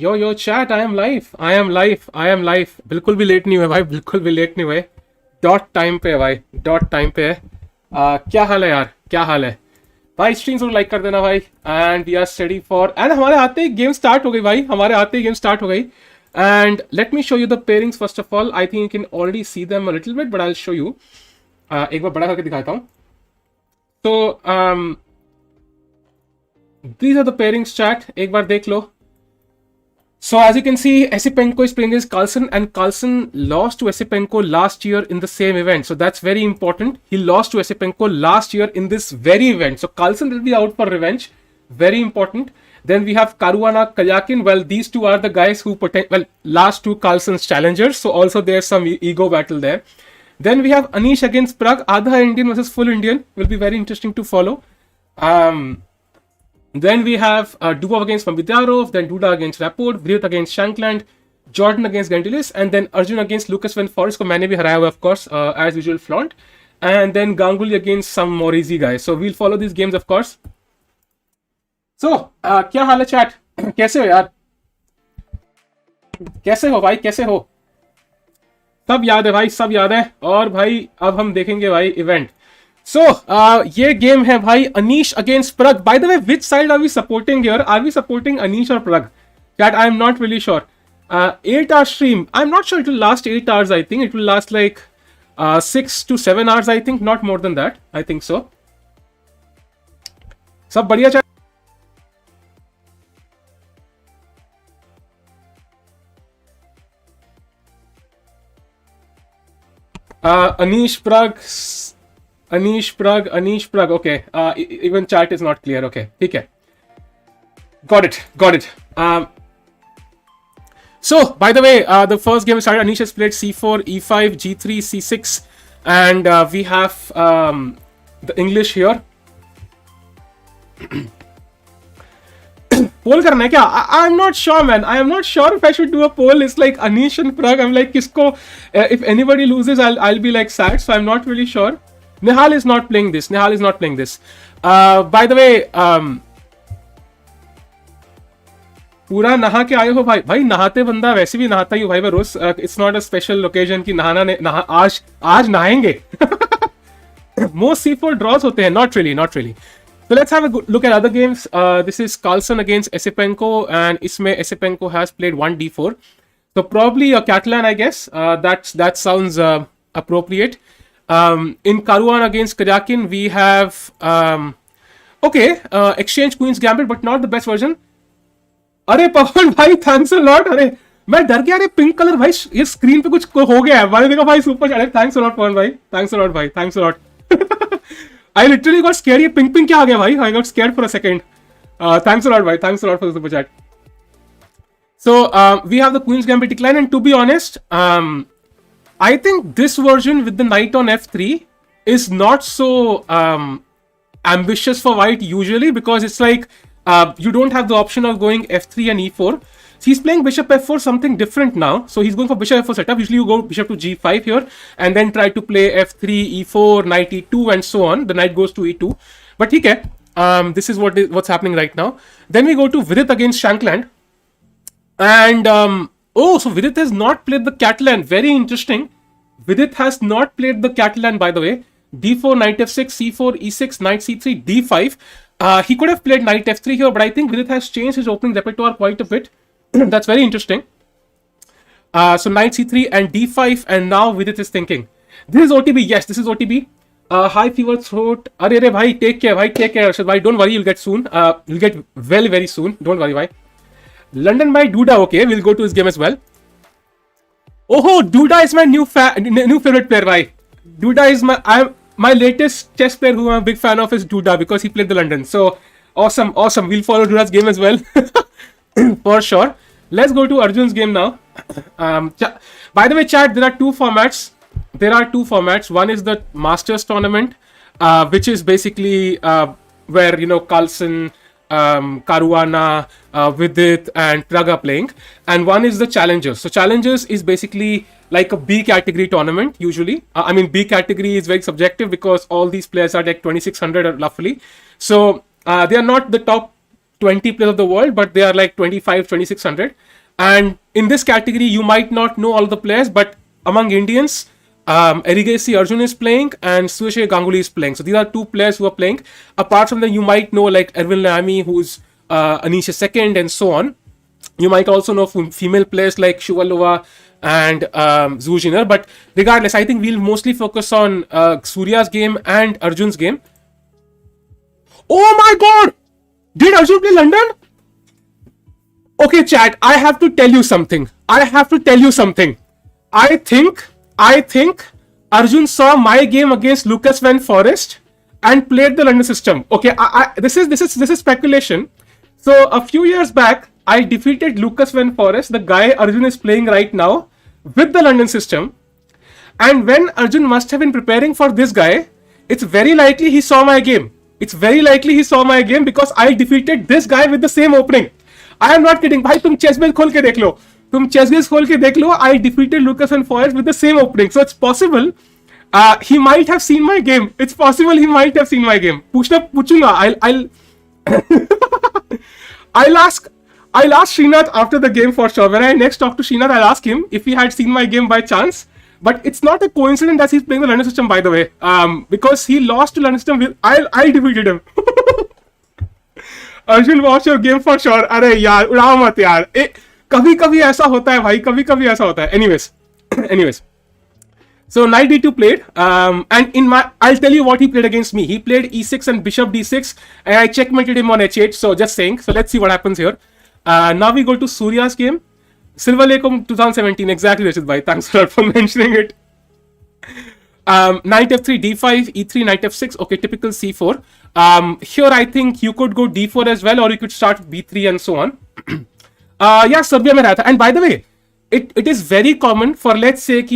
Yo chat, I am live, I am live, I am live. बिल्कुल भी late नहीं हुए भाई, बिल्कुल भी लेट नहीं हुए। डॉट टाइम पे है भाई, डॉट टाइम पे है। क्या हाल है यार, क्या हाल है भाई? स्ट्रीम जरूर लाइक कर देना भाई। And we are study for, and हमारे आते ही गेम स्टार्ट हो गई भाई, हमारे आते ही गेम स्टार्ट हो गई। And let me show you the pairings first of all. I think you can already see them a little bit, but I will show you. एक बार बड़ा करके दिखाता हूँ। तो these are the pairings chat, एक बार देख लो। So as you can see, Esipenko is playing against Carlsen, and Carlsen lost to Esipenko last year in the same event. So that's very important. He lost to Esipenko last year in this very event. So Carlsen will be out for revenge. Very important. Then we have Caruana, Kalyakin. Well, these two are the guys who last two Carlsen's challengers. So also there's some ego battle there. Then we have Anish against Pragg. Adha Indian versus full Indian will be very interesting to follow. Then we have Dubov against Mambidarov, then Duda against Rapport, Vidit against Shankland, Jordan against Ganguly, and then Arjun against Lucas Van Forest, ko maine bhi haraya hua, of course, as usual, flaunt. And then Ganguly against some more easy guys. So we'll follow these games, of course. So, क्या हाल है chat? कैसे हो यार? कैसे हो भाई, कैसे हो? सब याद है भाई, सब याद है। और भाई अब हम देखेंगे भाई इवेंट। So, ये गेम है भाई Anish against Pragg. By the way, which side are we supporting here? Are we supporting Anish or Pragg? That I am not really sure. 8-hour stream. I'm not sure it will last 8 hours. I think it will last like 6 to 7 hours. I think not more than that. I think so. सब बढ़िया चल। Anish Pragg. Anish Pragg. Okay. Even chat is not clear. Okay. Okay. Got it. So, by the way, the first game started. Anish has played C4, E5, G3, C6, and we have the English here. Poll करना है क्या? I'm not sure, man. I am not sure if I should do a poll. It's like Anish and Pragg. I'm like, किसको? If anybody loses, I'll be like sad. So I'm not really sure. Nihal is not playing this. By the way, पूरा नहा के आए हो भाई? भाई नहाते बंदा वैसे भी नहाता ही हो भाई मैं रोज। It's not a special occasion कि आज नहाएंगे। मोस्ट C4 ड्रॉज होते हैं। Not really. So let's have a good look at other games. This is Carlsen against Esipenko, and इसमें Esipenko has played 1d4. So probably a Catalan, I guess. That sounds appropriate. In Caruana against Kalyakin, we have Exchange Queen's Gambit, but not the best version. अरे पवन भाई, thanks a lot. अरे मैं डर गया, अरे pink colour भाई ये screen पे कुछ हो गया है। मैंने देखा भाई super chat. Thanks a lot Pawan भाई, थैंक्स अ लॉट भाई, thanks a lot. I literally got scared. ये पिंक क्या आ गया भाई? I got scared for a second. Thanks a lot भाई, thanks a lot for the super chat. So we have the Queen's Gambit decline, and to be honest, I think this version with the knight on f3 is not so ambitious for white usually, because it's like you don't have the option of going f3 and e4. So he's playing bishop f4, something different now. So he's going for bishop f4 setup. Usually you go bishop to g5 here and then try to play f3, e4, knight e2 and so on. The knight goes to e2. But okay, this is what's happening right now. Then we go to Vidit against Shankland. And so Vidit has not played the Catalan. Very interesting. Vidit has not played the Catalan, by the way. d4, knight f6, c4, e6, knight c3, d5. He could have played knight f3 here, but I think Vidit has changed his opening repertoire quite a bit. That's very interesting. So knight c3 and d5, and now Vidit is thinking. This is OTB. Yes, this is OTB. High fever throat. Arre bhai, take care, bhai. Take care, Arshad bhai. Don't worry, you'll get soon. You'll get very, very soon. Don't worry, bhai. London by Duda. Okay, we'll go to his game as well. Oh, Duda is my new favorite player, bhai. Duda is my latest chess player who I'm a big fan of is Duda, because he played the London. So awesome. We'll follow Duda's game as well. For sure. Let's go to Arjun's game now. By the way, chat, there are two formats. One is the Masters tournament, which is basically where, Carlsen, Caruana, Vidit and Pragg are playing. And one is the Challengers. So Challengers is basically like a B category tournament usually. B category is very subjective because all these players are like 2600 roughly. So they are not the top 20 players of the world, but they are like 25, 2600. And in this category, you might not know all the players, but among Indians, Erigaisi Arjun is playing and Surya Ganguly is playing. So these are two players who are playing. Apart from them, you might know like Erwin Lamy, who's Anish second, and so on. You might also know female players like Shuvalova and Zujiner. But regardless, I think we'll mostly focus on Surya's game and Arjun's game. Oh my god! Did Arjun play London? Okay, chat, I have to tell you something. I think Arjun saw my game against Lucas Van Forest and played the London system. Okay, this is speculation. So a few years back, I defeated Lucas Van Forest, the guy Arjun is playing right now, with the London system. And when Arjun must have been preparing for this guy, it's very likely he saw my game. Because I defeated this guy with the same opening. I am not kidding. Bhai, tum chess base khol ke dekh lo. I defeated Lucas Van Forest with the same opening. So it's possible he might have seen my game. Puchunga. I'll ask Srinath after the game for sure. When I next talk to Srinath, I'll ask him if he had seen my game by chance. But it's not a coincidence that he's playing the London system, by the way. Because he lost to London system. I defeated him. Arjun, watch your game for sure. अरे यार उड़ाओ मत यार. कभी ऐसा होता है भाई. Anyways. So knight d2 played, and I'll tell you what he played against me. He played e6 and bishop d6, and I checkmated him on h8. So just saying. So let's see what happens here. Now we go to Surya's game. Silver Lake 2017. Exactly, Rashid bhai. Thanks a lot for mentioning it. Knight f3, d5, e3, knight f6. Okay, typical c4. Here I think you could go d4 as well, or you could start b3 and so on. Yeah, Serbia mein raha tha. And by the way, it is very common for let's say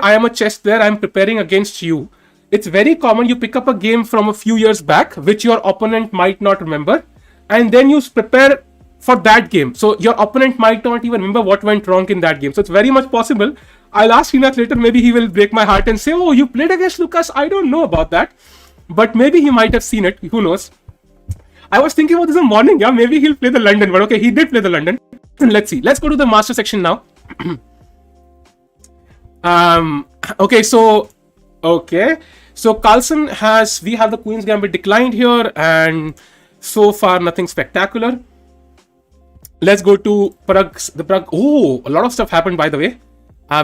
I am a chess player, I am preparing against you. It's very common you pick up a game from a few years back, which your opponent might not remember, and then you prepare for that game. So your opponent might not even remember what went wrong in that game. So it's very much possible. I'll ask Srinath later, maybe he will break my heart and say, oh, you played against Lucas? I don't know about that. But maybe he might have seen it. Who knows? I was thinking about this in the morning. Yeah, maybe he'll play the London. But okay, he did play the London. Let's see. Let's go to the master section now. Okay, so Carlsen we have the Queen's Gambit declined here, and so far nothing spectacular. Let's go to the Pragg. Oh, a lot of stuff happened, by the way.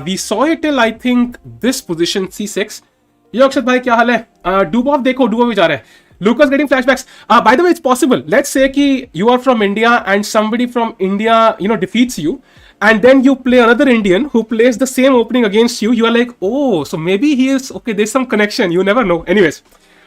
We saw it till I think this position c6. Yo, Akshat bhai, kya haal hai? Dubov dekho, Dubov bhi ja raha hai. Lucas getting flashbacks. By the way, it's possible. Let's say ki you are from India and somebody from India, defeats you, and then you play another Indian who plays the same opening against you. You are like, oh, so maybe he is okay. There's some connection. You never know. Anyways,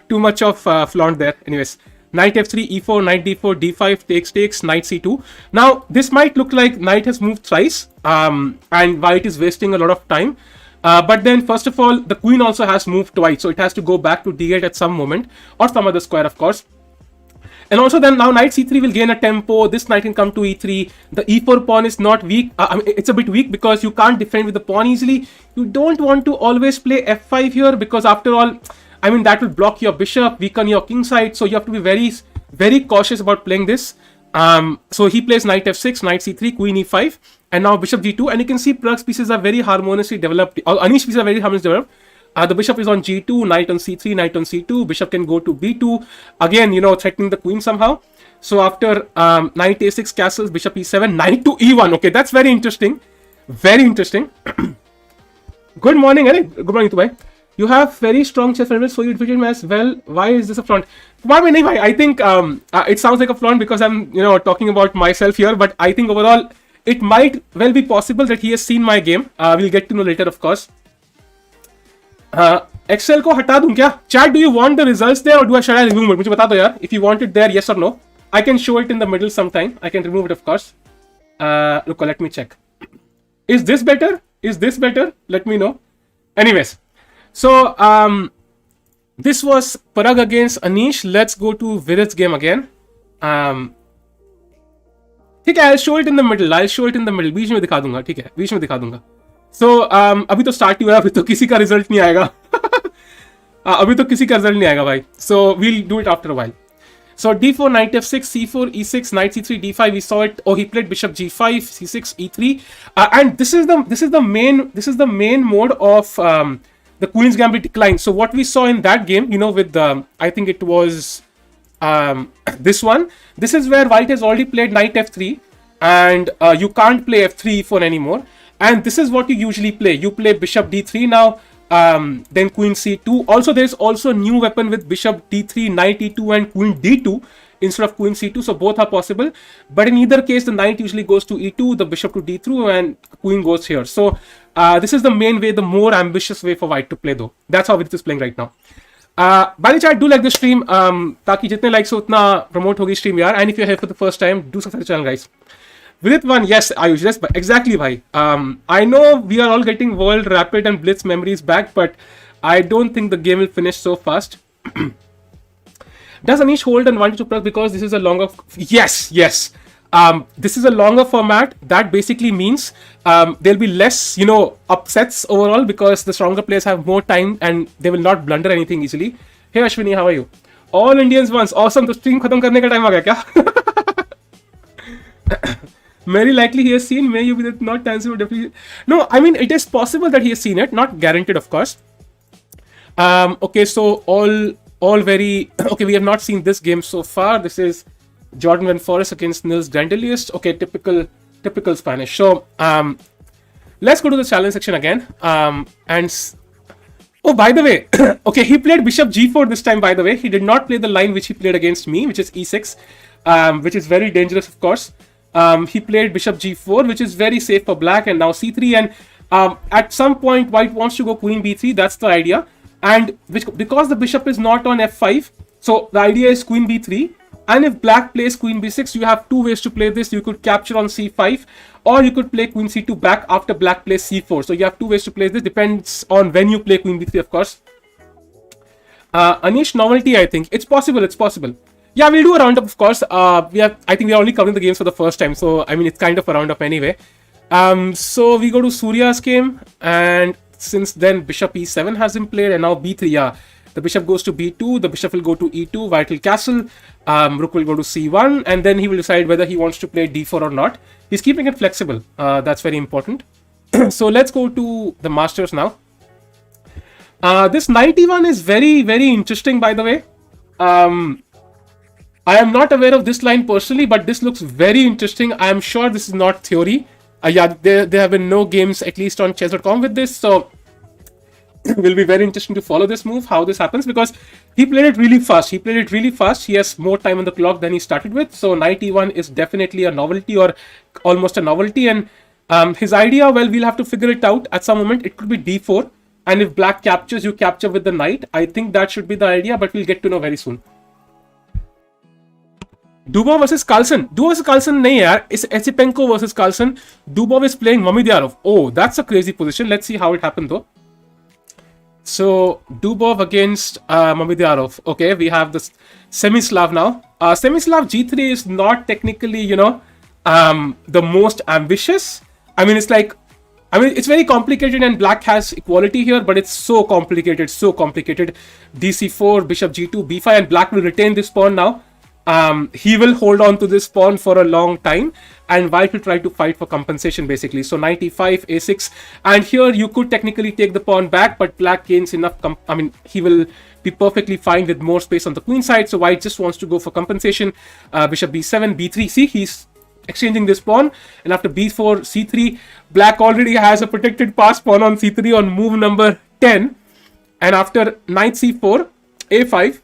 too much of flaunt there. Anyways, knight f3, e4, knight d4, d5, takes, knight c2. Now this might look like knight has moved thrice, and white is wasting a lot of time. But then, first of all, the queen also has moved twice, so it has to go back to d8 at some moment, or some other square, of course. And also then now knight c3 will gain a tempo. This knight can come to e3. The e4 pawn is not weak. It's a bit weak because you can't defend with the pawn easily. You don't want to always play f5 here because after all, that will block your bishop, weaken your king side. So you have to be very, very cautious about playing this. So he plays knight f6, knight c3, queen e5, and now bishop g2. And you can see Pragg's pieces are very harmoniously developed. Anish's pieces are very harmoniously developed. The bishop is on g2, knight on c3, knight on c2. Bishop can go to b2. Again, threatening the queen somehow. So after knight a6 castles, bishop e7, knight to e1. Okay, that's very interesting. Very interesting. Good morning, Eric. Good morning, Tubai. You have very strong chess fundamentals, so you defeated me as well. Why is this a flaunt? I think it sounds like a flaunt because I'm, talking about myself here. But I think overall, it might well be possible that he has seen my game. We'll get to know later, of course. Excel ko hata दूं क्या? Chat, do you want the results there or should I remove it? मुझे बता दो यार. If you want it there, yes or no. I can show it in the middle sometime. I can remove it, of course. Look, let me check. Is this better? Let me know. Anyways. So, this was Pragg against Anish. Let's go to Vidit's game again. ठीक है, I'll show it in the middle. बीच में दिखा दूंगा. So, अभी तो start ही हुआ है, अभी तो किसी का result नहीं आएगा. भाई. So, we'll do it after a while. So d4, knight f6, c4, e6, knight c3, d5. We saw it. Oh, he played bishop g5, c6, e3, and this is the main mode of the Queen's Gambit decline. So what we saw in that game, with I think it was this one. This is where white has already played knight f3, and you can't play f3, e4 anymore. And this is what you usually play. You play bishop d3 now, then queen c2. Also, there's also a new weapon with bishop d3, knight e2, and queen d2 instead of queen c2. So both are possible. But in either case, the knight usually goes to e2, the bishop to d3, and queen goes here. So this is the main way, the more ambitious way for white to play, though. That's how Vidit is playing right now. By the chat, do like the stream. ताकि जितने likes हो उतना promote होगी stream यार. And if you're here for the first time, do subscribe to the channel, guys. Vidit one, yes, Ayush, yes, exactly, bhai. I know we are all getting World Rapid and Blitz memories back, but I don't think the game will finish so fast. Does Anish hold and want to Pragg because this is a longer? Yes. This is a longer format. That basically means there'll be less, upsets overall because the stronger players have more time and they will not blunder anything easily. Hey Ashwini, how are you? All Indians once. Awesome. तो stream खत्म करने का time आ गया क्या? Very likely he has seen. May you be not answer definitely. No, I mean it is possible that he has seen it. Not guaranteed, of course. Okay, so all very okay. We have not seen this game so far. This is Jordan Van Forest against Nils Grandelius. Okay, typical Spanish. So let's go to the challenge section again. Oh, by the way, okay, he played bishop g4 this time. By the way, he did not play the line which he played against me, which is e6, which is very dangerous, of course. He played bishop g4, which is very safe for black, and now c3. And at some point, white wants to go queen b3. That's the idea. And because the bishop is not on f5, so the idea is queen b3. And if black plays queen b6, you have two ways to play this. You could capture on c5, or you could play queen c2 back after black plays c4. So you have two ways to play this. Depends on when you play queen b3, of course. Anish, novelty, I think. It's possible. Yeah, we'll do a roundup, of course. I think we are only covering the games for the first time. So, I mean, it's kind of a roundup anyway. So we go to Surya's game. And since then, bishop e7 has been played. And now b3, yeah. The bishop goes to b2, the bishop will go to e2, white will castle, rook will go to c1, and then he will decide whether he wants to play d4 or not. He's keeping it flexible. That's very important. So let's go to the masters now. This knight e1 is very, very interesting, by the way. I am not aware of this line personally, but this looks very interesting. I am sure this is not theory. Yeah, there have been no games, at least on chess.com, with this. So will be very interesting to follow this move, how this happens, because he played it really fast. He has more time on the clock than he started with. So knight e1 is definitely a novelty, or almost a novelty. And his idea, well, we'll have to figure it out at some moment. It could be d4. And if black captures, you capture with the knight. I think that should be the idea, but we'll get to know very soon. Dubov versus Carlsen. Dubov versus Carlsen nahi yaar. It's Esipenko versus Carlsen. Dubov is playing Mamedyarov. Oh, that's a crazy position. Let's see how it happened though. So Dubov against Mamedyarov. Okay, we have this Semislav now. Semislav g3 is not technically, the most ambitious. I mean, it's very complicated, and black has equality here, but it's so complicated. dc4, bishop g2, b5, and black will retain this pawn now. He will hold on to this pawn for a long time, and white will try to fight for compensation basically. So knight e5, a6, and here you could technically take the pawn back, but black gains enough. He will be perfectly fine with more space on the queen side. So white just wants to go for compensation. Bishop b7, b3. See, he's exchanging this pawn, and after b4, c3, black already has a protected pass pawn on c3 on move number 10, and after knight c4, a5.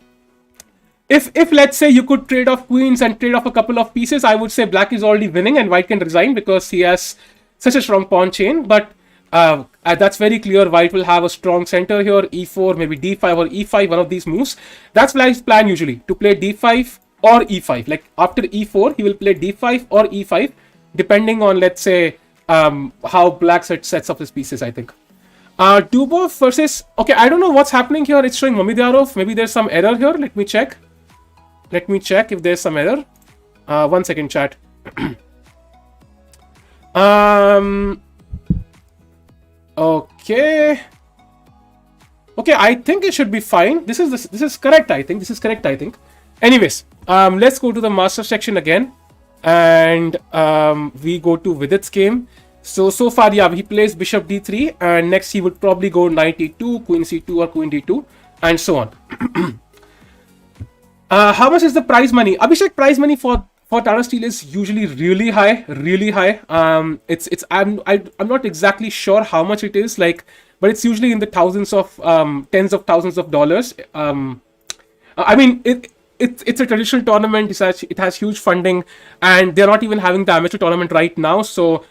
If let's say you could trade off queens and trade off a couple of pieces, I would say black is already winning and white can resign because he has such a strong pawn chain. But that's very clear. White will have a strong center here, e4, maybe d5 or e5, one of these moves. That's Black's plan usually, to play d5 or e5. Like after e4, he will play d5 or e5, depending on, let's say, how black sets up his pieces, I think. Dubov versus... Okay, I don't know what's happening here. It's showing Mamedyarov. Maybe there's some error here. Let me check if there's some error. 1 second, chat. Okay, I think it should be fine. This is correct, I think. Anyways, Let's go to the master section again, and we go to Vidit's game. So far, yeah, he plays bishop d3, and next he would probably go knight e2, queen c2, or queen d2, and so on. How much is the prize money? Abhishek, prize money for Tata Steel is usually really high, really high. I'm not exactly sure how much it is, like, but it's usually in the thousands of tens of thousands of dollars. I mean, it's a traditional tournament. It has huge funding, and they're not even having the amateur tournament right now. So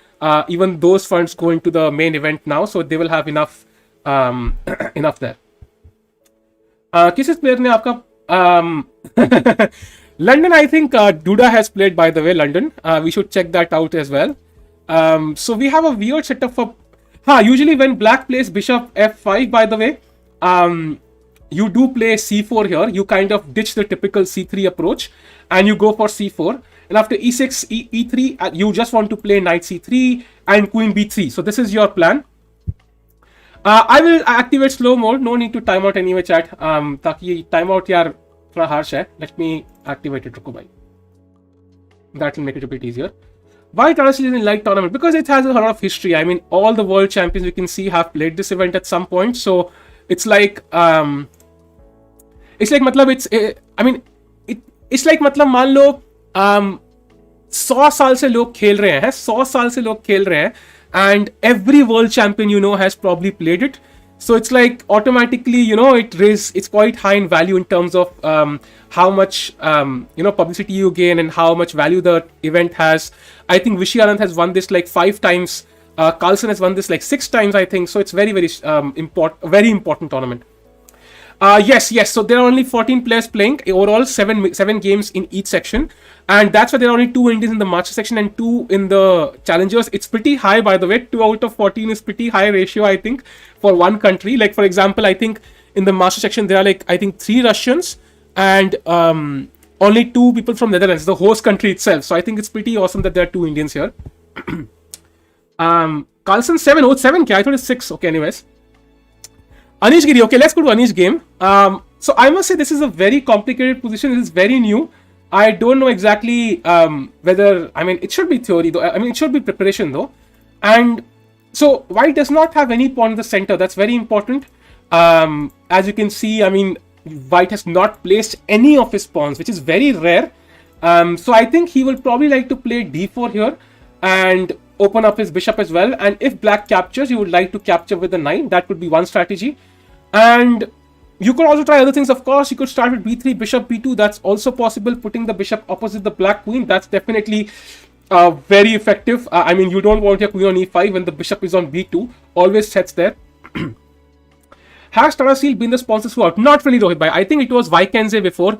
even those funds go into the main event now, so they will have enough enough there. किस player ने आपका London? I think Duda has played, by the way. London. We should check that out as well. So we have a weird setup for. Usually when Black plays bishop f5, by the way, you do play c4 here. You kind of ditch the typical c3 approach, and you go for c4. And after e6, e3, you just want to play knight c3 and queen b3. So this is your plan. I will activate slow mode. No need to time out anyway, chat. ताकि time out यार थोड़ा harsh है. Let me activate it. रुको भाई. That will make it a bit easier. Why Tata Steel is in light tournament? Because it has a lot of history. I mean, all the world champions we can see have played this event at some point. So it's like मतलब it's like मतलब मान लो 100 साल से लोग खेल रहे हैं 100 साल से लोग खेल रहे हैं and every world champion has probably played it. So it's like automatically it's quite high in value in terms of how much publicity you gain and how much value the event has. I think Vishy Anand has won this like 5 times. Carlsen has won this like 6 times, I think. So it's very very important tournament. Yes. So there are only 14 players playing. Overall, 7 games in each section. And that's why there are only 2 Indians in the master section and 2 in the challengers. It's pretty high, by the way. 2 out of 14 is pretty high ratio, I think, for one country. Like, for example, I think in the master section, there are 3 Russians and only 2 people from Netherlands, the host country itself. So I think it's pretty awesome that there are 2 Indians here. Carlsen 7. Oh, 7. I thought it's 6. Okay, anyways. Anish Giri. Okay, let's go to Anish game. So I must say this is a very complicated position. This is very new. I don't know exactly whether, it should be theory though. It should be preparation though. And so white does not have any pawn in the center. That's very important. As you can see, white has not placed any of his pawns, which is very rare. So I think he will probably like to play d4 here and open up his bishop as well. And if black captures, you would like to capture with the knight. That could be one strategy. And you could also try other things, of course. You could start with b3, bishop b2. That's also possible. Putting the bishop opposite the black queen. That's definitely very effective. You don't want your queen on e5 when the bishop is on b2. Always sets there. Has Tata Steel been the sponsor throughout? Not really, Rohit Bhai. I think it was Vikenze before.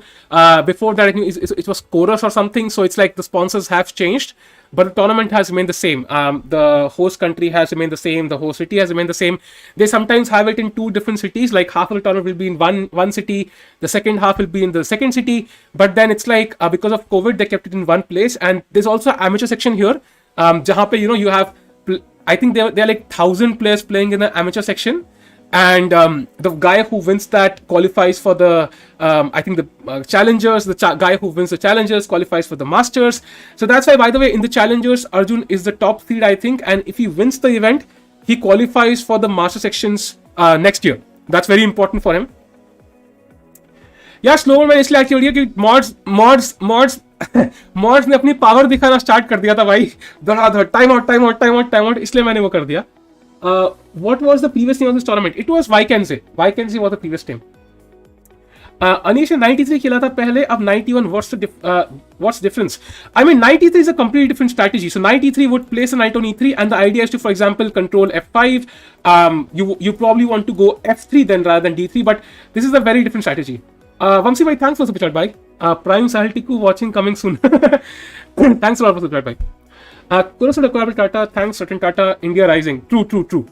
Before that, I think it was Chorus or something. So it's like the sponsors have changed. But the tournament has remained the same. The host country has remained the same. The host city has remained the same. They sometimes have it in 2 different cities. Like half of the tournament will be in one city. The second half will be in the second city. But then it's like because of COVID, they kept it in one place. And there's also amateur section here. Jahan pe, you have, I think there are like 1,000 players playing in the amateur section. And the guy who wins that qualifies for the, I think the challengers. The guy who wins the challengers qualifies for the masters. So that's why, by the way, in the challengers, Arjun is the top seed, I think. And if he wins the event, he qualifies for the master sections next year. That's very important for him. Yeah, slower मैंने इसलिए active किया कि mods ने अपनी power दिखाना start कर दिया था भाई. धड़ाधड़ टाइम आउट इसलिए मैंने वो कर दिया. What was the previous name of this tournament? It was Vikenze. Vikenze was the previous name. Anish ने 93 खेला था पहले, अब 91. What's the difference? 93 is a completely different strategy. So 93 would place a knight on e3, and the idea is to, for example, control f5. You probably want to go f3 then rather than d3, but this is a very different strategy. Vamsi bhai, thanks for the super chat, bhai. Prime Sahil Tiku watching coming soon. Thanks a lot for the super chat, bhai. Tata, thanks, Ratan Tata, India rising. True.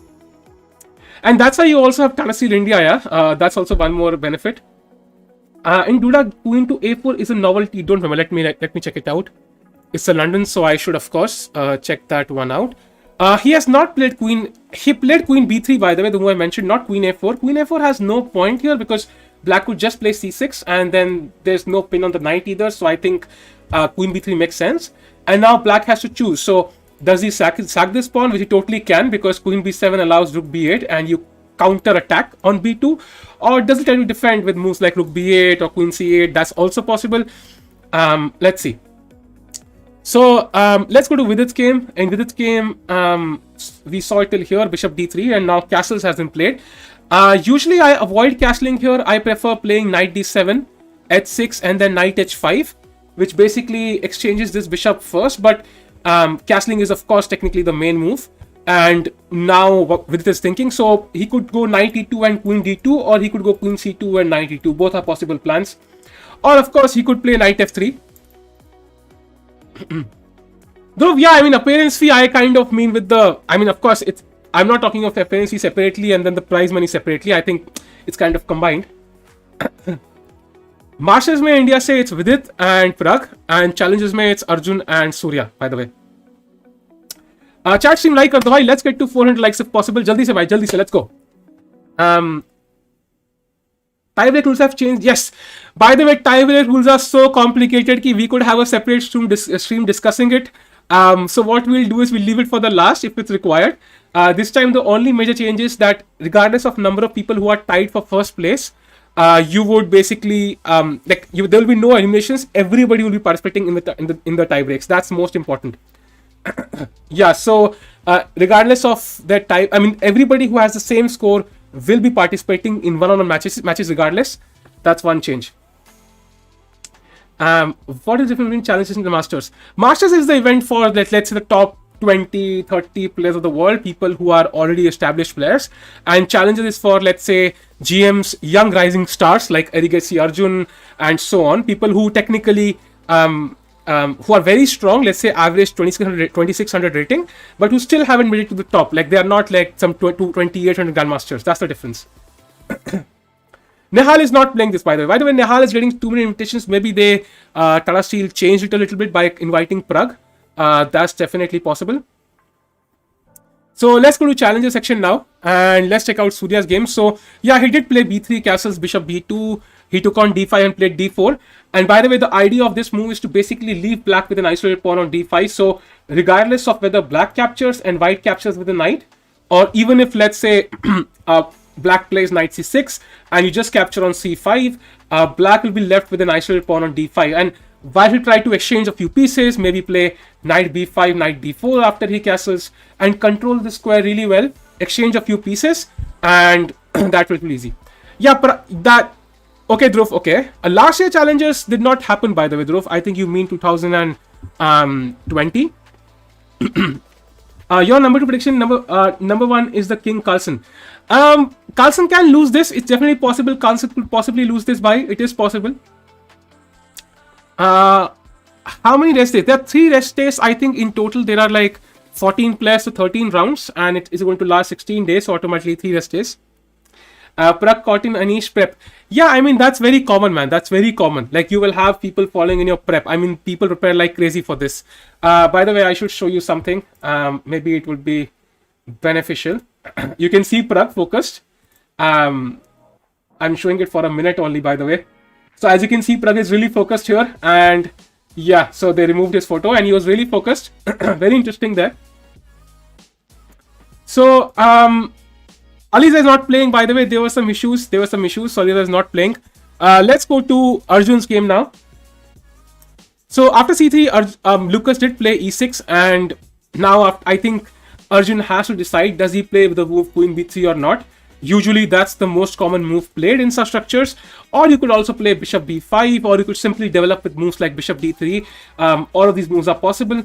And that's why you also have Tata Steel India, yeah. That's also one more benefit. In Duda, queen to a4 is a novelty. Don't remember. Let me check it out. It's a London, so I should, of course, check that one out. He has not played queen. He played queen b3, by the way, the one I mentioned, not queen a4. Queen a4 has no point here because black could just play c6, and then there's no pin on the knight either. So I think queen b3 makes sense. And now black has to choose. So does he sack this pawn, which he totally can, because queen b7 allows rook b8 and you counter attack on b2, or does he try to defend with moves like rook b8 or queen c8? That's also possible. Let's see. So let's go to Vidit's game. In Vidit's game, we saw it till here, bishop d3, and now castles has been played. Usually I avoid castling here. I prefer playing knight d7, h6, and then knight h5, which basically exchanges this bishop first, but castling is of course technically the main move. And now Vidit is thinking, so he could go knight e2 and queen d2, or he could go queen c2 and knight e2. Both are possible plans. Or of course he could play knight f3. Though, yeah, I mean, appearance fee, I kind of mean with the, I mean, of course, I'm not talking of appearance fee separately and then the prize money separately. I think it's kind of combined. Masters mein India say it's Vidit and Pragg, and challenges mein it's Arjun and Surya, by the way. Chat stream like kar do bhai, let's get to 400 likes if possible. Jaldi se bhai, jaldi se, let's go. Tiebreak rules have changed. Yes. By the way, tiebreak rules are so complicated that we could have a separate stream discussing it. So what we'll do is we'll leave it for the last if it's required. This time the only major change is that regardless of number of people who are tied for first place, you would basically there will be no eliminations. Everybody will be participating in the tie breaks. That's most important. Yeah. So regardless of their type, I mean, everybody who has the same score will be participating in one-on-one matches regardless. That's one change. What is the difference between challenges and the Masters? Masters is the event for, let's say, the top 20, 30 players of the world, people who are already established players. And challenges is for, let's say, GM's young rising stars like Erigaisi Arjun and so on. People who technically, who are very strong, let's say average 2600 rating, but who still haven't made it to the top. Like, they are not like some 2800 Grandmasters. That's the difference. Nehal is not playing this, by the way. By the way, Nehal is getting too many invitations. Maybe they, Tata Steel changed it a little bit by inviting Pragg. That's definitely possible. So let's go to challenges section now, and let's check out Surya's game. So yeah, he did play b3 castles, bishop b2. He took on d5 and played d4. And by the way, the idea of this move is to basically leave black with an isolated pawn on d5. So regardless of whether black captures and white captures with a knight, or even if, let's say, black plays knight c6 and you just capture on c5, black will be left with an isolated pawn on d5. And while he try to exchange a few pieces, maybe play knight b5, knight d4 after he castles, and control the square really well, exchange a few pieces, and that will be easy. Yeah, but that, okay, Dhruv, okay. Last year challenges did not happen, by the way, Dhruv. I think you mean 2020. Your number two prediction, number one is the King Carlsen. Carlsen can lose this. It's definitely possible. Carlsen could possibly lose this by. It is possible. How many rest days? There are 3 rest days. I think in total there are like 14 players to 13 rounds, and it is going to last 16 days. So automatically 3 rest days. Pragg caught in Anish prep. Yeah, I mean, that's very common, man. That's very common. Like, you will have people following in your prep. I mean, people prepare like crazy for this. By the way, I should show you something. Maybe it would be beneficial. You can see Pragg focused. I'm showing it for a minute only, by the way. So as you can see, Pragg is really focused here. And yeah, so they removed his photo and he was really focused. Very interesting there. So, Aliza is not playing, by the way. There were some issues. So Aliza is not playing. Let's go to Arjun's game now. So after c3, Lucas did play e6, and now I think Arjun has to decide, does he play with the move queen b3 or not. Usually that's the most common move played in such structures. Or you could also play bishop b5, or you could simply develop with moves like bishop d3. All of these moves are possible.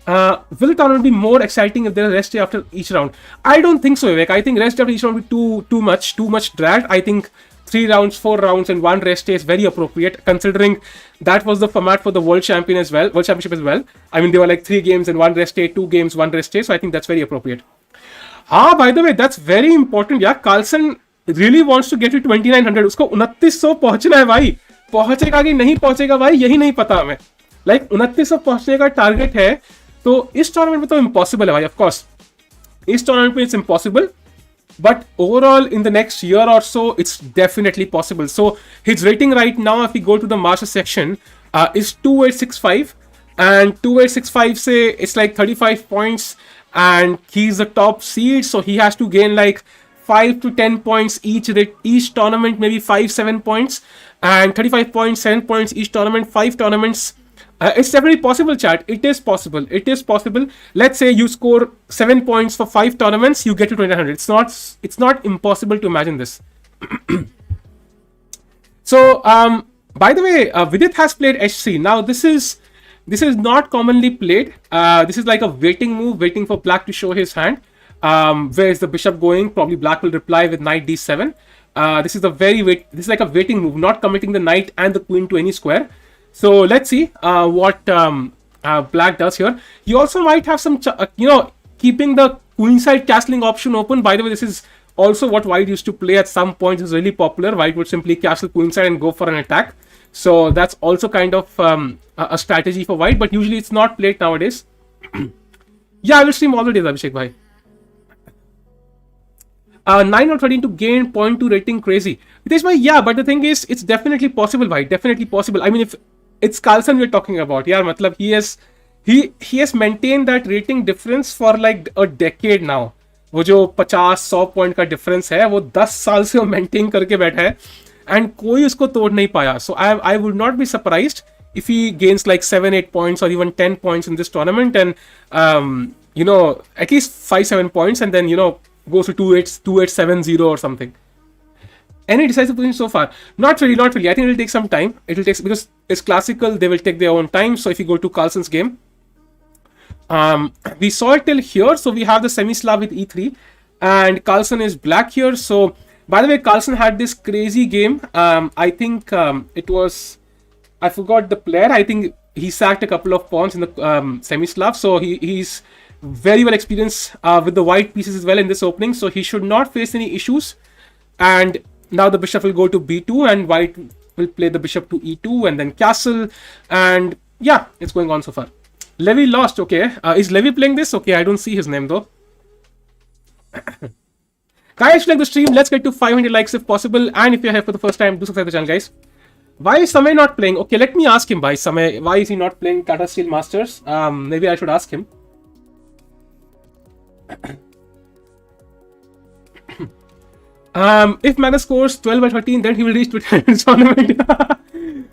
Will the tournament be more exciting if there is rest day after each round? I don't think so, Vivek. I think rest day after each round will be too much dragged. I think 3 rounds, 4 rounds, and 1 rest day is very appropriate, considering that was the format for the World Championship as well. I mean, there were like 3 games and 1 rest day, 2 games, 1 rest day. So I think that's very appropriate. By the way, that's very important. Yeah, Carlsen really wants to get to 2900. उसको 2900 पहुंचना है भाई. पहुंचेगा कि नहीं पहुंचेगा भाई, यही नहीं पता हमें. Like 2900 पहुंचने का टारगेट है. तो इस टूर्नामेंट में तो इम्पॉसिबल है भाई, ऑफ कोर्स. इस टूर्नामेंट में it's impossible. But overall, in the next year or so, it's definitely possible. So his rating right now, if we go to the master section, is 2865, and 2865 say it's like 35 points, and he's the top seed, so he has to gain like 5 to 10 points each tournament, maybe 5-7 points, and 35 points, 7 points each tournament, 5 tournaments. It's definitely possible, chat. It is possible. It is possible. Let's say you score 7 points for 5 tournaments, you get to 2900. It's not impossible to imagine this. So, by the way, Vidit has played h3. Now, this is not commonly played. This is like a waiting move, waiting for black to show his hand. Where is the bishop going? Probably black will reply with knight d7. This is like a waiting move, not committing the knight and the queen to any square. So let's see what black does here. He also might have some, keeping the queenside castling option open. By the way, this is also what white used to play at some point. It's really popular. White would simply castle queenside and go for an attack. So that's also kind of a strategy for white, but usually it's not played nowadays. Yeah, I will stream all the days, Abhishek bhai. 9 or 13 to gain 0.2 rating, crazy. Hitesh bhai, yeah, but the thing is, it's definitely possible, bhai. Definitely possible. I mean, if it's Carlsen we're talking about, yeah, matlab he has maintained that rating difference for like a decade now. वो जो 50-100 point का difference है वो 10 साल से वो maintain करके बैठा है एंड कोई उसको तोड़ नहीं पाया. So I would not be surprised if he gains like 7-8 points or even 10 points in this tournament, and at least 5-7 points, and then goes to 2-8-7-0 or something. Any decisive position so far? Not really. I think it will take some time. It will take, because it's classical, they will take their own time. So if you go to Carlsen's game, we saw it till here. So we have the semi-Slav with e3, and Carlsen is black here. So by the way, Carlsen had this crazy game. I think it was, I forgot the player. I think he sacked a couple of pawns in the semi-Slav. So he's very well experienced with the white pieces as well in this opening. So he should not face any issues. And now the bishop will go to b2, and white will play the bishop to e2 and then castle. And yeah, it's going on so far. Levy lost. Okay. Is Levy playing this? Okay, I don't see his name though. Guys, like the stream. Let's get to 500 likes if possible. And if you're here for the first time, do subscribe to the channel, guys. Why is Samay not playing? Okay, let me ask him. Why is he not playing Tata Steel Masters? Maybe I should ask him. If Magnus scores 12 by 13, then he will reach Twitter tournament.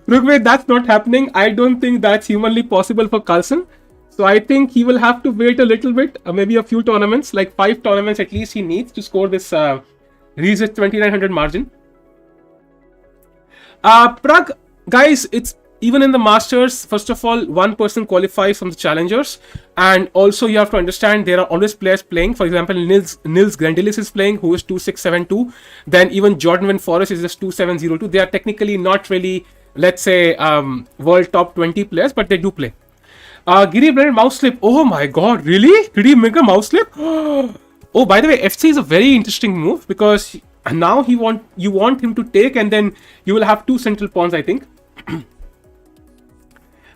Rugved, that's not happening. I don't think that's humanly possible for Carlsen. So I think he will have to wait a little bit, maybe a few tournaments, like 5 tournaments at least he needs to score this reach 2900 margin. Pragg, guys, it's even in the Masters, first of all, one person qualifies from the challengers, and also you have to understand there are always players playing. For example, Nils Grandilis is playing, who is 2672. Then even Jordan Van Forest is just 2702. They are technically not really, let's say, world top 20 players, but they do play. Giri blended mouse slip. Oh my god, really? Did he make a mouse slip? Oh, by the way, FC is a very interesting move, because now you want him to take, and then you will have 2 central pawns, I think.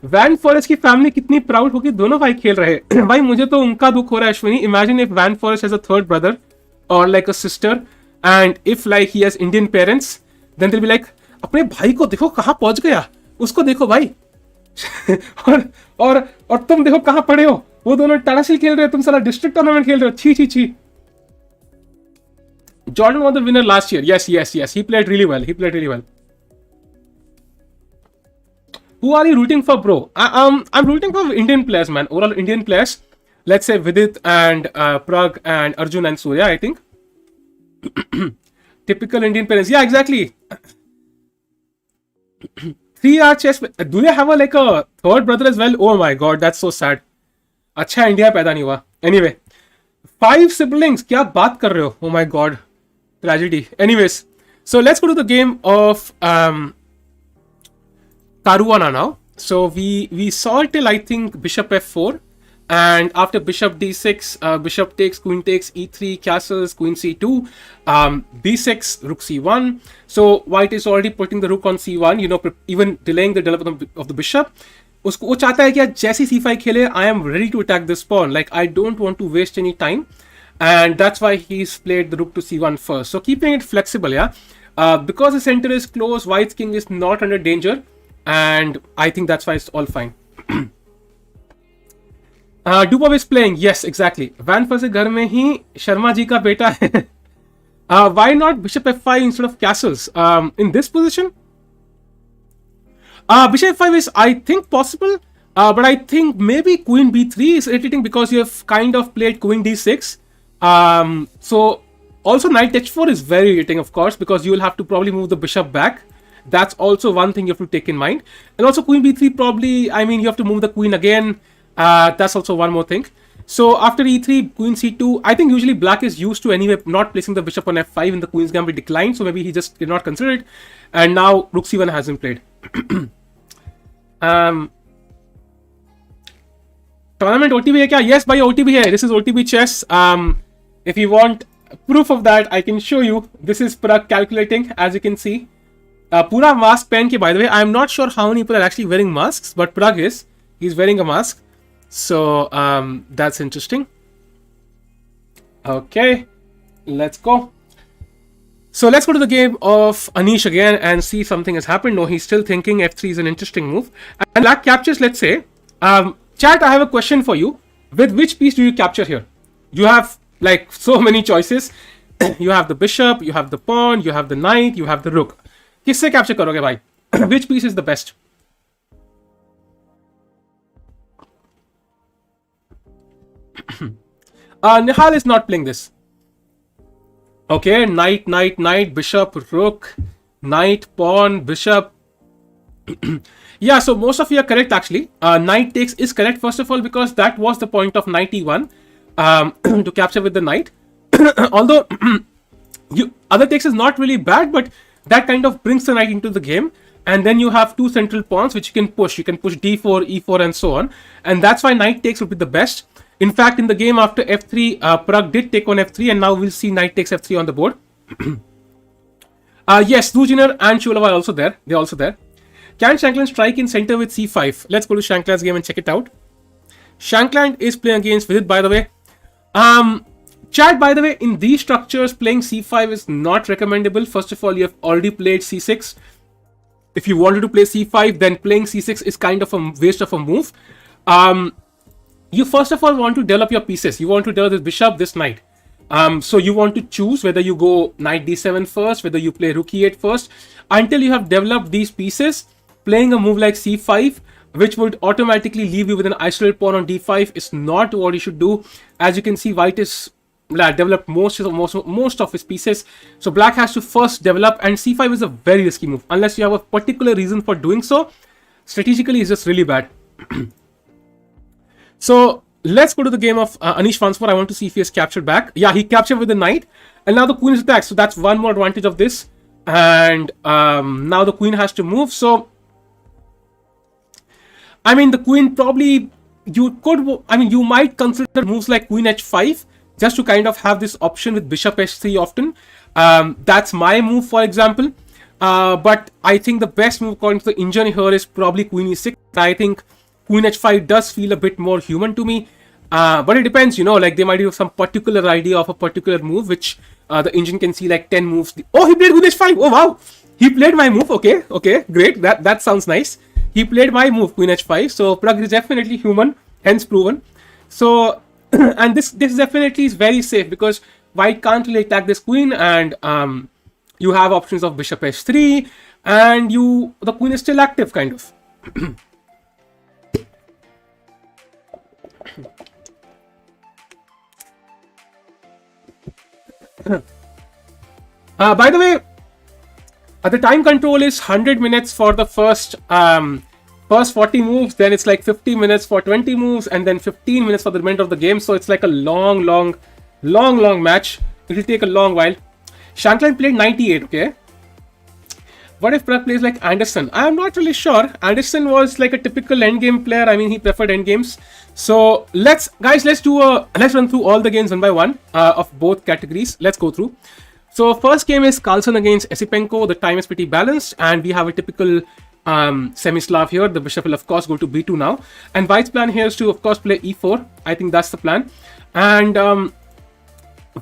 Van Foreest की family कितनी proud होगी, दोनों भाई खेल रहे हैं. भाई मुझे तो उनका दुख हो रहा है Ashwini. Imagine if Van Forest has a third brother or like a sister, and if like he has Indian parents, then they will be like, अपने भाई को देखो कहां पहुंच गया, उसको देखो भाई. और तुम देखो कहां पड़े हो. वो दोनों टाटा स्टील खेल रहे हो, तुम सारा डिस्ट्रिक्ट टूर्नामेंट खेल रहे हो. छी. Jordan was the winner last year. Yes. He played really well. Who are you rooting for, bro? I'm rooting for Indian players, man. Overall Indian players. Let's say Vidit and Pragg and Arjun and Surya, I think. Typical Indian parents. Yeah, exactly. 3R chess. Do they have a third brother as well? Oh my god, that's so sad. अच्छा India पैदा नहीं हुआ. Anyway, 5 siblings. क्या बात कर रहे हो? Oh my god. Tragedy. Anyways, so let's go to the game of Caruana now. So we saw till I think bishop f4, and after bishop d6, bishop takes, queen takes, e3, castles, queen c2, b6, rook c1. So white is already putting the rook on c1, even delaying the development of the bishop. उसको वो चाहता है कि जैसे c5 खेले, I am ready to attack this pawn. Like I don't want to waste any time. and that's why he's played the rook to c1 first. So keeping it flexible, yeah. Because the center is close, white's king is not under danger, and I think that's why it's all fine. Dubov is playing, yes, exactly. Van Persie घर में ही शर्मा जी का बेटा है. Why not bishop f5 instead of castles? In this position, bishop f5 is, I think, possible. But I think maybe queen b3 is irritating because you have kind of played queen d6. So also knight h4 is very irritating, of course, because you will have to probably move the bishop back. That's also one thing you have to take in mind. And also queen b3 probably, I mean, you have to move the queen again. That's also one more thing. So after e3, queen c2, I think usually black is used to anyway not placing the bishop on f5 in the queen's gambit decline. So maybe he just did not consider it. And now rook c1 has been played. Tournament OTB hai kya? Yes, bhai, OTB hai. This is OTB chess. If you want proof of that, I can show you. This is Pragg calculating, as you can see. Pura mask pen ki, by the way. I am not sure how many people are actually wearing masks, but Pragg is. He's wearing a mask. So that's interesting. Okay, let's go. So let's go to the game of Anish again and see if something has happened. No, he's still thinking f3 is an interesting move. And black captures, let's say. Chat, I have a question for you. With which piece do you capture here? You have like so many choices. You have the bishop, you have the pawn, you have the knight, you have the rook. Kisse capture karoge bhai? Which piece is the best? Nihal is not playing this. Okay, knight, knight, knight, bishop, rook, knight, pawn, bishop. Yeah, so most of you are correct actually. Knight takes is correct, first of all, because that was the point of knight e1 to capture with the knight. Although other takes is not really bad, but that kind of brings the knight into the game. And then you have two central pawns which you can push. You can push d4, e4 and so on. And that's why knight takes would be the best. In fact, in the game after f3, Pragg did take on f3, and now we'll see knight takes f3 on the board. Yes, Dujiner and Shulava are also there. They're also there. Can Shankland strike in center with c5? Let's go to Shankland's game and check it out. Shankland is playing against Vidit, by the way. Chat, by the way, in these structures, playing c5 is not recommendable. First of all, you have already played c6. If you wanted to play c5, then playing c6 is kind of a waste of a move. You first of all want to develop your pieces. You want to develop this bishop, this knight. So you want to choose whether you go knight d7 first, whether you play rook e8 first. Until you have developed these pieces, playing a move like c5, which would automatically leave you with an isolated pawn on d5, is not what you should do. As you can see, white is developed most of his pieces. So black has to first develop, and c5 is a very risky move. Unless you have a particular reason for doing so, strategically it's just really bad. So let's go to the game of Anish once more. I want to see if he has captured back. Yeah, he captured with the knight. And now the queen is attacked. So that's one more advantage of this. And now the queen has to move. So, I mean, the queen probably, you might consider moves like queen h5 just to kind of have this option with bishop h3 often. That's my move, for example. But I think the best move according to the engine here is probably queen e6. I think queen h5 does feel a bit more human to me. But it depends, like they might have some particular idea of a particular move, which the engine can see like 10 moves. Oh, he played queen h5. Oh, wow. He played my move. Okay, great. That sounds nice. He played my move, queen h5. So Pragg is definitely human, hence proven. So, and this definitely is very safe because white can't really attack this queen, and you have options of bishop h3, and the queen is still active, kind of. By the way, the time control is 100 minutes for the first 40 moves, then it's like 50 minutes for 20 moves, and then 15 minutes for the remainder of the game. So it's like a long match. It will take a long while. Shankland played 98, okay? What if Pragg plays like Anderson? I am not really sure. Anderson was like a typical endgame player. I mean, he preferred endgames. So let's run through all the games one by one of both categories. Let's go through. So first game is Carlsen against Esipenko. The time is pretty balanced, and we have a typical semi-Slav here. The bishop will of course go to b2 now, and white's plan here is to of course play e4. I think that's the plan. And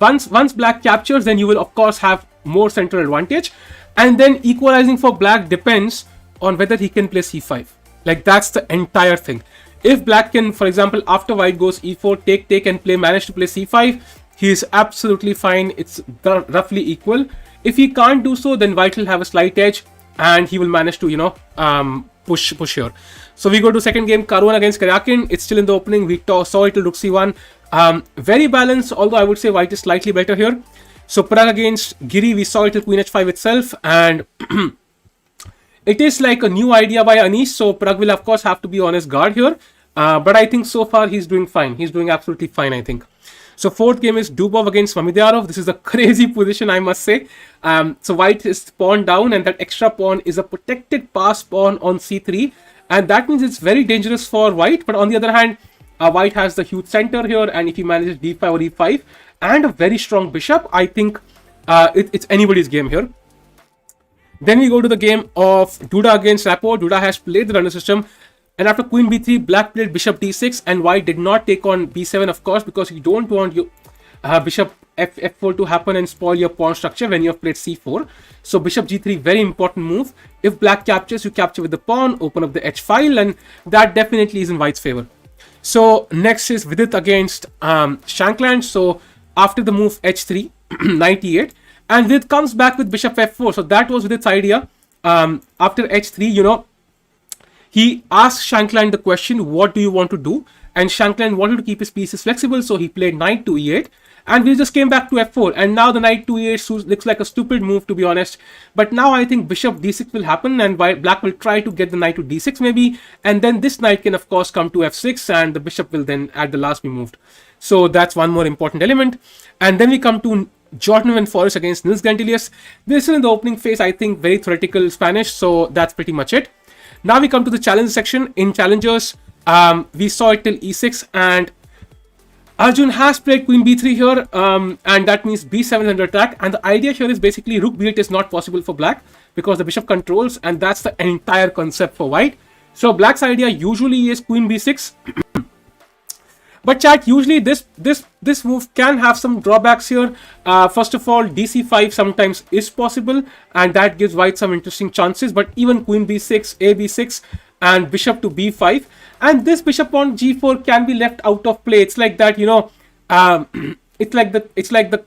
once black captures, then you will of course have more central advantage, and then equalizing for black depends on whether he can play c5. Like, that's the entire thing. If black can, for example, after white goes e4, take and manage to play c5, he is absolutely fine. It's roughly equal. If he can't do so, then white will have a slight edge and he will manage to, push here. So we go to second game, Caruana against Karyakin. It's still in the opening. We saw it till rook c1. Very balanced, although I would say white is slightly better here. So Pragg against Giri, we saw it till queen h5 itself, and it is like a new idea by Anish, so Pragg will of course have to be on his guard here. But I think so far he's doing fine. He's doing absolutely fine, I think. So fourth game is Dubov against Mamidyarov. This is a crazy position, I must say. So white is pawn down, and that extra pawn is a protected pass pawn on c3. And that means it's very dangerous for white. But on the other hand, white has the huge center here, and if he manages d5 or e5 and a very strong bishop, I think it's anybody's game here. Then we go to the game of Duda against Rapport. Duda has played the runner system, and after queen b3, black played bishop d6, and white did not take on b7, of course, because you don't want your bishop f4 to happen and spoil your pawn structure when you have played c4. So bishop g3, very important move. If black captures, you capture with the pawn, open up the h file, and that definitely is in white's favor. So next is Vidit against Shankland. So after the move h3, knight e8, and Vidit comes back with bishop f4. So that was Vidit's idea. After h3, he asked Shankland the question, what do you want to do? And Shankland wanted to keep his pieces flexible, so he played knight to e8. And we just came back to f4. And now the knight to e8 looks like a stupid move, to be honest. But now I think bishop d6 will happen, and black will try to get the knight to d6 maybe. And then this knight can, of course, come to f6, and the bishop will then at the last be moved. So that's one more important element. And then we come to Jordan Van Forest against Nils Gantelius. This is in the opening phase, I think, very theoretical Spanish. So that's pretty much it. Now we come to the challenge section. In challengers, we saw it till e6, and Arjun has played queen b3 here, and that means b7 is under attack. And the idea here is basically rook b8 is not possible for black because the bishop controls, and that's the entire concept for white. So black's idea usually is queen b6. But chat, usually this move can have some drawbacks here. First of all, dc5 sometimes is possible, and that gives white some interesting chances. But even queen b6, a b6, and bishop to b5, and this bishop on g4 can be left out of play. It's like that, it's like the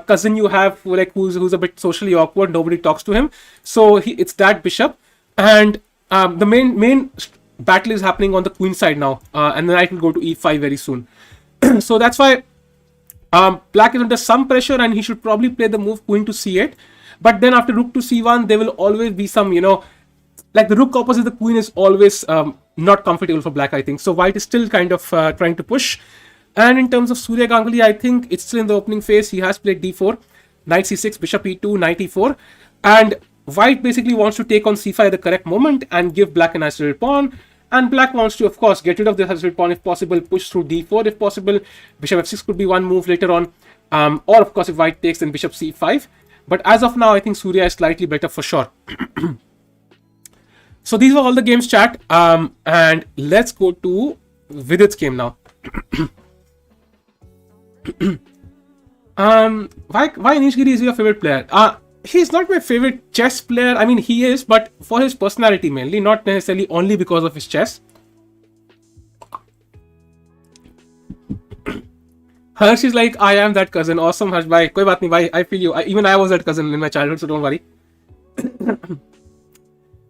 cousin you have who's a bit socially awkward. Nobody talks to him. So it's that bishop, and the main battle is happening on the queen side now, and the knight will go to e5 very soon. So that's why black is under some pressure, and he should probably play the move queen to c8. But then after rook to c1, there will always be some, like the rook opposite the queen is always not comfortable for black, I think. So white is still kind of trying to push. And in terms of Surya Ganguly, I think it's still in the opening phase. He has played d4, knight c6, bishop e2, knight e4, and white basically wants to take on c5 at the correct moment and give black an isolated pawn. And black wants to, of course, get rid of this isolated pawn if possible, push through d4 if possible. Bishop f6 could be one move later on. Or, of course, if white takes, then bishop c5. But as of now, I think Surya is slightly better for sure. So these were all the games, chat. And let's go to Vidit's game now. Why Anish Giri is your favorite player? He's not my favorite chess player. I mean, he is, but for his personality mainly, not necessarily only because of his chess. Harsh is like, I am that cousin. Awesome, Harsh. Bye. Koi baat nahi, bye. I feel you. Even I was that cousin in my childhood, so don't worry.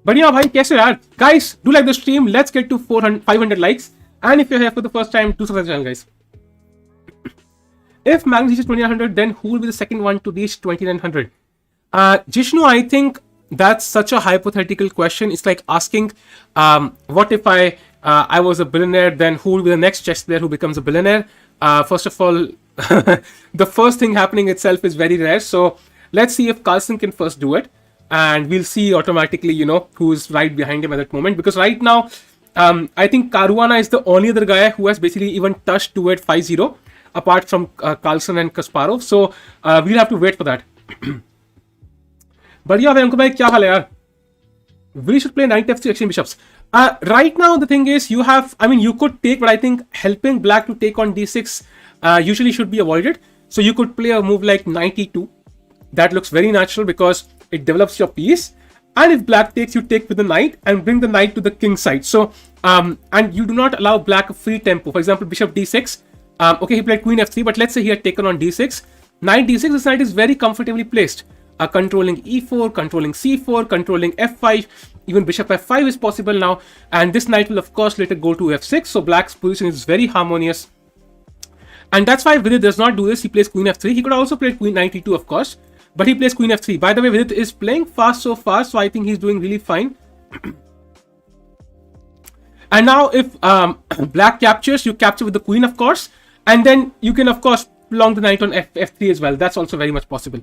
But yeah, bhai, kaise yaar? Guys, do like the stream. Let's get to 500 likes. And if you're here for the first time, do subscribe to the channel, guys. If Magnus reaches 2900, then who will be the second one to reach 2900? Jishnu, I think that's such a hypothetical question. It's like asking, what if I was a billionaire, then who will be the next chess player who becomes a billionaire? First of all, the first thing happening itself is very rare. So let's see if Carlsen can first do it. And we'll see automatically, who's right behind him at that moment. Because right now, I think Caruana is the only other guy who has basically even touched 2-8-5-0, apart from Carlsen and Kasparov. So we'll have to wait for that. But yeah, Ankur bhai, kya hal hai yaar? We should play knight f3 exchange bishops. Right now, the thing is, you could take, but I think helping black to take on d6 usually should be avoided. So you could play a move like knight e2. That looks very natural because it develops your piece. And if black takes, you take with the knight and bring the knight to the king side. So, and you do not allow black a free tempo. For example, bishop d6. Okay, he played queen f3, but let's say he had taken on d6. Knight d6, this knight is very comfortably placed. Controlling e4, controlling c4, controlling f5. Even bishop f5 is possible now. And this knight will, of course, later go to f6. So black's position is very harmonious. And that's why Vidit does not do this. He plays queen f3. He could also play queen knight e2, of course. But he plays queen f3. By the way, Vidit is playing fast so far, so I think he's doing really fine. And now if black captures, you capture with the queen, of course. And then you can, of course, prolong the knight on f3 as well. That's also very much possible.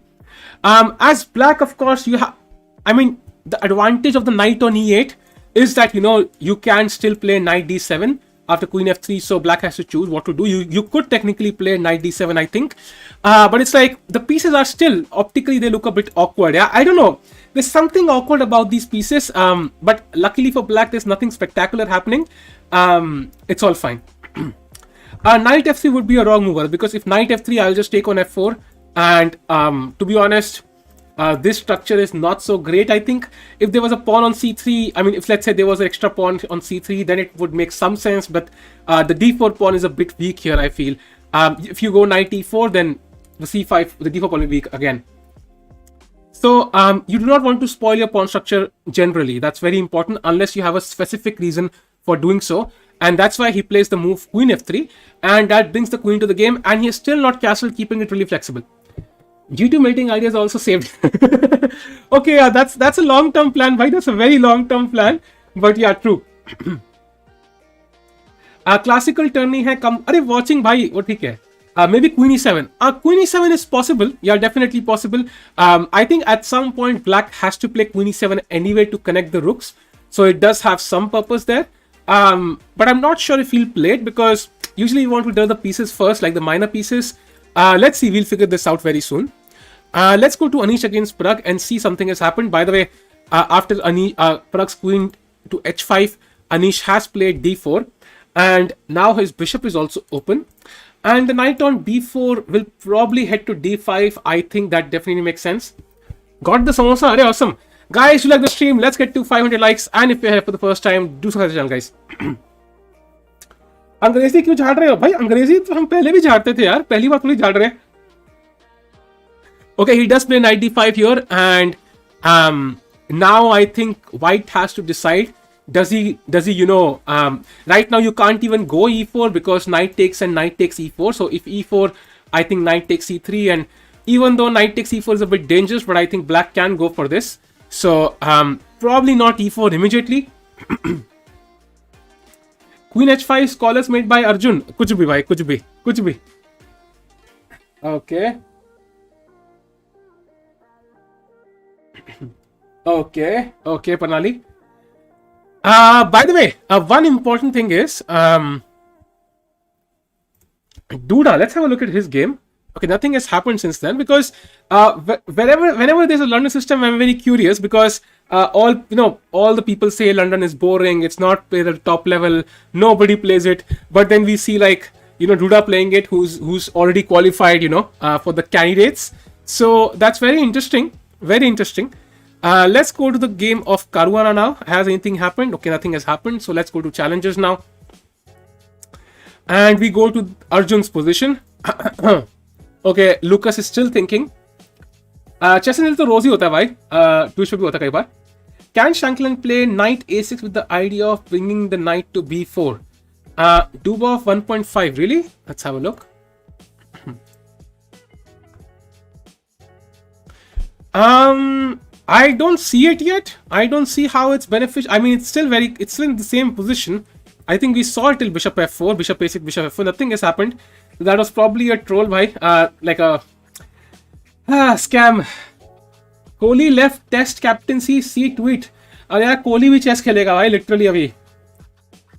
As black, of course, you have... I mean, the advantage of the knight on e8 is that, you can still play knight d7 after queen f3, so black has to choose what to do. You could technically play knight d7, I think, but it's like the pieces are still optically, they look a bit awkward. Yeah, I don't know, there's something awkward about these pieces, but luckily for black there's nothing spectacular happening. It's all fine. Knight f3 would be a wrong mover, because if knight f3, I'll just take on f4, and to be honest, this structure is not so great. I think if there was a pawn on c3, I mean, if let's say there was an extra pawn on c3, then it would make some sense, but the d4 pawn is a bit weak here, I feel. If you go knight e4, then the c5, the d4 pawn will be weak again. So you do not want to spoil your pawn structure generally. That's very important unless you have a specific reason for doing so. And that's why he plays the move queen f3, and that brings the queen to the game, and he is still not castled, keeping it really flexible. G2 mating idea is also saved. Okay, yeah, that's a long-term plan, bhai. That's a very long-term plan. But yeah, true. Classical turning hai kam. Are watching, bhai? What ठीक है? Maybe queen e7. Queen e7 is possible. Yeah, definitely possible. I think at some point black has to play queen e7 anyway to connect the rooks. So it does have some purpose there. But I'm not sure if he'll play it, because usually you want to do the pieces first, like the minor pieces. Let's see. We'll figure this out very soon. Let's go to Anish against Pragg and see something has happened. By the way, after Pragg's queen to h5, Anish has played d4, and now his bishop is also open, and the knight on b4 will probably head to d5. I think that definitely makes sense. Got the samosa? Arey, awesome. Guys, you like the stream? Let's get to 500 likes, and if you're here for the first time, do subscribe to the channel, guys. अंग्रेजी क्यों झाड़ रहे हो भाई? अंग्रेजी तो हम पहले भी झाड़ते थे यार, पहली बार थोड़ी झाड़ रहे हैं. Okay, he does play knight d5 here, and now I think white has to decide. Does he right now you can't even go e4 because knight takes and knight takes e4. So if e4, I think knight takes e3, and even though knight takes e4 is a bit dangerous, but I think black can go for this. So probably not e4 immediately. Queen h5 scholars made by Arjun. Kuch bhi bhai, kuch bhi. Okay. Okay, Panali. By the way, one important thing is Duda. Let's have a look at his game. Okay, nothing has happened since then, because whenever there's a London system, I'm very curious, because all the people say London is boring, it's not played at the top level, nobody plays it, but then we see Duda playing it, who's already qualified, for the candidates. So that's very interesting, very interesting. Let's go to the game of Caruana now. Has anything happened? Okay, nothing has happened. So let's go to challenges now. And we go to Arjun's position. Okay, Lucas is still thinking. Chessnil to rosy hota hai bhai. Twitch pe bhi hota kai baar. Can Shankland play knight a6 with the idea of bringing the knight to b4? Dubov 1.5, really? Let's have a look. I don't see it yet. I don't see how it's beneficial. I mean, it's still in the same position. I think we saw it till bishop f4, bishop a6, bishop f4. Nothing has happened. That was probably a troll, bhai. Like a scam. Kohli left test captaincy. See tweet. अरे यार कोहली भी chess खेलेगा भाई, literally अभी.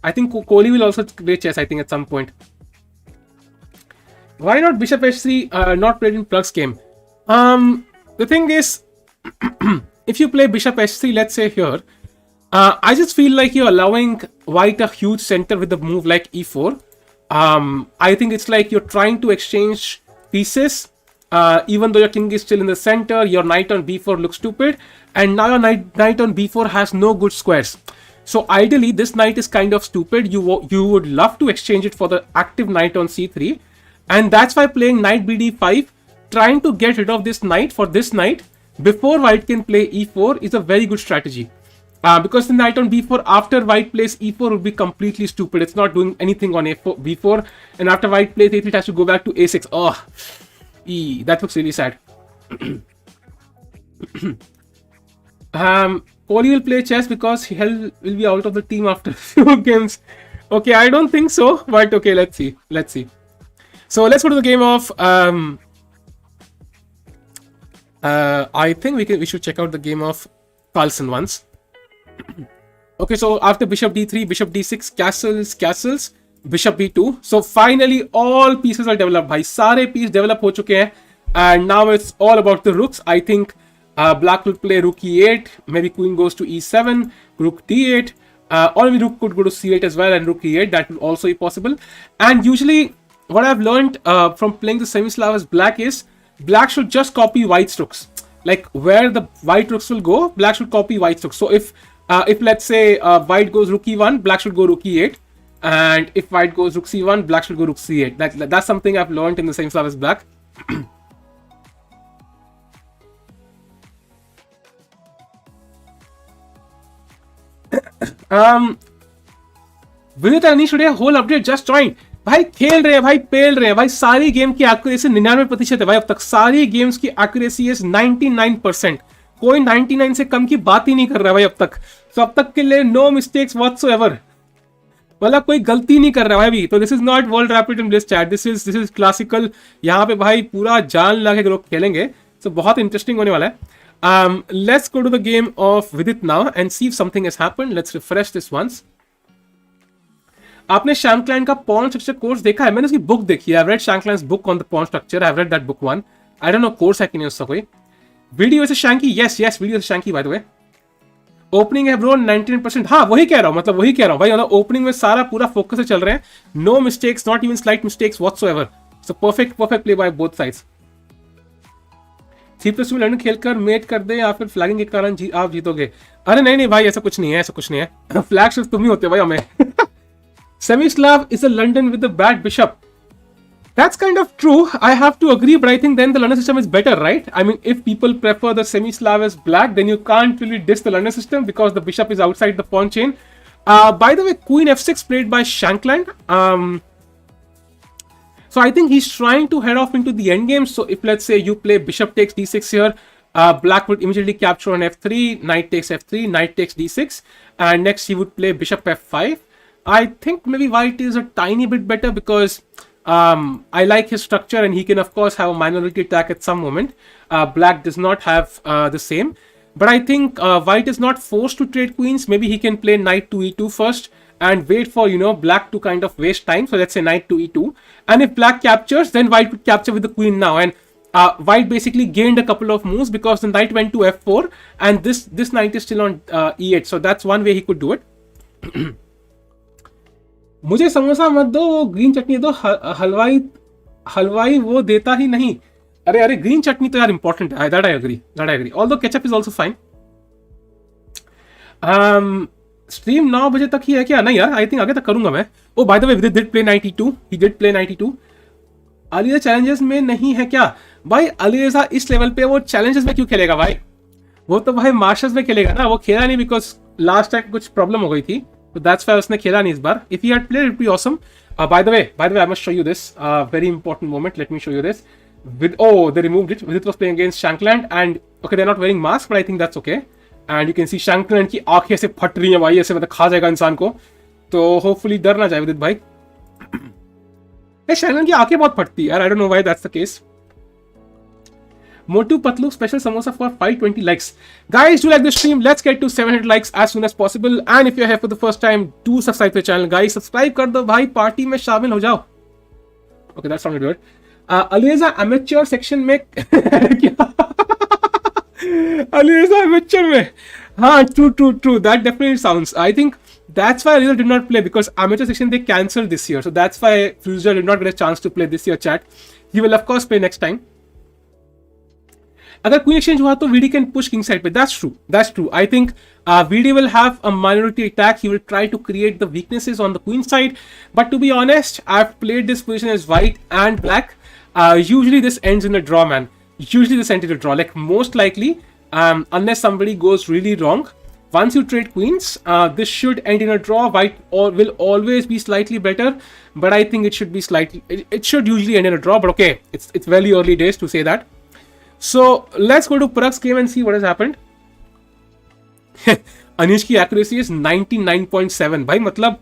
I think Kohli will also play chess, I think, at some point. Why not bishop h3 not played in Pragg's game? The thing is, if you play bishop h3, let's say here, I just feel like you're allowing white a huge center with a move like e4. I think it's like you're trying to exchange pieces. Even though your king is still in the center, your knight on b4 looks stupid, and now your knight on b4 has no good squares. So ideally, this knight is kind of stupid. You would love to exchange it for the active knight on c3, and that's why playing knight bd5, trying to get rid of this knight for this knight before white can play e4 is a very good strategy. Because the knight on b4 after white plays e4 would be completely stupid. It's not doing anything on b4, and after white plays a3, it has to go back to a6. Oh, that looks really sad. Kohli will play chess because he will be out of the team after a few games. Okay, I don't think so, but okay, let's see. So let's go to the game of. I think we should check out the game of Carlsen once. Okay, so after bishop d3, bishop d6, castles, bishop b2. So finally all pieces are developed. Bhai, sare piece develop ho chuke hain, and now it's all about the rooks. I think black will play rook e8, maybe queen goes to e7, rook d8, or maybe rook could go to c8 as well, and rook e8. That will also be possible. And usually what I've learned from playing the semi-Slav as black is black should just copy white's rooks. Like where the white rooks will go, black should copy white's rooks. So if let's say white goes rook e1, black should go rook e8, and if white goes rook c1, black should go rook c8. That's something I've learned in the same Slav as black. Vidit and Anish today whole update just joined. भाई खेल रहे हैं, भाई पेल रहे हैं, भाई सारी game की एक्यूरेसी 99% है भाई. अब तक सारी गेम्स की एक्यूरेसी इज 99%. कोई 99 से कम की बात ही नहीं कर रहा है भाई अब तक. तो अब तक के लिए नो मिस्टेक्स व्हाटसोएवर, मतलब कोई गलती नहीं कर रहा है भाई. तो this is not world rapid in this chat, this is classical. यहाँ पे भाई पूरा जान लगा के लोग खेलेंगे. तो बहुत इंटरेस्टिंग होने वाला है. Let's go to the game of Vidit now and see if something has happened. Let's refresh this once. आपने Shankland का pawn structure course देखा है? मैंने उसकी बुक देखी है. I've read Shankland's book on the pawn structure. I've read that book one. I don't know course है कि नहीं उसका कोई. Video is Shanky. Yes, video is Shanky by the way. Opening have grown 99%. हाँ वही कह रहा हूँ, मतलब वही कह रहा हूँ भाई. मतलब opening में सारा पूरा focus से चल रहे हैं. No mistakes, not even slight mistakes whatsoever. So perfect play by both sides. 3+2 लड़ने खेलकर मेट कर दे या फिर फ्लैगिंग के कारण आप जीतोगे. अरे नहीं भाई, ऐसा कुछ नहीं है, ऐसा कुछ नहीं है. फ्लैग सिर्फ तुम ही होते भाई हमें. Semi-Slav is a London with a bad bishop. That's kind of true. I have to agree, but I think then the London system is better, right? I mean, if people prefer the Semi-Slav as black, then you can't really diss the London system because the bishop is outside the pawn chain. By the way, Queen f6 played by Shankland. So I think he's trying to head off into the endgame. So if let's say you play bishop takes d6 here, black would immediately capture on f3, knight takes f3, knight takes d6, and next he would play bishop f5. I think maybe white is a tiny bit better because I like his structure and he can of course have a minority attack at some moment. Black does not have the same. But I think white is not forced to trade queens. Maybe he can play knight to e2 first and wait for, black to kind of waste time. So let's say knight to e2. And if black captures, then white would capture with the queen now. And white basically gained a couple of moves because the knight went to f4 and this knight is still on e8. So that's one way he could do it. मुझे समोसा मत दो, वो green चटनी दो, हलवाई वो देता ही नहीं. अरे ग्रीन चटनी तो यार इंपॉर्टेंट है. That I agree. Although ketchup is also fine. Stream 9 बजे तक ही है क्या? नहीं यार, आई थिंक आगे तक करूंगा मैं. ओ बाय द वे, विदित did play 92. He did play 92. Alireza challenges में नहीं है क्या? भाई अलीरजा इस लेवल पे वो चैलेंजेस में क्यों खेलेगा भाई? वो तो भाई मास्टर्स में खेलेगा ना. वो खेला नहीं बिकॉज लास्ट टाइम कुछ प्रॉब्लम हो गई थी. So that's why उसने खेला नहीं इस बार. If he had played, it would be awesome. By the way, I must show you this very important moment. Let me show you this. They removed it. Vidit was playing against Shankland, and okay, they're not wearing masks, but I think that's okay. And you can see Shankland की आंखें ऐसे फट रही हैं भाई, ऐसे मतलब खा जाएगा इंसान को. तो hopefully डर ना जाए विदित भाई. Shankland की आंखें बहुत फटती है. I don't know why that's the case. Motu Patlu special samosa for 520 likes. Guys, do like the stream. Let's get to 700 likes as soon as possible. And if you're here for the first time, do subscribe to the channel. Guys, subscribe कर दो भाई, party में शामिल हो जाओ. Okay, that sounded good. Aliza amateur section में क्या? Aliza amateur में. हाँ, true. That definitely sounds. I think that's why Rizal did not play, because amateur section they cancelled this year. So that's why Rizal did not get a chance to play this year, chat. He will of course play next time. अगर queen exchange हुआ तो VD can push king side पे. That's true. I think VD will have a minority attack. He will try to create the weaknesses on the queen side. But to be honest, I've played this position as white and black. Usually this ends in a draw, man. Usually this ends in a draw. Like most likely, unless somebody goes really wrong, once you trade queens, this should end in a draw. White will always be slightly better, but I think it should be slightly. It should usually end in a draw. But okay, it's very early days to say that. So let's go to Pragg's game and see what has happened. Anish की accuracy is 99.7. भाई मतलब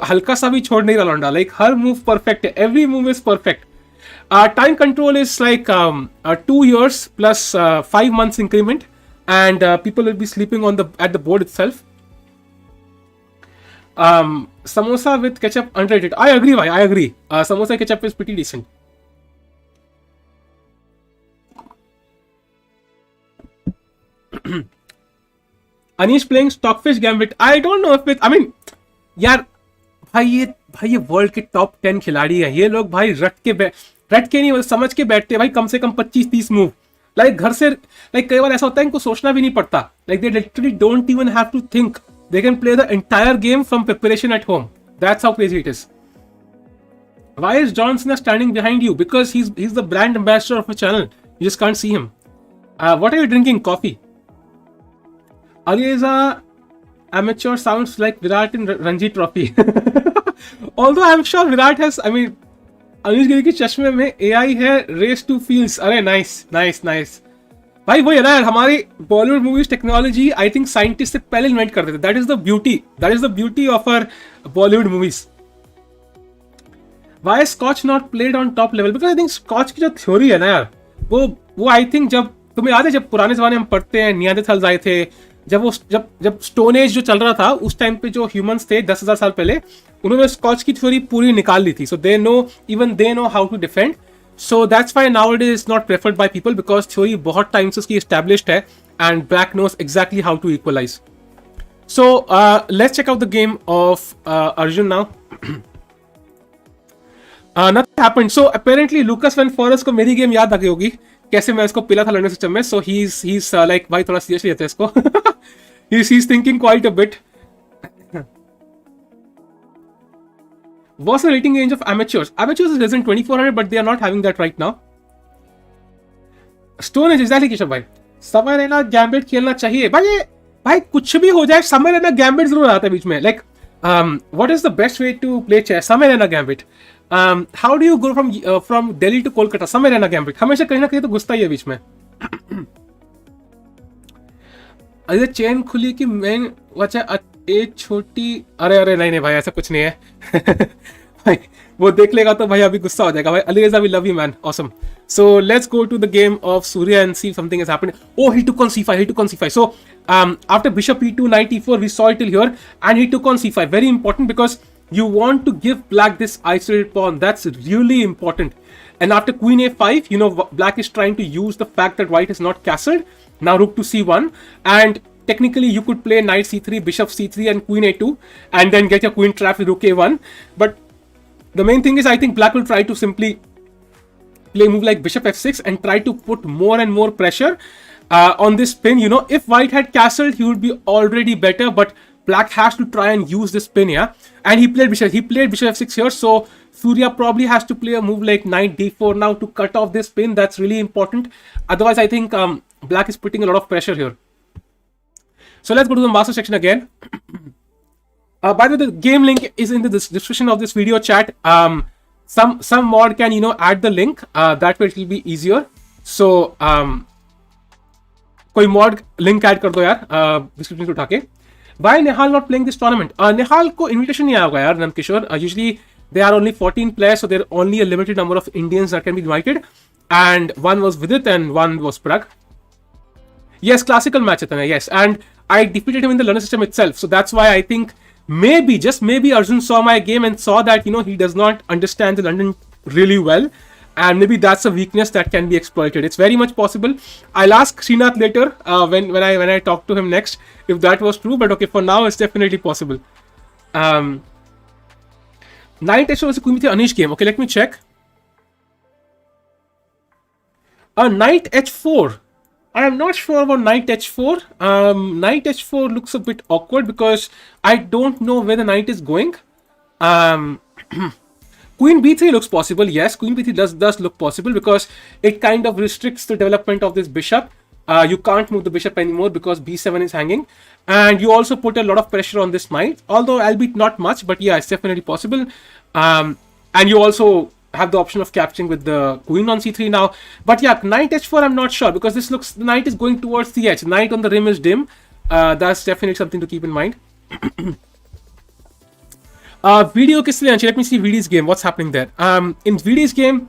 हल्का सा भी छोड़ नहीं रहा लौंडा. Like हर move perfect है. Every move is perfect. Time control is like 2 years plus 5 months increment, and people will be sleeping on at the board itself. Samosa with ketchup underrated. I agree, bhai. I agree. Samosa ketchup is pretty decent. Anish playing Stockfish Gambit. I don't know if it. I mean, यार भाई ये world के top 10 खिलाड़ी है. ये लोग भाई रट के नहीं समझ के बैठते भाई. कम से कम 25-30 मूव. लाइक घर से लाइक कई बार ऐसा होता है इनको सोचना भी नहीं पड़ता. Like they literally don't even have to think. They can play the entire game from preparation at home. That's how crazy it is. Why is John Cena standing behind you? Because he's the brand ambassador of a channel. You just can't see him. What are you drinking? Coffee. Ariza amateur sounds like Virat in Ranji Trophy. Although I'm sure Virat has, I mean, Anish Giri के चश्मे में AI है race to fields. अरे nice. भाई वही है ना यार, हमारी Bollywood movies technology I think scientist से पहले इन्वेंट कर देते. That is the beauty of our Bollywood movies. Why is Scotch not played on top level? Because I think Scotch की जो थ्योरी है ना यार, वो आई थिंक जब तुम्हें याद है जब पुराने जमाने में पढ़ते हैं नियांderthals आए थे, जब स्टोन एज जो चल रहा था उस टाइम पे जो ह्यूमंस थे 10,000 साल पहले, उन्होंने स्कॉच की थ्योरी पूरी निकाल ली थी. So they know how to defend. So that's why nowadays is not preferred by people, because theory बहुत टाइम से उसकी एस्टैब्लिश्ड है and black knows exactly how to equalise. So let's check out the game of Arjun now. Nothing happened. So apparently Lucas Van Forest को मेरी game याद आ गई होगी कैसे मैं इसको पिला था लर्निंग सिस्टम में. So he's like भाई थोड़ा सीरियस लेते हैं इसको. he's thinking quite a bit. What's the rating range of amateurs? Amateurs is less than 2400, but they are not having that right now. Stone Age exactly किशोर भाई. समय रहना gambit खेलना चाहिए भाई कुछ भी हो जाए समय रहना गैम्बिट जरूर आता है बीच में. Like what is the best way to play chess? समय रहना gambit. How do you go from Delhi to Kolkata? समय रहना गैम्बिट हमेशा कहीं ना कहीं तो घुसता ही है बीच में. अरे चेन खुली कि मेन वजह एक छोटी. अरे नहीं भाई ऐसा कुछ नहीं है. भाई वो देख लेगा तो भाई अभी गुस्सा हो जाएगा भाई. Aliza, we love you man. Awesome. So let's go to the game of Surya and see if something has happened. Oh, he took on c5. So after bishop e2 knight e4 we saw it till here and he took on c5. Very important because you want to give black this isolated pawn. That's really important. And after queen a5, you know, black is trying to use the fact that white is not castled. Now rook to c1, and technically you could play knight c3, bishop c3 and queen a2 and then get your queen trapped with rook a1. But the main thing is I think black will try to simply play a move like bishop f6 and try to put more and more pressure on this pin. You know, if white had castled, he would be already better, but black has to try and use this pin here. And he played bishop f6 here. So Surya probably has to play a move like knight d4 now to cut off this pin. That's really important. Otherwise, I think black is putting a lot of pressure here. So let's go to the master section again. By the way, the game link is in the description of this video, chat. Some mod can, you know, add the link. That way it will be easier. So कोई mod link add कर दो यार description से उठा के. Why Nehal not playing this tournament? Nehal को invitation नहीं आएगा यार Namkishore. Usually there are only 14 players, so there are only a limited number of Indians that can be invited. And one was Vidit and one was Pragg. Yes, classical match है yes. And I defeated him in the learner system itself. So that's why I think maybe, just maybe, Arjun saw my game and saw that, you know, he does not understand the London really well. And maybe that's a weakness that can be exploited. It's very much possible. I'll ask Srinath later when I talk to him next if that was true. But okay, for now, it's definitely possible. Um, Knight h4 was a Queen b3 Anish game. Okay, let me check. Knight h4. I am not sure about knight h4. Knight h4 looks a bit awkward because I don't know where the knight is going. Queen b3 looks possible. Yes, Queen b3 does look possible because it kind of restricts the development of this bishop. You can't move the bishop anymore because b7 is hanging, and you also put a lot of pressure on this knight, although albeit not much, but yeah, it's definitely possible. And you also have the option of capturing with the queen on c3 now. But yeah, knight h4, I'm not sure because this looks, the knight is going towards the edge. Knight on the rim is dim. That's definitely something to keep in mind. Video Kislianchi, let me see VD's game. What's happening there? In VD's game,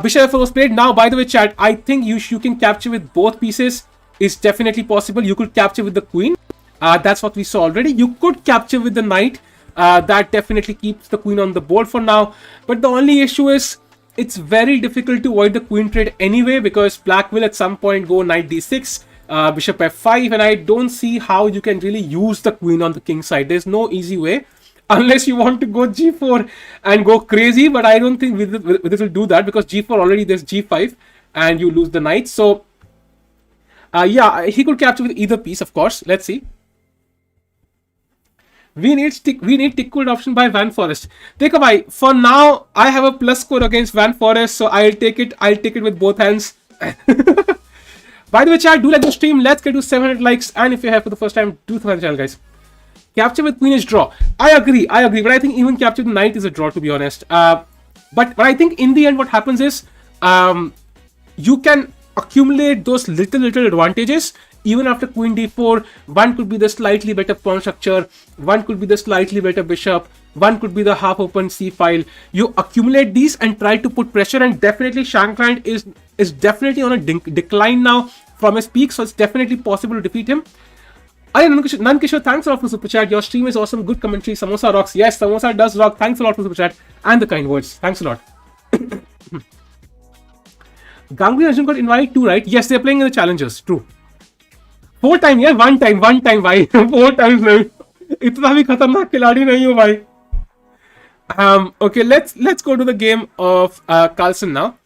Bishop f4 was played. Now, by the way, chat, I think you can capture with both pieces. Is definitely possible. You could capture with the queen. That's what we saw already. You could capture with the knight. That definitely keeps the queen on the board for now. But the only issue is it's very difficult to avoid the queen trade anyway, because black will at some point go knight d6, bishop f5, and I don't see how you can really use the queen on the king side. There's no easy way. Unless you want to go g4 and go crazy, but I don't think Vidit will do that, because g4 already there's g5 and you lose the knight. So yeah, he could capture with either piece, of course. Let's see. We need tick code option by Van Forest. Dekha bhai, for now I have a plus score against Van Forest, so I'll take it with both hands. By the way, chat, do like the stream. Let's get to 700 likes, and if you're here for the first time, do subscribe to the channel, guys. Capture with queen is draw. I agree, but I think even capture with knight is a draw, to be honest. But I think in the end what happens is you can accumulate those little advantages even after queen d4. One could be the slightly better pawn structure, one could be the slightly better bishop, one could be the half open c file. You accumulate these and try to put pressure, and definitely Shankland is definitely on a decline now from his peak, so it's definitely possible to defeat him. Nankishore, thanks a lot for super chat. Your stream is awesome. Good commentary. Samosa rocks. Yes, Samosa does rock. Thanks a lot for super chat and the kind words. Thanks a lot. Ganguly Arjun got invited too, right? Yes, they're playing in the challengers. True. 4 times, yeah, one time, bhai. 4 times, nahi. Itna bhi khatarnak khiladi nahi ho, bhai. Okay, let's go to the game of Carlsen now.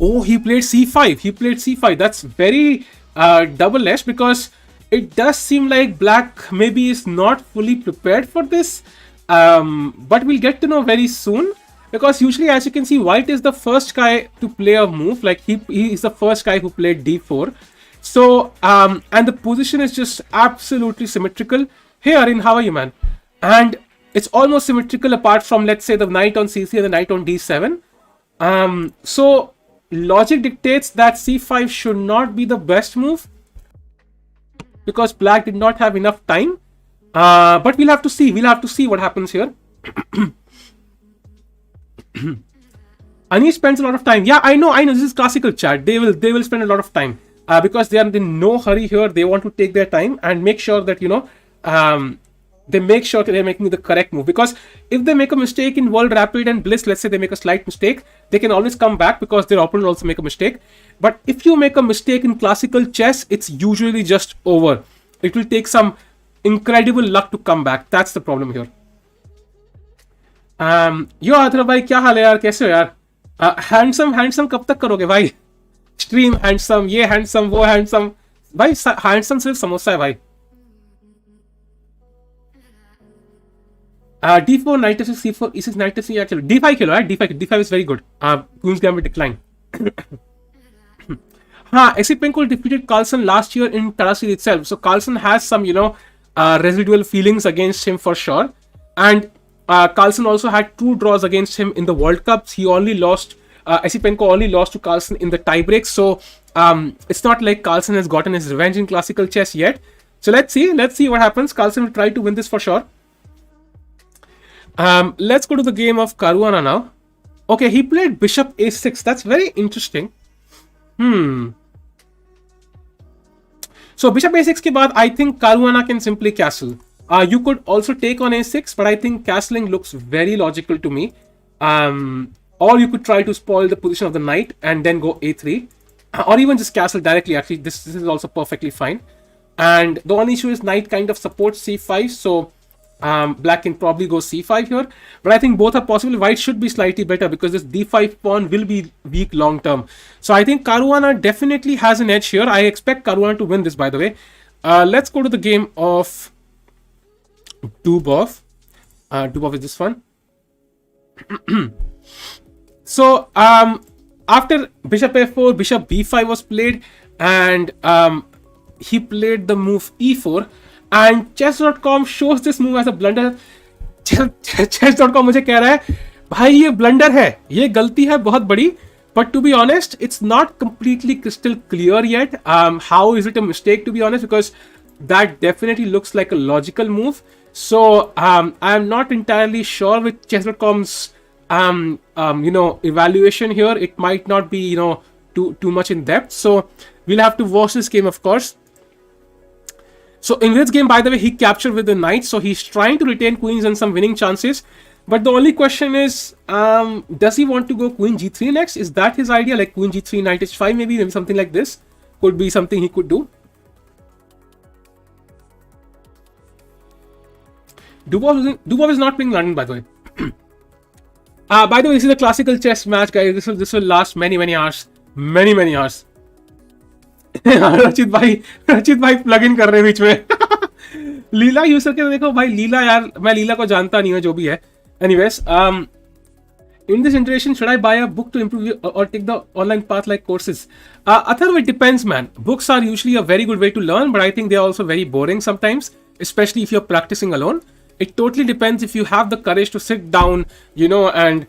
Oh, he played c5. That's very double-edged, because it does seem like black maybe is not fully prepared for this, but we'll get to know very soon, because usually, as you can see, white is the first guy to play a move. Like he is the first guy who played d4. So and the position is just absolutely symmetrical. Hey Arin, how are you, man? And it's almost symmetrical apart from, let's say, the knight on c3 and the knight on d7. So logic dictates that c5 should not be the best move, because black did not have enough time. But we'll have to see. What happens here. Anish spends a lot of time. Yeah, I know. This is classical, chat. They will spend a lot of time because they are in no hurry here. They want to take their time and make sure that they make sure that they're making the correct move. Because if they make a mistake in World Rapid and Bliss, let's say they make a slight mistake, they can always come back because their opponent also make a mistake. But if you make a mistake in classical chess, it's usually just over. It will take some incredible luck to come back. That's the problem here. Yo Adra bhai, kya haal hai yaar? Kaise ho yaar? Handsome कब तक करोगे भाई? Stream handsome, ये handsome, वो handsome. भाई handsome सिर्फ समोसा है भाई. D4, knight f6, c4, e6, knight f6, actually d5 खेलो यार. D5 is very good. Queen's Gambit decline. Esipenko defeated Carlsen last year in Tata series itself. So Carlsen has some, residual feelings against him for sure. And Carlsen also had 2 draws against him in the World Cups. He only lost, Esipenko only lost to Carlsen in the tiebreaks. So it's not like Carlsen has gotten his revenge in classical chess yet. So let's see what happens. Carlsen will try to win this for sure. Let's go to the game of Caruana now. Okay, he played bishop a6. That's very interesting. So bishop a6 ke baad, I think Caruana can simply castle. You could also take on a6, but I think castling looks very logical to me. Or you could try to spoil the position of the knight and then go a3, or even just castle directly. Actually, this is also perfectly fine. And the only issue is knight kind of supports c5, so black can probably go c5 here. But I think both are possible. White should be slightly better because this d5 pawn will be weak long term. So I think Caruana definitely has an edge here. I expect Caruana to win this, by the way. Let's go to the game of Dubov. Dubov is this one. So after bishop f4, bishop b5 was played, and he played the move e4, and chess.com shows this move as a blunder. chess.com मुझे कह रहा है भाई ये blunder है, ये गलती है बहुत बड़ी. But to be honest, it's not completely crystal clear yet. How is it a mistake, to be honest? Because that definitely looks like a logical move. So I'm not entirely sure with chess.com's evaluation here. It might not be too much in depth. So we'll have to watch this game, of course. So in this game, by the way, he captured with the knight. So he's trying to retain queens and some winning chances. But the only question is, does he want to go queen g3 next? Is that his idea? Like queen g3, knight h5, maybe something like this could be something he could do. Dubov is not playing London, by the way. By the way, this is a classical chess match, guys. This will last many hours. Many hours. रचित भाई plug in कर रहे हैं बीच में. लीला user के देखो भाई, लीला यार, मैं लीला को जानता नहीं हूँ, जो भी है. Anyways, in this iteration, should I buy a book to improve or take the online path like courses? Atharv, it depends, man. Books are usually a very good way to learn, but I think they are also very boring sometimes, especially if you're practicing alone. It totally depends if you have the courage to sit down, and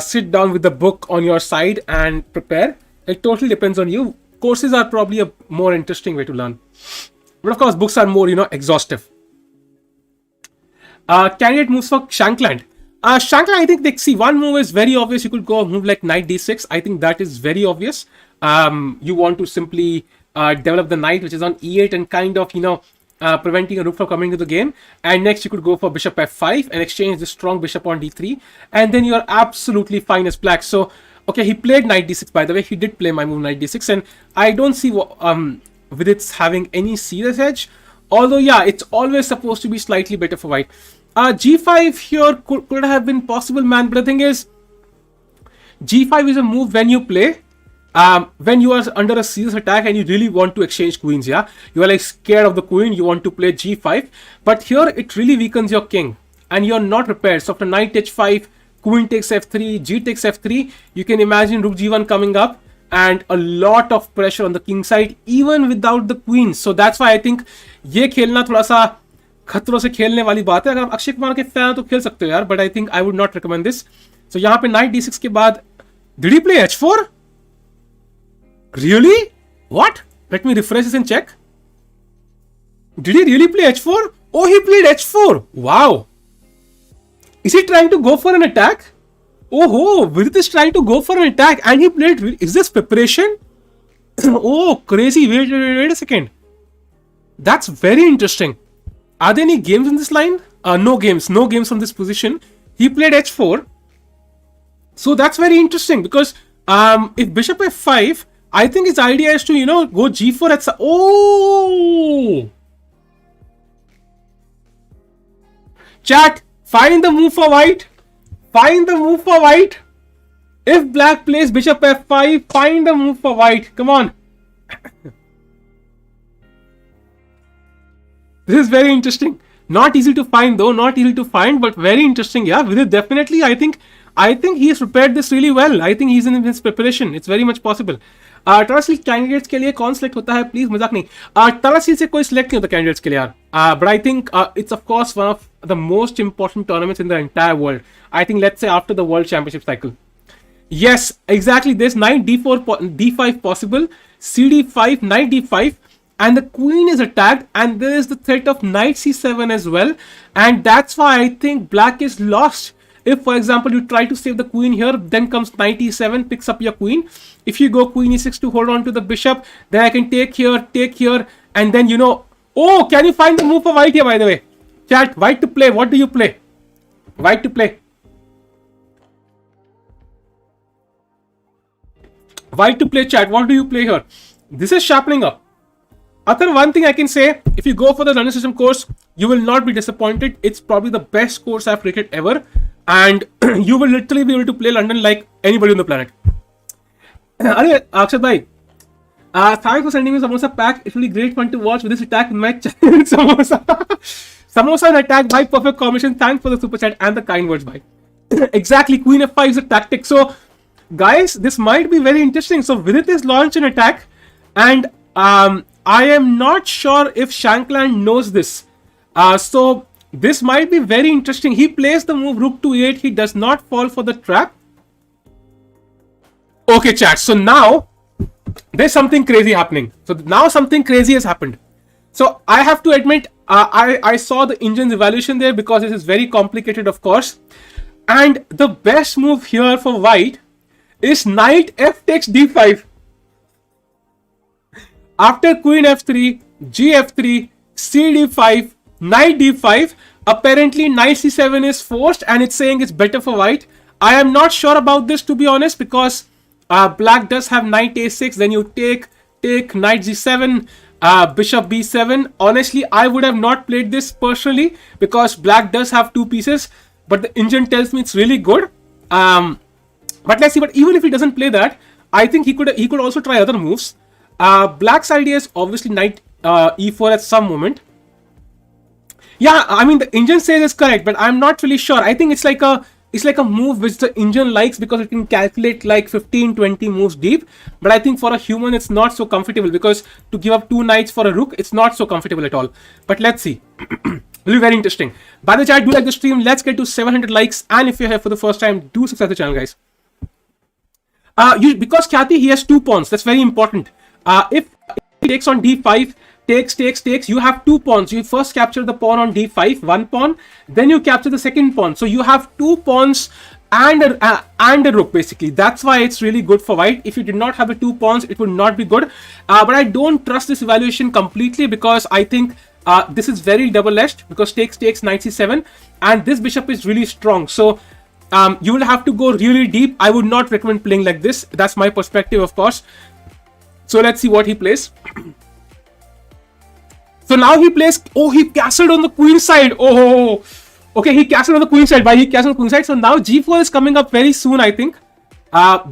sit down with the book on your side and prepare. It totally depends on you. Courses are probably a more interesting way to learn. But of course, books are more, exhaustive. Candidate moves for Shankland. Shankland, I think, see, one move is very obvious. You could go a move like knight d6. I think that is very obvious. You want to simply develop the knight, which is on e8, and kind of, preventing a rook from coming to the game. And next, you could go for bishop f5 and exchange the strong bishop on d3. And then you're absolutely fine as black. So, okay, he played knight d6, by the way. He did play my move knight d6. And I don't see Vidit's having any serious edge. Although, yeah, it's always supposed to be slightly better for white. G5 here could have been possible, man. But the thing is, G5 is a move when you play, when you are under a serious attack and you really want to exchange queens, yeah? You are like scared of the queen, you want to play G5. But here, it really weakens your king. And you're not prepared. So after knight h5, queen takes f3, g takes f3, you can imagine rook g1 coming up. And a lot of pressure on the king side, even without the queen. So that's why I think ये खेलना थोड़ा सा खतरों से खेलने वाली बात है. अगर आप अक्षय कुमार के फैन हो तो खेल सकते हो यार, but I think I would not recommend this. So यहाँ पे knight d6 के बाद, did he play h4? Really? What? Let me refresh this and check. Did he really play h4? Oh, he played h4. Wow. Is he trying to go for an attack? Oh, Vidit is trying to go for an attack and he played. Is this preparation? Oh, crazy. Wait a second. That's very interesting. Are there any games in this line? No games from this position. He played h4. So that's very interesting because if bishop f5, I think his idea is to, go g4 at... Oh! Chat, find the move for white. Find the move for white. If black plays bishop f5, find the move for white. Come on. This is very interesting. Not easy to find though. Not easy to find, but very interesting. Yeah, Vidit definitely. I think he has prepared this really well. I think he's in his preparation. It's very much possible. Tata Steel candidates के लिए कौन select होता है? Please मजाक नहीं. Tata Steel से कोई select नहीं होता candidates के लिए यार. But I think it's of course one of the most important tournaments in the entire world. I think let's say after the World Championship cycle. Yes, exactly. There's knight d4, d5 possible, cd5, knight d5, and the queen is attacked, and there is the threat of knight c7 as well, and that's why I think black is lost. If, for example, you try to save the queen here, then comes knight e7, picks up your queen. If you go queen e6 to hold on to the bishop, then I can take here, and then, oh, can you find the move for white here, by the way? Chat, white to play. What do you play? White to play. White to play, chat. What do you play here? This is sharpening up. Other one thing I can say, if you go for the London System course, you will not be disappointed. It's probably the best course I've created ever. And you will literally be able to play London like anybody on the planet. Akshat bhai, thanks for sending me Samosa pack. It will be great fun to watch with this attack match. Samosa. Samosa and attack by perfect combination. Thanks for the super chat and the kind words, bhai. Exactly, Queen F5 is a tactic. So, guys, this might be very interesting. So, Vidit is launched an attack, and I am not sure if Shankland knows this. So, this might be very interesting. He plays the move Rook to E8. He does not fall for the trap. Okay, chat. So, now there's something crazy happening. So, now something crazy has happened. So, I have to admit, I saw the engine's evaluation there because this is very complicated, of course. And the best move here for white is knight f takes d5. After queen f3, gf3, cd5, knight d5, apparently knight c7 is forced and it's saying it's better for white. I am not sure about this, to be honest, because black does have knight a6, then you take knight g7, bishop b7. Honestly, I would have not played this personally because black does have two pieces. But the engine tells me it's really good. But let's see. But even if he doesn't play that, I think he could also try other moves. Black's idea is obviously knight e4 at some moment. Yeah, I mean the engine says it's correct, but I'm not really sure. I think it's like a move which the engine likes because it can calculate like 15-20 moves deep. But I think for a human, it's not so comfortable because to give up two knights for a rook, it's not so comfortable at all. But let's see. Will be very interesting. By the chat, do like the stream. Let's get to 700 likes. And if you're here for the first time, do subscribe to the channel, guys. Because Khyati, he has 2 pawns. That's very important. If he takes on d5, takes, you have 2 pawns. You first capture the pawn on d5, 1 pawn. Then you capture the second pawn. So you have 2 pawns and a rook, basically. That's why it's really good for white. If you did not have the 2 pawns, it would not be good. But I don't trust this evaluation completely because I think this is very double-edged because takes knight c7 and this bishop is really strong. So you will have to go really deep. I would not recommend playing like this. That's my perspective, of course. So let's see what he plays. So now he plays. Oh, he castled on the queen side. Oh, okay. He castled on the queen side. Why he castled on the queen side? So now g4 is coming up very soon, I think.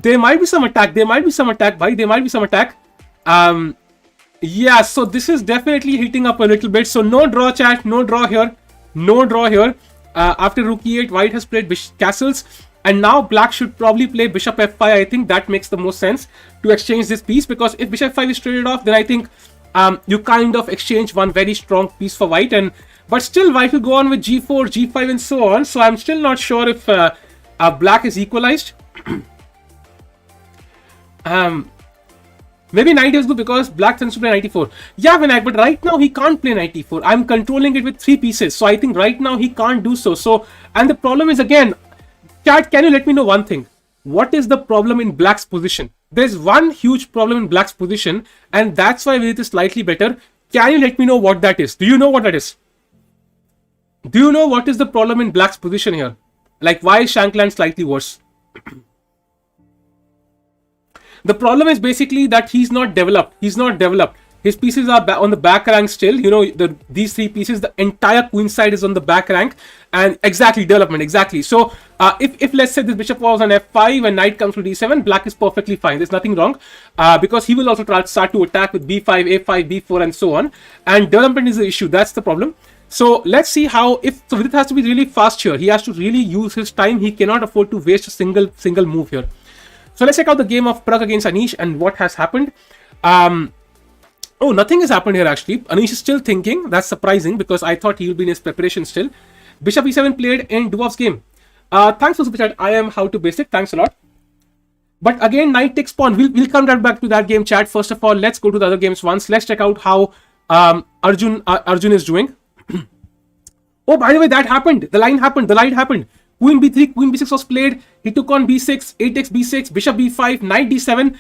There might be some attack. There might be some attack. Yeah, so this is definitely heating up a little bit. So no draw, chat. No draw here. After rook e8, white has played castles. And now black should probably play bishop f5. I think that makes the most sense to exchange this piece. Because if bishop f5 is traded off, then I think you kind of exchange one very strong piece for white. But still, white will go on with g4, g5 and so on. So I'm still not sure if black is equalized. Maybe knight is good because black tends to play knight e4. Yeah, Vinayak, but right now he can't play knight e4. I'm controlling it with 3 pieces. So I think right now he can't do so. And the problem is, again, chat, can you let me know one thing? What is the problem in black's position? There's one huge problem in black's position, and that's why Vidit is slightly better. Can you let me know what that is? Do you know what that is? Do you know what is the problem in black's position here? Like, why is Shankland slightly worse? The problem is basically that he's not developed. His pieces are on the back rank still. You know, these 3 pieces, the entire queen side is on the back rank. And exactly, development, exactly. So, if let's say this bishop was on f5 and knight comes to d7, black is perfectly fine. There's nothing wrong. Because he will also start to attack with b5, a5, b4 and so on. And development is the issue. That's the problem. So, let's see how, so Vidit has to be really fast here. He has to really use his time. He cannot afford to waste a single move here. So let's check out the game of Pragg against Anish and what has happened. Oh, nothing has happened here actually. Anish is still thinking. That's surprising because I thought he will be in his preparation still. Bishop e7 played in Dwarf's game. Thanks for super chat. I am how to basic. Thanks a lot. But again, knight takes pawn. We'll come right back to that game, chat. First of all, let's go to the other games once. Let's check out how Arjun is doing. Oh, by the way, that happened. The light happened. Queen b3, queen b6 was played. He took on b6, 8 takes b6, bishop b5, knight d7.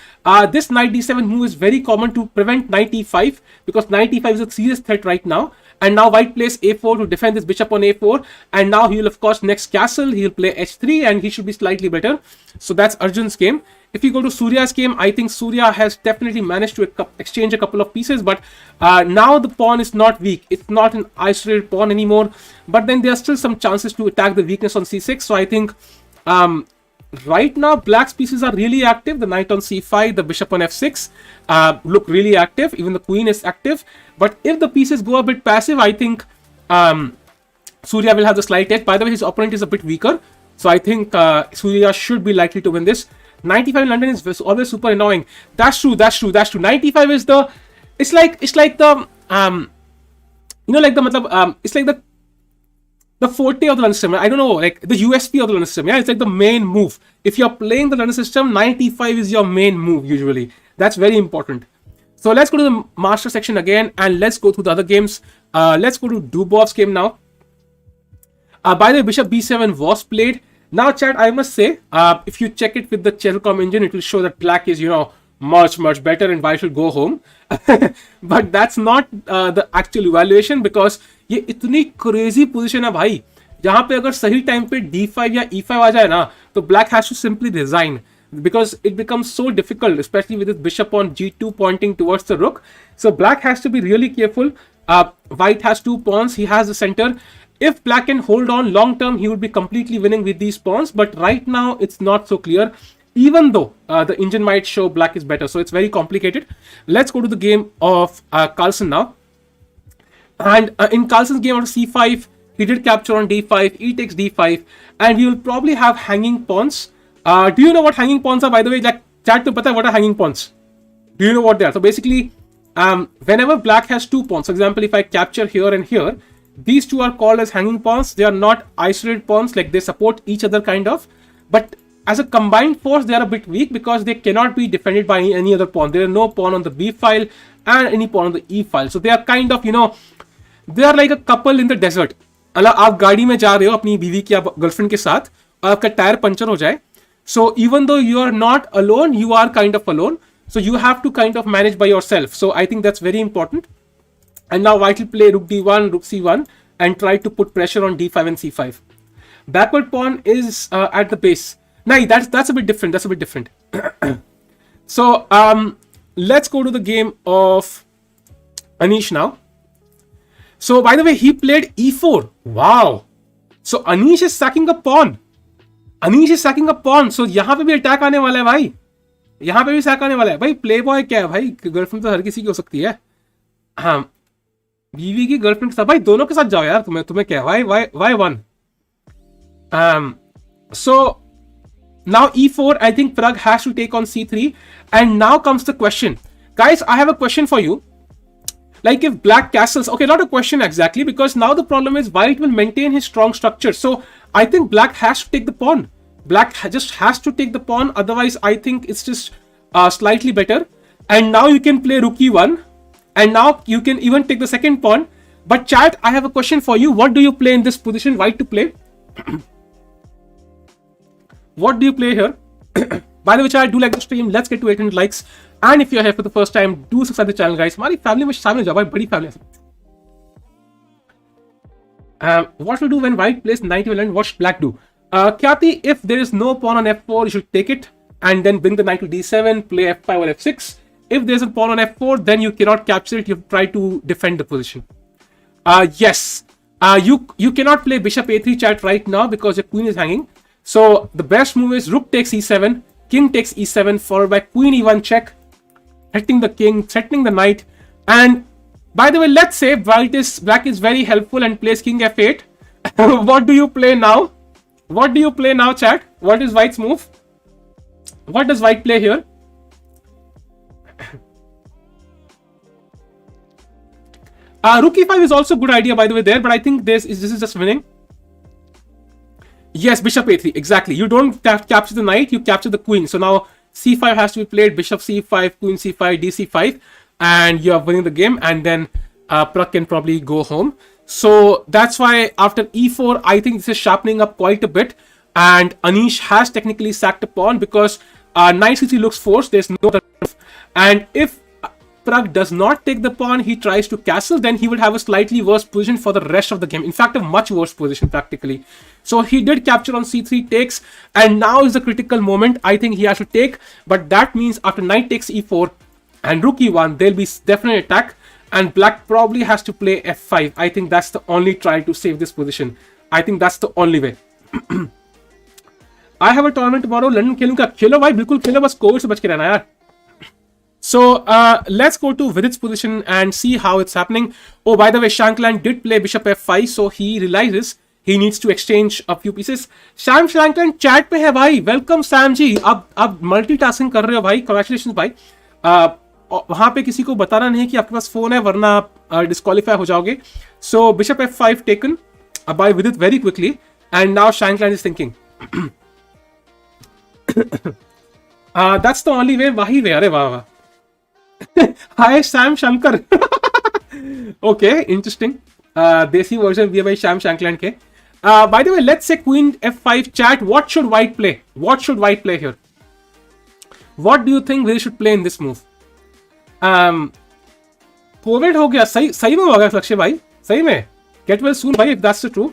This knight d7 move is very common to prevent knight e5 because knight e5 is a serious threat right now. And now white plays a4 to defend this bishop on a4. And now he will, of course, next castle, he'll play h3 and he should be slightly better. So that's Arjun's game. If you go to Surya's game, I think Surya has definitely managed to exchange a couple of pieces, but now the pawn is not weak. It's not an isolated pawn anymore, but then there are still some chances to attack the weakness on c6. So I think right now black's pieces are really active. The knight on c5, the bishop on f6 look really active. Even the queen is active. But if the pieces go a bit passive, I think Surya will have the slight edge. By the way, his opponent is a bit weaker, so I think Surya should be likely to win this. 95 in London is always super annoying. That's true. 95 is the, it's like the it's like the forte of the London system. I don't know, like the USP of the London system. Yeah, it's like the main move. If you're playing the London system, 95 is your main move usually. That's very important. So let's go to the master section again and let's go through the other games. Let's go to Dubov's game now. By the way, bishop b7 was played. Now, chat, I must say, if you check it with the Chess.com engine, it will show that black is, much better and white should go home. But that's not the actual evaluation, because ये इतनी crazy position है भाई, जहाँ पे अगर सही time पे d5 या e5 आ जाए ना, तो black has to simply resign, because it becomes so difficult, especially with this bishop on g2 pointing towards the rook. So black has to be really careful. White has 2 pawns, he has the center. If black can hold on long term, he would be completely winning with these pawns. But right now, it's not so clear, even though the engine might show black is better. So it's very complicated. Let's go to the game of Carlsen now. And in Carlsen's game of c5, he did capture on d5, he takes d5, and we will probably have hanging pawns. Do you know what hanging pawns are, by the way? Like, chat to pata, what are hanging pawns? Do you know what they are? So basically, whenever black has 2 pawns, for example, if I capture here and here, these two are called as hanging pawns. They are not isolated pawns, like they support each other kind of. But as a combined force, they are a bit weak because they cannot be defended by any other pawn. There is no pawn on the b file and any pawn on the e file. So they are kind of, they are like a couple in the desert. अला आप गाड़ी में जा रहे हो अपनी बीवी की गर्लफ्रेंड के साथ और आपका टायर पंचर हो जाए. So even though you are not alone, you are kind of alone. So you have to kind of manage by yourself. So I think that's very important. And now white will play rook d1, rook c1 and try to put pressure on d5 and c5. Backward pawn is at the base. No, that's a bit different. That's a bit different. So let's go to the game of Anish now. So by the way, he played e4. Wow. So Anish is sacking a pawn. Anish is sacking a pawn. So यहाँ पे भी attack आने वाला है भाई. यहाँ पे भी सैक आने वाला है भाई. प्ले बॉय क्या है भाई? गर्लफ्रेंड तो हर किसी की हो सकती है. हाँ, बीवी की गर्लफ्रेंड के साथ भाई दोनों के साथ जाओ यार. तुम्हें क्या? Why one? So now e4, I think Pragg has to take on c3, and now comes the question, guys. I have a question for you. Like if black castles, okay, not a question exactly, because now the problem is white will maintain his strong structure. So I think black has to take the pawn. Black just has to take the pawn. Otherwise, I think it's just slightly better. And now you can play rook e1. And now you can even take the second pawn. But chat, I have a question for you. What do you play in this position? White to play. What do you play here? By the way, chat, do like the stream. Let's get to 800 likes. And if you're here for the first time, do subscribe to the channel, guys. हमारी family में शामिल हो जाओ भाई, बड़ी family है. What to do when white plays knight e1? What should black do? Khyati, if there is no pawn on f4, you should take it and then bring the knight to d7, play f5 or f6. If there's a pawn on f4, then you cannot capture it. You try to defend the position. Yes. You cannot play bishop a3 chat right now because your queen is hanging. So the best move is rook takes e7, king takes e7, followed by queen e1 check, threatening the king, threatening the knight. And by the way, let's say black is very helpful and plays king f8. What do you play now? What do you play now, chat? What is white's move? What does white play here? Rook e5 is also a good idea, by the way, there, but I think this is just winning. Yes, bishop a3, exactly. You don't capture the knight, you capture the queen. So now c5 has to be played, bishop c5, queen c5, dc5, and you are winning the game, and then Pragg can probably go home. So that's why after e4, I think this is sharpening up quite a bit, and Anish has technically sacked a pawn because knight c3 looks forced, there's no other move. And if Pragg does not take the pawn, he tries to castle, then he would have a slightly worse position for the rest of the game. In fact, a much worse position practically. So he did capture on c3, takes, and now is the critical moment. I think he has to take, but that means after knight takes e4 and rook e1, there'll be definite attack, and black probably has to play f5. I think that's the only try to save this position. I think that's the only way. I have a tournament tomorrow. London खेलूंगा. खेलो भाई, बिल्कुल खेलो, बस Covid से बच के रहना यार. So let's go to Vidit's position and see how it's happening. Oh, by the way, Shankland did play bishop f5, so he realizes he needs to exchange a few pieces. Sam Shankland chat पे है भाई. Welcome Sam जी. अब multitasking कर रहे हो भाई. Congratulations भाई. वहां पे किसी को बताना नहीं कि आपके पास फोन है, वरना डिस्क्वालीफाई हो जाओगे. So bishop f5 taken by Vidit very quickly, and now Shankland is thinking. That's the only way. Wahi way. अरे वाह वाह. Hi Sam Shankar. Okay, interesting. Desi version भी है भाई Sam Shankland के. By the way, let's say queen f5 chat. What should white play? What should white play here? What do you think they should play in this move? COVID हो गया. सही में हो गया लक्ष्य भाई. सही में. Get well soon भाई if that's the true.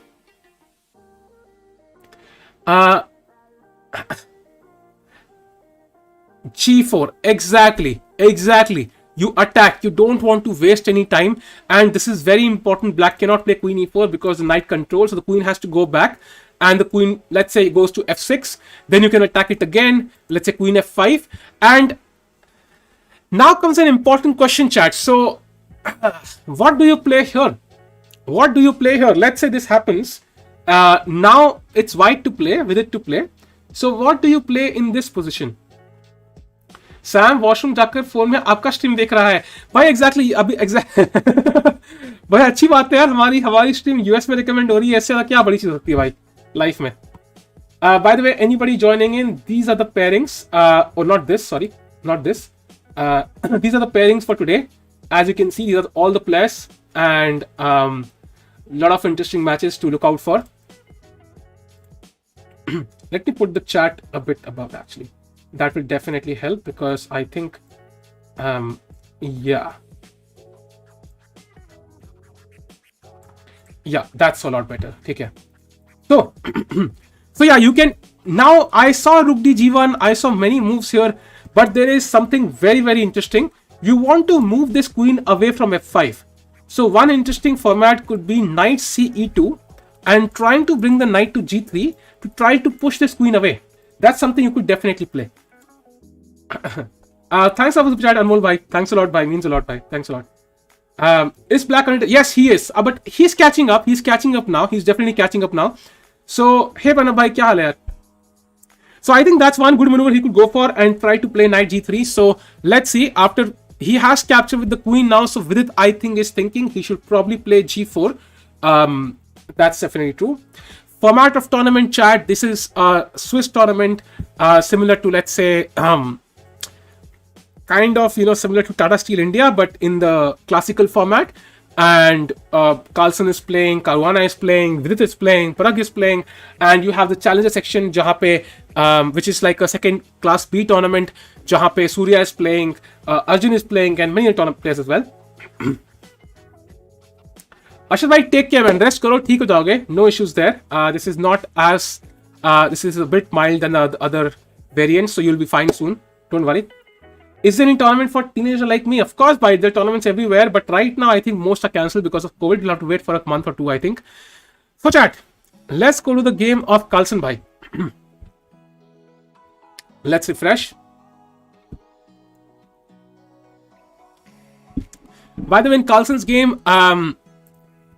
G4. Exactly. You attack. You don't want to waste any time. And this is very important. Black cannot play queen e4 because the knight controls. So the queen has to go back. And the queen, let's say, goes to f6. Then you can attack it again. Let's say queen f5. And now comes an important question, chat. So what do you play here? What do you play here? Let's say this happens. Now it's white to play, with it to play. So what do you play in this position? Sam washroom जाकर phone में आपका stream देख रहा है भाई. Exactly अभी भाई अच्छी बात है यार. हमारी स्ट्रीम यूएस में रिकमेंड हो रही है. इससे क्या बड़ी चीज होती है भाई लाइफ में. By the way, anybody joining in, these are the pairings, or not this, sorry, not this. These are the pairings for today. As you can see, these are all the players, and lot of interesting matches to look out for. Let me put the chat a bit above actually. That will definitely help because I think, yeah, that's a lot better. Okay. So, yeah, you can now. I saw Rook D G1. I saw many moves here, but there is something very, very interesting. You want to move this queen away from f5. So one interesting format could be knight c e2 and trying to bring the knight to g3 to try to push this queen away. That's something you could definitely play. Thanks for the chat, Anmol bhai. Thanks a lot, bhai. Means a lot, bhai. Thanks a lot. Is Black on it? Yes, he is. But he's catching up. He's catching up now. He's definitely catching up now. So, hey, Pranav bhai, kya hal hai yaar? So I think that's one good maneuver he could go for and try to play knight g3. So let's see. After he has captured with the queen now, so Vidit, I think, is thinking he should probably play g4. That's definitely true. Format of tournament, chat. This is a Swiss tournament, similar to, let's say, kind of, similar to Tata Steel India, but in the classical format. And Carlsen is playing, Caruana is playing, Vidit is playing, Pragg is playing, and you have the challenger section, jahan pe, which is like a second class B tournament, jahan pe Surya is playing, Arjun is playing, and many tournament players as well. Ashad bhai, take care man, rest karo, theek ho jaoge, no issues there. This is not as, this is a bit mild than the other variants, so you'll be fine soon, don't worry. Is there any tournament for teenagers like me? Of course, by there are tournaments everywhere, but right now I think most are cancelled because of COVID. We'll have to wait for a month or two, I think. So chat, let's go to the game of Carlsen bhai. Let's refresh. By the way, in Carlsen's game,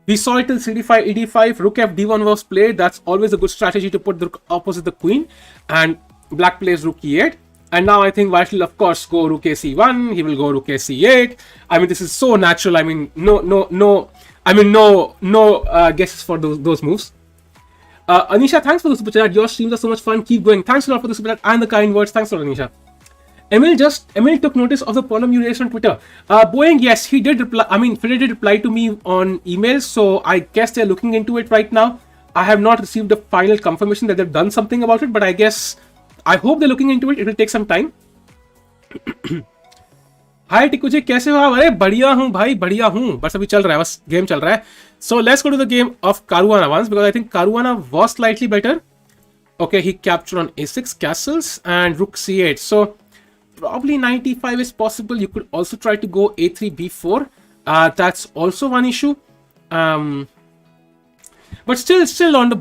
we saw it till cd5, ed5, rook f d1 was played. That's always a good strategy to put the rook opposite the queen, and black plays rook e8. And now I think white will of course go rook a c1. He will go rook a c8. I mean, this is so natural. I mean, no guesses for those moves. Anisha, thanks for the super chat. Your streams are so much fun. Keep going. Thanks a lot for the super chat and the kind words. Thanks a lot, Anisha. Emil took notice of the problem you raised on Twitter. Boeing, yes, he did reply. I mean, Freddy did reply to me on email, so I guess they're looking into it right now. I have not received a final confirmation that they've done something about it, but I guess, I hope they're looking into it. It will take some time. हाय टिकू जी, कैसे हो आप? अरे बढ़िया हूँ भाई, बढ़िया हूँ, बस अभी चल रहा है, बस गेम चल रहा है. So let's go to the game of Caruana once because I think Caruana was slightly better. Okay, he captured on a6 castles and rook c8. So probably 95 is possible. You could also try to go a3 b4. That's also one issue. But still on the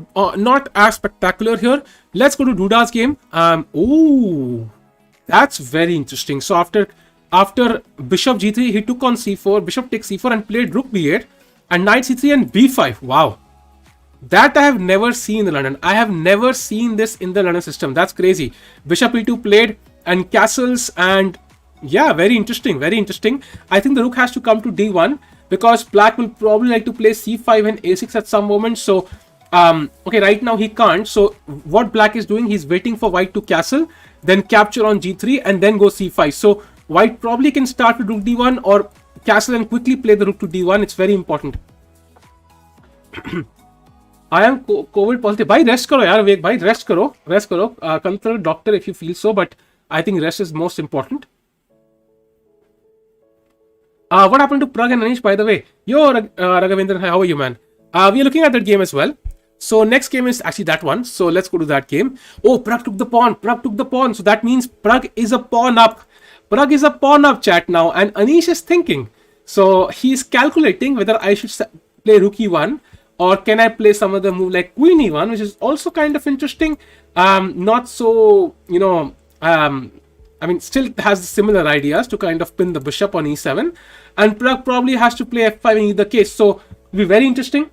not as spectacular here. Let's go to Duda's game. Oh, that's very interesting. So after bishop g3, he took on c4, bishop takes c4 and played rook b8 and knight c3 and b5. Wow. That I have never seen in the London. I have never seen this in the London system. That's crazy. Bishop e2 played and castles, and yeah, very interesting, very interesting. I think the rook has to come to d1 because black will probably like to play c5 and a6 at some moment. So okay, right now he can't. So what black is doing, he's waiting for white to castle, then capture on g3 and then go c5. So white probably can start with rook d1 or castle and quickly play the rook to d1. It's very important. I am COVID positive. भाई rest करो यार, विवेक भाई rest करो, rest करो. Consult doctor if you feel so, but I think rest is most important. What happened to Pragg and Anish, by the way? Yo, Raghavendra, how are you, man? We are looking at that game as well. So next game is actually that one. So let's go to that game. Oh, Pragg took the pawn. Pragg took the pawn. So that means Pragg is a pawn up. Pragg is a pawn up, chat now. And Anish is thinking. So he's calculating whether I should play rook e1 or can I play some other move like queen e1, which is also kind of interesting. Not so, you know, I mean, still has similar ideas to kind of pin the bishop on e7. And Pragg probably has to play f5 in either case. So it'll be very interesting.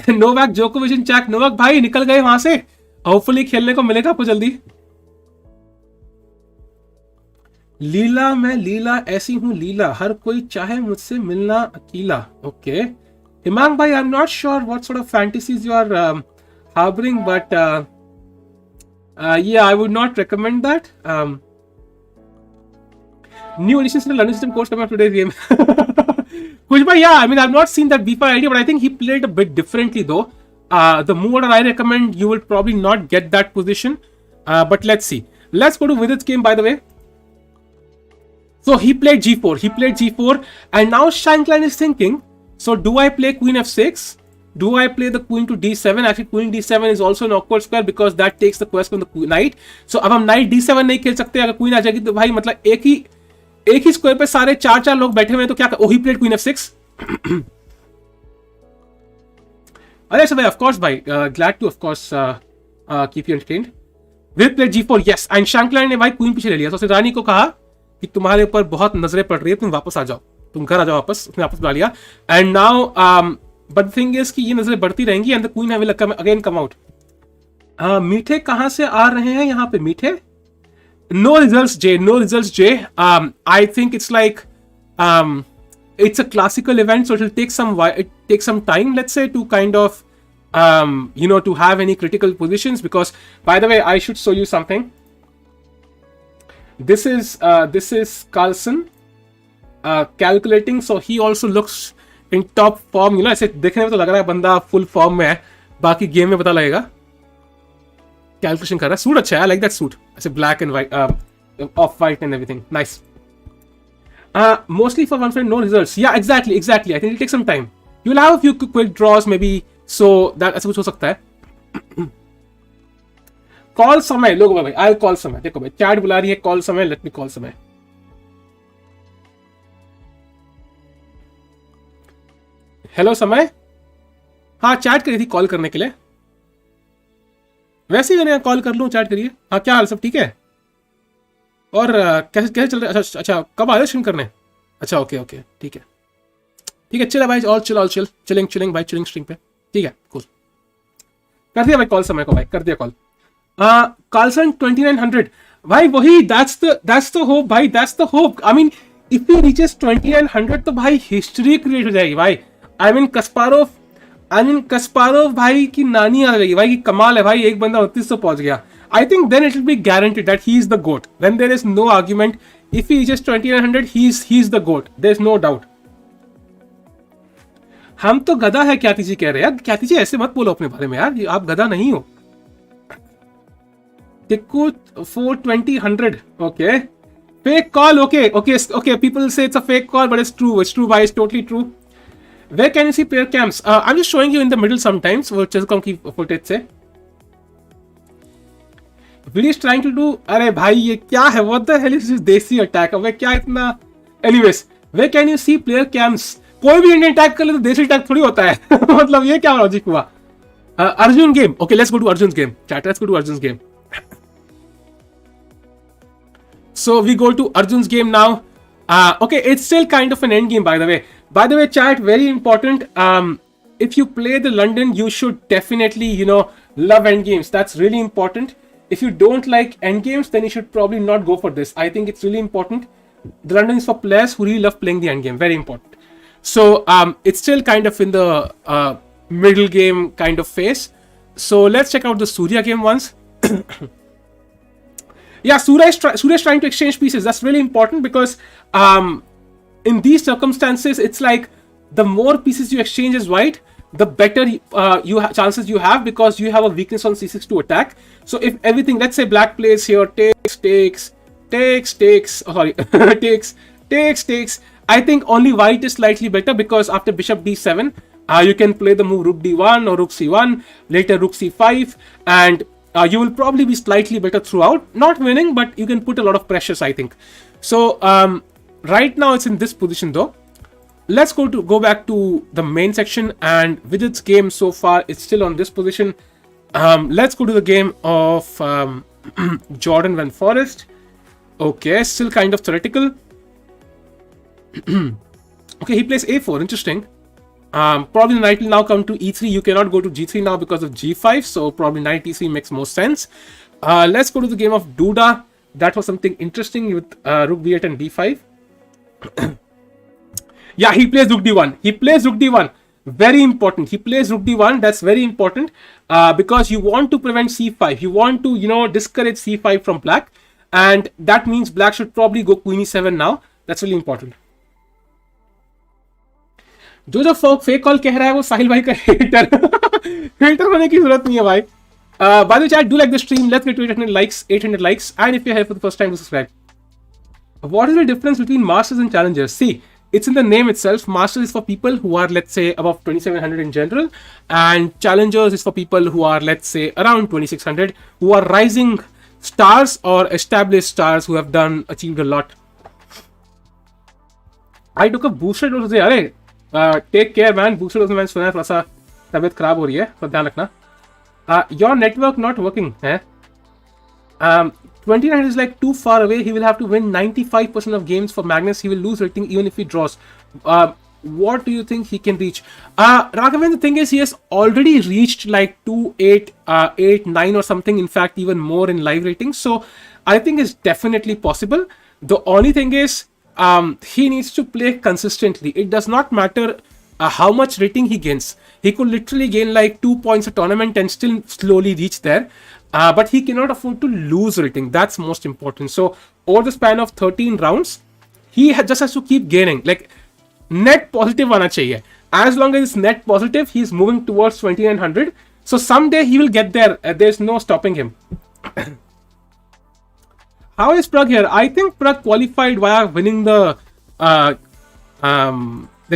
Novak Djokovic in chat. Novak भाई निकल गए वहां से. Hopefully खेलने को मिलेगा आपको जल्दी. लीला, मैं लीला ऐसी हूँ लीला, हर कोई चाहे मुझसे मिलना अकेला. Okay. Himang bhai, I'm not sure what sort of fantasies you are harboring, but yeah, I would not recommend that. New additions to the London system course coming up today's game. Kushbhai, yeah, I mean, I've not seen that B5 idea, but I think he played a bit differently though. The move order I recommend, you will probably not get that position. But let's see. Let's go to Vidit's game, by the way. So he played G4. He played G4, and now Shankline is thinking, so do I play Queen F6? Do I play the Queen to D7? Actually, Queen D7 is also an awkward square because that takes the quest from the knight. So अब हम Knight D7 नहीं खेल सकते. अगर Queen आ जाएगी तो भाई मतलब एक ही स्क्वायर पे सारे चार लोग बैठे हुए हैं तो क्या? Oh, he played Queen F6. अरे भाई, of course भाई, glad to of course keep you entertained. Will played G4, yes. And Shankline ने भाई Queen पीछे ले लिया. तो उसने रानी को कहा कि तुम्हारे ऊपर बहुत नजरें पड़ रही है, तुम वापस आ जाओ, तुम घर आ जाओ वापस. उसने वापस बुला लिया. And now but the thing is कि ये नजरें बढ़ती रहेंगी and the queen will again come out. मीठे कहां से आ रहे हैं यहाँ पे मीठे? नो रिजल्ट्स जे, नो रिजल्ट्स जे. I think it's like it's a classical event, so it takes some time, let's say, to kind of to have any critical positions. Because by the way, I should show you something. This is Carlsen calculating, so he also looks in top form. ऐसे देखने में तो लग रहा है बंदा full form में है, बाकी गेम में पता लगेगा. कैलकुलेशन कर रहा है. सूट अच्छा है, I like that suit. ऐसे black and white, off white and everything, nice. Mostly for one friend, no results. Yeah, exactly. I think it'll take some time. You'll have a few quick draws maybe, so that ऐसा कुछ हो सकता है. Call समय लोगों भाई, I'll call समय. देखो भाई, चैट बुला रही है कॉल समय. लेट मी कॉल समय. हेलो समय. हाँ, चैट करी थी कॉल करने के लिए. वैसे ही मैंने कॉल कर लूं, चैट करिए. हाँ, क्या हाल, सब ठीक है? और कैसे चल रहा है? अच्छा, कब आ रहे स्ट्रीम करने? अच्छा, ओके ठीक है, चल भाई, ऑल चिल चिलिंग भाई, चिलिंग स्ट्रीम पे. ठीक है, कूल. कर दिया भाई कॉल समय को, भाई कर दिया कॉल. Carlsen 2900 भाई, वही that's the hope भाई, that's the hope. I mean, if he reaches 2900 तो भाई हिस्ट्री क्रिएट हो जाएगी भाई. I mean Kasparov भाई की नानी आ जाएगी भाई, की कमाल है भाई. एक बंदा 2900 पहुंच गया. I think then it will be guaranteed that he is the GOAT. Then there is no argument. If he reaches 2900, he's the GOAT. There's no doubt. हम तो गधा है, ख्याति जी कह रहे हैं. ख्याति जी ऐसे मत बोलो अपने बारे में यार, आप गधा नहीं हो. Tikku 420 100. Okay, Fake call, okay. People say it's a fake call, but it's true. It's true, why? It's totally true. Where can you see player cams? I'm just showing you in the middle sometimes. वो chess की footage से. Vidit is trying to do. अरे भाई ये क्या है? What the hell is this देसी attack? अबे क्या इतना? Anyways, where can you see player cams? कोई भी इंडियन अटैक कर ले तो देसी अटैक थोड़ी होता है. मतलब ये क्या लॉजिक हुआ? Arjun game. Okay, let's go to Arjun's game. Chat, let's go to Arjun's game. So we go to Arjun's game now. Okay, it's still kind of an end game, by the way. By the way, chat, very important. If you play the London, you should definitely, love end games. That's really important. If you don't like end games, then you should probably not go for this. I think it's really important. The London is for players who really love playing the end game. Very important. So it's still kind of in the middle game kind of phase. So let's check out the Surya game once. Yeah, Surya is trying to exchange pieces. That's really important because in these circumstances, it's like the more pieces you exchange as white, the better chances you have, because you have a weakness on c6 to attack. So if everything, let's say black plays here, takes. Oh, sorry, takes. I think only white is slightly better, because after bishop d7, you can play the move rook d1 or rook c1, later rook c5, and you will probably be slightly better throughout. Not winning, but you can put a lot of pressures, I think. So right now it's in this position though. Let's go back to the main section, and Vidit's game so far it's still on this position. Let's go to the game of Jordan Van Forest. Okay, still kind of theoretical. Okay, he plays a4. Interesting. Probably the knight will now come to e3. You cannot go to g3 now because of g5. So probably knight e3 makes more sense. Let's go to the game of Duda. That was something interesting with rook b8 and d5. Yeah, he plays rook d1. Very important. He plays rook d1. That's very important because you want to prevent c5. You want to, discourage c5 from black. And that means black should probably go queen e7 now. That's really important. जो fake call कह रहा है वो साहिल भाई का hater होने की जरूरत नहीं है भाई. By the way, chat, do like the stream. Let's get to 800 likes. And if you're here for the first time, subscribe. What is the difference between masters and challengers? See, it's in the name itself. Masters is for people who are, let's say, above 2700 in general, and challengers is for people who are, let's say, around 2600, who are rising stars or established stars who have achieved a lot. I took a booster dose today. Take care, man. Booster dose में मैंने सुना है थोड़ा सा तबीयत खराब हो रही है, तो ध्यान रखना. Your network not working, eh? 29 is like too far away. He will have to win 95% of games for Magnus. He will lose rating even if he draws. What do you think he can reach? Raghavan, the thing is, he has already reached like 2, 8, 8, 9 or something. In fact, even more in live ratings. So I think it's definitely possible. The only thing is, he needs to play consistently. It does not matter how much rating he gains. He could literally gain like 2 points a tournament and still slowly reach there. But he cannot afford to lose rating. That's most important. So over the span of 13 rounds, he just has to keep gaining. Like net positive आना चाहिए. As long as it's net positive, he's moving towards 2900. So someday he will get there. There's no stopping him. How is Pragg here? I think Pragg qualified via winning the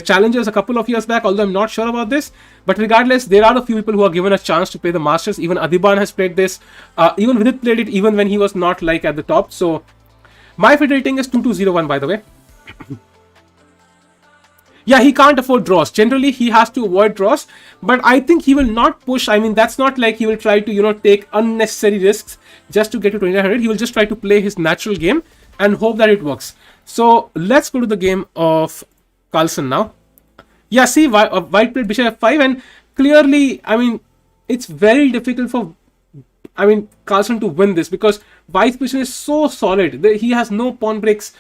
challengers a couple of years back, although I'm not sure about this. But regardless, there are a few people who are given a chance to play the Masters. Even Adiban has played this. Even Vidit played it even when he was not like at the top. So my FIDE rating is 2201, by the way. Yeah, he can't afford draws. Generally, he has to avoid draws. But I think he will not push. I mean, that's not like he will try to, take unnecessary risks just to get to 2900. He will just try to play his natural game and hope that it works. So let's go to the game of Carlsen now. Yeah, see, white played bishop f5, and clearly, I mean, it's very difficult for, Carlsen to win this because white's position is so solid. He has no pawn breaks.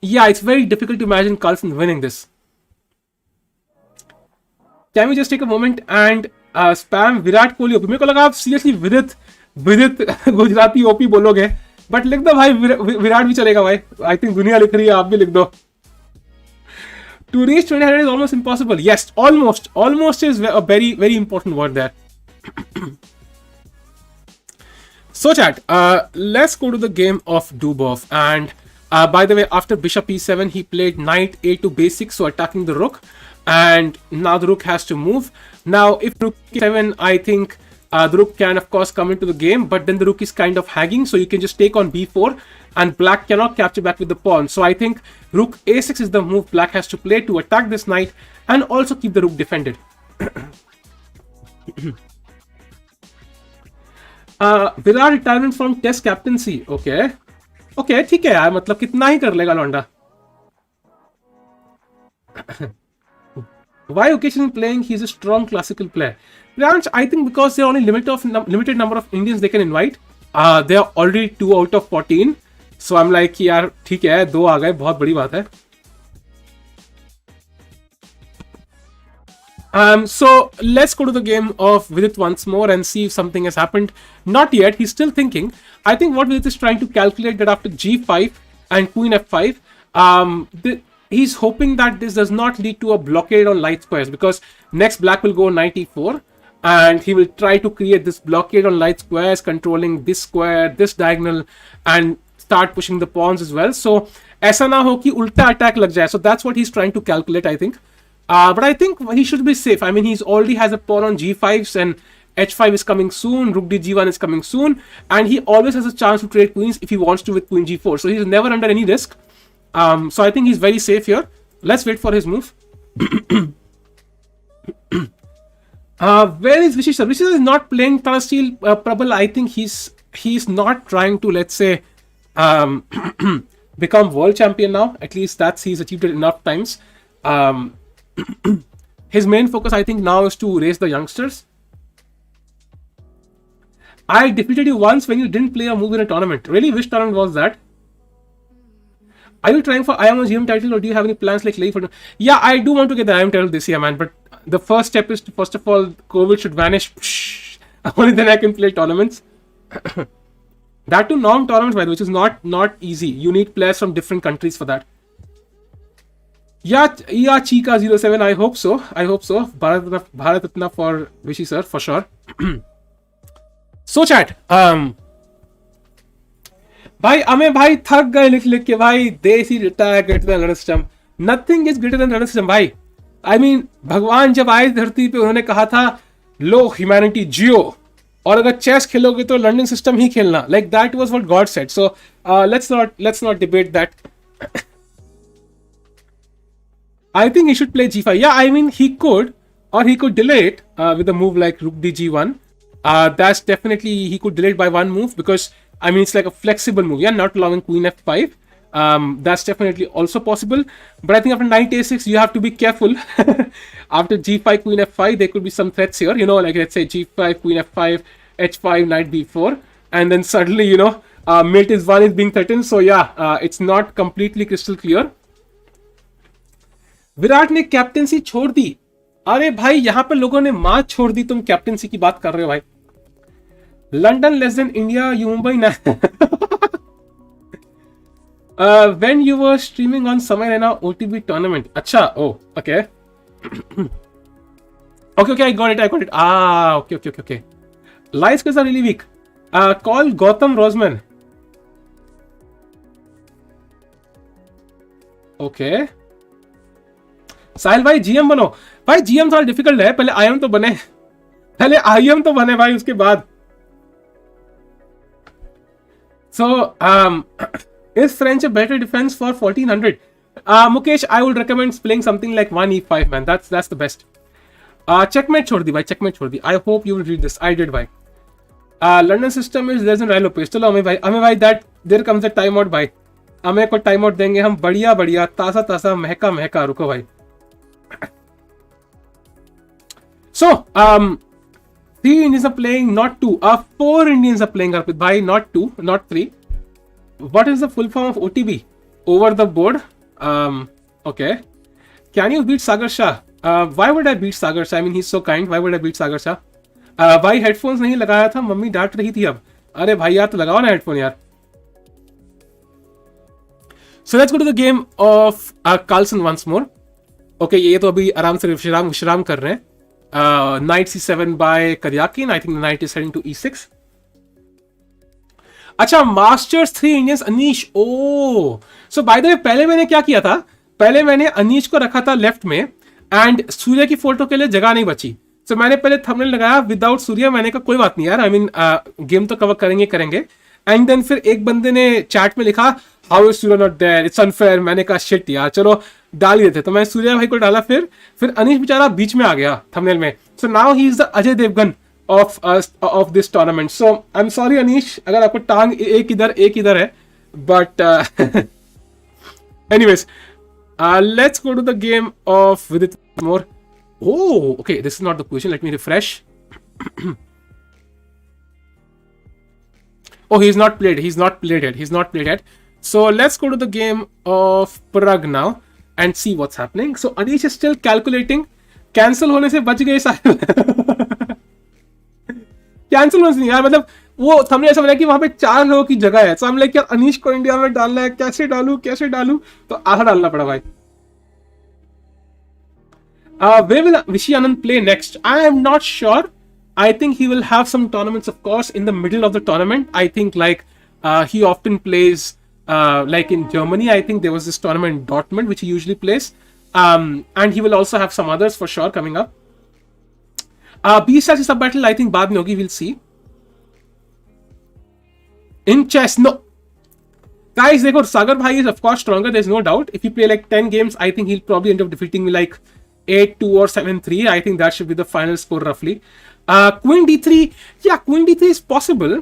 Yeah, it's very difficult to imagine Carlsen winning this. Can we just take a moment and spam Virat Kohli OP? मेरे को लगा आप seriously Vidit Gujrathi OP बोलोगे, but लिख दो भाई, विराट भी चलेगा भाई. I think दुनिया लिख रही है, आप भी लिख दो. To reach 2000 is almost impossible. Yes, almost. Almost is a very, very important word there. So chat, let's go to the game of Dubov. And by the way, after bishop e7, he played knight a2 basic, so attacking the rook. And now the rook has to move. Now, if rook e7, I think the rook can, of course, come into the game, but then the rook is kind of hanging, so you can just take on b4, and black cannot capture back with the pawn. So I think rook a6 is the move black has to play to attack this knight and also keep the rook defended. Virat retirement from test captaincy. Okay, ठीक है यार, मतलब कितना ही कर लेगा लौंडा. Why occasionally playing? He's a strong classical player. Priyansh, I think because there are only limited number of Indians they can invite. They are already 2 out of 14. So I'm like, यार ठीक है, 2 आ गए, बहुत बड़ी बात है. So let's go to the game of Vidit once more and see if something has happened. Not yet. He's still thinking. I think what Vidit is trying to calculate that after g5 and queen f5, he's hoping that this does not lead to a blockade on light squares, because next black will go knight e4 and he will try to create this blockade on light squares, controlling this square, this diagonal, and start pushing the pawns as well. So aisa na ho ki ulta attack lag jaye. So that's what he's trying to calculate, I think. But I think he should be safe. I mean, he's already has a pawn on g5s, and h5 is coming soon, rook d g1 is coming soon, and he always has a chance to trade queens if he wants to with queen g4. So he's never under any risk. So I think he's very safe here. Let's wait for his move. Where is Rishi sir? Rishi sir is not playing Tata Steel, Prabal. I think he's not trying to, let's say, become world champion now. At least he's achieved it enough times. His main focus, I think, now is to raise the youngsters. I defeated you once when you didn't play a move in a tournament. Really? Which tournament was that? Are you trying for IM or GM title, or do you have any plans like for? Yeah, I do want to get the IM title this year, man. But the first step is to, first of all, COVID should vanish. Only then I can play tournaments. That too, non-tournaments, by the way, which is not easy. You need players from different countries for that. Yeah, Chika 07. I hope so. Bharat Ratna for Vishy sir, for sure. So chat. भाई हमें भाई थक गए लिख के भाई, देश ही retire greater than learner system. Nothing is greater than learner system भाई. आई मीन भगवान जब आए धरती पे उन्होंने कहा था लो ह्यूमैनिटी जियो, और अगर चेस खेलोगे तो लर्निंग सिस्टम ही खेलना. Like that was what God said. So let's not debate that. I think he should play g5. Yeah, I mean he could, or he could delay it with a move like rook d g1. That's definitely, he could delay it by one move, because I mean it's like a flexible move. Yeah, not allowing queen f5. That's definitely also possible. But I think after knight a6 you have to be careful. After g5 queen f5 there could be some threats here. You know, like let's say g5 queen f5 h5 knight b4, and then suddenly mate is 1 is being threatened. So yeah, it's not completely crystal clear. Virat ने captaincy छोड़ दी. अरे भाई यहाँ पर लोगों ने मां छोड़ दी, तुम कैप्टेंसी की बात कर रहे हो भाई. London less than India, you Mumbai ना. When you were streaming on Samay Raina OTB tournament. अच्छा, oh, okay. Okay, I got it. Okay. Light skills are really weak. Call Gautam Rosman. Okay. साहिल भाई GM बनो. भाई GM थोड़ा difficult है, पहले IM तो बने भाई, उसके बाद. So is French a better defense for 1400? Mukesh, I would recommend playing something like 1e5, man. That's the best. Checkmate छोड़ दी भाई, checkmate छोड़ दी. I hope you will read this. I did भाई. London system is less than Rail Lopez. चलो हमें भाई that there comes a timeout भाई. हमें को टाइमआउट देंगे हम, बढ़िया तासा महका. रुको भाई. So, 3 Indians are playing, not 2. 4 Indians are playing, Arpit bhai, not 2, not 3. What is the full form of OTB? Over the board. Okay. Can you beat Sagar Shah? Why would I beat Sagar Shah? I mean, he's so kind. Why would I beat Sagar Shah? भाई headphones नहीं लगाया था, mummy डांट रही थी अब. अरे भाई यार, तो लगाओ ना हेडफोन यार. So let's go to the game of Carlsen once more. Okay, ये तो अभी आराम से विश्राम कर रहे हैं. Knight c7 by Karyakin. I think the knight is heading to e6. अच्छा, masters 3 Indians Anish, oh so by the way पहले मैंने क्या किया था, पहले मैंने अनीश को रखा था लेफ्ट में एंड सूर्य की फोटो के लिए जगह नहीं बची, सो मैंने पहले थंबनेल लगाया विदाउट सूर्य, मैंने कहा कोई बात नहीं यार, आई मीन गेम तो कवर करेंगे करेंगे, एंड देन फिर एक बंदे ने चैट में लिखा how is Surya not there, it's unfair, मैंने कहा शिट यार चलो डाल ही देते, तो मैं सूर्या भाई को डाला, फिर अनीश बेचारा बीच में आ गया थंबनेल में, so now he is the Ajay Devgan of this tournament, so I am sorry Anish अगर आपको टांग एक इधर है, but anyways let's go to the game of Vidit more. Oh, okay, this is not the question, let me refresh. Oh, he's not played yet. So let's go to the game of Pragg now and see what's happening. So Anish is still calculating. Cancel होने से बच गए सारे. Cancel होने से नहीं यार, मतलब वो हमने ऐसा बोला कि वहां पे 4 लोगों की जगह है, तो हम लाइक यार अनीश को इंडिया में डालना है, कैसे डालूं, तो आधा डालना पड़ा भाई. Where will Vishy Anand play next? I am not sure. I think he will have some tournaments, of course, in the middle of the tournament. I think like he often plays like in Germany. I think there was this tournament in Dortmund which he usually plays, and he will also have some others for sure coming up. B-Star sub battle I think बाद में होगी, we'll see. In chess, no. Guys, देखो सागर भाई is of course stronger. There's no doubt. If you play like 10 games, I think he'll probably end up defeating me like 8-2 or 7-3. I think that should be the final score roughly. Queen d3, yeah, Queen d3 is possible,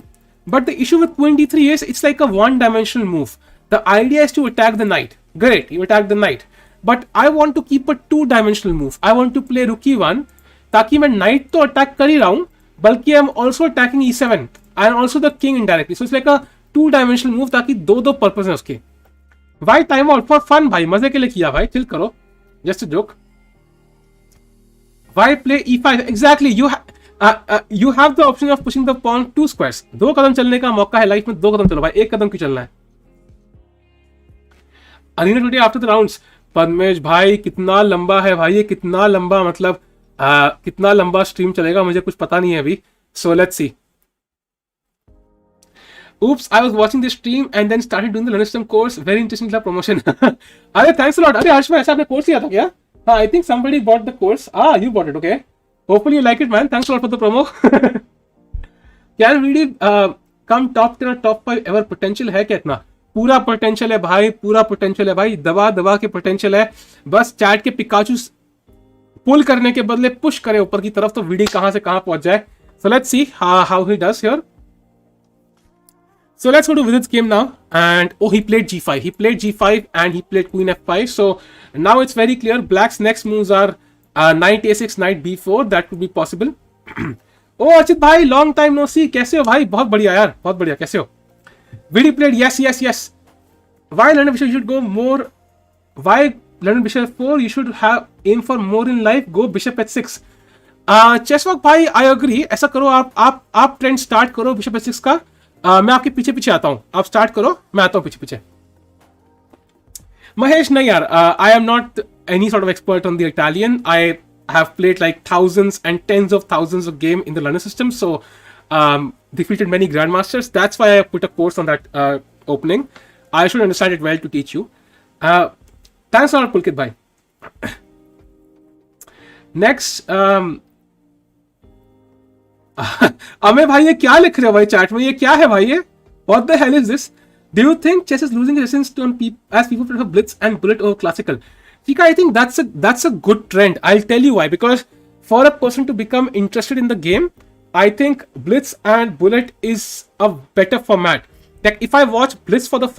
but the issue with Queen d3 is it's like a one-dimensional move. The idea is to attack the knight. Great, you attack the knight, but I want to keep a two-dimensional move. I want to play rook e1, ताकि मैं knight तो attack कर ही रहा हूँ, बल्कि I'm also attacking e7 and also the king indirectly. So it's like a two-dimensional move, ताकि दो purpose हैं उसके. Why time out for fun भाई, मजे के लिए किया भाई, chill करो, just a joke. Why play e5? Exactly, you have the option of pushing the pawn 2 squares. 2 कदम चलने का मौका है लाइफ में, 2 कदम चलो भाई, 1 कदम क्यों चलना है. Arena today after the rounds, Padmesh भाई कितना लंबा है भाई ये, कितना लंबा, मतलब कितना लंबा स्ट्रीम चलेगा मुझे कुछ पता नहीं है अभी, so let's see. Oops, I was watching this stream and then started doing the learning system course. Very interesting club promotion. अरे thanks a lot. अरे हर्ष भाई ऐसा आपने कोर्स लिया था क्या? हाँ, I think somebody bought the course. You bought it, okay. Hopefully you like it, man. Thanks a lot for the promo. Can really come top 10 or top 5 ever? Potential है क्या इतना? पूरा potential है भाई, पूरा potential है भाई, दबा के potential है. बस चैट के पिकाचू पुल करने के बदले पुश करे ऊपर की तरफ, तो वीडियो कहां से कहां पहुंच जाए. So let's see how he does here. So let's go to Vidit's game now, and he played g5. He played g5 and he played queen f5. So now it's very clear. Black's next moves are knight a6, knight b4. That could be possible. Oh Achit bhai, long time no see. कैसे हो भाई? बहुत बढ़िया यार, बहुत बढ़िया. कैसे हो? Vidit played yes. Why London Bishop should go more? Why London Bishop 4? You should have aim for more in life. Go Bishop h6. Chesswalk भाई, I agree. ऐसा करो, आप ट्रेंड स्टार्ट करो Bishop h6 का. मैं आपके पीछे आता हूं, आप स्टार्ट करो, मैं आता हूं पीछे. महेश नहीं यार, I am not any sort of expert on the Italian. I have played like thousands and tens of thousands of game in the learner system, so defeated many grandmasters. That's why I put a course on that opening. I should understand it well to teach you. Thanks a lot Pulkit bhai. Next, अमे भाई ये क्या लिख रहे हो भाई chat में, ये क्या है भाई ये? What the hell is this? Do you think chess is losing its essence to as people prefer blitz and bullet over classical? Chika, I think that's a good trend. I'll tell you why. Because for a person to become interested in the game, I think blitz and bullet is a better format. Like if I watch blitz for the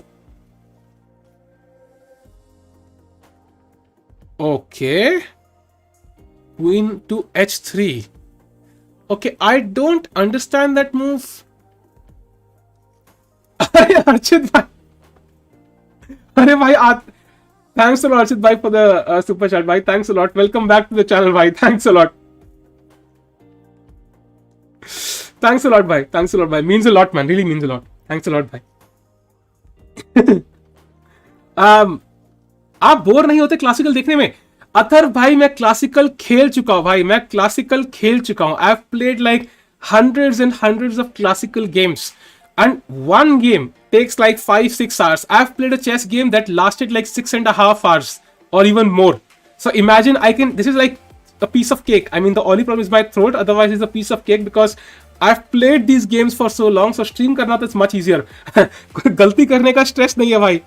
okay, queen to h3. Okay, I don't understand that move. अरे अर्चित भाई, अरे भाई thanks a lot Archit bhai for the super chat bhai. Thanks a lot. Welcome back to the channel bhai. Thanks a lot. Thanks a lot bhai. Means a lot man. Really means a lot. Thanks a lot bhai. आप bore नहीं होते classical देखने में? अथर भाई मैं classical खेल चुका हूं भाई, I have played like hundreds and hundreds of classical games. And one game takes like 5-6 hours. I've played a chess game that lasted like 6.5 hours or even more. So imagine this is like a piece of cake. I mean, the only problem is my throat, otherwise it's a piece of cake because I've played these games for so long. So stream karna is much easier. गलती करने का stress नहीं है भाई.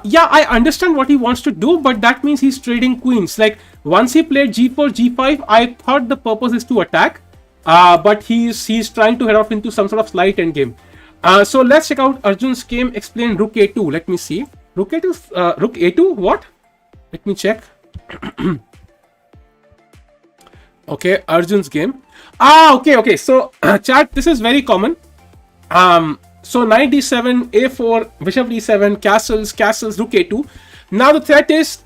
Yeah, I understand what he wants to do, but that means he's trading queens. Like once he played g4, g5, I thought the purpose is to attack, but he's trying to head off into some sort of slight endgame. So let's check out Arjun's game. Explain rook a2. Let me see. Rook a2. Rook a2. What? Let me check. Okay, Arjun's game. Okay. So chat. This is very common. So knight d7, a4, bishop d7, castles, rook a2. Now the threat is,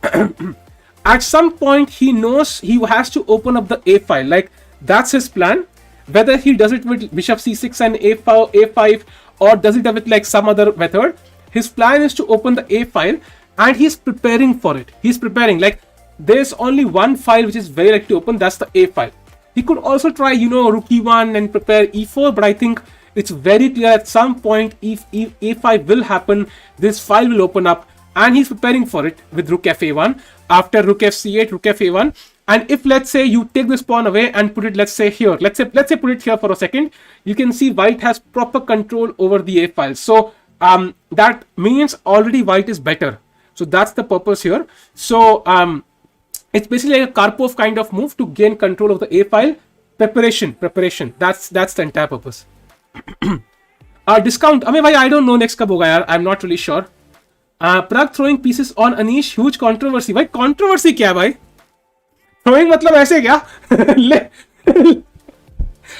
at some point he knows he has to open up the a file. Like that's his plan. Whether he does it with bishop c6 and a5, or does it with like some other method, his plan is to open the a file, and he's preparing for it. He's preparing. Like there's only one file which is very likely to open. That's the a file. He could also try, rook e1 and prepare e4, but I think it's very clear at some point if a5 will happen, this file will open up, and he's preparing for it with rook fa1. After rook fc8, rook fa1, and if let's say you take this pawn away and put it, let's say here, let's say put it here for a second, you can see white has proper control over the a file. So that means already white is better. So that's the purpose here. So it's basically like a Karpov kind of move to gain control of the a file. Preparation. That's the entire purpose. Discount. I mean, I don't know next kab hoga yaar. I'm not really sure. Pragg throwing pieces on Anish. Huge controversy. Bhai, controversy kya bhai? Throwing matlab ऐसे क्या?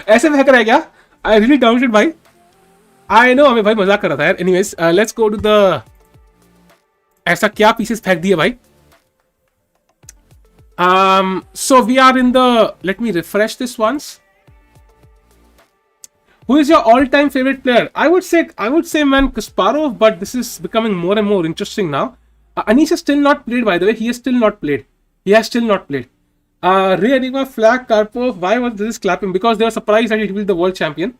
ऐसे फेंक रहा है क्या? I really doubted it bhai. I know हमें भाई मजाक कर रहा था यार. Anyways, let's go to the. ऐसा क्या pieces फेंक दिए भाई? So we are in the. Let me refresh this once. Who is your all-time favorite player? I would say, man, Kasparov, but this is becoming more and more interesting now. Anish has still not played, by the way. He has still not played. Ray Enigma, Flag, Karpov. Why was this clapping? Because they were surprised that he will be the world champion.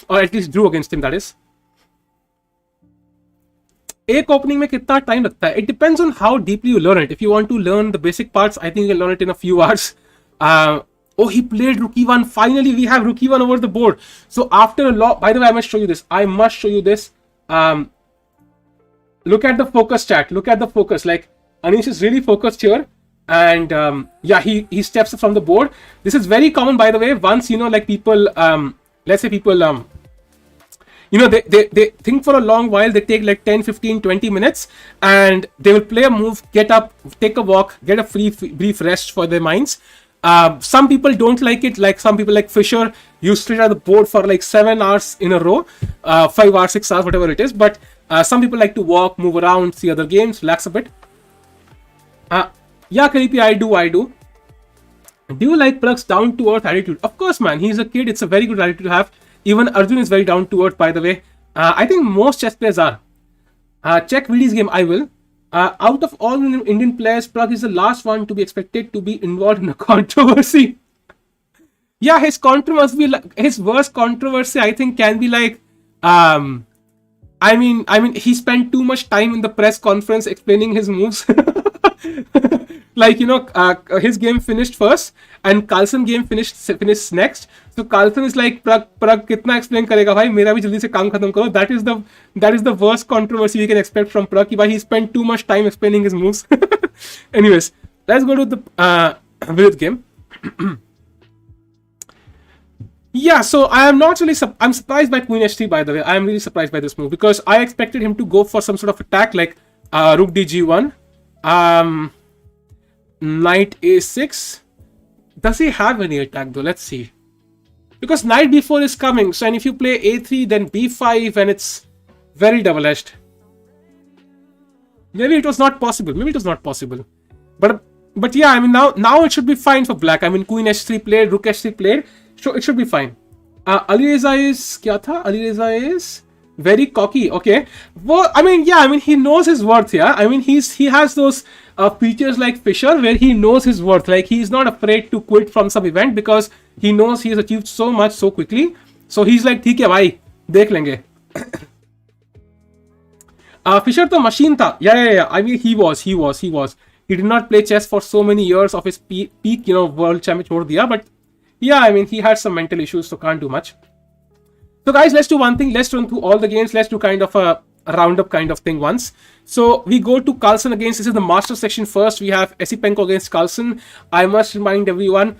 Or at least drew against him, that is. एक opening में कितना time लगता है? It depends on how deeply you learn it. If you want to learn the basic parts, I think you can learn it in a few hours. Oh, he played rook e1. Finally, we have rook e1 over the board. So after a lot, by the way, I must show you this. Look at the focus, chat. Look at the focus. Like Anish is really focused here, and yeah, he steps from the board. This is very common, by the way. Once like people, let's say people, they think for a long while. They take like 10, 15, 20 minutes, and they will play a move, get up, take a walk, get a brief rest for their minds. Some people don't like it, like some people like Fisher used straight at the board for like 7 hours in a row, 5 hours, 6 hours, whatever it is. But some people like to walk, move around, see other games, relax a bit. Yeah, Kalipi, I do. Do you like Pragg's down-to-earth attitude? Of course, man. He's a kid. It's a very good attitude to have. Even Arjun is very down-to-earth, by the way. I think most chess players are. Check Vidit's game, I will. Out of all Indian players, Pragg is the last one to be expected to be involved in a controversy. Yeah, his worst controversy, I think, can be like, I mean, he spent too much time in the press conference explaining his moves. Like, his game finished first and Carlsen game finished next. So Carlsen is like, Pragg kitna explain karega bhai, mera bhi jaldi se kaam khatam karo. That is the worst controversy we can expect from Pragg. Ki bhai, he spent too much time explaining his moves. Anyways, let's go to the Vidit game. Yeah, so I'm surprised by Queen h3, by the way. I am really surprised by this move because I expected him to go for some sort of attack like rook dg1. Knight a6. Does he have any attack though? Let's see. Because knight b4 is coming. So, and if you play a3, then b5, and it's very double-edged. Maybe it was not possible. But yeah, I mean, now it should be fine for black. I mean, Queen h3 played, Rook h3 played. So it should be fine. Alireza is... Kya tha? Alireza is... very cocky. Okay. Well, I mean, yeah, I mean, he knows his worth, yeah. I mean, he has those features like Fisher where he knows his worth. Like, he's not afraid to quit from some event because He knows he has achieved so much so quickly. So he's like, ठीक है भाई, देख लेंगे. Fisher तो machine था. Yeah. I mean, he was. He did not play chess for so many years of his peak, world champion छोड़ दिया. But yeah, I mean, he had some mental issues, so can't do much. So guys, let's do one thing. Let's run through all the games. Let's do kind of a roundup kind of thing once. So we go to Carlsen against, this is the master section first. We have Esipenko against Carlsen. I must remind everyone,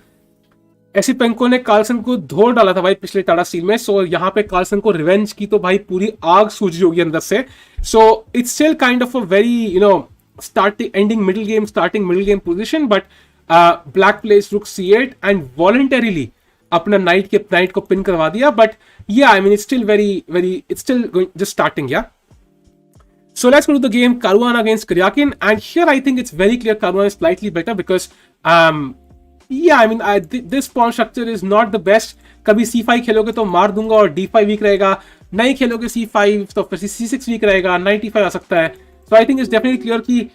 Esipenko ने Carlsen को धो डाला था भाई पिछले Tata steel में. सो यहाँ पे कार्लसन को रिवेंज की तो भाई पूरी आग सूझ होगी अंदर से. So it's still kind of a very starting middle game position, but black place रुक C8 एंड वॉलंटरीली अपना नाइट को पिन करवा दिया. But yeah, I mean, it's still it's still just starting, yeah. So let's go to the game, Caruana against Karyakin, and here I think it's very clear Caruana is slightly better because yeah, I mean, this pawn structure is not the best. कभी C5 खेलोगे तो मार दूंगा और D5 week रहेगा, नहीं खेलोगे C5 तो फिर C6 वीक रहेगा, Knight E5 आ सकता है. So I think it's definitely clear कि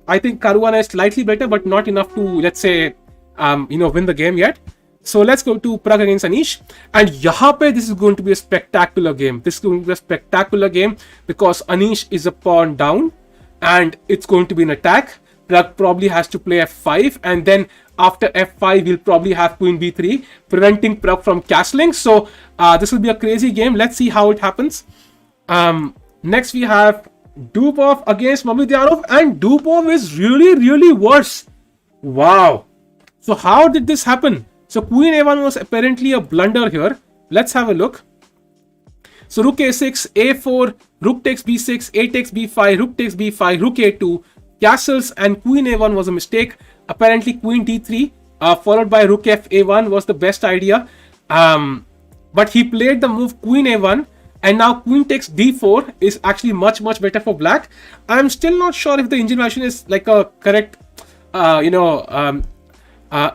I think Caruana is slightly better but not enough to, let's say, win the game yet. So let's go to Pragg against Anish, and यहाँ पे this is going to be a spectacular game. This is going to be a spectacular game because Anish is a pawn down and it's going to be an attack. Pragg probably has to play F5, and then after F5 we'll probably have Queen B3, preventing Pragg from castling. So this will be a crazy game. Let's see how it happens. Next we have Dubov against Mamedyanov, and Dubov is really worse. Wow. So how did this happen? So Queen A1 was apparently a blunder here. Let's have a look. So Rook A6, A4, Rook takes B6, A takes B5, Rook takes B5, Rook A2, castles, and Queen A1 was a mistake. Apparently Queen D3 followed by Rook F A1 was the best idea. But he played the move Queen A1, and now Queen takes D4 is actually much better for black. I'm still not sure if the engine version is like a correct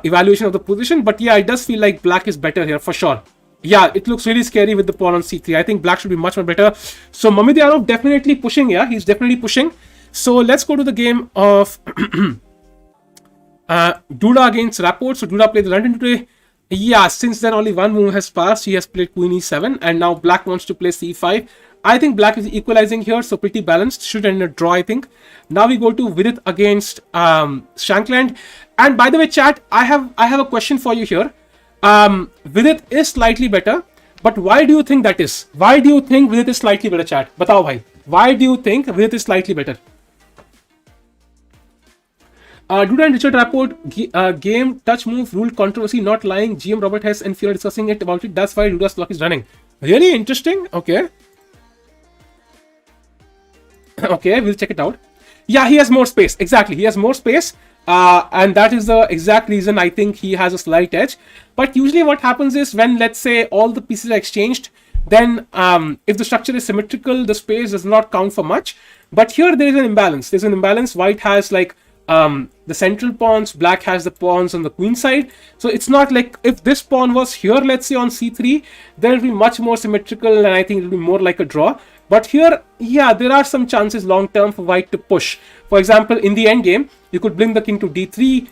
evaluation of the position, but yeah, it does feel like black is better here for sure. Yeah, it looks really scary with the pawn on C3. I think black should be much more better. So Mamedyanov definitely pushing. Yeah, he's definitely pushing. So let's go to the game of Duda against Rapport. So Duda played the London today. Yeah, since then only one move has passed. He has played Queen E7, and now black wants to play C5. I think black is equalizing here, so pretty balanced. Should end a draw, I think. Now we go to Vidit against Shankland. And by the way, chat, I have a question for you here. Vidit is slightly better, but why do you think that is? Why do you think Vidit is slightly better, chat? Batao bhai. Why do you think Vidit is slightly better? Duda and Richard Rapport, game touch move rule controversy, not lying. GM Robert Hess and Fear discussing it about it. That's why Duda's clock is running. Really interesting. Okay. Okay, we'll check it out. Yeah, he has more space. Exactly, he has more space. And that is the exact reason I think he has a slight edge. But usually what happens is when, let's say, all the pieces are exchanged, then if the structure is symmetrical, the space does not count for much. But here there is an imbalance. There's an imbalance. White has like the central pawns, black has the pawns on the queen side. So it's not like if this pawn was here, let's say on C3, then it'll be much more symmetrical, and I think it'll be more like a draw. But here, yeah, there are some chances long term for white to push. For example, in the end game, you could bring the king to D3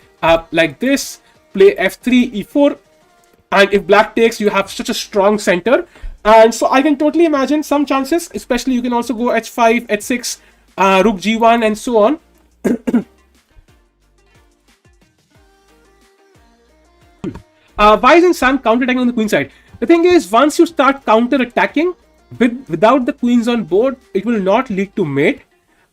like this, play F3, E4, and if black takes, you have such a strong center. And so I can totally imagine some chances, especially you can also go H5, H6, Rook G1, and so on. Why isn't Sam counter-attacking on the queen side? The thing is, once you start counter-attacking without the queens on board, it will not lead to mate.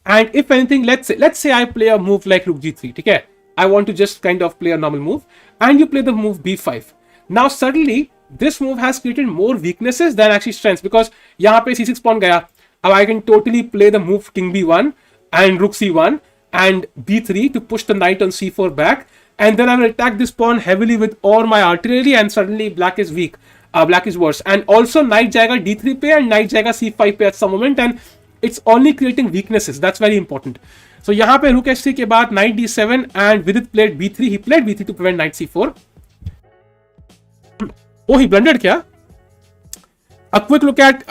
And if anything, let's say I play a move like Rook G3, okay? I want to just kind of play a normal move, and you play the move B5. Now suddenly, this move has created more weaknesses than actually strengths, because यहाँ पे C6 pawn गया. Now I can totally play the move King B1 and Rook C1 and B3 to push the knight on C4 back. And then I will attack this pawn heavily with all my artillery, and suddenly black is weak. Black is worse. And also knight jayega D3 pe and knight jayega C5 pe at some moment, and it's only creating weaknesses. That's very important. So यहाँ पे Rook H3 के बाद knight D7 and Vidit played B3. He played B3 to prevent knight C4. Oh, he blundered kya? A quick look at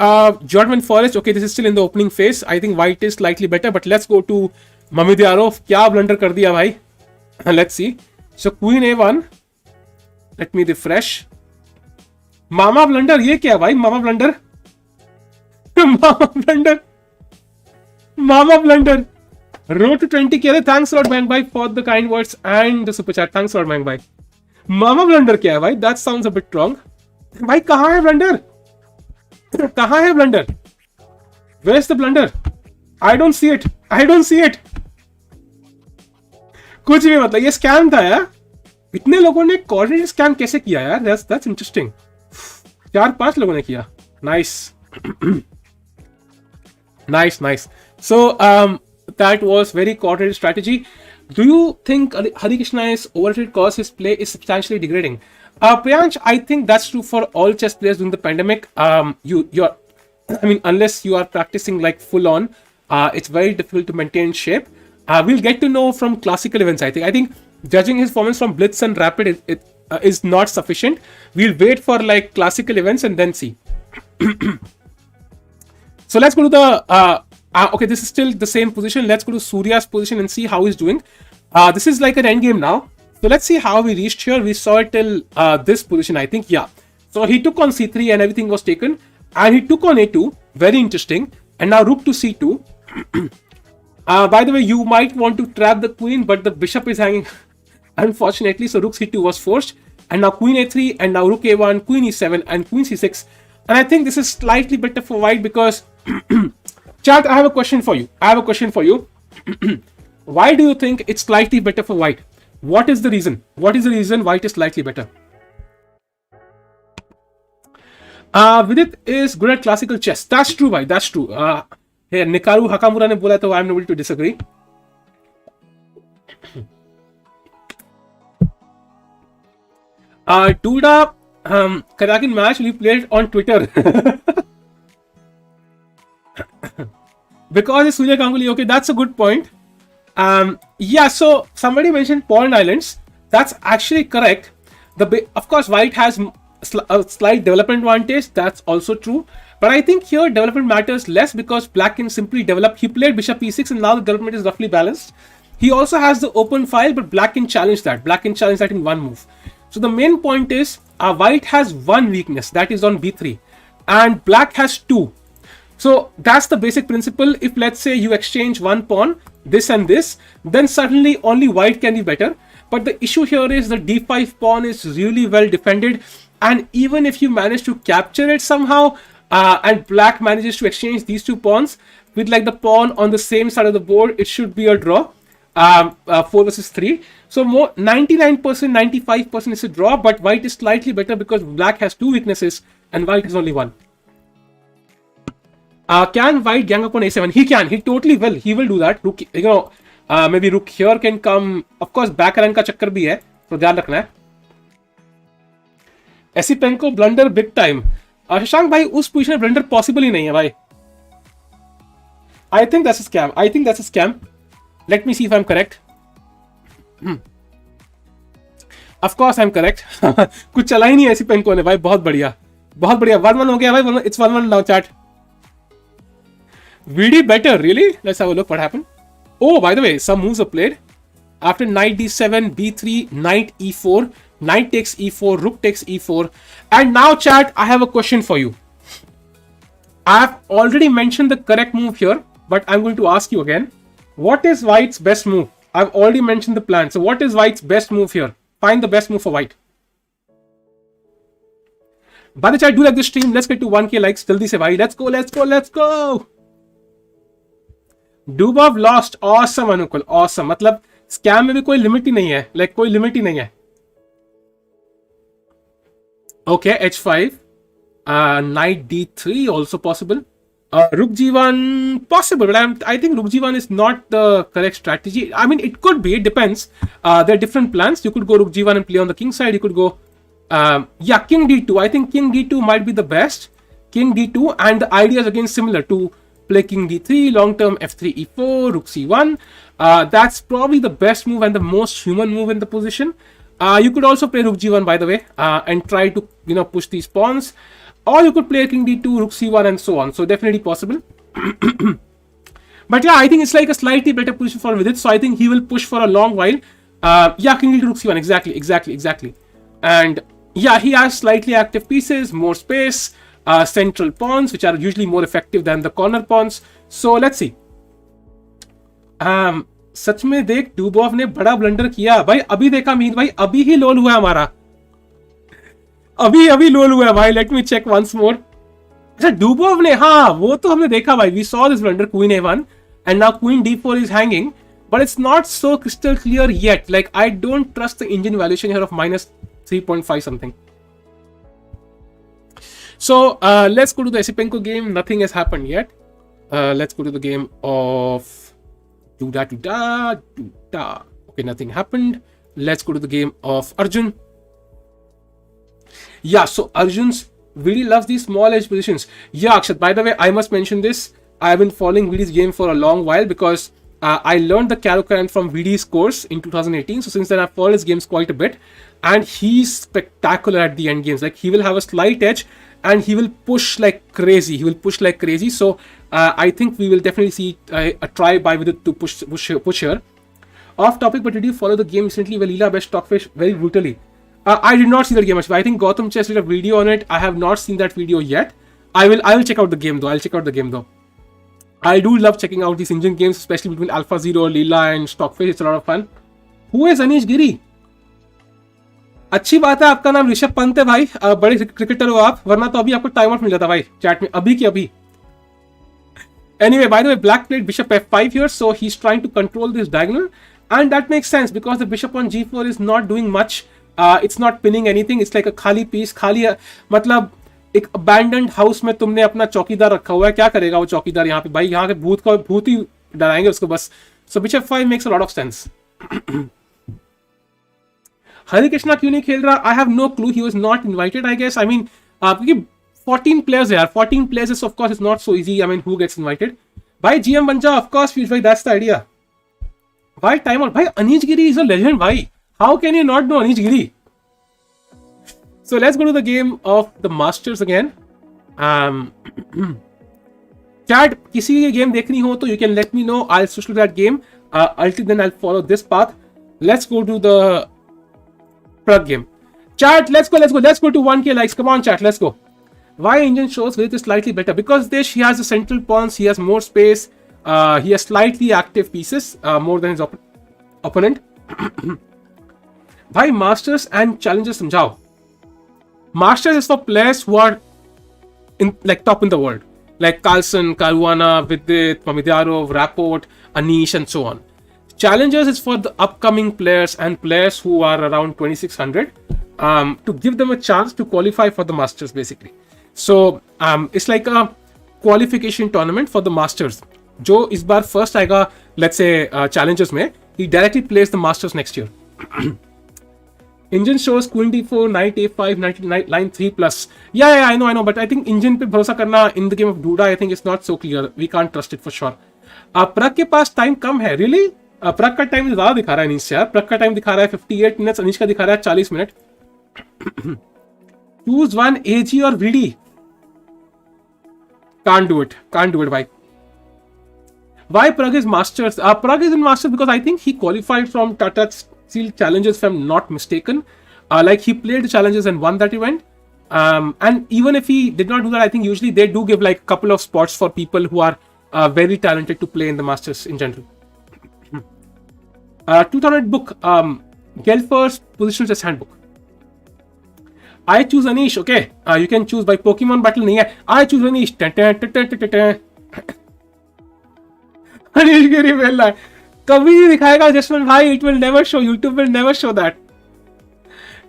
Jordan Forest. Okay, this is still in the opening phase. I think white is slightly better, but let's go to Mamedyanov. क्या blunder कर दिया भाई? Let's see. So Queen A1. Let me refresh. Mama blunder, ये क्या है भाई? Mama blunder. Mama blunder. Mama blunder. Road to 20k. Thanks a lot, Bang Bhai, for the kind words and the super chat. Thanks a lot, Bang Bhai. Mama blunder क्या है भाई? That sounds a bit wrong. भाई कहाँ है blunder? कहाँ है blunder? Where's the blunder? I don't see it. I don't see it. कुछ भी मतलब ये स्कैम था यार. इतने लोगों ने कोऑर्डिनेट स्कैम कैसे किया यार? That's interesting. 4-5 लोगों ने किया. Nice. Nice. So that was very coordinated strategy. Do you think Hari Krishna is overrated because his play is substantially degrading? Priyansh, I think that's true for all chess players during the pandemic. Unless you are practicing like full on, it's very difficult to maintain shape. We'll get to know from classical events. I think judging his performance from Blitz and Rapid is not sufficient. We'll wait for like classical events and then see. So let's go to the okay, this is still the same position. Let's go to Surya's position and see how he's doing. This is like an endgame now. So let's see how we reached here. We saw it till this position, I think. Yeah. So he took on c3 and everything was taken. And he took on a2. Very interesting. And now rook to c2. By the way, you might want to trap the queen, but the bishop is hanging, unfortunately. So rook c2 was forced. And now queen a3, and now rook a1, queen e7, and queen c6. And I think this is slightly better for white because... Chat, I have a question for you. Why do you think it's slightly better for white? What is the reason? What is the reason white is slightly better? Vidit is good at classical chess. That's true, bhai. That's true. Hey, Nikaru Hakamura ne bola, so I'm able to disagree. Duda, Karakin match we played on Twitter. Because it's Surya Ganguly. Okay, that's a good point. Yeah, so somebody mentioned Pawn Islands. That's actually correct. Of course, white has a slight development advantage. That's also true. But I think here development matters less because black can simply develop. He played bishop e6 and now the development is roughly balanced. He also has the open file, but black can challenge that. Black can challenge that in one move. So the main point is white has one weakness, that is on b3. And black has two. So that's the basic principle. If let's say you exchange one pawn, this and this, then suddenly only white can be better. But the issue here is the d5 pawn is really well defended. And even if you manage to capture it somehow, and black manages to exchange these two pawns with like the pawn on the same side of the board, it should be a draw. 4 versus 3. So more 99%, 95% is a draw, but white is slightly better because black has two weaknesses and white has only one. Can white gang up on a7? He can. He totally will. He will do that. Rook, maybe rook here can come. Of course, back run का चक्कर भी है, तो ध्यान रखना है. ऐसी pen को ब्लंडर बिग टाइम. शशांक भाई उस पोजीशन में ब्लंडर पॉसिबल ही नहीं है भाई. I think that's a scam. Let me see if I'm correct. Of course I'm correct. कुछ चला ही नहीं ऐसी पेन को ने भाई. बहुत बढ़िया. 1-1 हो गया भाई. It's 1-1 now, chat. VD better, really? Let's have a look what happened. Oh, by the way, some moves are played. After knight d7, b3, knight e4, knight takes e4, rook takes e4. And now, chat, I have a question for you. I have already mentioned the correct move here, but I'm going to ask you again. What is white's best move? I've already mentioned the plan. So what is white's best move here? Find the best move for white. By the chat, do like this stream. Let's get to 1k likes. Jaldi se bhai. Let's go. Dubov lost. Awesome, Anukul. Awesome. मतलब scam में भी कोई limit ही नहीं है. Like कोई limit ही नहीं है. Okay, h5. Knight d3 also possible. Rook g1 possible, but I think rook g1 is not the correct strategy. I mean, it could be. It depends. There are different plans. You could go rook g1 and play on the king side. You could go, king d2. I think king d2 might be the best. King d2, and the idea is again similar to play king d3, long term f3 e4, rook c1. That's probably the best move and the most human move in the position. You could also play rook g1, by the way, and try to push these pawns. Or you could play king d2, rook c1 and so on. So definitely possible. But yeah, I think it's like a slightly better position for Vidit. So I think he will push for a long while. King d2, rook c1. Exactly. And yeah, he has slightly active pieces, more space, central pawns, which are usually more effective than the corner pawns. So let's see. सच में देख, डूबोव ने बड़ा blunder किया भाई. अभी देखा मीत भाई, अभी ही लोल हुआ हमारा, अभी लोल हुआ है भाई. Let me check once more. अच्छा, डूबोव ने, हाँ वो तो हमने देखा भाई. We saw this blunder, queen A1 and now queen D4 is hanging, but it's not so crystal clear yet. Like, I don't trust the Indian valuation here of minus 3.5 something. So let's go to the Esipenko game. Nothing has happened yet. Let's go to the game of Duda. Okay, nothing happened. Let's go to the game of Arjun. Yeah, so Arjun's really loves these small edge positions. Yeah, Akshat, by the way, I must mention this. I've been following Vidit's game for a long while because I learned the Caruana from Vidit's course in 2018. So since then, I've followed his games quite a bit. And he's spectacular at the end games. Like, he will have a slight edge and he will push like crazy. So I think we will definitely see a try by Vidit to push here. Off topic, but did you follow the game recently where Leela bashed Stockfish very brutally? I did not see that game actually. I think Gotham Chess did a video on it. I have not seen that video yet. I will check out the game though. I do love checking out these Indian games, especially between Alpha Zero, Leela and Stockfish. It's a lot of fun. Who is Anish Giri? अच्छी बात है, आपका नाम ऋषभ पंत है भाई. बड़े cricketer हो आप, वरना तो अभी आपको टाइम आउट मिल जाता भाई चैट में, अभी की अभी. Anyway, by the way, black played bishop f5 here, so he's trying to control this diagonal, and that makes sense because the bishop on g4 is not doing much. It's not pinning anything. It's like a खाली piece, खाली मतलब एक abandoned house में तुमने अपना चौकीदार रखा हुआ है. क्या करेगा वो चौकीदार यहाँ पे भाई? यहाँ के भूत ही डराएंगे उसको बस. So bishop 5 makes a lot of sense. Hari Krishna क्यों नहीं खेल रहा? I have no clue. He was not invited, I guess. I mean, क्योंकि 14 players है यार. 14 players is of course it's not so easy. I mean, who gets invited? भाई GM बन जा, of course, भाई that's the idea. भाई time out. भाई Anish Giri is a legend भाई. How can you not know Anish Giri? So let's go to the game of the Masters again. Chat, किसी की game देखनी हो तो you can let me know. I'll switch to that game. Until then, I'll follow this path. Let's go to the Pragg game. Chat, let's go to 1k likes. Come on, chat, let's go. Why Indian shows Vidit is slightly better? Because he has the central pawns, he has more space, he has slightly active pieces, more than his opponent. Bhai, Masters and Challengers समझाओ. Masters is for players who are top in the world, like Carlsen, Caruana, Vidit, Mamidyarov, Rapport, Anish, and so on. Challengers is for the upcoming players and players who are around 2600, to give them a chance to qualify for the Masters basically. So it's like a qualification tournament for the Masters. जो इस बार first आएगा, let's say Challengers में, he directly plays the Masters next year. Indian shows Queen D4, Knight A5, Knight Line 3 plus. Yeah, I know, but I think Indian पे भरोसा करना in the game of Duda, I think it's not so clear. We can't trust it for sure. Pragg के पास time कम है, really? Pragg का time ज्यादा दिखा रहा है अनीश से यार. Pragg का टाइम दिखा रहा है 58 मिनट्स, अनीश का दिखा रहा है 40 minute. Choose one, AG or VD. Can't do it भाई. Why Pragg is Masters? Pragg is in Masters because I think he qualified from Tata Steel Challenges, if I'm not mistaken. Like, he played the Challenges and won that event. And even if he did not do that, I think usually they do give like a couple of spots for people who are very talented to play in the Masters in general. 2000 book, Gelfer's Positional Chess Handbook. I choose Anish, okay. You can choose by Pokemon Battle नहीं है. I choose Anish. Anish Giri मिल रहा है. कभी नहीं दिखाएगा जसवंत भाई. It will never show. YouTube will never show that.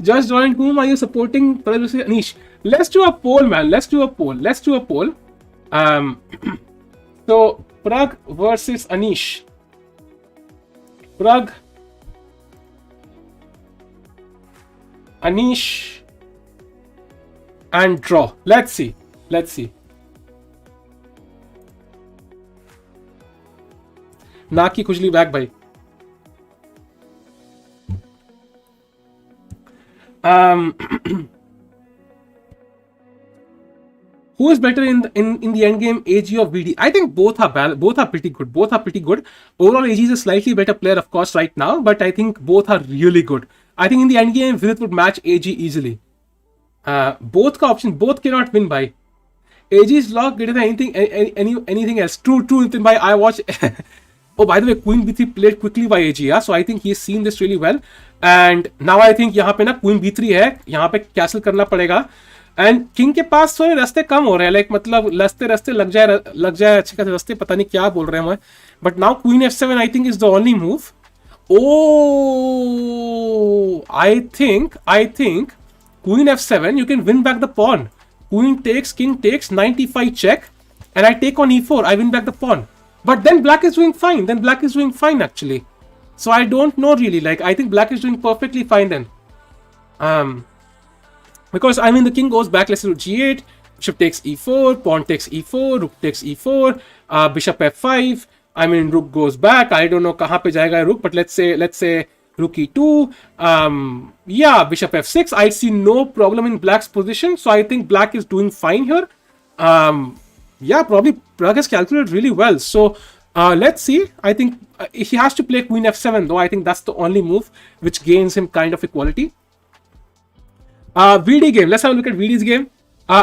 Just joined. Whom are you supporting? Anish. Let's do a poll, man. Let's do a poll. So Pragg versus Anish. Pragg, Anish, and draw. Let's see. नाक की खुजली back भाई. Who is better in the end game, AG or VD? I think both are pretty good. Overall, AG is a slightly better player, of course, right now, but I think both are really good. I think in the end game, Vidit would match AG easily. Both का option, both cannot win by. AG is locked greater than anything else. True, Nitin bhai. I watch. Oh, by the way, Queen B3 played quickly by AG, yeah? So I think he's seen this really well. And now I think यहाँ पे ना Queen B3 है, यहाँ पे castle करना पड़ेगा. And King के पास थोड़े रास्ते कम हो रहे हैं, like मतलब रास्ते लग जाए अच्छे खासे रास्ते, पता नहीं क्या बोल रहे हैं मैं. But now Queen F7 I think is the only move. Oh, I think Queen F7 you can win back the pawn. Queen takes, King takes, 95 check, and I take on E4. I win back the pawn. But then Black is doing fine. Actually. So I don't know really. Like I think Black is doing perfectly fine then. Because I mean the King goes back. Let's say to G8. Bishop takes E4. Pawn takes E4. Rook takes E4. Bishop F5. I mean Rook goes back. I don't know कहाँ पे जाएगा Rook. But let's say Rook E2. Yeah, Bishop F6. I see no problem in Black's position. So I think Black is doing fine here. Yeah, probably Pragg has calculated really well. So let's see. I think he has to play Queen F7 though. I think that's the only move which gains him kind of equality. VD game. Let's have a look at VD's game.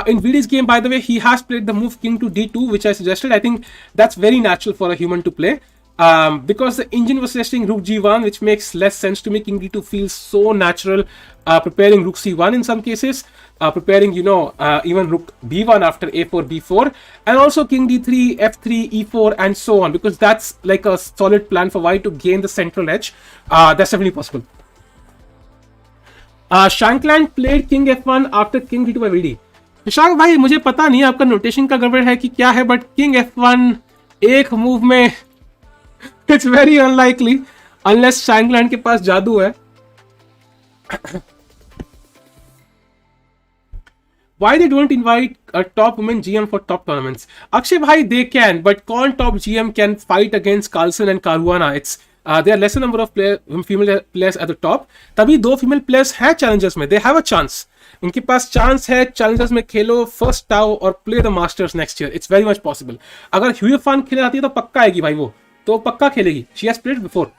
In VD's game, by the way, he has played the move King to D2, which I suggested. I think that's very natural for a human to play. Because the engine was suggesting Rook G1, which makes less sense to me. King D2 feels so natural. Preparing Rook C1 in some cases. Preparing, even Rook B1 after A4, B4. And also King D3, F3, E4 and so on. Because that's like a solid plan for White to gain the central edge. That's definitely possible. Shankland played King F1 after King D2 by VD. Shashank भाई मुझे पता नहीं आपका notation का गड़बड़ है कि क्या है, बट किंग F1 एक मूव में it's very unlikely unless Shankland के पास जादू है. Why they don't invite a top women GM for top tournaments? Akshay bhai, they can, but कौन top GM can fight against Carlsen and Caruana? It's there are lesser number of female players at the top. तभी दो female players हैं challengers में. They have a chance. उनके पास chance है Challengers में खेलो first tau और play the masters next year. It's very much possible. अगर Huey फान खेले आती है तो पक्का आएगी भाई, वो तो पक्का खेलेगी. She has played before.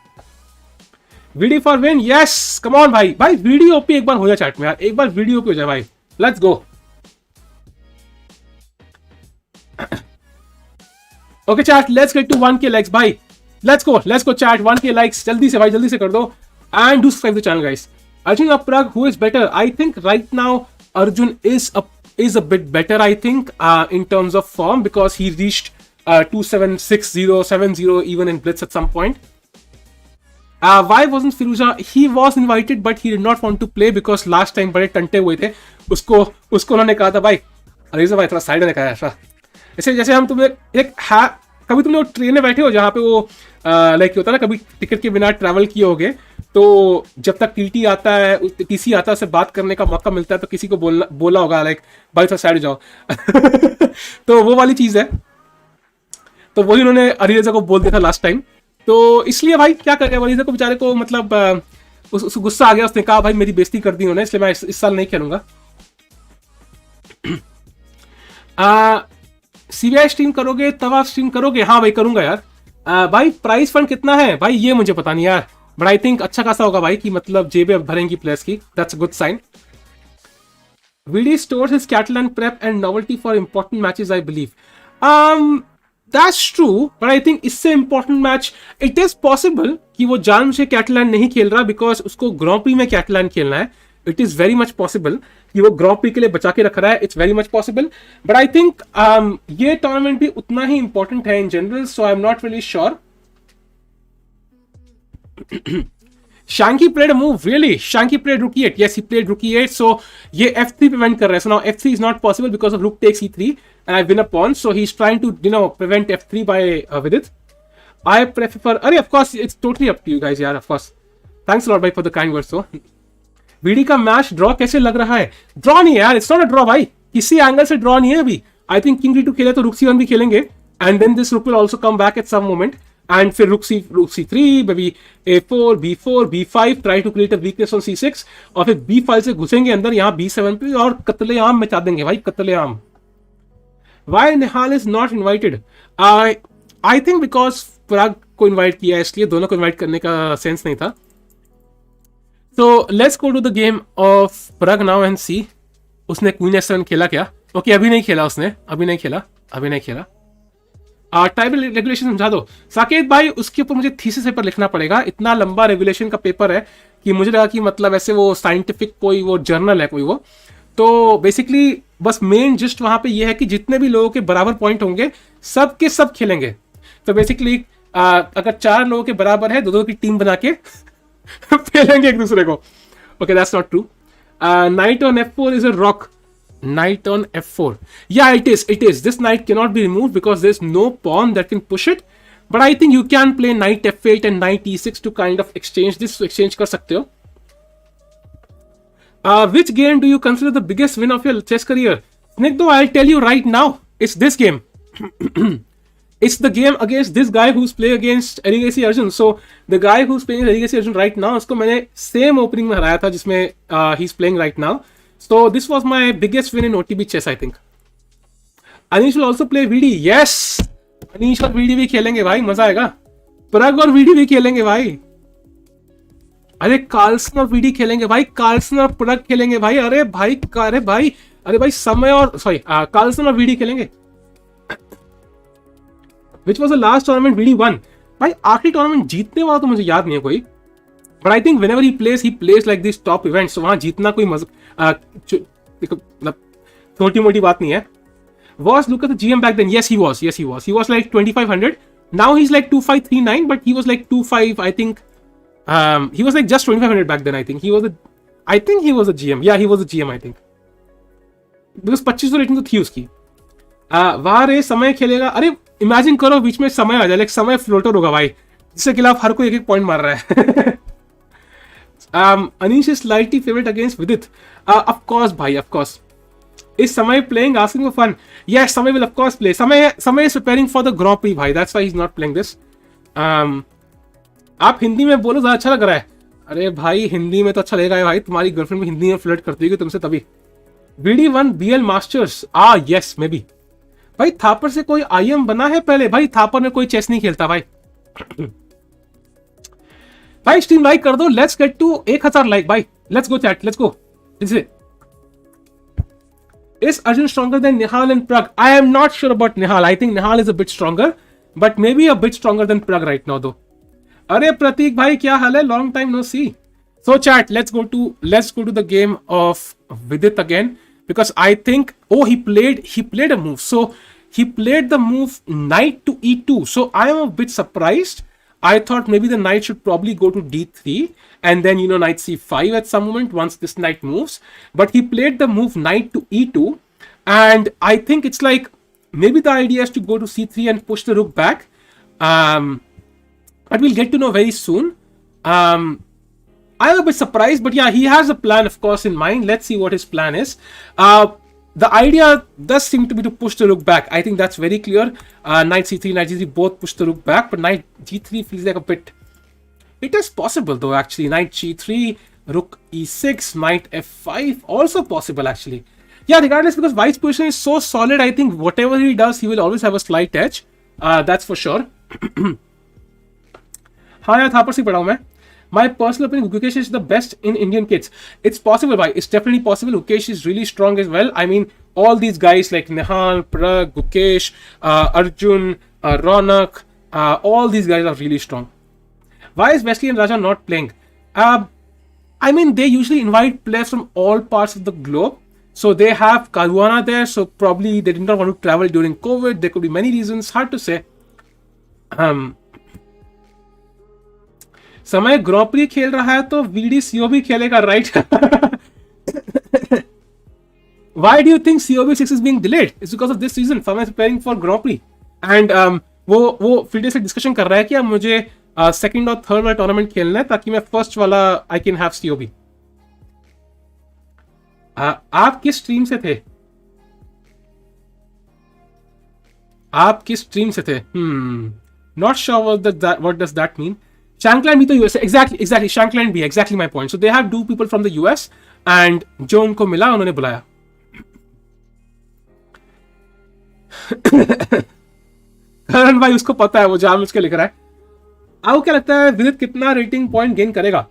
VD for win. Yes, come on भाई वीडी ओपी एक बार हो जाए चैट में यार, एक बार वीडियो ओपी हो जाए भाई. Let's go. Okay chat, let's get to 1K likes भाई. Let's go chat. 1K likes जल्दी से भाई, जल्दी से कर दो. And do subscribe the channel guys. Arjun or Pragg, who is better? I think right now Arjun is a bit better. I think in terms of form, because he reached 2-7-6-0, 7-0 even in Blitz at some point. Why wasn't Firuza? He was invited, but he did not want to play because last time बड़े टंटे हुए थे. उसको उन्होंने कहा था भाई अरेजा भाई थोड़ा साइड में कहा ऐसा. जैसे हम तुम्हें कभी तुम लोग ट्रेन में बैठे हो जहाँ पे वो लाइक होता है ना, कभी टिकट के बिना ट्रैवल किए होगे, तो जब तक टीटी आता है, टीसी आता है, उससे बात करने का मौका मिलता है, तो किसी को बोला होगा लाइक भाई थोड़ा साइड जाओ. तो वो वाली चीज है. तो वही उन्होंने अरीजा को बोल दिया था लास्ट टाइम. तो इसलिए भाई क्या कर गया अरीजा को बेचारे को, मतलब उस गुस्सा आ गया. उसने कहा भाई मेरी बेइज्जती कर दी उन्होंने, इसलिए मैं इस साल नहीं खेलूंगा. सीबीआई स्ट्रीम करोगे तब आप स्ट्रीम करोगे? हाँ भाई करूंगा यार. भाई प्राइस फंड कितना है भाई ये मुझे पता नहीं यार, बट आई थिंक अच्छा खासा होगा भाई, कि मतलब जेबें भरेंगी प्लेयर्स की. That's a good sign. VD stores his Catalan prep and novelty for important matches, I believe. That's true, but I think इससे important match it is possible कि वो जान से कैटलान नहीं खेल रहा because उसको ग्रॉ प्री में कैटलान खेलना है. It is very much possible कि वो ग्रॉ प्री के लिए बचा के रख रहा है. It's very much possible, but I think ये टूर्नामेंट भी उतना ही important है in general, so I'm not really sure. Shanky played a move, really? Shanky played rook e8. Yes, he played rook e8. So ये f3 prevent कर रहा है. So now f3 is not possible because of rook takes e3 and I win a pawn. So he's trying to prevent f3 by Vidit. I prefer. अरे of course it's totally up to you guys यार. Of course. Thanks a lot भाई for the kind words. So VD का match draw कैसे लग रहा है? Draw नहीं है यार. It's not a draw भाई. किसी एंगल से ड्रॉ नहीं है अभी. I think king d2 खेले तो rook c1 भी खेलेंगे and then this rook will also come back at some moment. And फिर rook c3, maybe a4, b4, b5, try to create a weakness on c6, और फिर b5 से घुसेंगे अंदर यहाँ b7 पे और कत्लेआम मचा देंगे भाई, कत्लेआम. Why Nihal is not invited? I think because Pragg को इन्वाइट किया है, इसलिए दोनों को इन्वाइट करने का सेंस नहीं था. So let's go to the game of Pragg now and see उसने क्वीन F7 खेला क्या. ओके अभी नहीं खेला उसने, अभी नहीं खेला. टाइम रेगुलेशन समझा दो साकेत भाई. उसके ऊपर मुझे थीसिस पेपर लिखना पड़ेगा. इतना लंबा रेगुलेशन का पेपर है कि मुझे लगा कि मतलब ऐसे वो साइंटिफिक कोई वो जर्नल है कोई वो. तो बेसिकली बस मेन जिस्ट वहां पे ये है कि जितने भी लोगों के बराबर पॉइंट होंगे सब के सब खेलेंगे. तो बेसिकली अगर 4 लोगों के बराबर है, 2-2 की टीम बना के खेलेंगे एक दूसरे को. Okay that's not true. Knight on F4 is a rock. Knight on F4. Yeah, it is. This knight cannot be removed because there's no pawn that can push it. But I think you can play Knight F8 and Knight E6 to kind of exchange this. Exchange कर सकते हो. Which game do you consider the biggest win of your chess career? Snigdho, I'll tell you right now. It's this game. It's the game against this guy who's playing against Erigaisi Arjun. So the guy who's playing Erigaisi Arjun right now, उसको मैंने same opening में हराया था जिसमें he's playing right now. So this was my biggest win in OTB chess, I think. Anish will also play VD. Yes, Anish और VD भी खेलेंगे भाई, मजा आएगा. Pragg और VD भी खेलेंगे भाई. अरे कार्लसन और VD खेलेंगे भाई, कार्लसन और Pragg खेलेंगे भाई. अरे भाई समय और सॉरी कार्लसन और VD खेलेंगे. Which was the last tournament VD won? भाई आखिरी टूर्नामेंट जीतने वाला तो मुझे याद नहीं है कोई. But I think whenever he plays like these top events. So वहां जीतना कोई मतलब छोटी मोटी बात नहीं है. Was Lucas the GM back then? Yes, he was. He was like 2500. Now he's like 2539, but he was like 25. I think he was like just 2500 back then. I think he was a GM. Yeah, he was a GM. I think because 2500 rating तो थी उसकी. वाह रे समय खेलेगा. अरे imagine करो बीच में समय आ जाए, लाइक समय फ्लोटर होगा भाई, जिसके खिलाफ हर कोई एक पॉइंट मार रहा है. Anish is slightly favorite against Vidit. Of course भाई, of course. Is Samay playing? Asking for fun. Yes, Samay will of course play. Samay is preparing for the Grand Prix भाई. That's why he's not playing this. आप हिंदी में बोलो ज्यादा अच्छा लग रहा है. अरे भाई हिंदी में तो अच्छा लगेगा भाई, तुम्हारी गर्लफ्रेंड भी हिंदी में फ्लर्ट करती होगी तुमसे तभी. VD1 BL Masters. Yes, maybe. भाई थापर से कोई IM बना है पहले? भाई थापर में कोई चेस नहीं खेलता भाई. भाई स्ट्रीम लाइक कर दो. लेट्स गेट टू 1000 लाइक भाई. Let's go chat, let's go. Is Arjun stronger than Nihal and Pragg? I am not sure about Nihal. I think Nihal is a bit stronger, but maybe a bit stronger than Pragg right now though. अरे प्रतीक भाई क्या हाल है? Long time no see. So chat, let's go to the game of Vidit again, because I think he played a move. So he played the move knight to e2. So I am a bit surprised. I thought maybe the knight should probably go to d3 and then knight c5 at some moment once this knight moves. But he played the move knight to e2, and I think it's like maybe the idea is to go to c3 and push the rook back. But we'll get to know very soon. I'm a bit surprised, but yeah, he has a plan, of course, in mind. Let's see what his plan is. The idea does seem to be to push the rook back. I think that's very clear. Knight c3, knight g3 both push the rook back, but knight g3 feels like a bit... It is possible though, actually. Knight g3, rook e6, knight f5, also possible actually. Yeah, regardless, because white's position is so solid, I think whatever he does, he will always have a slight edge. That's for sure. हाँ यार थापर से पढ़ा हूँ मैं. My personal opinion, Gukesh is the best in Indian kids. It's possible, bhai. It's definitely possible. Gukesh is really strong as well. I mean, all these guys like Nihal, Pragg, Gukesh, Arjun, Ronak, all these guys are really strong. Why is Wesley and Raja not playing? I mean, they usually invite players from all parts of the globe. So they have Caruana there. So probably they did not want to travel during COVID. There could be many reasons. Hard to say. समय grand pre खेल रहा है तो VD CO भी खेलेगा, right? Why do you think COB6 is being delayed? It's because of this reason. Fama is preparing for Grand Prix. And वो field से discussion कर रहा है कि अब मुझे सेकंड और थर्ड वाला टूर्नामेंट खेलना है ताकि मैं फर्स्ट वाला आई कैन हैव COB. आप किस स्ट्रीम से थे? Not sure what does that mean. Shankland भी तो US है. Exactly. Shankland भी, exactly my point. So they have 2 people from the US and जो उनको मिला उन्होंने बुलाया. करण भाई उसको पता है, वो जानबूझ के लिख रहा है. आपको क्या लगता है विदित कितना रेटिंग पॉइंट गेन करेगा?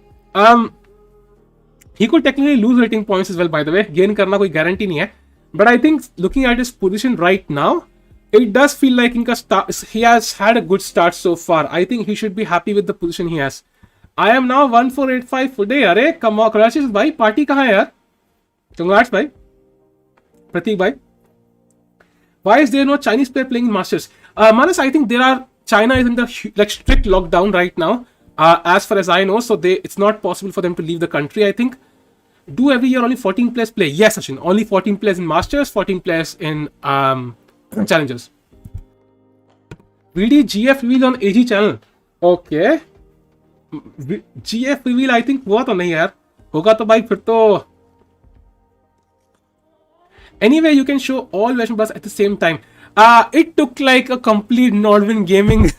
He could technically lose rating points as well, by the way. Gain karna koi guarantee nahi hai. But I think looking at his position right now, it does feel like he has had a good start so far. I think he should be happy with the position he has. I am now 1485 today. Arey, come on, congratulations, bhai. Party kahan hai yaar? Congrats, bhai. Pratik, bhai. Why is there no Chinese player playing in Masters? Manas, I think China is in the strict lockdown right now, as far as I know. So it's not possible for them to leave the country, I think. Do every year only 14 players play? Yes, Sachin. Only 14 players in Masters, 14 players in Challengers. VD GF reveal on AG channel. Okay. GF reveal I think हुआ तो नहीं यार. होगा तो भाई फिर तो. Anyway, you can show all version bus at the same time. It took like a complete Nordwin Gaming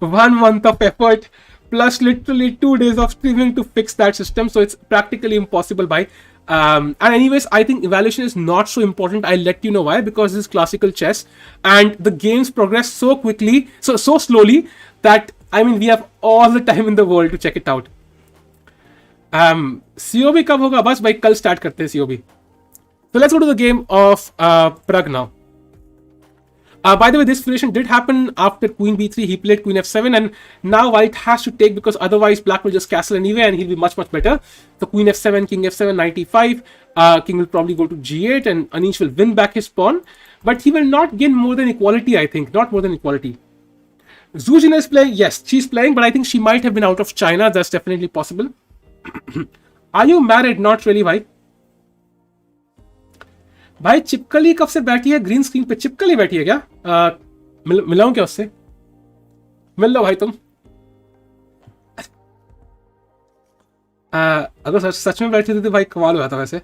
1 month of effort plus literally 2 days of streaming to fix that system. So it's practically impossible by. And anyways, I think evaluation is not so important. I'll let you know why, because this is classical chess and the games progress so quickly, so slowly that I mean we have all the time in the world to check it out. COB कब होगा? बस भाई कल start करते हैं COB. So let's go to the game of Pragg now. By the way, this variation did happen after queen b3. He played queen f7, and now white has to take because otherwise black will just castle anyway and he'll be much better. So queen f7, king f7, knight e5. King will probably go to g8 and Anish will win back his pawn. But he will not gain more than equality, I think. Not more than equality. Zuzina is playing. Yes, she's playing, but I think she might have been out of China. That's definitely possible. Are you married? Not really, bhai. भाई चिपकली कब से बैठी है green screen पे? चिपकली बैठी है क्या? मिलाऊं क्या उससे? मिल लो भाई तुम. अगर सच में बैठी थी तो भाई कमाल हुआ था वैसे.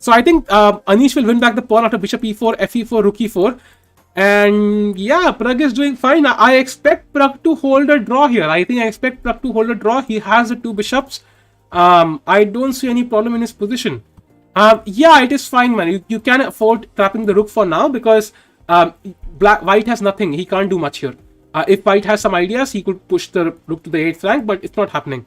So I think Anish will win back the pawn after bishop e4, fe4, rook e4, and yeah, Pragg is doing fine. I expect Pragg to hold a draw here. I expect Pragg to hold a draw. He has the 2 bishops. I don't see any problem in his position. Yeah, it is fine, man. You can afford trapping the rook for now because white has nothing. He can't do much here. If white has some ideas, he could push the rook to the 8th rank, but it's not happening.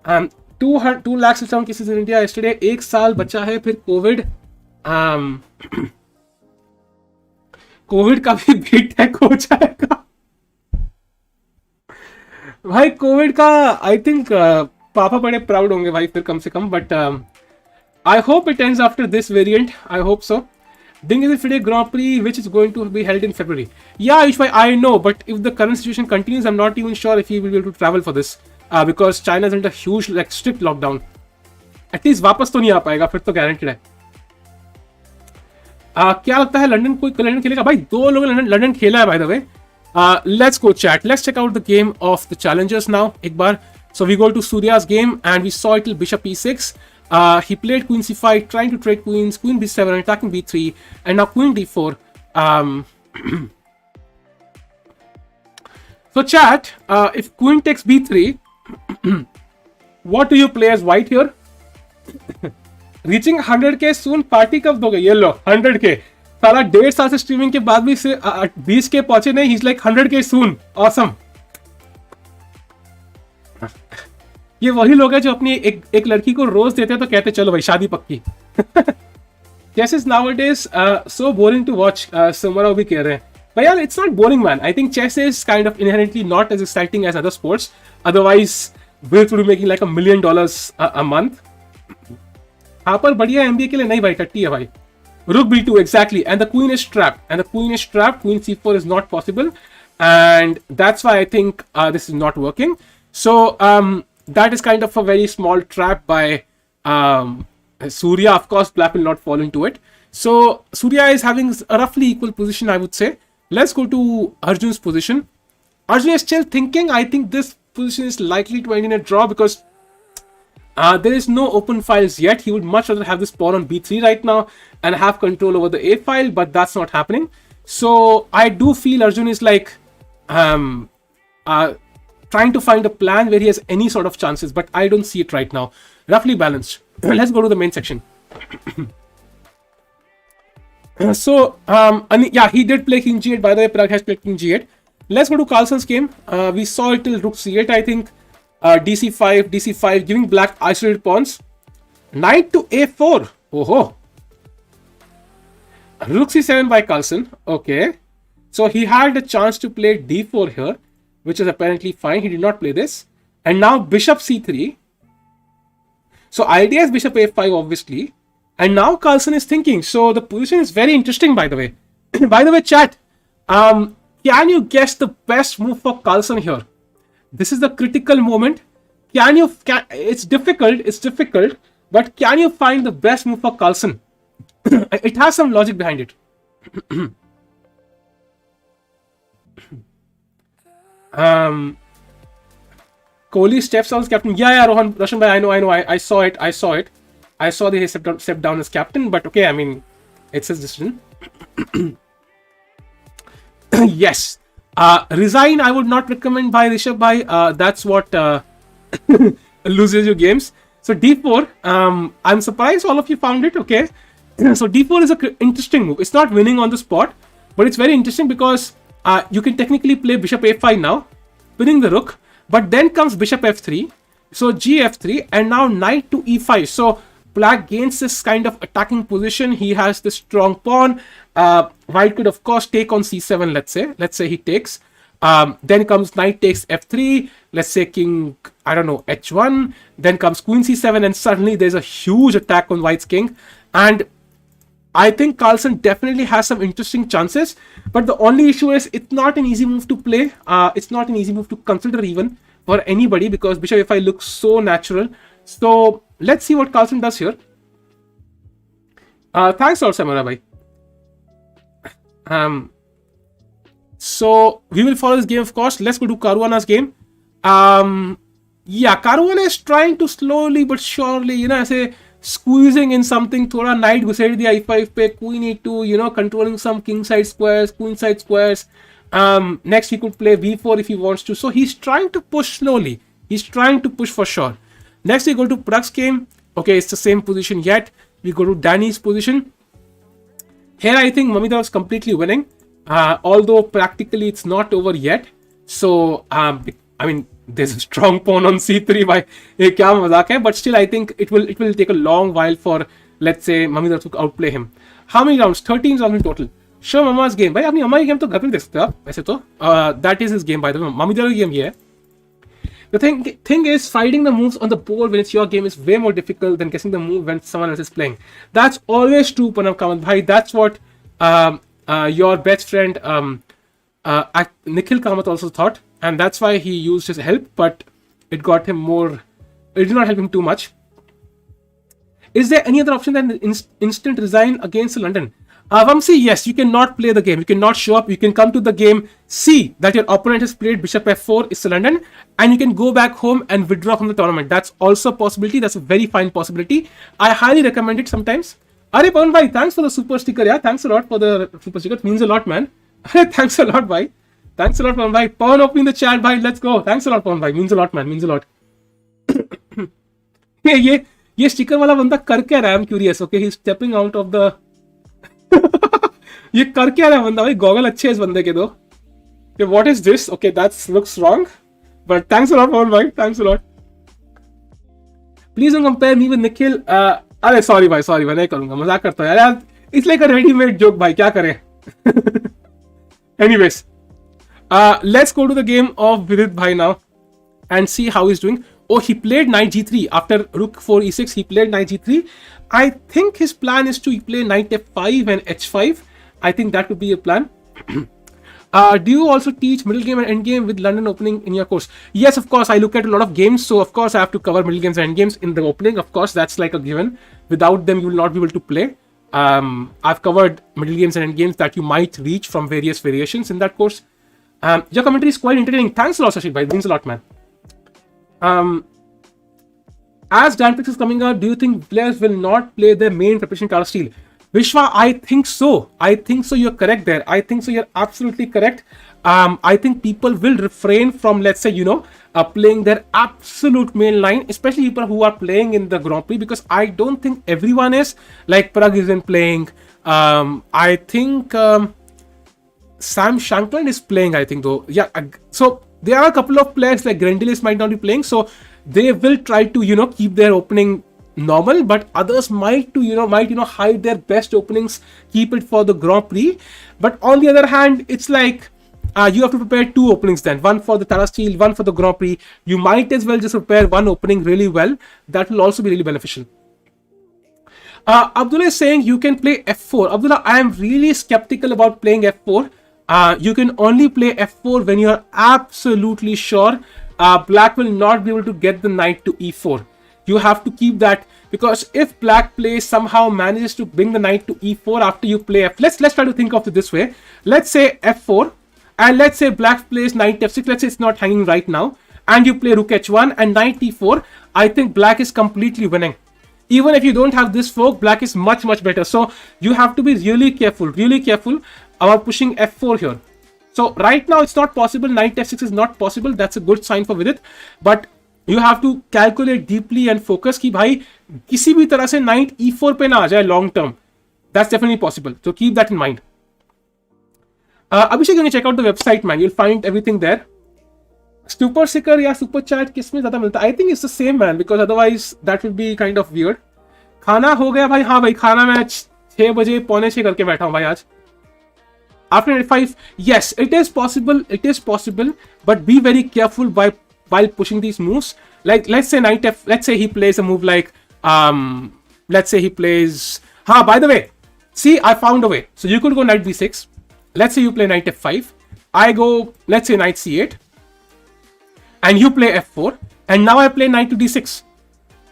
2 lakh ultrasound cases in India yesterday. 1 साल बचा है फिर Covid. Covid का भी beat टैक हो जाएगा भाई. Covid का आई थिंक पापा बड़े प्राउड होंगे भाई फिर कम से कम. But I hope it ends after this variant. I hope so. Ding is a FIDE Grand Prix which is going to be held in February. Yeah, Ayush, I know, but if the current situation continues, I'm not even sure if he will be able to travel for this because China is under huge strict lockdown. At least वापस तो नहीं आ पाएगा, फिर तो guaranteed है. क्या लगता है लंदन खेलेगा? भाई 2 लोगों ने लंदन खेला है by the way. Let's go chat. Let's check out the game of the challengers now. एक बार. So we go to Surya's game and we saw it till bishop e6. He played queen c5, trying to trade queens, queen b7, attacking b3, and now queen d4. So chat, if queen takes b3, what do you play as white here? Reaching 100k soon, party कब दोगे? ये लो 100k. साला 1.5 साल से streaming के बाद भी से 20k पहुंचे नहीं. He's like 100k soon. Awesome. ये वही लोग हैं जो अपनी एक लड़की को रोज देते हैं तो कहते चलो भाई शादी पक्की. Chess is nowadays so boring to watch. Samara भी कह रहे हैं. But yeah, it's not boring, man. I think chess is kind of inherently not as exciting as other sports. Otherwise, Vidit would be making like $1 million a month. हाँ पर बढ़िया MBA के लिए नहीं भाई, टट्टी है भाई. Rook b2 exactly, and the queen is trapped. Queen c4 is not possible, and that's why I think this is not working. So that is kind of a very small trap by Surya. Of course, black will not fall into it. So Surya is having a roughly equal position, I would say. Let's go to Arjun's position. Arjun is still thinking. I think this position is likely to end in a draw because there is no open files yet. He would much rather have this pawn on b3 right now and have control over the a file, but that's not happening. So I do feel Arjun is like trying to find a plan where he has any sort of chances, but I don't see it right now. Roughly balanced. Let's go to the main section. So, yeah, he did play king g8. By the way, Pragg has played king g8. Let's go to Carlsen's game. We saw it till rook c8, I think. DC5, giving black isolated pawns. Knight to a4. Oh, rook c7 by Carlsen. Okay. So he had a chance to play d4 here, which is apparently fine. He did not play this. And now bishop c3. So idea is bishop a5, obviously. And now Carlsen is thinking. So the position is very interesting, by the way. By the way, chat. Can you guess the best move for Carlsen here? This is the critical moment. It's difficult, but can you find the best move for Carlsen? It has some logic behind it. Kohli steps out as captain. Yeah, Roshan bhai, I know. I saw it. I saw that he stepped down as captain, but okay, I mean, it's his decision. Yes. Resign, I would not recommend by Rishabh bhai. That's what loses you games. So d4, I'm surprised all of you found it. Okay. So d4 is an interesting move. It's not winning on the spot, but it's very interesting because you can technically play bishop a5 now, winning the rook. But then comes bishop f3. So gf3 and now knight to e5. So Black gains this kind of attacking position. He has this strong pawn. White could of course take on c7, let's say he takes. Then comes knight takes f3. Let's say king, I don't know, h1. Then comes queen c7 and suddenly there's a huge attack on White's king. And I think Carlsen definitely has some interesting chances. But the only issue is it's not an easy move to play. It's not an easy move to consider even for anybody because bishop a5 looks so natural. So let's see what Carlsen does here. Thanks also, Samara bhai. So we will follow this game, of course. Let's go to Caruana's game. Yeah, Caruana is trying to slowly but surely, say, squeezing in something. Thoda knight घुसेड़ दिया e5 पे, queen e2, controlling some king side squares, queen side squares. Next he could play v4 if he wants to. So he's trying to push slowly. He's trying to push for sure. Next we go to Pragg's game. Okay, it's the same position yet. We go to Danny's position. Here I think Mamita was completely winning. Although practically it's not over yet. So, I mean, there's a strong pawn on c3 by kya mazak hai, but still I think it will take a long while for, let's say, Mamita to outplay him. How many rounds? 13 rounds in total. Show Mama's game. Bhai, apni Mama ki game to ghar pe dekh sakte ho aise to. That is his game, by the way. Mamita ki game ye hai. The thing is, finding the moves on the board when it's your game is way more difficult than guessing the move when someone else is playing. That's always true, Panam Kamat bhai. That's what your best friend Nikhil Kamat also thought, and that's why he used his help, but it got him more. It did not help him too much. Is there any other option than instant resign against London? Vamsi, yes, you cannot play the game. You cannot show up. You can come to the game, see that your opponent has played bishop f4, is London, and you can go back home and withdraw from the tournament. That's also a possibility. That's a very fine possibility. I highly recommend it sometimes. Arey Pawan bhai, thanks for the super sticker. Yeah, thanks a lot for the super sticker. It means a lot, man. Thanks a lot, bhai. Thanks a lot, Pawan bhai. Pawan opening the chat, bhai. Let's go. Thanks a lot, Pawan bhai. Means a lot, man. Means a lot. ये sticker वाला बंदा कर क्या रहा है? I'm curious. Okay, he's stepping out of the. ये कर क्या रहा है बंदा भाई? गॉगल अच्छे हैं इस बंदे के दो. Okay, what is this? Okay, that looks wrong. But thanks a lot, Pawan bhai. Thanks a lot. Please don't compare me with Nikhil. अरे sorry भाई नहीं करूंगा, मजाक करता हूँ यार. It's like a ready-made joke भाई, क्या करें? Anyways, let's go to the game of Vidit bhai now and see how he's doing. Oh, he played knight g3 after rook 4 e6. He played knight g3. I think his plan is to play knight f5 and h5. I think that would be a plan. Do you also teach middle game and end game with London opening in your course? Yes, of course. I look at a lot of games, so of course I have to cover middle games and end games in the opening. Of course, that's like a given. Without them, you will not be able to play. I've covered middle games and end games that you might reach from various variations in that course. Your commentary is quite entertaining. Thanks a lot, Shashik bhai. It means a lot, man. As Danpix is coming out, do you think players will not play their main preparation Tata steel? Vishwa, I think so. You're correct there. I think so. You're absolutely correct. I think people will refrain from, let's say, playing their absolute main line, especially people who are playing in the Grand Prix, because I don't think everyone is. Like Pragg isn't playing. I think Sam Shankland is playing, I think, though. Yeah. So there are a couple of players like Grendelis might not be playing. So they will try to, keep their opening normal, but others might hide their best openings, keep it for the Grand Prix. But on the other hand, it's like you have to prepare 2 openings then, one for the Tata Steel, one for the Grand Prix. You might as well just prepare one opening really well. That will also be really beneficial. Abdullah is saying you can play f4. Abdullah, I am really skeptical about playing f4. You can only play f4 when you are absolutely sure black will not be able to get the knight to e4. You have to keep that, because if black somehow manages to bring the knight to e4 after you play f, let's try to think of it this way. Let's say f4, and let's say black plays knight f6. Let's say it's not hanging right now, and you play rook h1 and knight e4. I think black is completely winning. Even if you don't have this fork, black is much better. So you have to be really careful about pushing f4 here. So right now it's not possible. Knight f6 is not possible. That's a good sign for Vidit. But you have to calculate deeply and focus कि भाई किसी भी तरह से knight e4 पे ना आ जाए long term. That's definitely possible. So keep that in mind. Abhishek, you can check out the website, man. You'll find everything there. Super sticker या super chat किसमें ज़्यादा मिलता है? I think it's the same, man, because otherwise that would be kind of weird. खाना हो गया भाई? हाँ भाई, खाना मैं 6 बजे 5:45 करके बैठा हूँ भाई आज. After 5, yes, it is possible, but be very careful while pushing these moves. Like let's say knight f, let's say he plays a move like let's say he plays. By the way, see, I found a way. So you could go knight b6. Let's say you play knight f5. I go, let's say knight c8, and you play f4, and now I play knight to d6.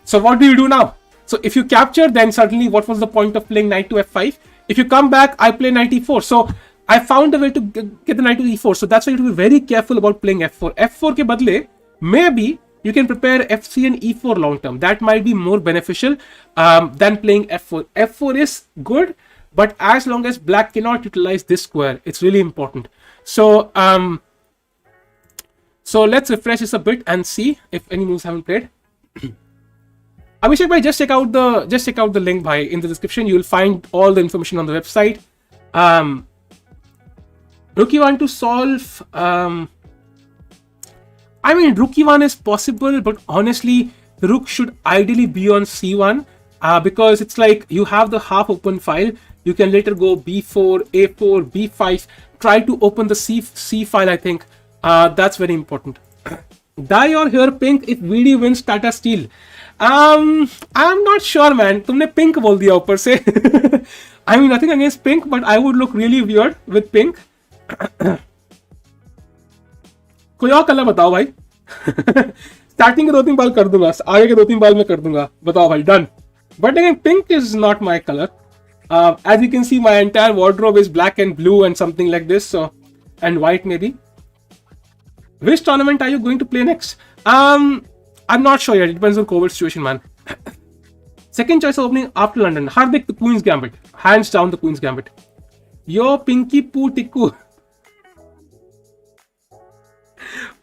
So what do you do now? So if you capture, then suddenly what was the point of playing knight to f5? If you come back, I play knight e4. So I found a way to get the knight to e4. So that's why you have to be very careful about playing f4. f4 ke badle, maybe you can prepare f3 and e4 long term. That might be more beneficial than playing f4. f4 is good, but as long as black cannot utilize this square, it's really important. So so let's refresh this a bit and see if any moves haven't played. Abhishek bhai, just check out the link bhai in the description. You will find all the information on the website. Rook e1 to solve. I mean, rook e1 is possible, but honestly, the rook should ideally be on c1 because it's like you have the half open file. You can later go b4, a4, b5. Try to open the c file. I think that's very important. Dye your hair pink if VD wins Tata Steel. I'm not sure, man. तुमने pink बोल दिया ऊपर से. I mean, nothing against pink, but I would look really weird with pink. कोई और colour बताओ भाई. Starting के 2-3 बाल कर दूंगा, आगे के 2-3 बाल मैं कर दूंगा. बताओ भाई, done. But again, pink is not my color. As you can see, my entire wardrobe is black and blue and something like this, so, and white maybe. Which tournament are you going to play next? I'm not sure yet. It depends on COVID situation, man. Second choice opening after London. Hardik, the Queen's Gambit. Hands down, the Queen's Gambit. Yo, Pinky Poo Tikku.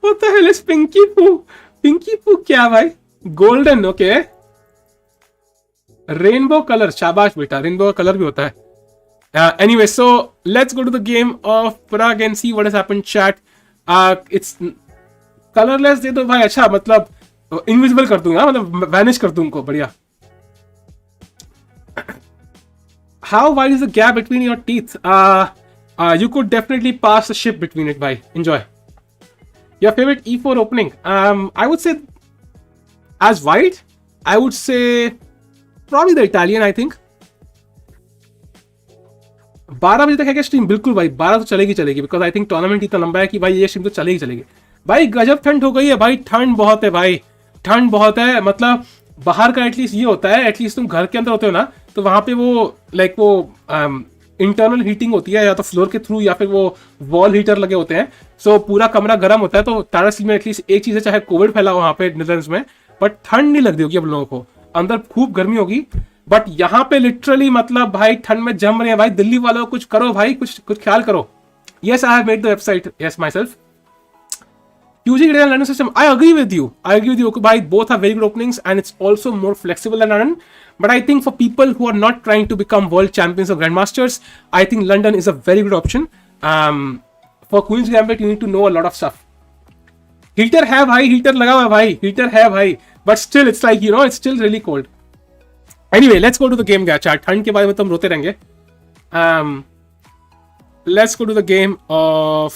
What the hell is Pinky Poo? Pinky Poo kya bhai? Golden, okay. Rainbow color. Shabash beta. Rainbow color bhi hota hai. Anyway, so let's go to the game of Pragg and see what has happened, chat. It's colorless दे दो भाई. अच्छा, मतलब invisible कर दूंगा, मतलब vanish कर दूं उनको. बढ़िया. How wide is the gap between your teeth? You could definitely pass the ship between it, bhai. Enjoy. Your favorite e4 opening? I would say as wide. I would say probably the Italian. I think 12 बजे तक है क्या stream? बिल्कुल भाई, 12 तो चलेगी because I think tournament इतना लंबा है कि भाई ये स्ट्रीम तो चलेगी भाई. गजब ठंड हो गई है भाई. ठंड बहुत है भाई, ठंड बहुत है. मतलब बाहर का एटलीस्ट ये होता है, एटलीस्ट तुम घर के अंदर होते हो ना, तो वहां पे वो लाइक वो इंटरनल हीटिंग होती है, या तो फ्लोर के थ्रू या फिर वो वॉल हीटर लगे होते हैं. सो पूरा कमरा गर्म होता है. तो टाटा स्टील में एटलीस्ट एक चीज है, चाहे कोविड फैला वहां पे नेदरलैंड्स में, बट ठंड नहीं लगती होगी अब लोगों को. अंदर खूब गर्मी होगी, बट यहाँ पे लिटरली मतलब भाई ठंड में जम रहे हैं भाई. दिल्ली वालों कुछ करो भाई, कुछ ख्याल करो. Yes, I have made the website. Yes, myself. Using London London system, I agree with you. Bhai, both are very good openings, and it's also more flexible than London. But I think for people who are not trying to become world champions or grandmasters, I think London is a very good option. For Queen's Gambit, you need to know a lot of stuff. Heater hai bhai, heater laga hua hai bhai, heater hai bhai. But still, it's like, you know, it's still really cold. Anyway, let's go to the game, chat. ठंड के बारे में तो हम रोते रहेंगे. Let's go to the game of.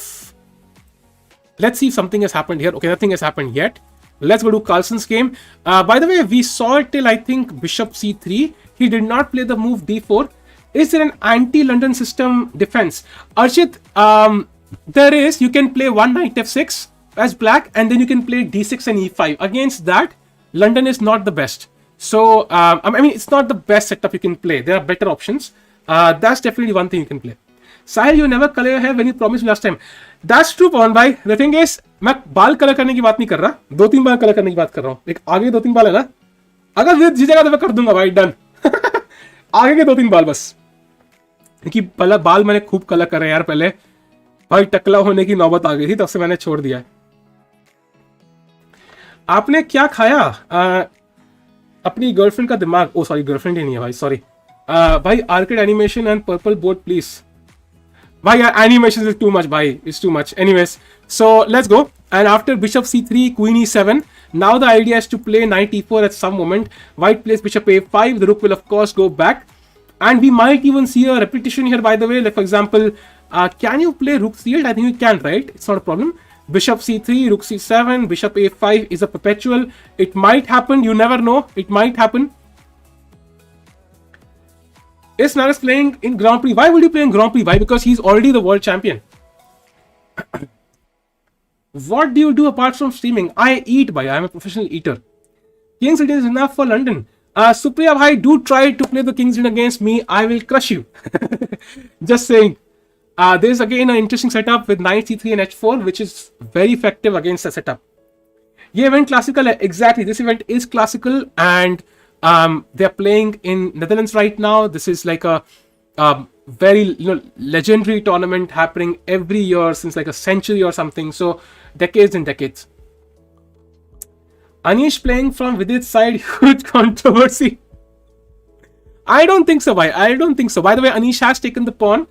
Let's see if something has happened here. Okay, nothing has happened yet. Let's go to Carlsen's game. By the way, we saw it till I think bishop c3. He did not play the move d4. Is there an anti-London system defense? Archit, there is. You can play one knight f6 as black, and then you can play d6 and e5. Against that, London is not the best. So, I mean, it's not the best setup you can play. There are better options. That's definitely one thing you can play. Sahil, you never color your hair when you promised me last time. That's true, Pawan bhai. The thing is, मैं बाल colour करने की बात नहीं कर रहा. 2-3 बार colour करने की बात कर रहा हूँ. एक आगे 2-3 बाल है ना. अगर विद जीतेगा तो मैं कर दूंगा भाई. डन. आगे के 2-3 बाल बस. क्योंकि पहले बाल मैंने खूब कलर करे यार पहले. भाई टकला होने की नौबत आ गई थी, तब से मैंने छोड़ दिया. आपने क्या खाया? अपनी गर्लफ्रेंड का दिमाग. ओ सॉरी, गर्लफ्रेंड ही नहीं है भाई. सॉरी भाई. Arcade animation and purple board please. भाई animations is too much, bhai. It's too much. Anyways, so let's go. And after bishop c3, queen e7. Now the idea is to play knight e4 at some moment. White plays bishop a5. The rook will of course go back. And we might even see a repetition here, by the way. Like for example, can you play rook c8? I think you can, right? It's not a problem. Bishop c3, rook c7, bishop a5 is a perpetual. It might happen. You never know. It might happen. Is Naresh playing in Grand Prix? Why would you play in Grand Prix? Why? Because he's already the world champion. What do you do apart from streaming? I eat, bhai. I'm a professional eater. King's Indian is enough for London. Supriya bhai, do try to play the King's Indian against me. I will crush you. Just saying. There's again an interesting setup with knight c3 and h4, which is very effective against the setup. This event classical. Exactly. This event is classical and they're playing in Netherlands right now. This is like a very legendary tournament happening every year since like a century or something. So decades and decades. Anish playing from Vidit's side, huge controversy. I don't think so, bhai. I don't think so. By the way, Anish has taken the pawn.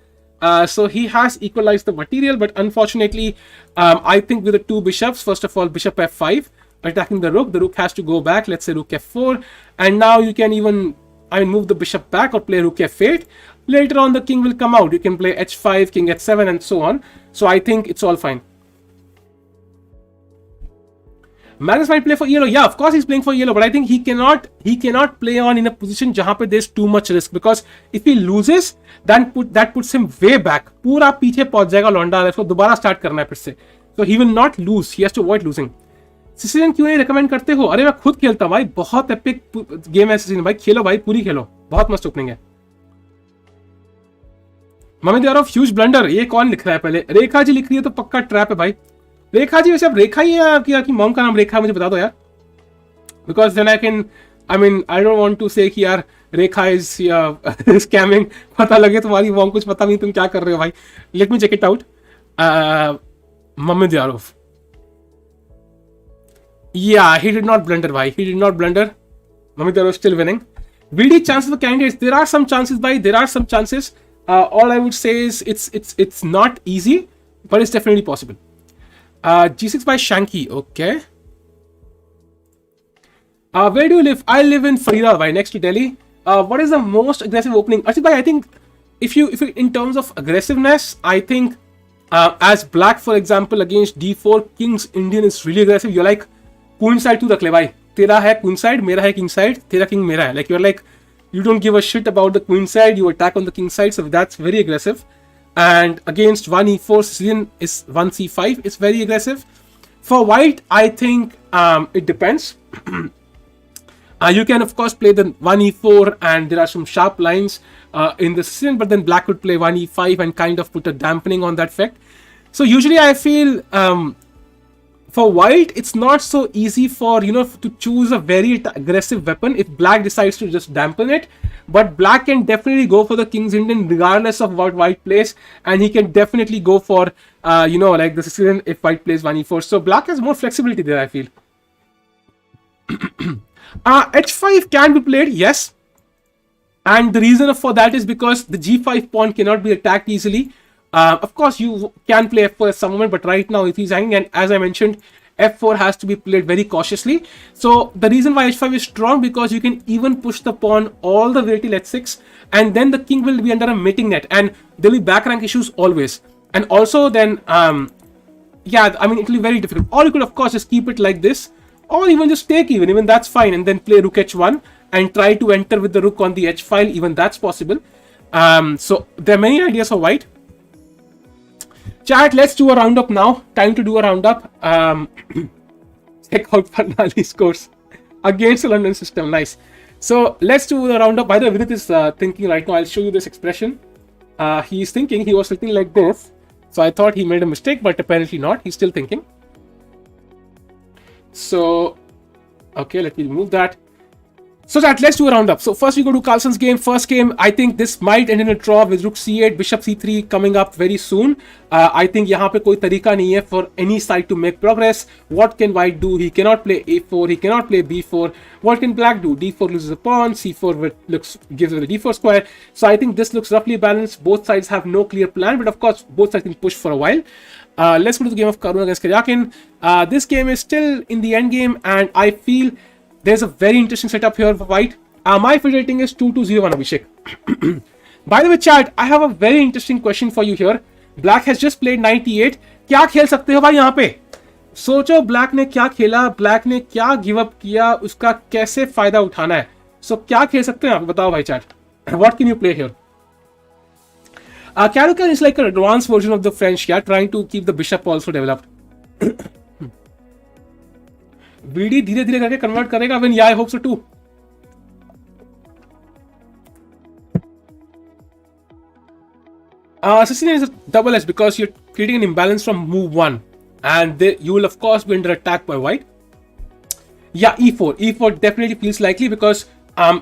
So he has equalized the material, but unfortunately, I think with the two bishops, first of all, bishop f5, attacking the rook has to go back. Let's say rook f4, and now you can even move the bishop back or play rook f8. Later on the king will come out. You can play h5, king h7 and so on. So I think it's all fine. Magnus might play for yellow. Yeah, of course he's playing for yellow, but I think he cannot play on in a position jahan pe there's too much risk, because if he loses, then that puts him way back. Pura पीछे पहुंच जाएगा लौंडा. इसको दोबारा start करना है फिर से. So he will not lose. He has to avoid losing. Sicilian क्यों नहीं recommend करते हो? अरे मैं खुद खेलता हूँ भाई. बहुत epic game है सिसिलियन भाई. खेलो भाई, पूरी खेलो. बहुत मस्त ओपनिंग है. Mamedyarov huge blunder. ये कौन लिख रहा है पहले? रेखा जी लिख रही है तो पक्का ट्रैप है भाई. रेखा जी वैसे अब रेखा ही है आपकी मॉम का नाम रेखा है, मुझे बता दो यार. Because then I don't want to say कि यार रेखा इज स्कैमिंग. पता लगे तुम्हारी मॉम कुछ पता नहीं तुम क्या कर रहे हो भाई. Let me check it out. Mamedyarov. Yeah, he did not blunder, bhai. He did not blunder. Mamita was still winning. VD chances for candidates. There are some chances, bhai. There are some chances. All I would say is it's not easy, but it's definitely possible. G6 by Shanky. Okay. Where do you live? I live in Faridabad, bhai, next to Delhi. What is the most aggressive opening? Actually, bhai, I think if you in terms of aggressiveness, I think as black, for example, against D4, King's Indian is really aggressive. You're like, queen side तू रख ले भाई. तेरा है queen side, मेरा है king side, तेरा king मेरा है. Like you're like, you don't give a shit about the queen side, you attack on the king side. So that's very aggressive. And against 1e4, Sicilian is 1c5. It's very aggressive. For white, I think it depends. You can of course play the 1e4, and there are some sharp lines in the Sicilian, but then black would play 1e5 and kind of put a dampening on that effect. So usually I feel for white, it's not so easy for, to choose a very aggressive weapon if black decides to just dampen it. But black can definitely go for the King's Indian regardless of what white plays. And he can definitely go for, like the Sicilian if white plays 1e4. So black has more flexibility there, I feel. H5 can be played, yes. And the reason for that is because the G5 pawn cannot be attacked easily. Of course, you can play f4 at some moment, but right now if he's hanging, and as I mentioned, f4 has to be played very cautiously. So the reason why h5 is strong, because you can even push the pawn all the way till h6, and then the king will be under a mating net, and there will be back rank issues always. And also then, yeah, I mean, it will be very difficult. Or you could, of course, just keep it like this, or even just take even that's fine, and then play rook h1 and try to enter with the rook on the h file. Even that's possible. So there are many ideas for white. Chat, let's do a roundup now. Time to do a roundup. Check out Farnali's course against the London system. Nice. So let's do the roundup. By the way, Vidit is thinking right now. I'll show you this expression. He's thinking. He was sitting like this. So I thought he made a mistake, but apparently not. He's still thinking. So, okay, let me remove that. So that let's do a roundup. So first we go to Carlsen's game. First game, I think this might end in a draw with rook c8, bishop c3 coming up very soon. I think यहाँ पे कोई तरीका नहीं है for any side to make progress. What can white do? He cannot play a4. He cannot play b4. What can black do? d4 loses a pawn. c4 gives it a d4 square. So I think this looks roughly balanced. Both sides have no clear plan, but of course both sides can push for a while. Let's go to the game of Caruana against Karyakin. This game is still in the end game, and I feel there's a very interesting setup here for white. My field rating is 2201, Abhishek. By the way, chat, I have a very interesting question for you here. Black has just played 98. क्या खेल सकते हो भाई यहाँ पे? सोचो black ने क्या खेला, ब्लैक ने क्या गिव अप किया, उसका कैसे फायदा उठाना है. So क्या खेल सकते हैं आप बताओ भाई chat. What can you play here? Caruana is like an advanced version of the French, yeah, trying to keep the bishop also developed. BD धीरे धीरे करके कन्वर्ट करेगा. When yeah, I hope so too. Assassin is a double edge because you're creating an imbalance from move 1, and you will of course be under attack by white. Yeah, e4. E4 definitely feels likely because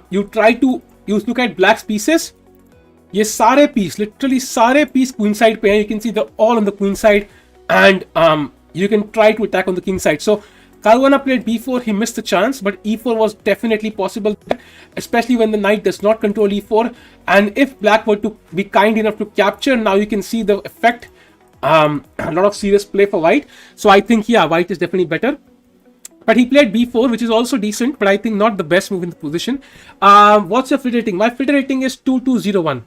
you look at black's pieces. ये सारे piece, literally सारे piece queen side पे हैं. You can see they're all on the queen side, and you can try to attack on the king side. So Caruana played b4, he missed the chance, but e4 was definitely possible, especially when the knight does not control e4. And if black were to be kind enough to capture, now you can see the effect. A lot of serious play for white. So I think, yeah, white is definitely better. But he played b4, which is also decent, but I think not the best move in the position. What's your field rating? My field rating is 2201.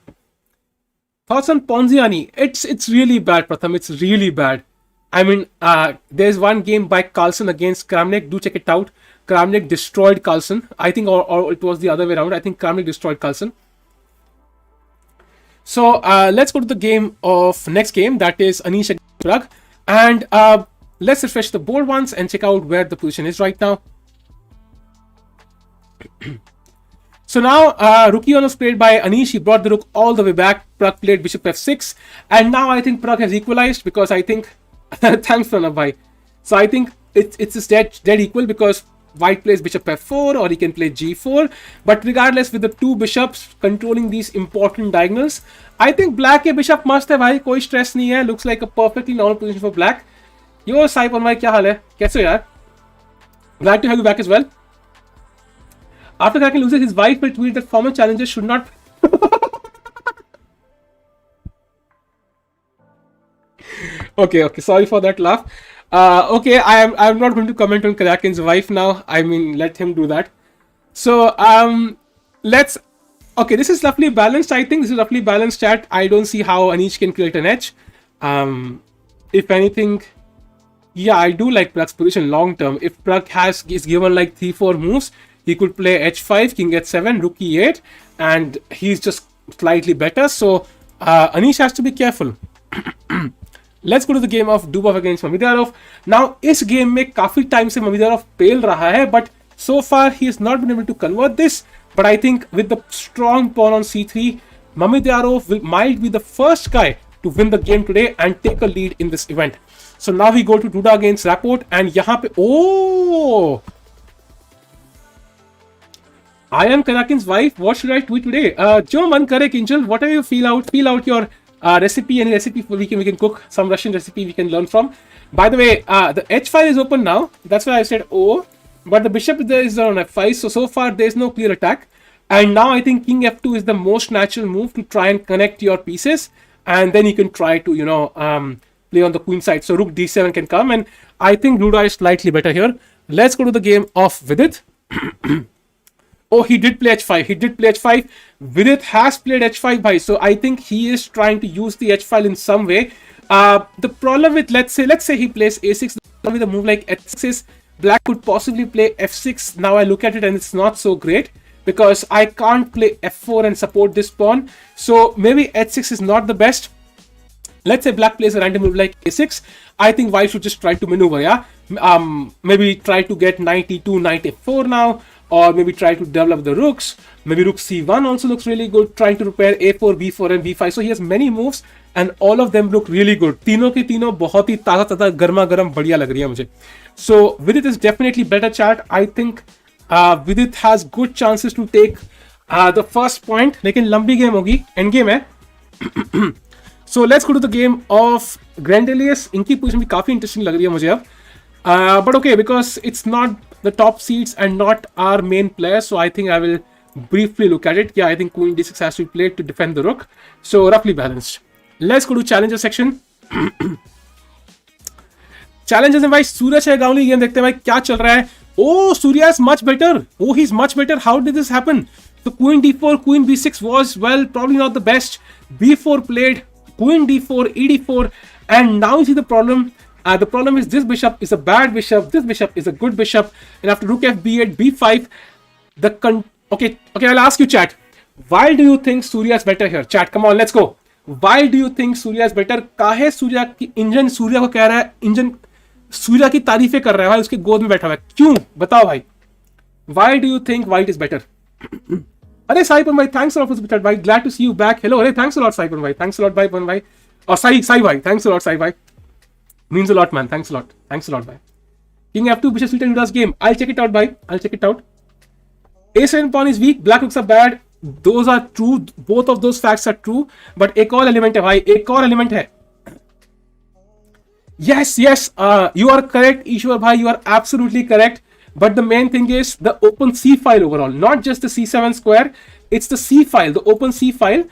Thoughts on Ponziani? It's really bad, Pratham. It's really bad. I mean, there's one game by Carlsen against Kramnik. Do check it out. Kramnik destroyed Carlsen. I think, or it was the other way around. I think Kramnik destroyed Carlsen. So let's go to the game of next game. That is Anish against Pragg. And let's refresh the board once and check out where the position is right now. So now rook e1 was played by Anish. He brought the rook all the way back. Pragg played bishop f6. And now I think Pragg has equalized because I think thanks Pranab bhai. So I think it's dead equal because white plays bishop f4 or he can play g4. But regardless, with the two bishops controlling these important diagonals, I think black ke bishop must hai bhai. Koi stress nahi hai. Looks like a perfectly normal position for black. Yo Saipon bhai, kya haal hai? Kaise ho yaar? Glad to have you back as well. After Kraken loses, his wife will tweet that former challengers should not. Okay, sorry for that laugh. Okay, I'm not going to comment on Kraken's wife now. I mean, let him do that. So let's. Okay, this is roughly balanced. I think this is roughly balanced, chat. I don't see how Anish can create an edge. If anything, yeah, I do like Pragg's position long term. If Pragg is given like 3-4 moves, he could play h5, king h7, rook e8, and he's just slightly better. So Anish has to be careful. Let's go to the game of Dubov against Mamidarov. Now, इस game में काफी time से Mamidarov fail रहा है, but so far he has not been able to convert this. But I think with the strong pawn on c3, Mamidarov might be the first guy to win the game today and take a lead in this event. So now we go to Duda against Rapport, and यहाँ पे I am Karakin's wife. What should I tweet today? Jo man kare Kinjal, whatever you feel out your recipe, any recipe we can cook, some Russian recipe we can learn from. By the way, the h file is open now. That's why I said but the bishop there is on f5. So far there is no clear attack. And now I think king f2 is the most natural move to try and connect your pieces, and then you can try to play on the queen side. So rook d7 can come, and I think Luda is slightly better here. Let's go to the game of Vidit. Oh, he did play h5. He did play h5. Vidit has played h5 bhai. So I think he is trying to use the h file in some way. The problem with let's say he plays a6 with a move like h6 is black could possibly play f6. Now I look at it and it's not so great because I can't play f4 and support this pawn. So maybe h6 is not the best. Let's say black plays a random move like a6. I think white should just try to maneuver, yeah. Maybe try to get knight e2, knight f4 now, or maybe try to develop the rooks. Maybe rook c1 also looks really good, trying to repair a4, b4 and b5. So he has many moves and all of them look really good. तीनों के तीनों बहुत ही ताज़ा गर्मा गर्म बढ़िया लग रही है मुझे. So Vidit is definitely better chat. I think Vidit has good chances to take the first point. लेकिन लंबी गेम होगी, एंड गेम है. So let's go to the game of Grandelius. इनकी पोजीशन भी काफी इंटरेस्टिंग लग रही है मुझे अब. But okay, because it's not the top seeds and not our main player, so I think I will briefly look at it. Yeah, I think queen d6 has to be played to defend the rook. So roughly balanced. Let's go to challenger section. Challenges में भाई सूरज है Ganguly game देखते हैं भाई क्या चल रहा है. Oh, Surya is much better. Oh, he's much better. How did this happen? So queen d4, queen b6 was, well, probably not the best. b4 played, queen d4, e d4, and now you see the problem. The problem is this bishop is a bad bishop, this bishop is a good bishop, and after rook f b8, b5, okay, I'll ask you chat, why do you think Surya is better here? Chat, come on, let's go. Why do you think Surya is better? काहे सूर्या की engine Surya को कह रहा है, engine Surya की तारीफें कर रहा है भाई, उसके गोद में बैठा हुआ है, क्यों बताओ भाई. Why do you think white is better? अरे साईपन भाई, thanks a lot for the chat भाई, glad to see you back. Hello, अरे thanks a lot साईपन भाई, thanks a lot भाई. और साई भाई, thanks a lot साई भाई, means a lot man, thanks a lot भाई. King f2 bishop c10 Luda's game. I'll check it out भाई, I'll check it out. a7 pawn is weak, black rooks are bad. Those are true, both of those facts are true, but एक और element है भाई, एक और element है. Yes, you are correct Ishwar bhai, you are absolutely correct. But the main thing is the open C file overall, not just the C7 square, it's the C file, the open C file,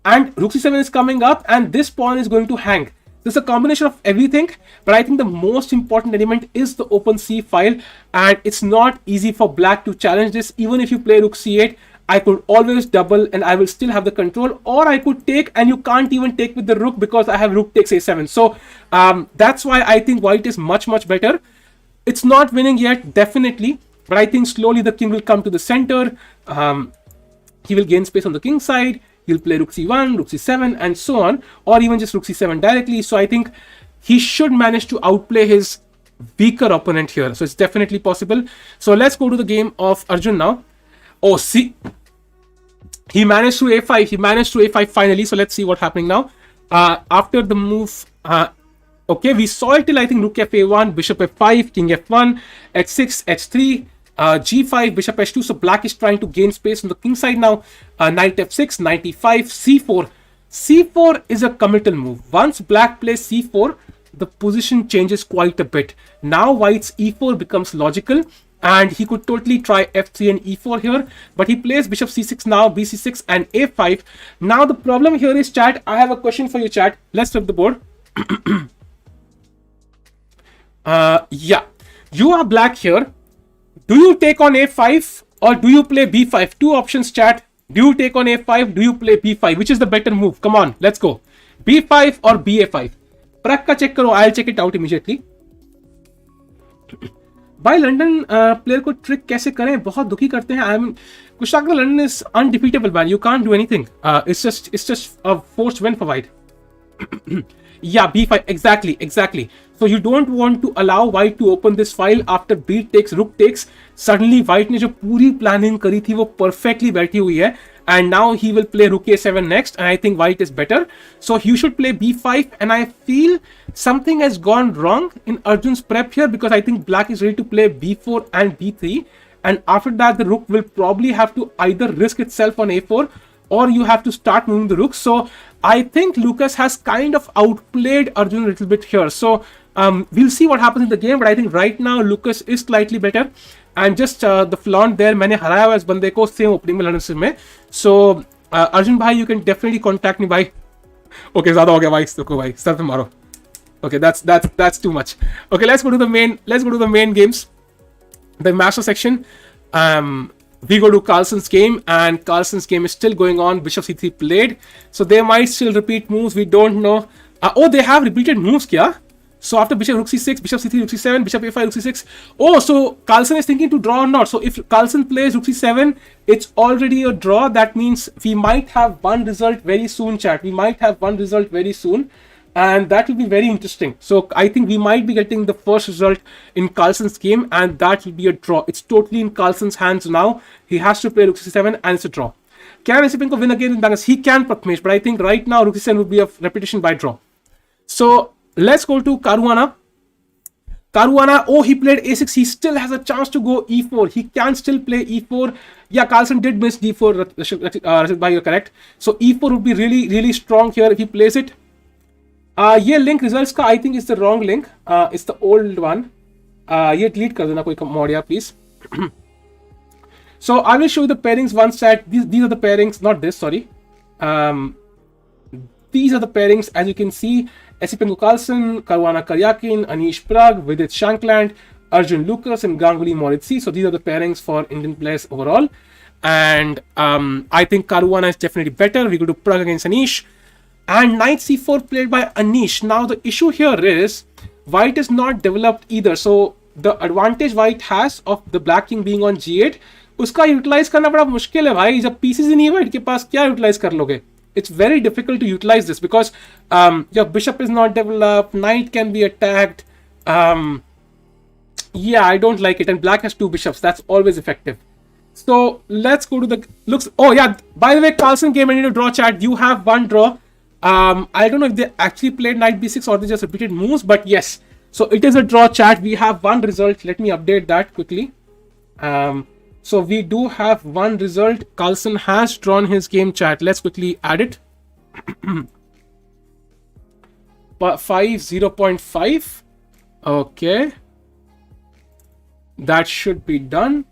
and rook C7 is coming up and this pawn is going to hang. This is a combination of everything, but I think the most important element is the open C file, and it's not easy for black to challenge this. Even if you play rook C8, I could always double and I will still have the control, or I could take and you can't even take with the rook because I have rook takes a7. So that's why I think white is much better. It's not winning yet, definitely, but I think slowly the king will come to the center. He will gain space on the king side. He'll play rook c1, rook c7 and so on, or even just rook c7 directly. So I think he should manage to outplay his weaker opponent here. So it's definitely possible. So let's go to the game of Arjun now. Oh, see, he managed to a5. He managed to a5 finally. So let's see what's happening now. After the move, okay, we saw it till I think rook f1, bishop f5, king f1, h6, h3, g5, bishop h2. So black is trying to gain space on the king side now. Knight f6, knight e5, c4. c4 is a committal move. Once black plays c4, the position changes quite a bit. Now white's e4 becomes logical, and he could totally try f3 and e4 here, but he plays bishop c6 now, bc6 and a5. Now the problem here is, chat, I have a question for you, chat. Let's flip the board. Yeah, you are black here. Do you take on a5 or do you play b5? Two options, chat. Do you take on a5? Do you play b5? Which is the better move? Come on, let's go. b5 or ba5? Pragg का check करो. I'll check it out immediately. भाई London player को trick कैसे करें, बहुत दुखी करते हैं. I mean Kushaq London is undefeatable man, you can't do anything. It's just a forced win for white. Yeah, b5, exactly. So you don't want to allow white to open this file after b takes, rook takes. Suddenly white ने जो पूरी planning करी थी वो perfectly बैठी हुई है, and now he will play rook a7 next, and I think white is better. So you should play b5, and I feel something has gone wrong in Arjun's prep here, because I think black is ready to play b4 and b3, and after that the rook will probably have to either risk itself on a4 or you have to start moving the rook. So I think Lucas has kind of outplayed Arjun a little bit here. So we'll see what happens in the game, but I think right now Lucas is slightly better. And just the flaunt there, मैंने हराया हुआ इस बंदे को same opening में लड़ने में. So Arjun भाई, you can definitely contact me भाई. Okay, ज़्यादा हो गया भाई, इसको भाई सर पे मारो. Okay, that's too much. Okay, let's go to the main games. The master section. We go to Carlsen's game, and Carlsen's game is still going on. Bishop c3 played, so they might still repeat moves. We don't know. Oh, they have repeated moves, kya? So after bishop rook c6, bishop c3, rook c7, bishop a5, rook c6. Oh, so Carlsen is thinking to draw or not. So if Carlsen plays rook c7, it's already a draw. That means we might have one result very soon, chat. We might have one result very soon. And that will be very interesting. So I think we might be getting the first result in Carlsen's game, and that will be a draw. It's totally in Carlsen's hands now. He has to play rook c7, and it's a draw. Can Esipenko win again in Magnus? He can, Prathamesh, but I think right now rook c7 would be a repetition by draw. So let's go to Caruana. Caruana, oh, he played a6. He still has a chance to go e4. He can still play e4. Yeah, Carlsen did miss d4. Rashid bhai, you're correct. So e4 would be really, really strong here if he plays it. ये link results का I think is the wrong link. It's the old one. ये delete कर देना कोई मोड़िया please. So I will show you the pairings once that these are the pairings, not this, sorry. These are the pairings, as you can see. Esipenko Carlsen, Caruana Karyakin, Anish Pragg, Vidit Shankland, Arjun Lucas, and Ganguly Moritzi. So these are the pairings for Indian players overall. And I think Caruana is definitely better. We go to Pragg against Anish. And knight c4 played by Anish. Now the issue here is white is not developed either. So the advantage white has of the black king being on g8, उसका utilize करना बड़ा मुश्किल है भाई. जब pieces ही नहीं है white के पास क्या utilize कर लोगे? It's very difficult to utilize this because your bishop is not developed, knight can be attacked. Yeah, I don't like it. And black has two bishops. That's always effective. So let's go to the looks. Oh yeah, by the way, Carlsen game, I need to draw, chat. You have one draw. I don't know if they actually played knight b6 or they just repeated moves, but yes. So it is a draw, chat. We have one result. Let me update that quickly. So we do have one result. Carlsen has drawn his game, chat. Let's quickly add it. 0.5. Okay. That should be done.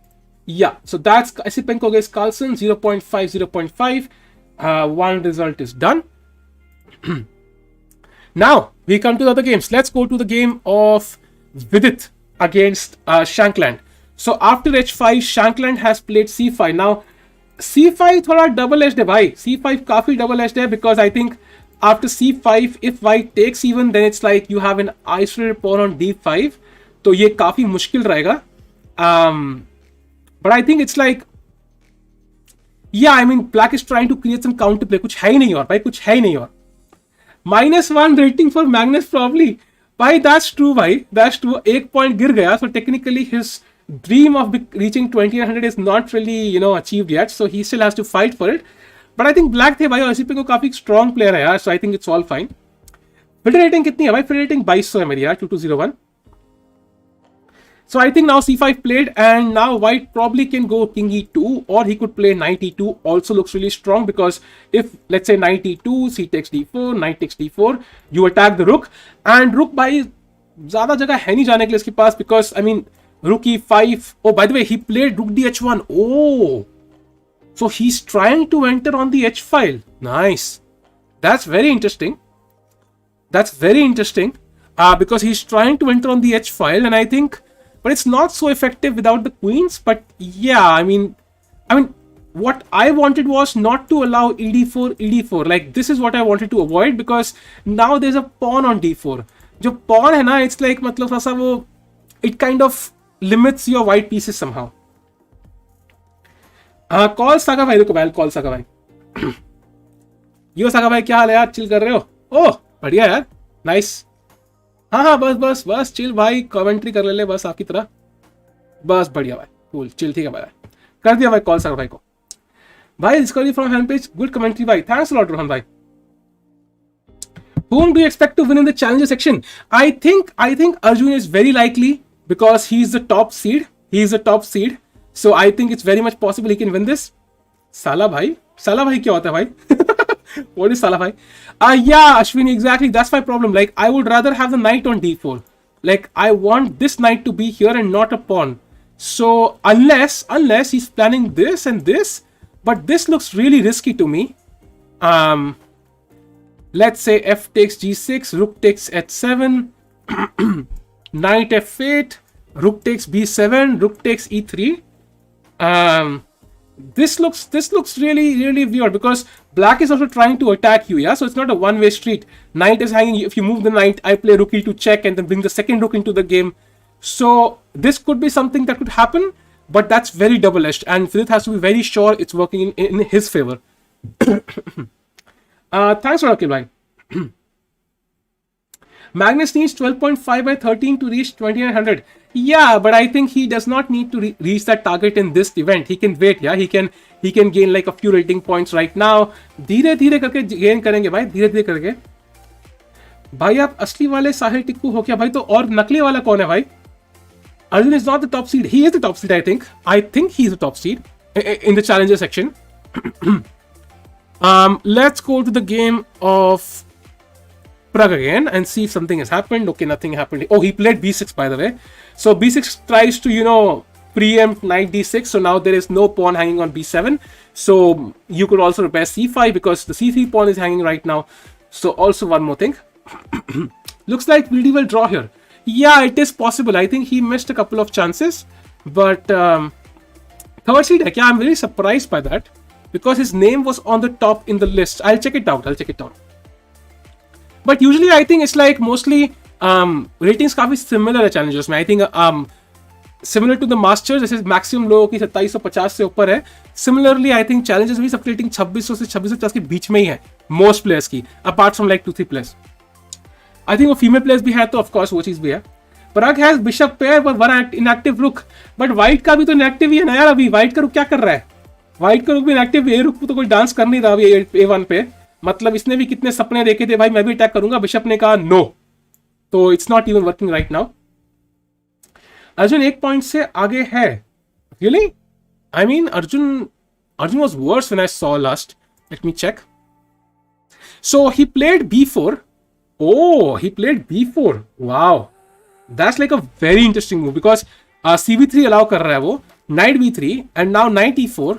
Yeah. So that's Esipenko against Carlsen. 0.5, 0.5. One result is done. Now we come to the other games. Let's go to the game of Vidit against Shankland. So after h5, Shankland has played c5. Now c5 थोड़ा double edged है भाई. c5 काफी double edged है because I think after c5, if white takes even, then it's like you have an isolated pawn on d5. तो ये काफी मुश्किल रहेगा. But I think it's like, yeah, I mean black is trying to create some counterplay. कुछ है ही नहीं और भाई, कुछ है ही नहीं और. -1 rating for Magnus probably. भाई that's true भाई, that's true. एक point गिर गया, so technically his dream of reaching 2100 is not really, achieved yet. So he still has to fight for it. But I think black थे भाई और Esipenko काफी strong player है यार. So I think it's all fine. Field rating कितनी है भाई? Field rating 2200 है मेरी यार, 2201. So I think now c5 played, and now white probably can go king e2, or he could play knight e2. Also looks really strong because if let's say knight e2, c takes d4, knight takes d4, you attack the rook, and rook भाई ज़्यादा जगह है नहीं जाने के लिए इसके पास because I mean rook e5. Oh, by the way, he played rook dh1. Oh, so he's trying to enter on the h file. Nice. That's very interesting. That's very interesting because he's trying to enter on the h file, and I think. But it's not so effective without the queens. But yeah, I mean, what I wanted was not to allow ed4. Like this is what I wanted to avoid because now there's a pawn on d4. जो pawn है ना, it's like मतलब ऐसा वो, it kind of limits your white pieces somehow. Call saga भाई, रुको भाई, call saga भाई. यो सागा भाई, क्या हाल है यार? चिल कर रहे हो? ओह बढ़िया यार, nice. हाँ बस चिल भाई, कमेंट्री कर ले बस आपकी तरह. बस बढ़िया भाई, कूल चिल, ठीक है भाई. कर दिया भाई कॉल सर भाई को. भाई discovery from hand page, good commentary भाई, थैंक्स अ लॉट रोहन भाई. Whom do you expect to win in the challenger section? I think Arjun is very likely because he's the top seed. So I think it's very much possible he can win this. साला भाई क्या होता है भाई? What is Salah bhai? Yeah, Ashwini, exactly. That's my problem. Like, I would rather have the knight on d4. Like, I want this knight to be here and not a pawn. So, unless he's planning this and this, but this looks really risky to me. Let's say f takes g6, rook takes h7, knight f8, rook takes b7, rook takes e3. This looks really weird because black is also trying to attack you, yeah? So it's not a one-way street. Knight is hanging. If you move the knight, I play rook e2 check and then bring the second rook into the game. So this could be something that could happen, but that's very double-edged, and Vidit has to be very sure it's working in his favor. Thanks for Akil bhai. Magnus needs 12.5 by 13 to reach 2900. Yeah, but I think he does not need to reach that target in this event. He can wait, yeah. He can gain like a few rating points right now. धीरे धीरे करके gain करेंगे भाई, धीरे धीरे करके. भाई आप असली वाले साहिल टिक्कू हो क्या भाई? तो और नकली वाला कौन है भाई? Arjun is not the top seed. He is the top seed, I think. I think he's the top seed in the challenger section. Let's go to the game of Pragg again and see if something has happened. Okay, nothing happened. Oh, he played b6, by the way. So b6 tries to, preempt knight d6. So now there is no pawn hanging on b7. So you could also repair c5 because the c3 pawn is hanging right now. So also one more thing. Looks like Vidit will draw here. Yeah, it is possible. I think he missed a couple of chances. But third seed, yeah, I'm very surprised by that because his name was on the top in the list. I'll check it out. But usually I think it's like mostly ratings काफी similar है challenges में. I think similar to the masters, जैसे maximum लोगों की 2750 से ऊपर है. Similarly, I think challenges में सबकी rating 2600 से 2650 के बीच में ही है most players की, apart from like 2-3 players. I think वो female players भी है तो of course वो चीज भी है. Pragg has bishop pair but one inactive rook. But white का भी तो inactive ही है ना यार अभी. white का रुक क्या कर रहा है? white का रुक भी inactive है. रुक तो कोई डांस कर नहीं रहा अभी A1 पे. मतलब इसने भी कितने सपने देखे थे भाई मैं भी अटैक करूंगा. बिशप ने कहा नो. तो it's not even working right now. Arjun एक पॉइंट से आगे है. Really? I mean Arjun was worse when I saw last. Let me check. So he played b4. Oh, he played b4. Wow. That's like a very interesting move because cb3 allow कर रहा है वो. Knight b3 and now knight e4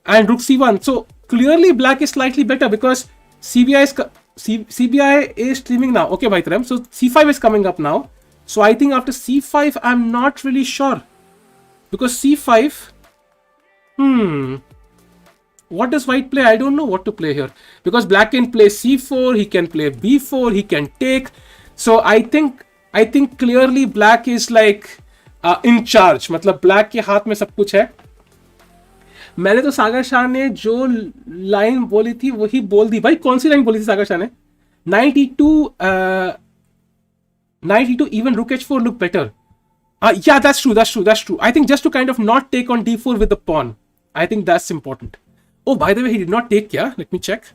and rook c1. So clearly black is slightly better because CBI is streaming now. Okay, Bhaitram. So c5 is coming up now. So I think after c5, I'm not really sure because c5. What does white play? I don't know what to play here because black can play c4. He can play b4. He can take. So I think clearly black is like in charge. मतलब black के हाथ में सब कुछ है. मैंने तो सागर शाह ने जो लाइन बोली थी वही बोल दी भाई. कौन सी लाइन बोली थी सागर शाह ने? Knight e2 even rook h4 look better. Yeah, that's true. I think just to kind of not take on d4 with the pawn. I think that's important. Oh, by the way, he did not take, yeah? Let me check.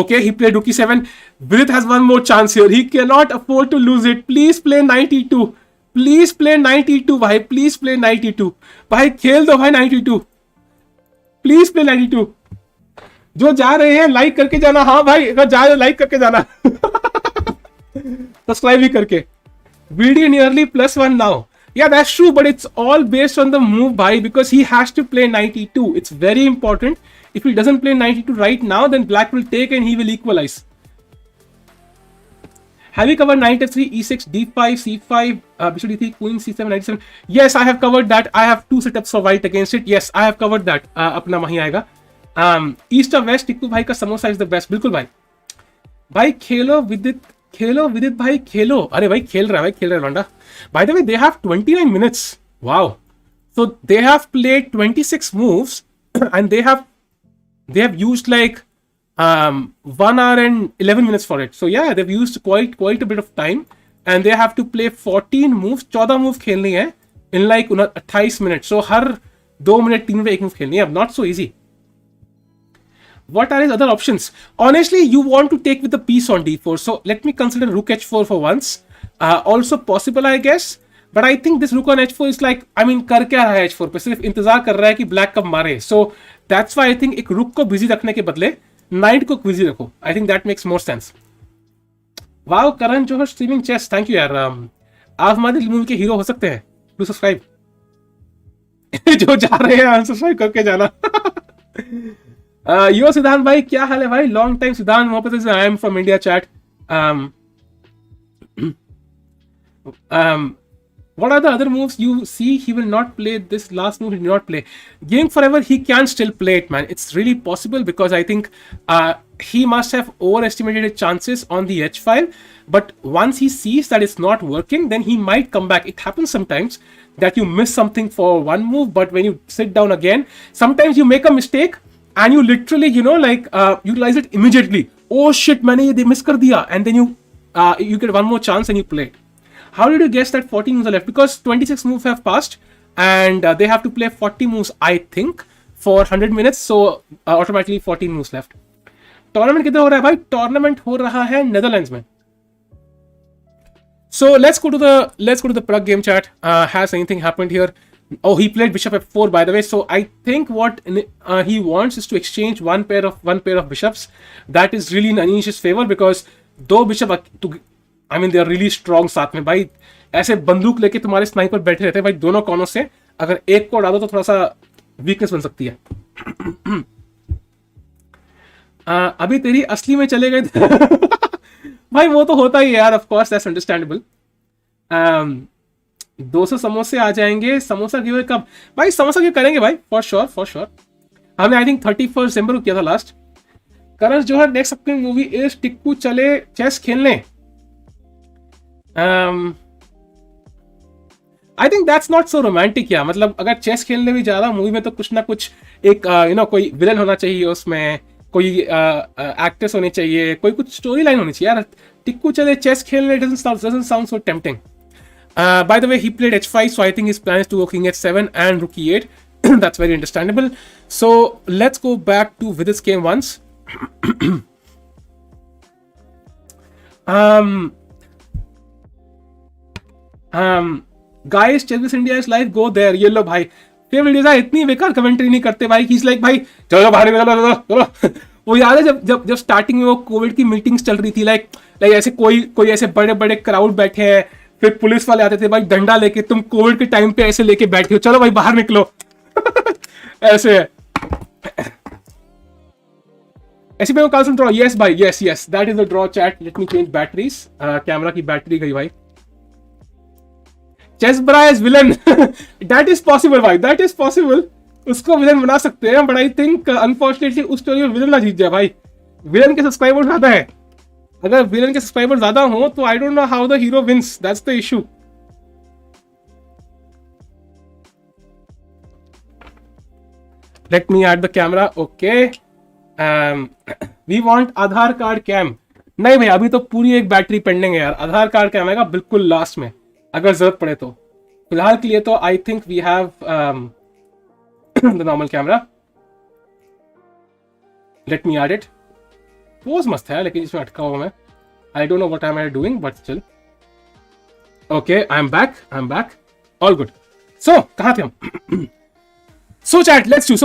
Okay, he played rook e7. Vidit has one more chance here. He cannot afford to lose it. Please play knight e2. Please play knight e2 भाई. Please play knight e2. भाई खेल दो भाई knight e2. Please play knight e2. जो जा रहे हैं like करके जाना. हाँ भाई अगर जा रहे लाइक करके जाना. सब्सक्राइब भी करके. VD nearly +1 now. Yeah, that's true, but it's all based on the move bhai because he has to play knight e2. It's very important. If he doesn't play knight e2 right now, then black will take and he will equalize. Have you covered knight f3, e6, d5, c5, bishop d3, queen c7, knight c7? Yes, I have covered that. I have 2 setups for white against it. Yes, I have covered that. अपना वहीं आएगा. East or west, Tikku भाई का samosa is the best. बिल्कुल भाई. भाई खेलो विदित भाई खेलो. अरे भाई खेल रहा है लौंडा. By the way, they have 29 minutes. Wow. So they have played 26 moves and they have used like 1 hour and 11 minutes for it. So yeah, they've used quite a bit of time and they have to play 14 moves. 14 moves खेलनी है in like 28 minutes. So her 2 minute 3 में एक move खेलनी है. Not so easy. What are his other options? Honestly, you want to take with the piece on d4. So let me consider rook h4 for once. Also possible, I guess. But I think this rook on h4 is like, I mean, कर क्या रहा है h4 पे? सिर्फ इंतजार कर रहा है कि black कब मारे. So that's why I think एक rook को busy रखने के बदले knight को busy रखो. I think that makes more sense. Wow, Karan Johar streaming chess. Thank you यार. आप हमारे मूवी के हीरो हो सकते हैं. Do subscribe. जो जा रहे हैं unsubscribe करके जाना. यो सिद्धांत भाई, क्या हाल है भाई? लॉन्ग टाइम सिद्धांत मोहब्बत, I am from India chat. um what are the other moves you see he will not play? This last move he did not play. Game forever, he can still play it, man. It's really possible, because I think he must have overestimated his chances on the h file, but once he sees that it's not working, then he might come back. It happens sometimes that you miss something for one move, but when you sit down again, sometimes you make a mistake and you literally, like, utilize it immediately. Oh shit, मैंने ये miss कर दिया, and then you get one more chance and you play it. How did you guess that 40 moves are left? Because 26 moves have passed, and they have to play 40 moves, I think, for 100 minutes. So automatically 14 moves left. Tournament किधर हो रहा है भाई? Tournament हो रहा है Netherlands में. So let's go to the Pragg game chat. Has anything happened here? Oh, he played bishop f4, by the way. So I think what he wants is to exchange one pair of bishops. That is really in Anish's favor, because दो bishop, I mean, they are really strong साथ में भाई. ऐसे बंदूक लेके तुम्हारे sniper बैठे रहते हैं भाई दोनों कोनों से. अगर एक को डालो तो थोड़ा सा वीकनेस बन सकती है. अभी तेरी असली में चले गए भाई. वो तो होता ही है यार, ऑफ कोर्स, दैट्स अंडरस्टैंडेबल. 200 समोसे आ जाएंगे. समोसा गिव कब भाई? समोसा गिव करेंगे भाई, फॉर श्योर. हमने आई थिंक 31 दिसंबर को किया था last. Karan Johar next upcoming movie is Tikku चले चेस खेलने. I think that's not so romantic. या मतलब अगर चेस खेलने भी ज्यादा मूवी में, तो कुछ ना कुछ एक कोई विलन होना चाहिए उसमें, कोई एक्ट्रेस होनी चाहिए, कोई कुछ स्टोरी लाइन होनी चाहिए यार. टिक्कू चले चेस खेलने doesn't sound so tempting. By the way, he played h5, so I think his plan is to go king h7 and rook e8. That's very understandable. So let's go back to Vidit's game once. Guys, Chess India is live, go there. ये लो भाई, favourite videos है. इतनी बेकार commentary नहीं करते भाई. He's like भाई चलो बाहर चलो. वो याद है जब स्टार्टिंग में वो कोविड की मीटिंग्स चल रही थी, लाइक ऐसे कोई ऐसे बड़े बड़े क्राउड बैठे हैं, फिर पुलिस वाले आते थे भाई डंडा लेके. तुम कोविड के टाइम पे ऐसे लेके बैठे हो, चलो भाई बाहर निकलो. ऐसे ऐसे में Carlsen draw. Yes भाई, yes, that is the draw chat. Let me change batteries. Camera की बैटरी गई भाई. Chess bro is villain. That is possible भाई, दैट इज पॉसिबल. उसको विलन बना सकते हैं, बट आई थिंक अनफॉर्चुनेटली उस स्टोरी में विलन ना जीत जाए भाई. विलन के सब्सक्राइबर ज्यादा है. अगर विलन के सब्सक्राइबर ज्यादा हो तो I don't know how the hero wins. That's the issue. Let me add the camera. Okay, we want Aadhaar card cam. नहीं भाई, अभी तो पूरी एक बैटरी पेंडिंग है यार. आधार कार्ड कैम आएगा बिल्कुल लास्ट में, अगर जरूरत पड़े तो. फिलहाल के लिए तो आई think we have the normal camera. Let me add it. Pose मस्त है लेकिन इसमें अटका हुआ मैं. I don't know what I am doing, but still. Okay, I am back. All good. So कहां थे हम? So chat, let's do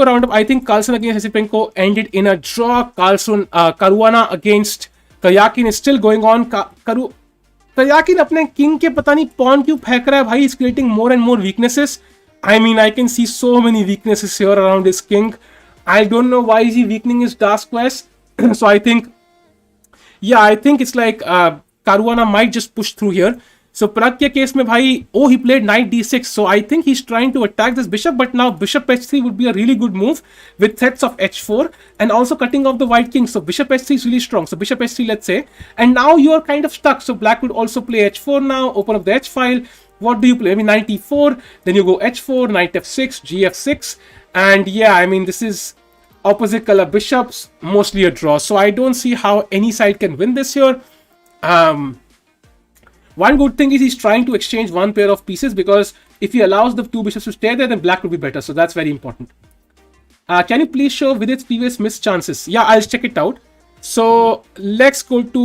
a round of, I think Carlsen against Hesipenko ended in a draw. Caruana against Karyakin is still going on. Karyakin अपने king के पता नहीं pawn क्यों फेंक रहा है भाई. He's creating more and more weaknesses. I mean, I can see so many weaknesses here around his king. I don't know why is he weakening his dark squares. So I think it's like Caruana might just push through here. So Pragg के case में भाई, he played knight d6. So I think he's trying to attack this bishop, but now bishop h3 would be a really good move with threats of h4 and also cutting off the white king. So bishop h3 is really strong. So bishop h3, let's say, and now you are kind of stuck. So black would also play h4 now, open up the h file. What do you play? I mean, knight e4, then you go h4, knight f6, gf6, and yeah, I mean, this is opposite color bishops, mostly a draw. So I don't see how any side can win this here. One good thing is he's trying to exchange one pair of pieces, because if he allows the two bishops to stay there, then black will be better. So that's very important. Can you please show Vidit's previous missed chances? Yeah, I'll check it out. So let's go to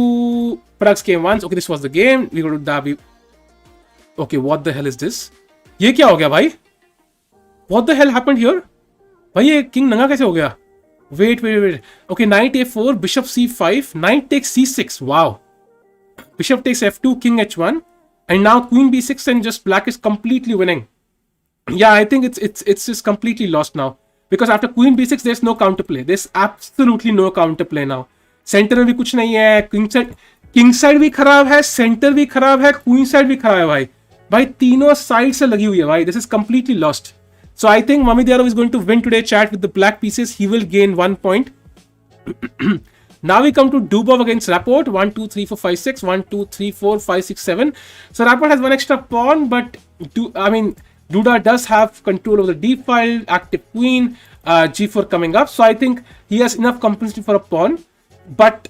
Pragg's game once. Okay, this was the game. We go to Davi. Okay, what the hell is this? ये क्या हो गया भाई? What the hell happened here? भाई ये king नंगा कैसे हो गया? Wait. Okay, knight a4, bishop c5, knight takes c6. Wow. Bishop takes f2, king h1, and now queen b6, and just black is completely winning. Yeah, I think it's just completely lost now. because after queen b6 there's no counterplay. There's absolutely no counterplay now. Centre में भी कुछ नहीं है, king side भी खराब है, centre भी खराब है, क्वीन साइड भी खराब है भाई. भाई तीनों साइड से लगी हुई है भाई. This is completely lost. So I think Mamidiarov is going to win today's chat with the black pieces. He will gain 1 point. Now we come to Dubov against Rapport. 1, 2, 3, 4, 5, 6. 1, 2, 3, 4, 5, 6, 7. So Rapport has one extra pawn, but Duda does have control over the d file, active queen, g4 coming up. So I think he has enough compensation for a pawn. But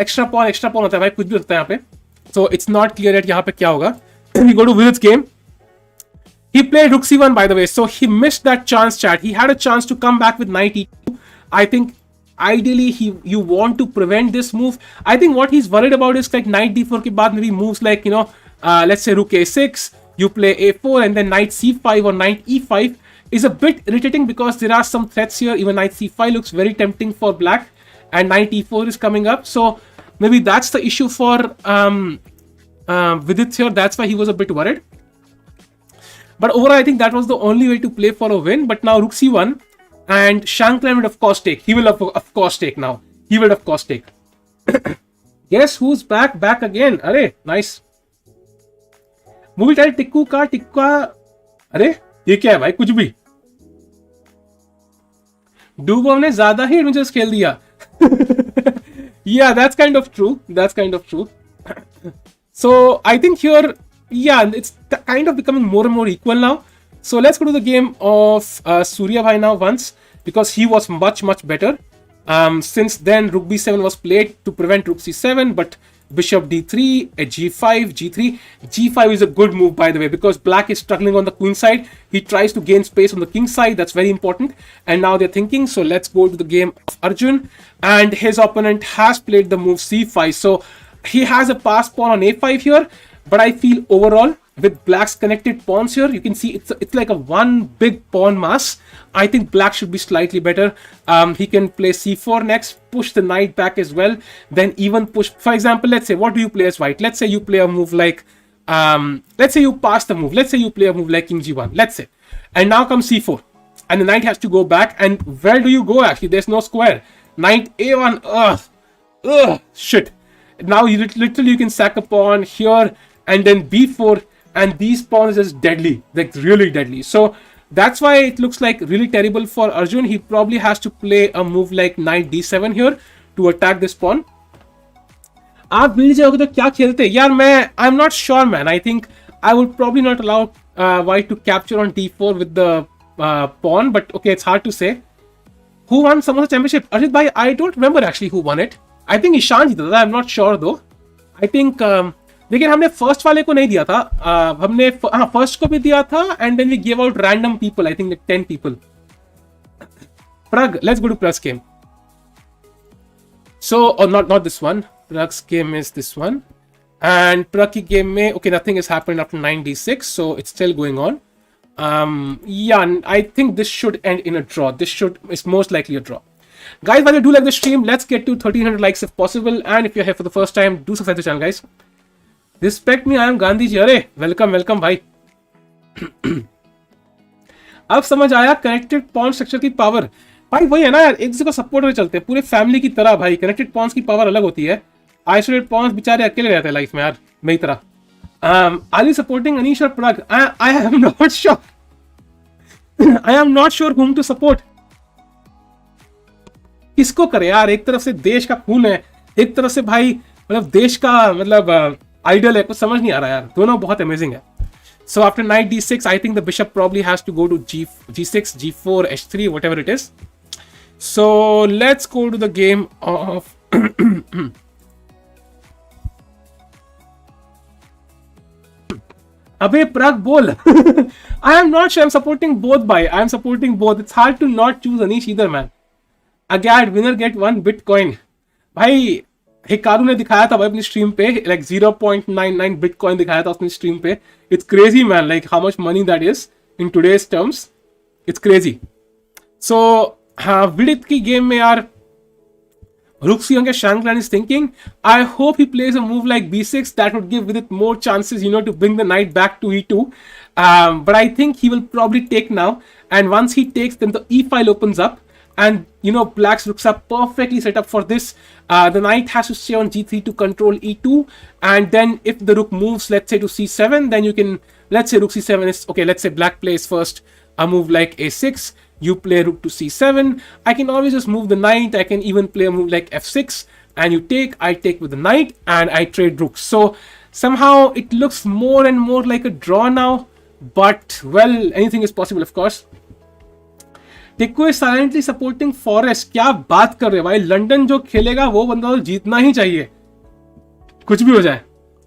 extra pawn होता है भाई, कुछ भी होता है यहाँ पे. So it's not clear yet यहाँ पे क्या होगा. We go to Vidit's game. He played rook c1 by the way, so he missed that chance, chat. He had a chance to come back with knight e2. I think ideally you want to prevent this move. I think what he's worried about is like knight d4 के बाद maybe moves like, you know, let's say rook a6, you play a4 and then knight c5 or knight e5 is a bit irritating because there are some threats here. Even knight c5 looks very tempting for black and knight e4 is coming up. So maybe that's the issue for Vidit here. That's why he was a bit worried. But overall, I think that was the only way to play for a win. But now rook c1 and Shankland will of course take. He will of course take now. He will of course take. Guess who's back? Back again. Arey, nice. Movie title Tikku का टिक्का. अरे ये क्या है भाई, कुछ भी. Dubov ने ज्यादा ही adventures खेल दिया. Yeah, that's kind of true. That's kind of true. So I think here, yeah, it's kind of becoming more and more equal now. So let's go to the game of Surya bhai now once, because he was much better. Since then rook b7 was played to prevent rook c7, but bishop d3, a g5, g3. g5 is a good move by the way, because black is struggling on the queen side. He tries to gain space on the king side. That's very important. And now they're thinking. So let's go to the game of Arjun, and his opponent has played the move c5. So he has a passed pawn on a5 here. But I feel overall with black's connected pawns here, you can see it's like a one big pawn mass. I think black should be slightly better. He can play c4 next, push the knight back as well, then even push. For example, let's say, what do you play as white? Let's say you play a move like, let's say you pass the move. Let's say you play a move like king g1. Let's say, and now comes c4, and the knight has to go back. And where do you go? Actually, there's no square. Knight a1. Ugh, shit. Now you literally you can sack a pawn here. And then b4, and these pawns is deadly, like really deadly. So that's why it looks like really terrible for Arjun. He probably has to play a move like knight d7 here to attack this pawn. आप मिल जाओगे तो क्या खेलते यार? I'm not sure, man. I think I would probably not allow white to capture on d4 with the pawn, but okay, it's hard to say. Who won Samosa Championship? Arjit bhai, I don't remember actually who won it. I think Ishan जीता था. I'm not sure though. I think लेकिन हमने first वाले को नहीं दिया था. हमने फर्स्ट को भी दिया था, and then we give out random people. I think 10 people. Pragg, let's go to Pragg's game. So, or not this one. Pragg's game is this one. And Pragg की game में, okay, nothing has happened after 9d6, so it's still going on. Yeah, I think this should end in a draw. It's most likely a draw. Guys, while you do like the stream, let's get to 1300 likes if possible. And if you're here for the first time, do subscribe to the channel, guys. Respect me, I am Gandhi ji. अरे welcome भाई. अब समझ आया connected pawn structure की power. भाई वही है ना यार, एक दूसरे को सपोर्ट में चलते हैं पूरे फैमिली की तरह भाई. कनेक्टेड पॉन्स की पावर अलग होती है. आइसोलेटेड पॉन्स बेचारे अकेले रहते हैं लाइफ में यार, मेरी तरह. Are you supporting Anish or Pragg? I am not sure. I am not sure whom to support. किसको करे यार? एक तरफ से देश का खून है, एक तरफ से भाई मतलब देश का मतलब आइडल है. कुछ समझ नहीं आ रहा यार. दोनों बहुत अमेजिंग है. So after knight d6, I think the bishop probably has to go to g6, g4, h3, whatever it is. So let's go to the game of Abhay Pragg bol. I am not sure. I'm supporting both by. I'm supporting both. It's hard to not choose Anish either, man. Agad winner get 1 Bitcoin. भाई Hikaru ने दिखाया था भाई अपनी stream पे, like 0.99 bitcoin दिखाया था उसने स्ट्रीम पे. It's crazy man, like how much money that is in today's terms. It's crazy. So हाँ, विदित की गेम में यार Rook C on Shankland is thinking, I hope he plays a move like b6 that would give Vidit more chances, to bring the knight back to e2. But I think he will probably take now. And once he takes, then the e file opens up. And, black's rooks are perfectly set up for this. The knight has to stay on g3 to control e2. And then if the rook moves, let's say to c7, then you can, let's say rook c7 is, okay, let's say black plays first a move like a6. You play rook to c7. I can always just move the knight. I can even play a move like f6. And you take, I take with the knight, and I trade rooks. So somehow it looks more and more like a draw now. But, well, anything is possible, of course. Tikko is silently supporting Forest. क्या बात कर रहे हो भाई, London जो खेलेगा वो बंदा तो जीतना ही चाहिए, कुछ भी हो जाए.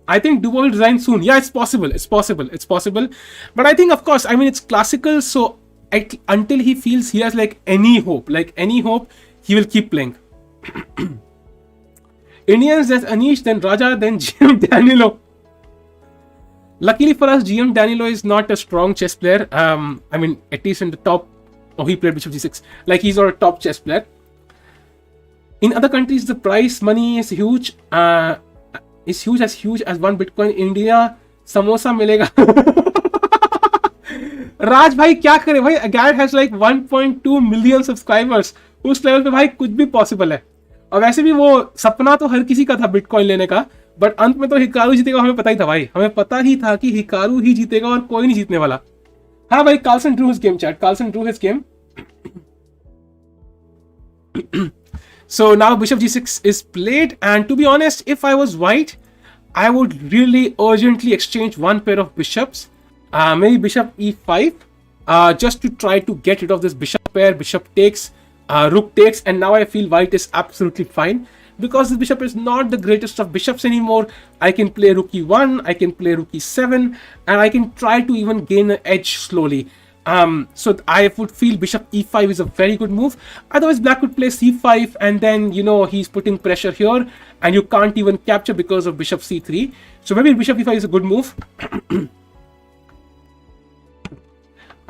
I think Dubo will resign soon. Yeah, it's possible. But I think, of course, I mean, it's classical. So until he feels he has like any hope, he will keep playing. Indians, there's Anish, then Raja, then GM Danilo. Luckily for us, GM Danilo is not a strong chess player. I mean, at least in the top. Oh, he played Bishop G6. Like, he's not a top chess player. In other countries, the price money is huge. Is huge as one Bitcoin. India, samosa मिलेगा. राज भाई क्या करे भाई, Agad has like 1.2 million subscribers. उस level पे भाई कुछ भी पॉसिबल है. और वैसे भी वो सपना तो हर किसी का था बिटकॉइन लेने का, बट अंत में तो हिकारू जीतेगा. हमें पता ही था भाई, हमें पता ही था कि हिकारू ही जीतेगा और कोई नहीं जीतने वाला. हाँ भाई, Carlsen drew his game, chat. Carlsen drew his game. So now Bishop G6 is played, and to be honest, if I was white, I would really urgently exchange one pair of bishops. Maybe Bishop E5, just to try to get rid of this bishop pair. Bishop takes, Rook takes, and now I feel white is absolutely fine. Because this bishop is not the greatest of bishops anymore. I can play rook e1, I can play rook e7, and I can try to even gain an edge slowly. So I would feel bishop e5 is a very good move. Otherwise, black could play c5, and then, he's putting pressure here, and you can't even capture because of bishop c3. So maybe bishop e5 is a good move.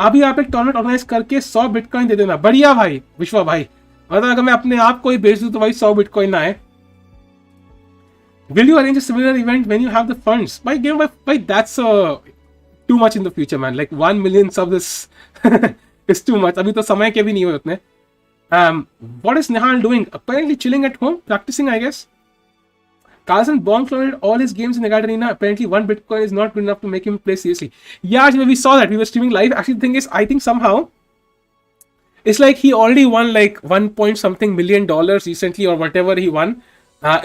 अभी आप एक tournament organise करके 100 bitcoin दे देना. बढ़िया भाई विश्वा भाई, मतलब अगर मैं अपने आप को ही बेच दूं तो भाई 100 बिटकॉइन ना है. Will you arrange a similar event when you have the funds? By that's too much in the future, man. Like 1 million subs is too much. अभी तो समय के भी नहीं हुए उतने. What is Nihal doing? Apparently chilling at home, practicing, I guess. Carlsen bomb clouded all his games in Agad Arena. Apparently, 1 Bitcoin is not good enough to make him play seriously. Yeah, we saw that. We were streaming live. Actually, the thing is, I think somehow it's like he already won like 1 point something million dollars recently, or whatever he won.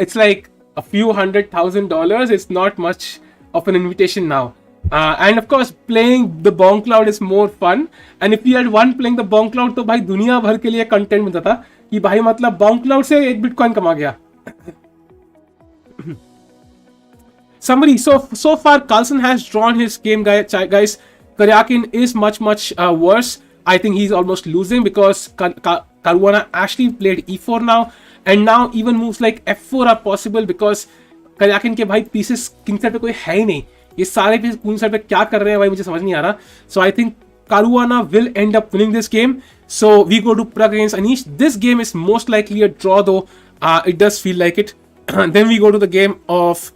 It's like a few $100,000. It's not much of an invitation now. And of course, playing the bomb cloud is more fun. And if you had one playing the bomb cloud, तो भाई दुनिया भर के लिए content मिलता था कि भाई मतलब bomb cloud से 1 Bitcoin कमा गया. Somebody, so far Carlsen has drawn his game, guys. Karyakin is much worse. I think he's almost losing because Caruana actually played e4 now, and now even moves like f4 are possible because Karyakin के भाई pieces king side पे कोई है ही नहीं. ये सारे pieces queen side पे क्या कर रहे हैं भाई, मुझे समझ नहीं आ रहा. So I think Caruana will end up winning this game. So we go to Pragg against Anish. This game is most likely a draw, though. It does feel like it. Then we go to the game of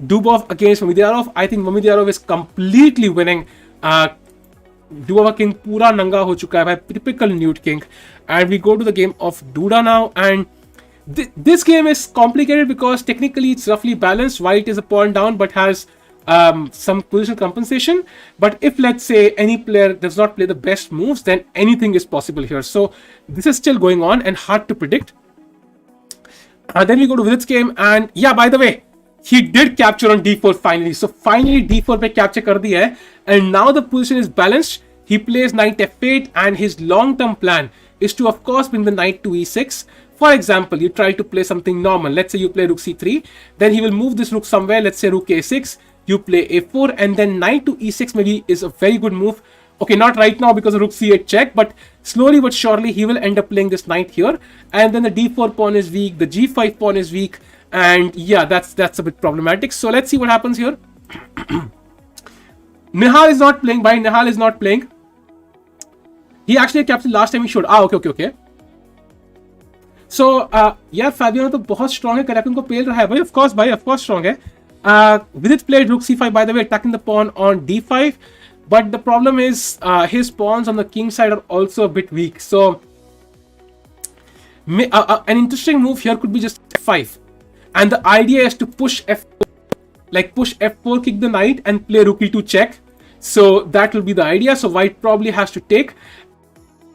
Dubov against Mamidyarov. I think Mamidyarov is completely winning. Dubov का king पूरा नंगा हो चुका है भाई, typical nude king. And we go to the game of Duda now, and this game is complicated because technically it's roughly balanced. White is a pawn down but has some positional compensation. But if, let's say, any player does not play the best moves, then anything is possible here. So this is still going on and hard to predict. Then we go to Vidit's game, and yeah, by the way, he did capture on d4 finally. So finally d4 पे capture कर दिया है, and now the position is balanced. He plays knight f8, and his long-term plan is to, of course, bring the knight to e6. For example, you try to play something normal. Let's say you play rook c3, then he will move this rook somewhere. Let's say rook a6. You play a4, and then knight to e6 maybe is a very good move. Okay, not right now because of rook c8 check, but slowly but surely he will end up playing this knight here, and then the d4 pawn is weak, the g5 pawn is weak, and yeah, that's a bit problematic. So let's see what happens here. Nihal is not playing. Nihal is not playing. He actually captured last time he showed. Okay. So यार Fabiano तो बहुत strong है, correct उनको पेल रहा है भाई, of course strong है. Vidit played rook c5, by the way, attacking the pawn on d5, but the problem is his pawns on the king side are also a bit weak. So an interesting move here could be just f5, and the idea is to push f4, like push f4, kick the knight, and play rook e2 check. So that will be the idea. So white probably has to take,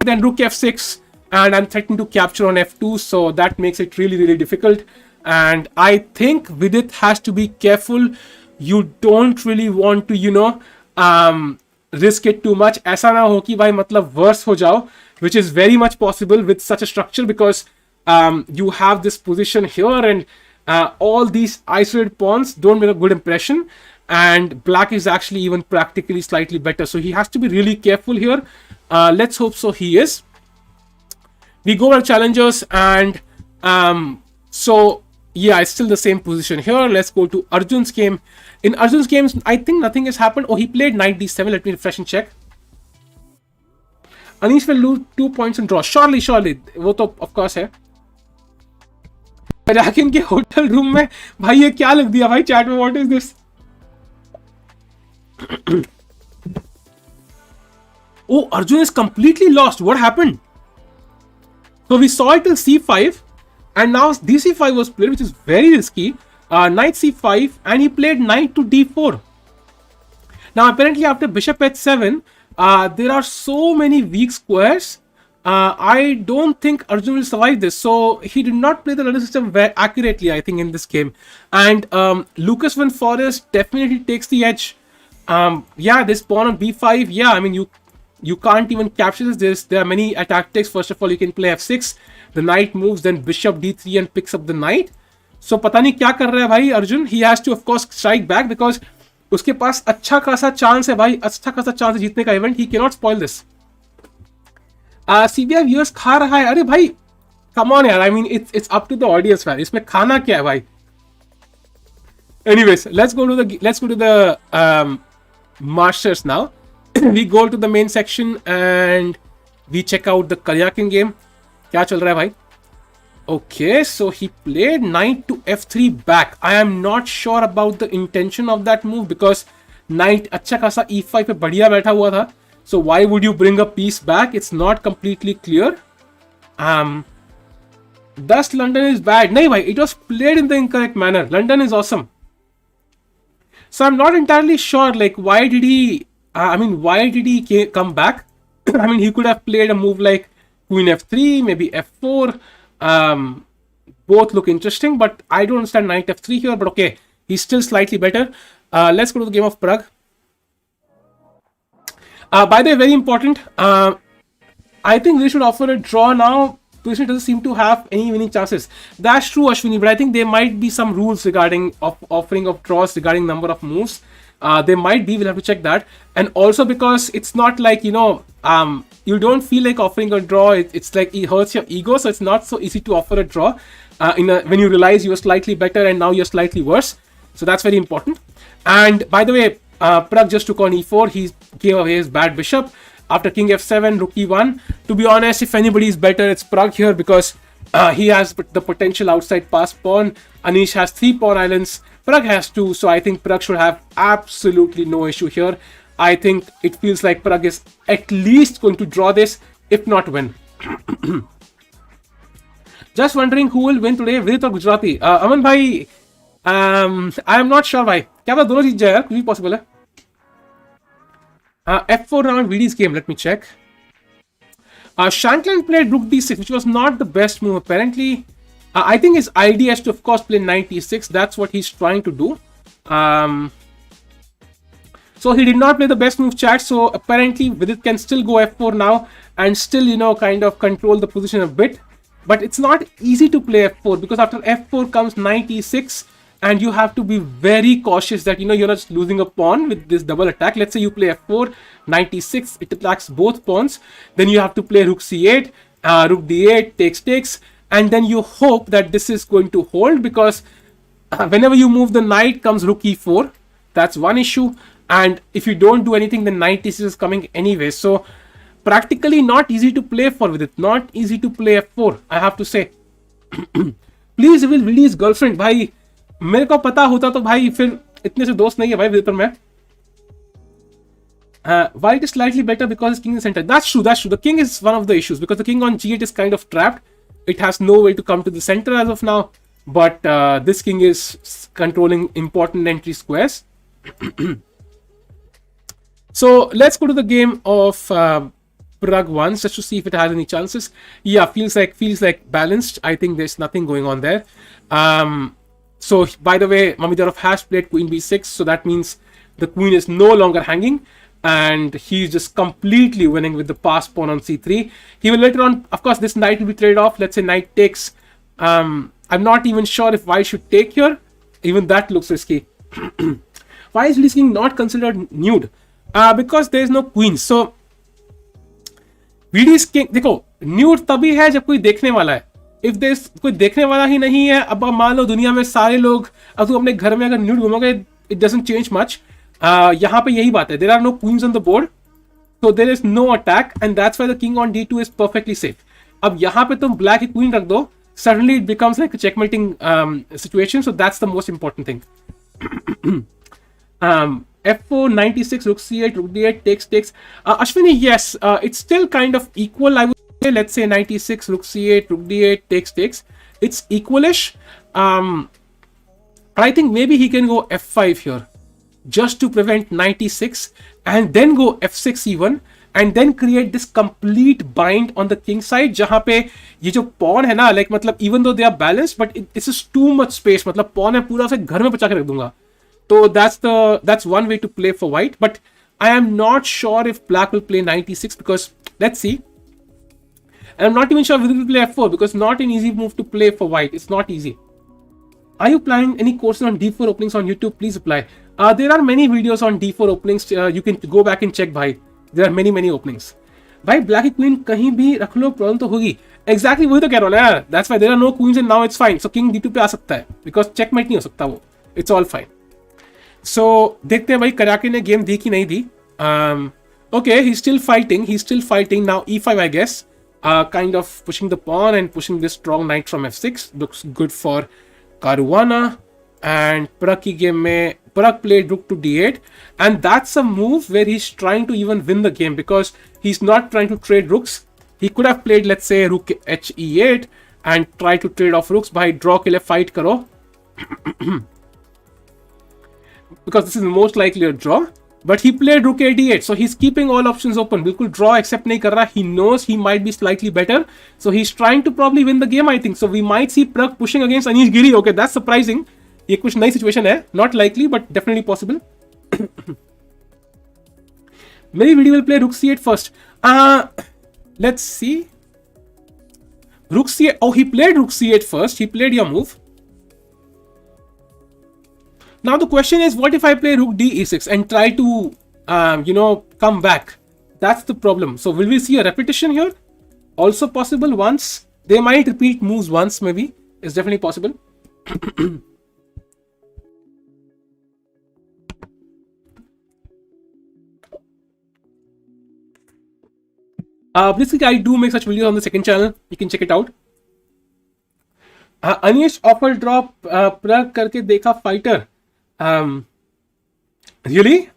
then rook f6, and I'm threatening to capture on f2, so that makes it really difficult. And I think Vidit has to be careful. You don't really want to risk it too much. ऐसा ना हो कि भाई मतलब worse हो जाओ, which is very much possible with such a structure, because you have this position here, and all these isolated pawns don't make a good impression, and black is actually even practically slightly better. So he has to be really careful here. Let's hope so he is. We go our challengers, and so yeah, it's still the same position here. Let's go to Arjun's game. In Arjun's games, I think nothing has happened. Oh, he played knight d7. Let me refresh and check. Anish will lose 2 points and draw. Surely. वो तो of course है. जाकिन के hotel room में भाई ये क्या लिख दिया भाई चैट में? What is this? Oh, Arjun is completely lost. What happened? So we saw it till c5, and now dc5 was played, which is very risky. Knight c5, and he played knight to d4. Now apparently after bishop h7, there are so many weak squares. I don't think Arjun will survive this. So he did not play the ladder system very accurately, I think, in this game. And Lucas Van Forest definitely takes the edge. Yeah, this pawn on b5. Yeah, I mean you can't even capture this. There are many tactics. First of all, you can play f6. The knight moves, then bishop d3 and picks up the knight. So पता नहीं क्या कर रहा है भाई Arjun. He has to of course strike back, because उसके पास अच्छा खासा चांस है भाई, अच्छा खासा चांस है जीतने का event. He cannot spoil this. CBI viewers खा रहा है. अरे भाई come on यार. I mean it's up to the audience man. इसमें खाना क्या है भाई? Anyways, let's go to the masters now. We go to the main section and we check out the Karyakin game. क्या चल रहा है भाई? Okay, so he played knight to f3 back. I am not sure about the intention of that move, because knight अच्छा खासा e5 पे बढ़िया बैठा हुआ था. So why would you bring a piece back? It's not completely clear. Thus London is bad. नहीं भाई, it was played in the incorrect manner. London is awesome. So I'm not entirely sure, like, why did he come back? I mean, he could have played a move like queen f3, maybe f4. Both look interesting, but I don't understand knight f3 here. But okay, he's still slightly better. Let's go to the game of Pragg. By the way, very important. I think they should offer a draw now. Position doesn't seem to have any winning chances. That's true, Ashwini, but I think there might be some rules regarding offering of draws regarding number of moves. There might be. We'll have to check that. And also because it's not like, you don't feel like offering a draw. It's like it hurts your ego, so it's not so easy to offer a draw when you realize you're slightly better and now you're slightly worse. So that's very important. And by the way, Pragg just took on e4. He gave away his bad bishop. After king f7, rook e1. To be honest, if anybody is better, it's Pragg here, because he has the potential outside pass pawn. Anish has 3 pawn islands. Pragg has 2. So I think Pragg should have absolutely no issue here. I think it feels like Pragg is at least going to draw this, if not win. Just wondering who will win today, Vidit or Gujrathi? Aman bhai, I am not sure bhai. क्या पता दोनों जीत जाए यार, कुछ भी possible है. F4 round VD's game, let me check. Shankland played rook d6, which was not the best move apparently. I think his idea is to of course play knight e6. That's what he's trying to do. So he did not play the best move, chat. So apparently Vidit can still go f4 now and still, kind of control the position a bit. But it's not easy to play f4, because after f4 comes knight e6, and you have to be very cautious that, you're not just losing a pawn with this double attack. Let's say you play f4, knight e6, it attacks both pawns. Then you have to play rook c8, rook d8, takes, and then you hope that this is going to hold, because whenever you move the knight comes rook e4. That's one issue. And if you don't do anything, then knight e6 is coming anyway. So practically not easy to play for with it. Not easy to play f4, I have to say. Please reveal Willy's girlfriend. भाई मेरे को पता होता तो भाई फिर इतने से दोस्त नहीं है भाई विदित और मैं. White is slightly better because his king is center. That's true. That's true. The king is one of the issues because the king on g8 is kind of trapped. It has no way to come to the center as of now. But this king is controlling important entry squares. So let's go to the game of Pragg once just to see if it has any chances. Yeah, feels like balanced. I think there's nothing going on there. So by the way, Mamedov has played queen b6, so that means the queen is no longer hanging. And he's just completely winning with the passed pawn on c3. He will later on, of course, this knight will be traded off. Let's say knight takes. I'm not even sure if white should take here. Even that looks risky. Why is this king not considered nude? Because there is no queen. So, VD's king, देखो nude तभी है जब कोई देखने वाला है. If there's कोई देखने वाला ही नहीं है, अब मान लो दुनिया में सारे लोग, अब तुम अपने घर में अगर nude घूमोगे, it doesn't change much. यहाँ पे यही बात है. There are no queens on the board, so there is no attack, and that's why the king on d2 is perfectly safe. अब यहाँ पे तुम black की queen रख दो, suddenly it becomes like a checkmating situation. So that's the most important thing. f4, 96, rook c8, rook d8, takes. Ashwini, yes, it's still kind of equal. I would say, let's say 96, rook c8, rook d8, takes. It's equalish. I think maybe he can go f5 here, just to prevent 96, and then go f6 even, and then create this complete bind on the king side, जहाँ पे ये जो pawn है ना, like मतलब even though they are balanced, but this is too much space. मतलब pawn है पूरा उसे घर में बचा के रख दूंगा. So that's one way to play for white, but I am not sure if black will play 96 because let's see. And I'm not even sure if he will play f4 because not an easy move to play for white. It's not easy. Are you planning any courses on d4 openings on YouTube? Please apply. There are many videos on d4 openings. You can go back and check. भाई there are many openings. भाई black queen कहीं भी रख लो problem तो होगी. Exactly वही तो कह रहा हूँ ना यार. That's why there are no queens and now it's fine. So king d2 पे आ सकता है because checkmate नहीं हो सकता वो. It's all fine. So देखते हैं भाई कराके ने गेम दी कि नहीं दी. Okay, he's still fighting. Now e5 I guess. Kind of pushing the pawn and pushing this strong knight from f6. Looks good for Caruana. And Pragg की game में Pragg played rook to d8, and that's a move where he's trying to even win the game because he's not trying to trade rooks. He could have played, let's say, rook h e8 and try to trade off rooks by draw के लिए fight करो because this is most likely a draw. But he played rook a d8, so he's keeping all options open. बिल्कुल draw accept नहीं कर रहा. He knows he might be slightly better, so he's trying to probably win the game, I think. So we might see Pragg pushing against Anish Giri. Okay, that's surprising. ये कुछ नई situation है. Not likely, but definitely possible. Maybe Vidit will play rook c8 first. Let's see. Rook c8. Oh, he played rook c8 first. He played your move. Now the question is, what if I play rook d e6 and try to, come back? That's the problem. So will we see a repetition here? Also possible once. They might repeat moves once, maybe. It's definitely possible. Basically, I do make such videos on the second channel. You can check it out. Anish offer drop Pragg करके देखा fighter. Really?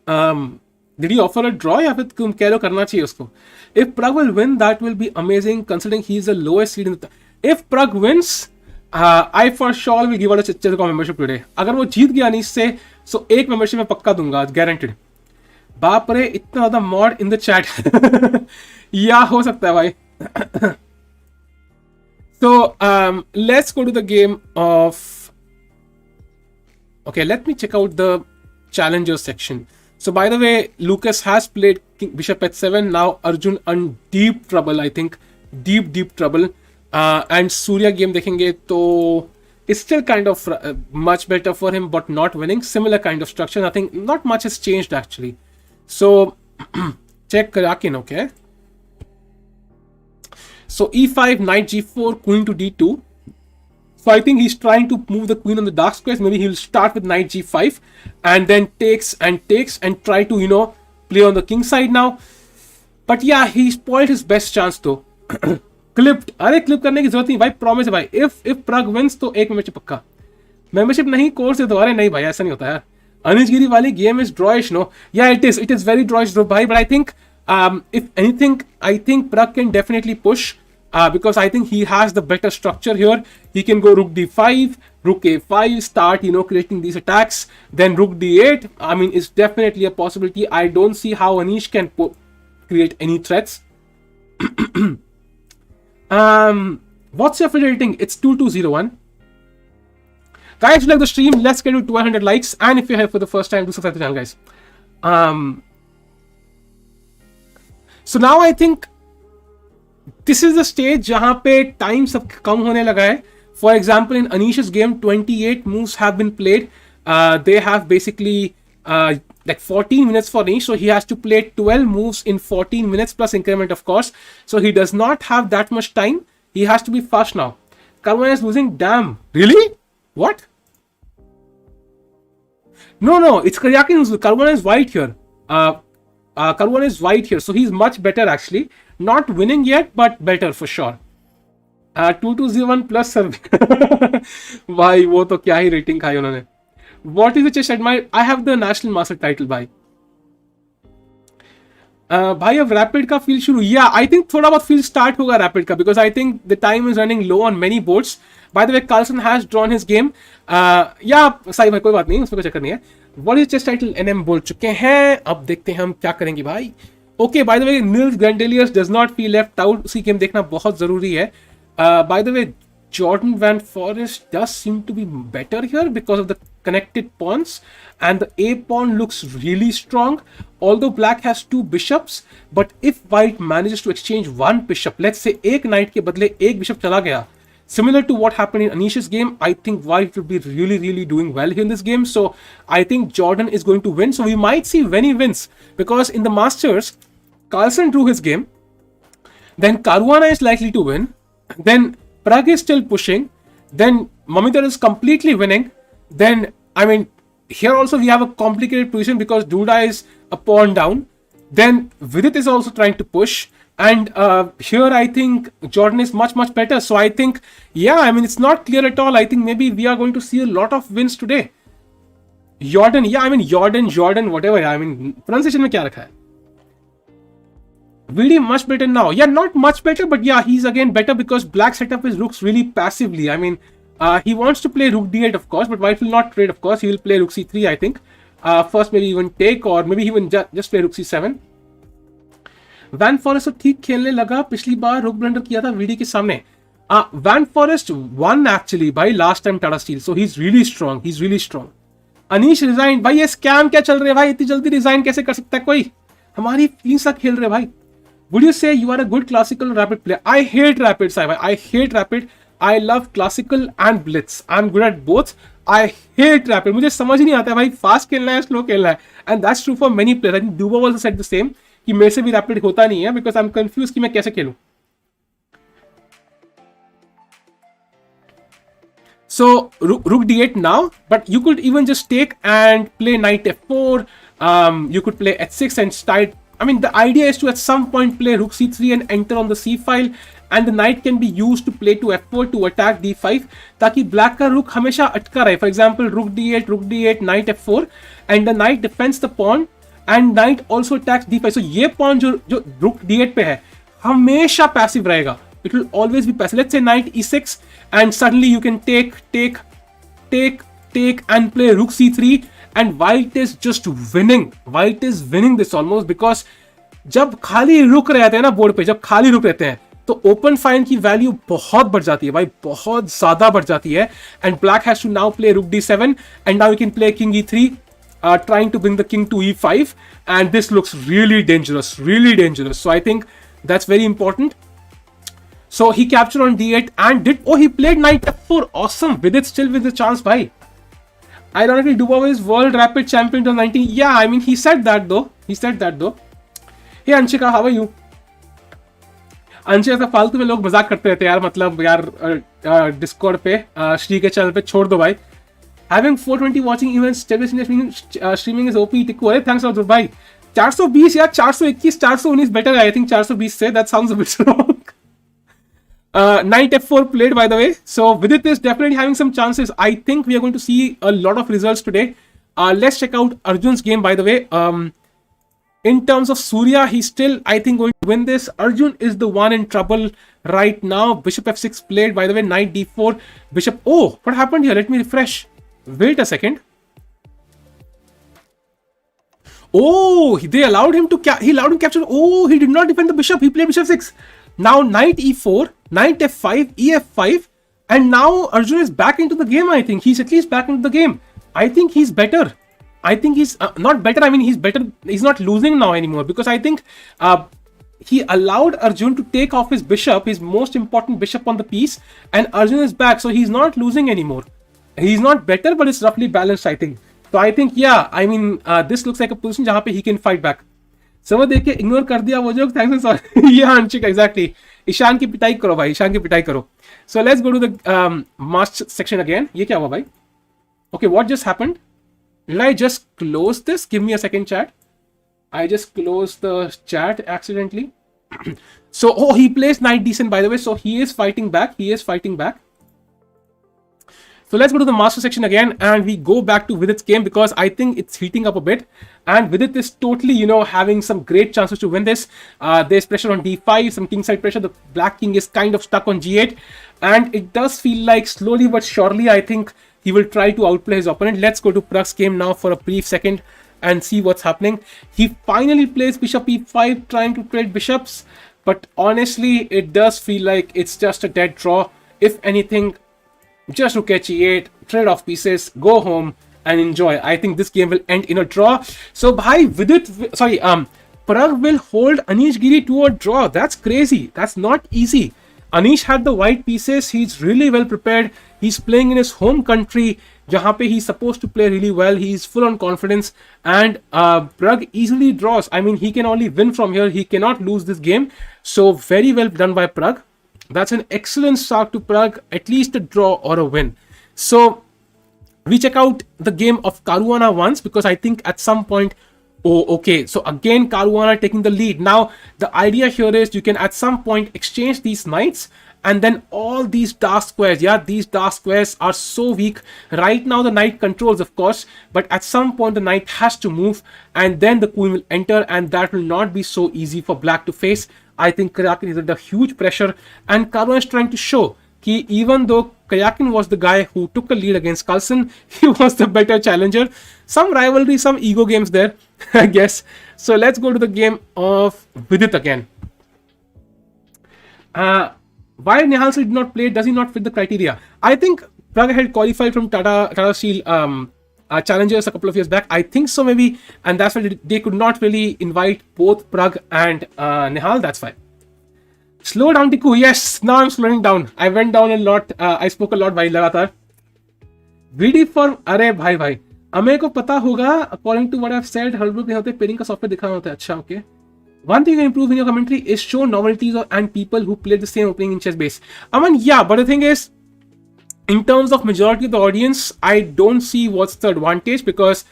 Did he offer a draw या फिर तुम कह लो करना चाहिए उसको? If Pragg will win, that will be amazing considering he is the lowest seed in the. If Pragg wins, I for sure will give out a chessasist membership today. अगर वो जीत गया अनीश से, so एक membership मैं पक्का दूंगा, guaranteed. बाप रे इतना ज़्यादा mod in the chat. या हो सकता है भाई. So let's go to the game of. Okay, let me check out the challenger section. So by the way, Lucas has played bishop h7. Now Arjun in deep trouble, I think. Deep trouble. And Surya game देखेंगे तो it's still kind of much better for him, but not winning. Similar kind of structure. Nothing, not much has changed actually. So check Karakin, okay. So e5, knight g4, queen to d2. So I think he's trying to move the queen on the dark squares. Maybe he'll start with knight g5 and then takes and try to, play on the king side now. But yeah, he spoiled his best chance though. Clipped, अरे clip करने की जरूरत नहीं भाई, promise है भाई, if प्रग wins तो एक मेंबरशिप पक्का, मेंबरशिप नहीं कोर्स दे दो, अरे नहीं भाई ऐसा नहीं होता यार, अनिश गिरी वाली गेम इज ड्रॉइश, नो या इट इज वेरी ड्रॉइश भाई, but I think if anything I think Pragg can definitely push because I think he has the better structure here. He can go rook d5, rook a5, start creating these attacks, then rook d8. I mean it's definitely a possibility. I don't see how Anish can create any threats. What's your favorite rating? It's 2201. Guys, if you like the stream, let's get to 200 likes, and if you're here for the first time, do subscribe to the channel, guys. So now I think this is the stage जहां पे time सब कम होने लगा है. For example, in Anish's game, 28 moves have been played. They have basically like 14 minutes for Anish, so he has to play 12 moves in 14 minutes plus increment, of course. So he does not have that much time. He has to be fast now. Caruana is losing. Damn, really? What? No, it's Karyakin who's. Caruana is white here. Caruana is white here, so he's much better actually. Not winning yet, but better for sure. 2201 plus Surya. भाई वो तो क्या ही rating खाई उन्होंने. What is the chess admire? I have the national master title भाई. भाई अब rapid का फील्ड शुरू, या आई थिंक थोड़ा बहुत फील्ड स्टार्ट होगा रैपिड का, because I think the time is running low on many boards. By the way Carlsen has drawn his game, या सही भाई कोई बात नहीं, उसमें कोई चक्कर नहीं है. What is chess title NM बोल चुके हैं, अब देखते हैं हम क्या करेंगे भाई. Okay, by the way Nils Grandelius does not feel left out, उसी गेम देखना बहुत जरूरी है. By the way Jordan Van Forest does seem to be better here because of the connected pawns, and the A pawn looks really strong, although black has 2 bishops. But if white manages to exchange 1 bishop, let's say एक knight के बदले एक bishop चला गया, similar to what happened in Anish's game, I think white will be really doing well here in this game. So I think Jordan is going to win. So we might see when he wins, because in the Masters, Carlsen drew his game, then Caruana is likely to win, then Pragg is still pushing, then Mamita is completely winning. Then, I mean, here also we have a complicated position because Duda is a pawn down. Then Vidit is also trying to push. And here I think Jordan is much better. So I think, yeah, I mean, it's not clear at all. I think maybe we are going to see a lot of wins today. Jordan, yeah, I mean, Jordan, whatever. I mean, pronunciation में क्या रखा है? Really much better now. Yeah, not much better, but yeah, he's again better because black setup his rooks really passively. I mean, he wants to play rook d8, of course, but white will not trade, of course. He will play rook c3, I think. First, maybe even take, or maybe even just play rook c7. Van Forest तो ठीक खेलने लगा, पिछली बार रुक blunder किया था VD के सामने. Van Forest won actually by last time Tata Steel, so he's really strong. Anish resigned. भाई ये स्कैम क्या चल रहे हैं भाई, इतनी जल्दी रिजाइन कैसे कर सकता है कोई? हमारी फीस तक खेल रहे भाई. Would you say you are a good classical rapid player? I hate rapid, Sai. I hate rapid. I love classical and blitz. I'm good at both. I hate rapid. मुझे समझ नहीं आता है भाई, फास्ट खेलना है स्लो खेलना है. And that's true for many players. I think Duba also said the same कि मेरे से भी rapid होता नहीं है because I'm confused कि मैं कैसे खेलूं. So rook d8 now, but you could even just take and play knight f4. You could play h6 and start. I mean, the idea is to at some point play rook c3 and enter on the c file, and the knight can be used to play to f4 to attack d5, ताकि black का rook हमेशा अटका रहे. For example, rook d8, knight f4, and the knight defends the pawn, and knight also attacks d5. So ये pawn जो rook d8 पे है हमेशा passive रहेगा. It will always be passive. Let's say knight e6, and suddenly you can take and play rook c3. And white is just winning. White is winning this almost because जब खाली रुक रहते हैं ना बोर्ड पे, जब खाली रुक रहते हैं तो ओपन फाइन की वैल्यू बहुत बढ़ जाती है भाई, बहुत ज्यादा बढ़ जाती है. And black has to now play rook d7, and now you can play king e3, trying to bring the king to e5, and this looks really dangerous. So I think that's very important. So he captured on d8 and he played knight f4. Awesome. Vidit still with the chance, bhai. Ironically, Dubov is world rapid champion 2019. Yeah, I mean, he said that though. Hey Anshika, how are you? अंशे ऐसा फालतू में लोग मजाक करते रहते हैं यार, मतलब यार डिस्कॉर्ड पे श्री के चैनल पे छोड़ दो भाई. Having 420 watching events, streaming is OP. Tikku, अरे थैंक्स अब्दुल भाई. 420 यार, 421, 419 बेटर है आई थिंक 420 से. That sounds a bit wrong. Knight f4 played, by the way. So Vidit is definitely having some chances. I think we are going to see a lot of results today. Let's check out Arjun's game, by the way. In terms of Surya, he's still, I think, going to win this. Arjun is the one in trouble right now. Bishop f6 played, by the way. Knight d4. Bishop. Oh, what happened here? Let me refresh. Wait a second. Oh, they allowed him to capture. Oh, he did not defend the bishop. He played bishop 6. Now knight e4, knight f5, ef5, and now Arjun is back into the game. I think he's at least back into the game. I think he's better. I think he's not better. I mean, he's better. He's not losing now anymore, because I think he allowed Arjun to take off his bishop, his most important bishop on the piece, and Arjun is back, so he's not losing anymore. He's not better, but it's roughly balanced, I think. So I think, yeah, I mean, this looks like a position जहाँ पे he can fight back. समय देख के ignore कर दिया वो जो thanks sorry ये अंशिक एग्जैक्टली ईशान की पिटाई करो भाई ईशान की पिटाई करो so let's go to the master section again ये क्या हुआ भाई okay what just happened did I just close this give me a second chat I just close the chat accidentally so oh he plays knight d7 by the way so he is fighting back So let's go to the master section again and we go back to Vidit's game because I think it's heating up a bit and Vidit is totally, you know, having some great chances to win this. There's pressure on d5, some kingside pressure. The black king is kind of stuck on g8 and it does feel like slowly but surely I think he will try to outplay his opponent. Let's go to Pragg's game now for a brief second and see what's happening. He finally plays bishop e5 trying to trade bishops, but honestly it does feel like it's just a dead draw. If anything, just rook h8, trade off pieces, go home and enjoy. I think this game will end in a draw. So bhai Pragg will hold Anish Giri to a draw. That's crazy. That's not easy. Anish had the white pieces. He's really well prepared. He's playing in his home country jahan pe he's supposed to play really well. He's full on confidence and Pragg easily draws. I mean, he can only win from here. He cannot lose this game. So very well done by Pragg. That's an excellent start to Pragg, at least a draw or a win. So we check out the game of Caruana once because I think at some point, oh, okay. So again, Caruana taking the lead. Now, the idea here is you can at some point exchange these knights and then all these dark squares. Yeah, these dark squares are so weak. Right now, the knight controls, of course, but at some point, the knight has to move and then the queen will enter and that will not be so easy for black to face. I think Karyakin is under huge pressure and Caruana is trying to show that even though Karyakin was the guy who took a lead against Carlsen, he was the better challenger. Some rivalry, some ego games there, I guess. So let's go to the game of Vidit again. Why Nihal did not play? Does he not fit the criteria? I think Pragg had qualified from Tata Steel challengers a couple of years back. I think so maybe, and that's why they could not really invite both Pragg and Nihal. That's fine. Slow down, Tiku. Yes, now I'm slowing down. I went down a lot. I spoke a lot भाई लगातार. VD for अरे भाई हमें को पता होगा. According to what I've said, हल्बुक नहीं होते, पेरिंग का सॉफ्टवेयर दिखाना होता है. अच्छा, okay. One thing you can improve in your commentary is show novelties and people who play the same opening in chess base. I mean, yeah, but the thing is, in terms of majority of the audience, I don't see what's the advantage because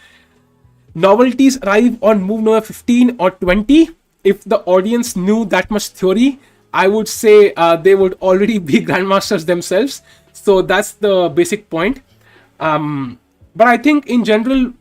novelties arrive on move number 15 or 20. If the audience knew that much theory, I would say they would already be grandmasters themselves. So that's the basic point. But I think in general,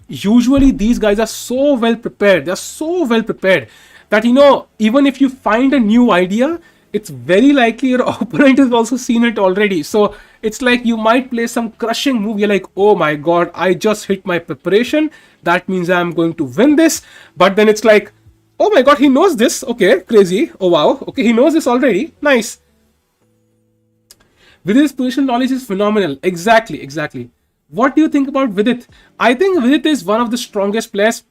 usually these guys are so well prepared. They're so well prepared that, you know, even if you find a new idea, it's very likely your opponent has also seen it already. So it's like you might play some crushing move. You're like, oh my god, I just hit my preparation. That means I'm going to win this. But then it's like, oh my god, he knows this. Okay, crazy. Oh wow. Okay, he knows this already. Nice. Vidit's position knowledge is phenomenal. Exactly. What do you think about Vidit? I think Vidit is one of the strongest players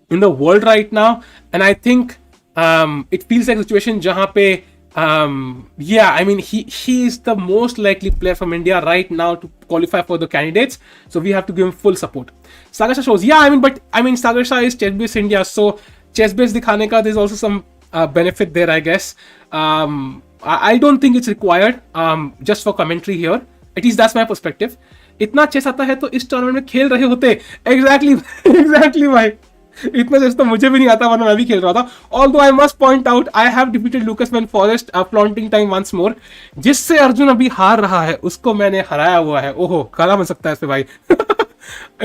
in the world right now. And I think it feels like a situation jahan pe, yeah, I mean, he is the most likely player from India right now to qualify for the candidates. So we have to give him full support. Sagar Shah shows, yeah, I mean, Sagar Shah is chess-based India. So chess-based dikhane ka, there's also some benefit there, I guess. I don't think it's required just for commentary here. At least that's my perspective. इतना chess आता है तो इस tournament में खेल रहे होते. Exactly भाई. इतना जैसे तो मुझे भी नहीं आता, वरना मैं भी खेल रहा था. Although I must point out, I have defeated Lucas Van Forest flaunting time once more. जिससे अर्जुन अभी हार रहा है उसको मैंने हराया हुआ है. ओहो, काला बन सकता है इससे भाई.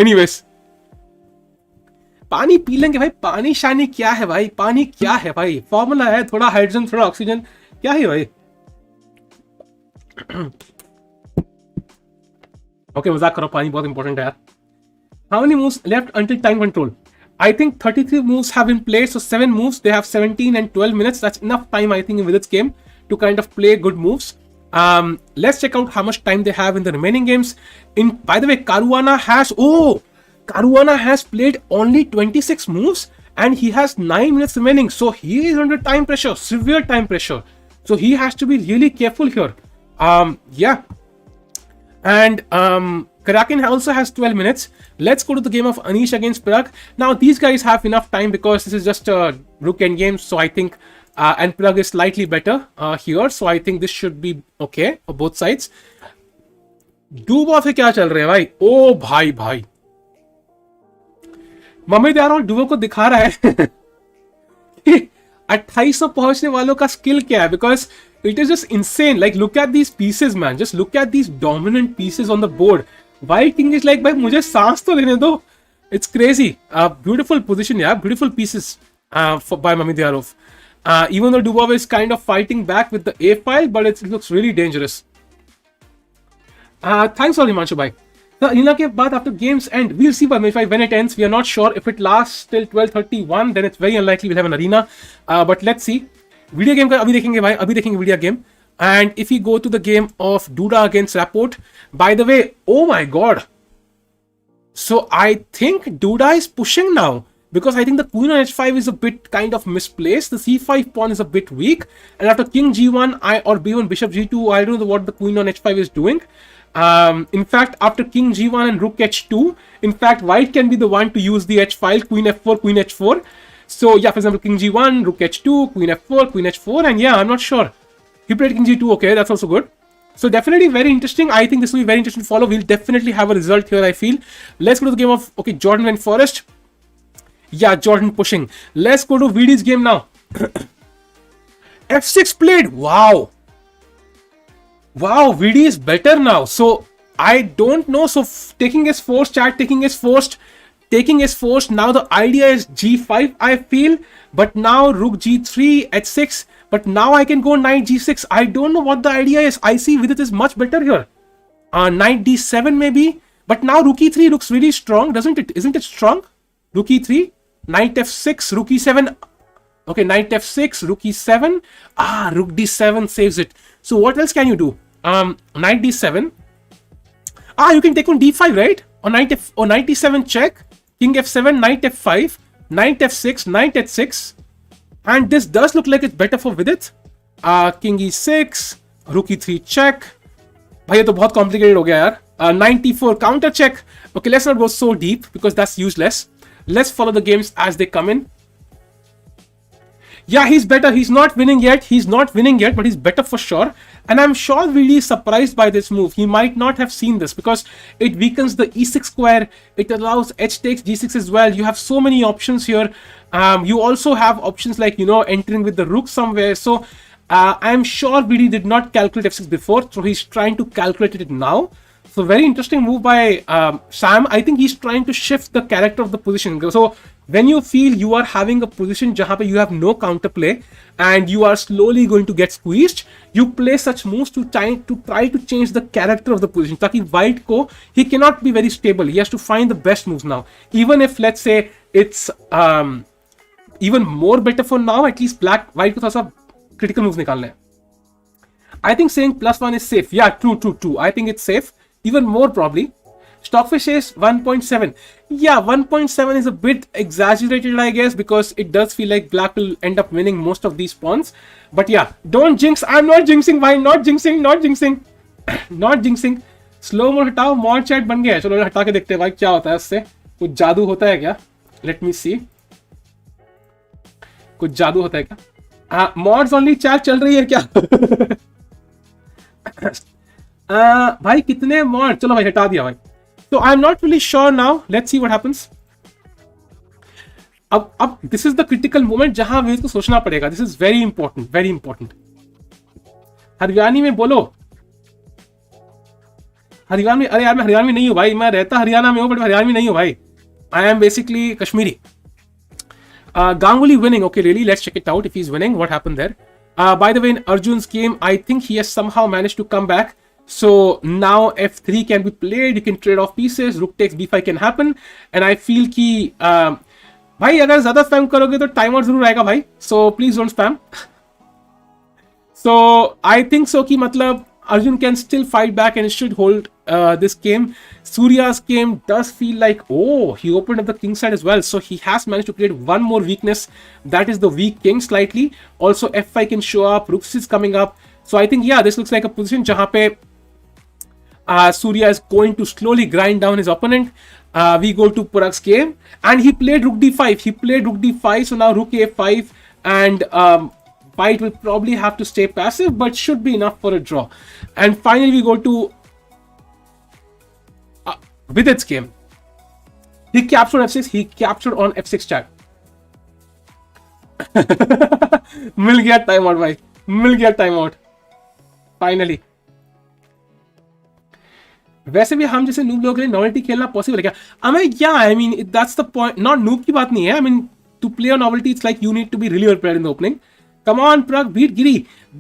Anyways, पानी पी लेंगे भाई. पानी शानी क्या है भाई, पानी क्या है भाई, फॉर्मूला है, थोड़ा हाइड्रोजन थोड़ा ऑक्सीजन, क्या है भाई. ओके, मजाक करो, पानी बहुत इंपॉर्टेंट है यार. How many moves left until time control? I think 33 moves have been played, so 7 moves. They have 17 and 12 minutes. That's enough time, I think, in Vidit's game to kind of play good moves. Let's check out how much time they have in the remaining games. By the way, Caruana has played only 26 moves and he has 9 minutes remaining. So he is under time pressure, severe time pressure. So he has to be really careful here. Yeah. And Kraken also has 12 minutes. Let's go to the game of Anish against Pragg. Now, these guys have enough time because this is just a rook end game. So I think, and Pragg is slightly better here. So I think this should be okay for both sides. Dubo से क्या चल रहा है भाई? ओ भाई mummy यार और डुबो को दिखा रहा है 2800 पहुंचने वालों का स्किल क्या है, because it is just insane. Like, look at these pieces, man. Just look at these dominant pieces on the board. White king is like, भाई मुझे सांस तो लेने दो. It's crazy. Beautiful position, yeah. Beautiful pieces by Mamidyarov. Even though Dubov is kind of fighting back with the A file, but it looks really dangerous. Thanks for Himanshu bhai. The arena ke baad after games end, we'll see when it ends. We are not sure if it lasts till 12:31. Then it's very unlikely we'll have an arena. But let's see. Video game का अभी देखेंगे भाई, अभी देखेंगे video game. And if we go to the game of Duda against Rapport, by the way, oh my god. So I think Duda is pushing now because I think the queen on h5 is a bit kind of misplaced. The c5 pawn is a bit weak. And after king g1 or b1 bishop g2, I don't know what the queen on h5 is doing. In fact, after king g1 and rook h2, in fact, white can be the one to use the h file, queen f4, queen h4. So yeah, for example, king g1, rook h2, queen f4, queen h4, and yeah, I'm not sure. He played king g2, okay, that's also good. So definitely very interesting. I think this will be very interesting to follow. We'll definitely have a result here, I feel. Let's go to the game of, okay, Jordan went Forest. Yeah, Jordan pushing. Let's go to VD's game now. f6 played. Wow. Wow, VD is better now. So I don't know. So taking is forced, chat, taking is forced. Taking is forced. Now the idea is g5, I feel. But now rook g3, h6. But now I can go knight g6. I don't know what the idea is. I see Vidit is much better here. Knight d7 maybe. But now rook e3 looks really strong, doesn't it? Isn't it strong? Rook e3, knight f6, rook e7. Okay, knight f6, rook e7. Rook d7 saves it. So what else can you do? Knight d7. You can take on d5, right? Or knight d7 check. King f7, knight f5, knight f6, knight h6. And this does look like it's better for Vidit. King e6, rook e3 check. भाई ये तो बहुत complicated हो गया यार. Knight e4 counter check. Okay, let's not go so deep because that's useless. Let's follow the games as they come in. Yeah, he's better. He's not winning yet. But he's better for sure. And I'm sure VD is surprised by this move. He might not have seen this because it weakens the e6 square. It allows h takes g6 as well. You have so many options here. You also have options like, entering with the rook somewhere. So I'm sure VD did not calculate f6 before. So he's trying to calculate it now. So very interesting move by Sam. I think he's trying to shift the character of the position. So when you feel you are having a position jahan pe you have no counterplay and you are slowly going to get squeezed, you play such moves to try to change the character of the position. Taki white ko, he cannot be very stable. He has to find the best moves now. Even if let's say it's even more better for now, at least white ko thoda sa critical moves nikalne hain. I think saying +1 is safe. Yeah, true. I think it's safe. Even more probably. Stockfish says 1.7. Yeah, 1.7 is a bit exaggerated, I guess, because it does feel like black will end up winning most of these pawns. But yeah, don't jinx. I'm not jinxing. Why? Not jinxing. Not jinxing. Slow mo हटाओ. Mod chat बन गया है. चलो हटा के देखते हैं भाई क्या होता है उससे. कुछ जादू होता है क्या? Let me see. कुछ जादू होता है क्या? Mods only chat चल रही है क्या? भाई कितने mod? चलो भाई हटा दिया भाई. So I'm not really sure now. Let's see what happens. अब this is the critical moment जहां विदित को सोचना पड़ेगा. This is very important, very important. Haryani में बोलो. हरियाणा में, अरे यार मैं हरियाणा में नहीं हूँ भाई, मैं रहता हरियाणा में हूँ बट हरियाणा में नहीं हूँ भाई. I am basically Kashmiri. Ganguly winning. Okay, really? Let's check it out. If he's winning, what happened there? By the way, in Arjun's game, I think he has somehow managed to come back. So now f3 can be played. You can trade off pieces. Rook takes b5 can happen. And I feel कि भाई अगर ज्यादा spam करोगे तो timer जरूर आएगा भाई. So please don't spam. So I think so कि मतलब Arjun can still fight back and should hold this game. Surya's game does feel like, oh, he opened up the king side as well. So he has managed to create one more weakness. That is the weak king slightly. Also f5 can show up. Rook is coming up. So I think, yeah, this looks like a position jahan pe Surya is going to slowly grind down his opponent. We go to Pragg's game. And he played rook d5. He played rook d5. So now rook a5 and white will probably have to stay passive, but should be enough for a draw. And finally, we go to Vidit's game. He captured f6. He captured on f6 chat. मिल गया time out भाई, मिल गया time out finally. वैसे भी हम जैसे noob लोगों के लिए नॉवेल्टी खेलना पॉसिबल है क्या? I mean that's the point. Not noob की बात नहीं है. I mean to play on novelty it's like you need to be really prepared in the opening. Come on, Pragg, beat Giri.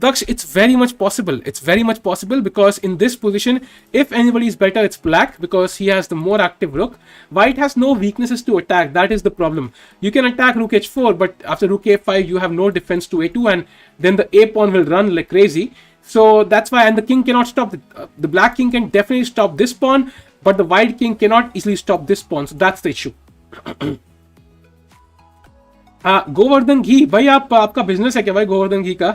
Daksh, it's very much possible. It's very much possible because in this position, if anybody is better, it's black because he has the more active rook. White has no weaknesses to attack. That is the problem. You can attack rook h4, but after rook a5, you have no defense to a2, and then the a pawn will run like crazy. So that's why, and the king cannot stop. The black king can definitely stop this pawn, but the white king cannot easily stop this pawn. So that's the issue. Govardhan घी भाई, आपका business है क्या भाई गोवर्धन घी का?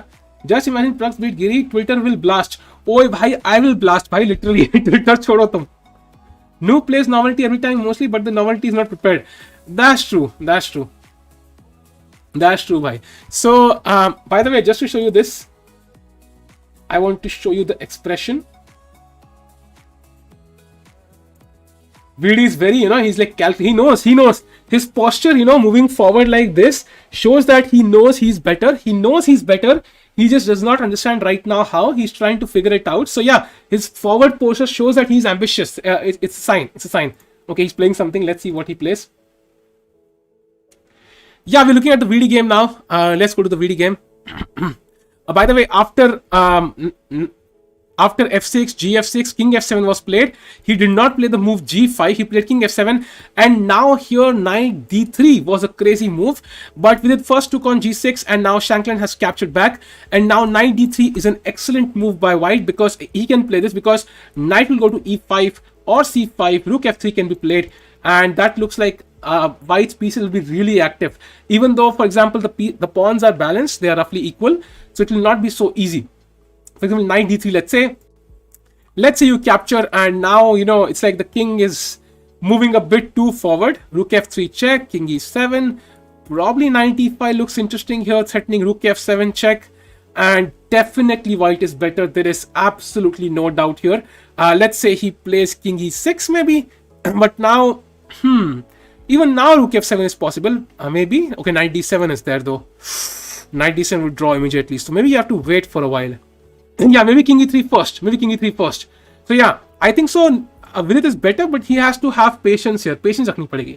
Just imagine Praggs beat Giri, Twitter will blast. ओए भाई, आई विल ब्लास्ट भाई, लिटरली. ट्विटर छोड़ो तुम. New place novelty every time mostly, but the novelty is not prepared. That's true, that's true, that's true भाई. So by the way, just to show you this, I want to show you the expression. VD is very, he's like, he knows his posture, moving forward like this shows that he knows he's better. He knows he's better. He just does not understand right now how. He's trying to figure it out. So yeah, his forward posture shows that he's ambitious. It's a sign. It's a sign. Okay, he's playing something. Let's see what he plays. Yeah, we're looking at the VD game now. Let's go to the VD game. By the way, after f6, gf6, king f7 was played. He did not play the move g5. He played king f7. And now here knight d3 was a crazy move. But Vidit first took on g6 and now Shankland has captured back. And now knight d3 is an excellent move by white because he can play this because knight will go to e5 or c5. Rook f3 can be played. And that looks like white's pieces will be really active. Even though, for example, the pawns are balanced, they are roughly equal. So it will not be so easy. For example, knight d3, let's say you capture, and now it's like the king is moving a bit too forward. Rook f3 check, king e7, probably knight e5 looks interesting here, threatening rook f7 check, and definitely white is better. There is absolutely no doubt here. Let's say he plays king e6 maybe, but now even now rook f7 is possible. Maybe okay, knight d7 is there though. Knight d7 would draw immediately, so maybe you have to wait for a while. Yeah, maybe king e3 first. Maybe king e3 first. So yeah, I think so. Vidit is better, but he has to have patience here. Patience रखनी पड़ेगी.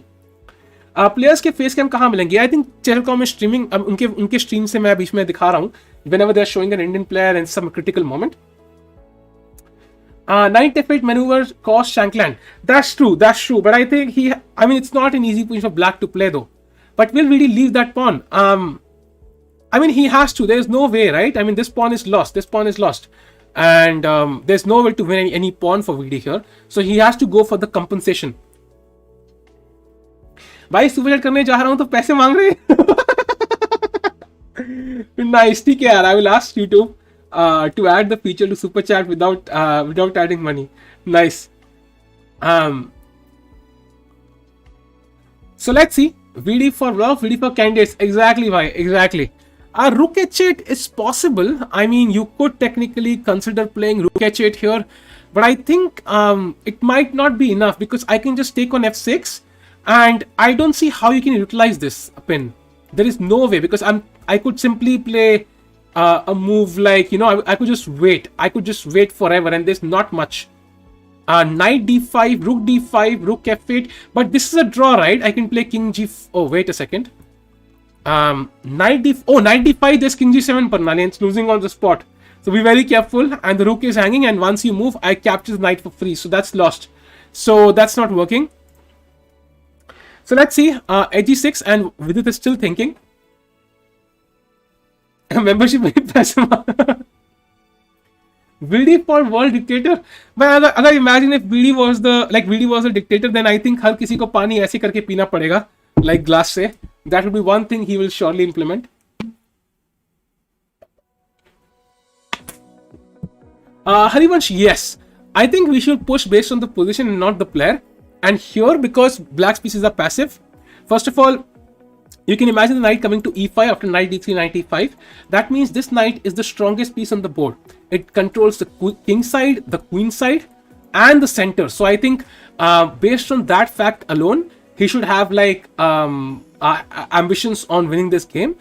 Players के face cam कहाँ मिलेंगे? I think chess.com में streaming, उनके stream से मैं बीच में दिखा रहा हूँ. Whenever they are showing an Indian player in some critical moment. Knight f8 maneuver cost Shankland. That's true. But I think it's not an easy position for black to play though. But will really leave that pawn? He has to. There's no way, right? This pawn is lost. And there's no way to win any pawn for VD here. So he has to go for the compensation. भाई super chat करने जा रहा हूँ तो पैसे मांग रहे. Nice, ठीक है यार. I will ask YouTube to add the feature to super chat without adding money. Nice. So let's see. VD for love, VD for candidates. Exactly, bhai. Exactly. Rook h8 is possible. You could technically consider playing rook h8 here, but I think it might not be enough because I can just take on f6. and I don't see how you can utilize this pin. There is no way, because I could simply play a move like, I could just wait. I could just wait forever, and there's not much. Knight d5, rook d5, rook f8, but this is a draw, right? I can play king g. Oh, wait a second. Knight d5. There's king g7 Pernali, and it's losing on the spot. So be very careful. And the rook is hanging, and once you move, I capture the knight for free. So that's lost. So that's not working. So let's see. H6, and Vidit is still thinking. Membership VD for world dictator. But अगर imagine if VD was the dictator, then I think हर किसी को पानी ऐसे करके पीना पड़ेगा, like glass से. That would be one thing he will surely implement. Harivansh, yes. I think we should push based on the position and not the player. And here, because black's pieces are passive, first of all, you can imagine the knight coming to e5 after knight d3, knight e5. That means this knight is the strongest piece on the board. It controls the king side, the queen side, and the center. So I think based on that fact alone, he should have like ambitions on winning this game.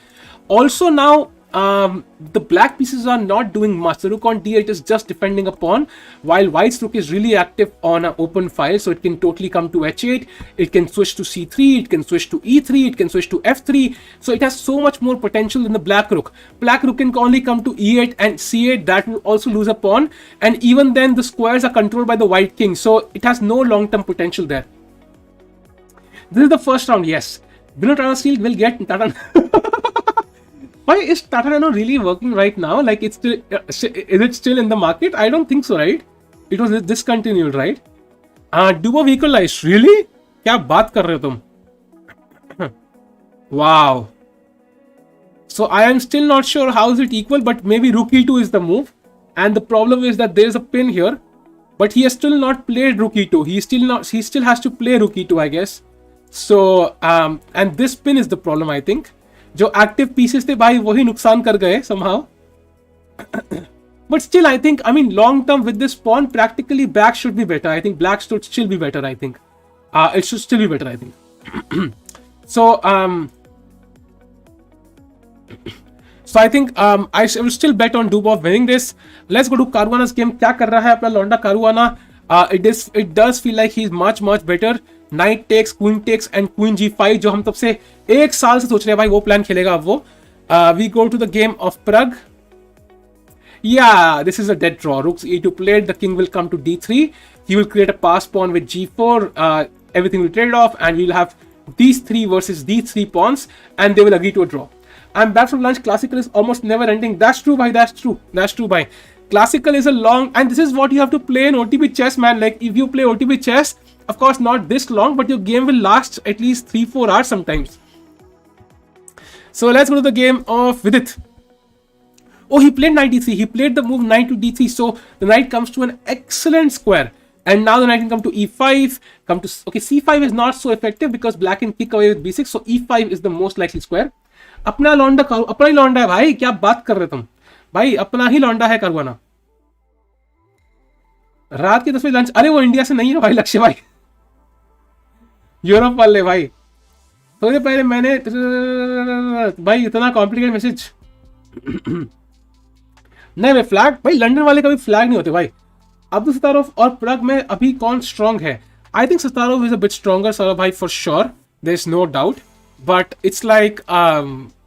Also now, the black pieces are not doing much. The rook on d8 is just defending a pawn, while white's rook is really active on an open file, so it can totally come to h8, it can switch to c3, it can switch to e3, it can switch to f3, so it has so much more potential than the black rook. Black rook can only come to e8 and c8, that will also lose a pawn, and even then the squares are controlled by the white king, so it has no long-term potential there. This is the first round, yes. Below Tata Steel will get Tata. Why is Tata Nano really working right now? Like, it's still, is it still in the market? I don't think so, right? It was discontinued, right? Duo equalized, really? क्या बात कर रहे हो तुम? Wow. So I am still not sure how is it equal, but maybe rook e2 is the move. And the problem is that there is a pin here, but he has still not played rook e2. He still has to play rook e2, I guess. So and this pin is the problem, I think. जो active pieces थे भाई वही नुकसान कर गए somehow. But still, I think, I mean, long term with this pawn, practically black should be better. I think black should still be better. I think it should still be better. I think. So I think I will still bet on Dubov winning this. Let's go to Caruana's game. क्या कर रहा है अपना लौंडा Caruana? It does feel like he's much better. Knight takes, queen takes, and queen g5 जो हम तब से एक साल से सोच रहे हैं भाई वो प्लान खेलेगा अब वो. We go to the game of Pragg. Yeah, this is a dead draw. Rook e2 played. The king will come to d3. He will create a pass pawn with g4. Everything will trade off, and we'll have these three versus these three pawns, and they will agree to a draw. I'm back from lunch. Classical is almost never ending. That's true, bhai. That's true. That's true, bhai. Classical is a long, and this is what you have to play in OTP chess, man. Like, if you play OTP chess, of course not this long, but your game will last at least 3-4 hours sometimes. So let's go to the game of Vidit. Oh, he played knight d3. He played the move knight to d3. So the knight comes to an excellent square. And now the knight can come to e5. Okay, c5 is not so effective because black can kick away with b6. So e5 is the most likely square. अपना लौंडा अपना ही लौंडा है भाई. क्या बात कर रहे तुम भाई? अपना ही लौंडा है Caruana. रात के 10 बजे लंच. अरे वो इंडिया से नहीं है भाई, लक्ष्य भाई, यूरोप वाले भाई. थोड़ी पहले मैंने भाई इतना कॉम्प्लिकेटेड मैसेज नहीं भाई. फ्लैग भाई लंदन वाले कभी फ्लैग नहीं होते भाई. अब्दुल सत्तारोव और प्रग में अभी कौन स्ट्रांग है? I think Sattarov is a bit stronger sir भाई, for sure, there is no doubt. But it's like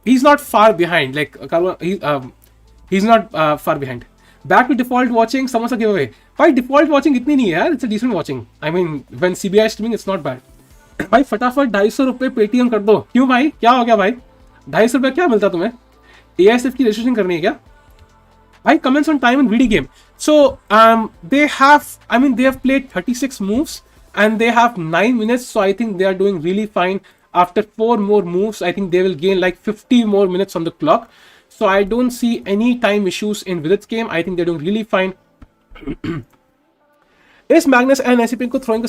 he is not far behind. Like he is not far behind. Back to default watching. Samosa give away भाई. Default watching इतनी नहीं है यार. It's a decent watching. I mean when CBI streaming it's not bad. भाई फटाफट 250 रुपए Paytm कर दो. क्यों भाई, क्या हो गया भाई? 250 रुपए क्या मिलता तुम्हें? ASF की रजिस्ट्रेशन करनी है क्या भाई? Comments on time in VD game. So they have played 36 moves and they have 9 minutes. So I think they are doing really fine. After 4 more moves, I think they will gain like 50 more minutes on the clock. So I don't see any time issues in Vidit's game. I think they're doing really fine. Is Magnus and Esipenko trying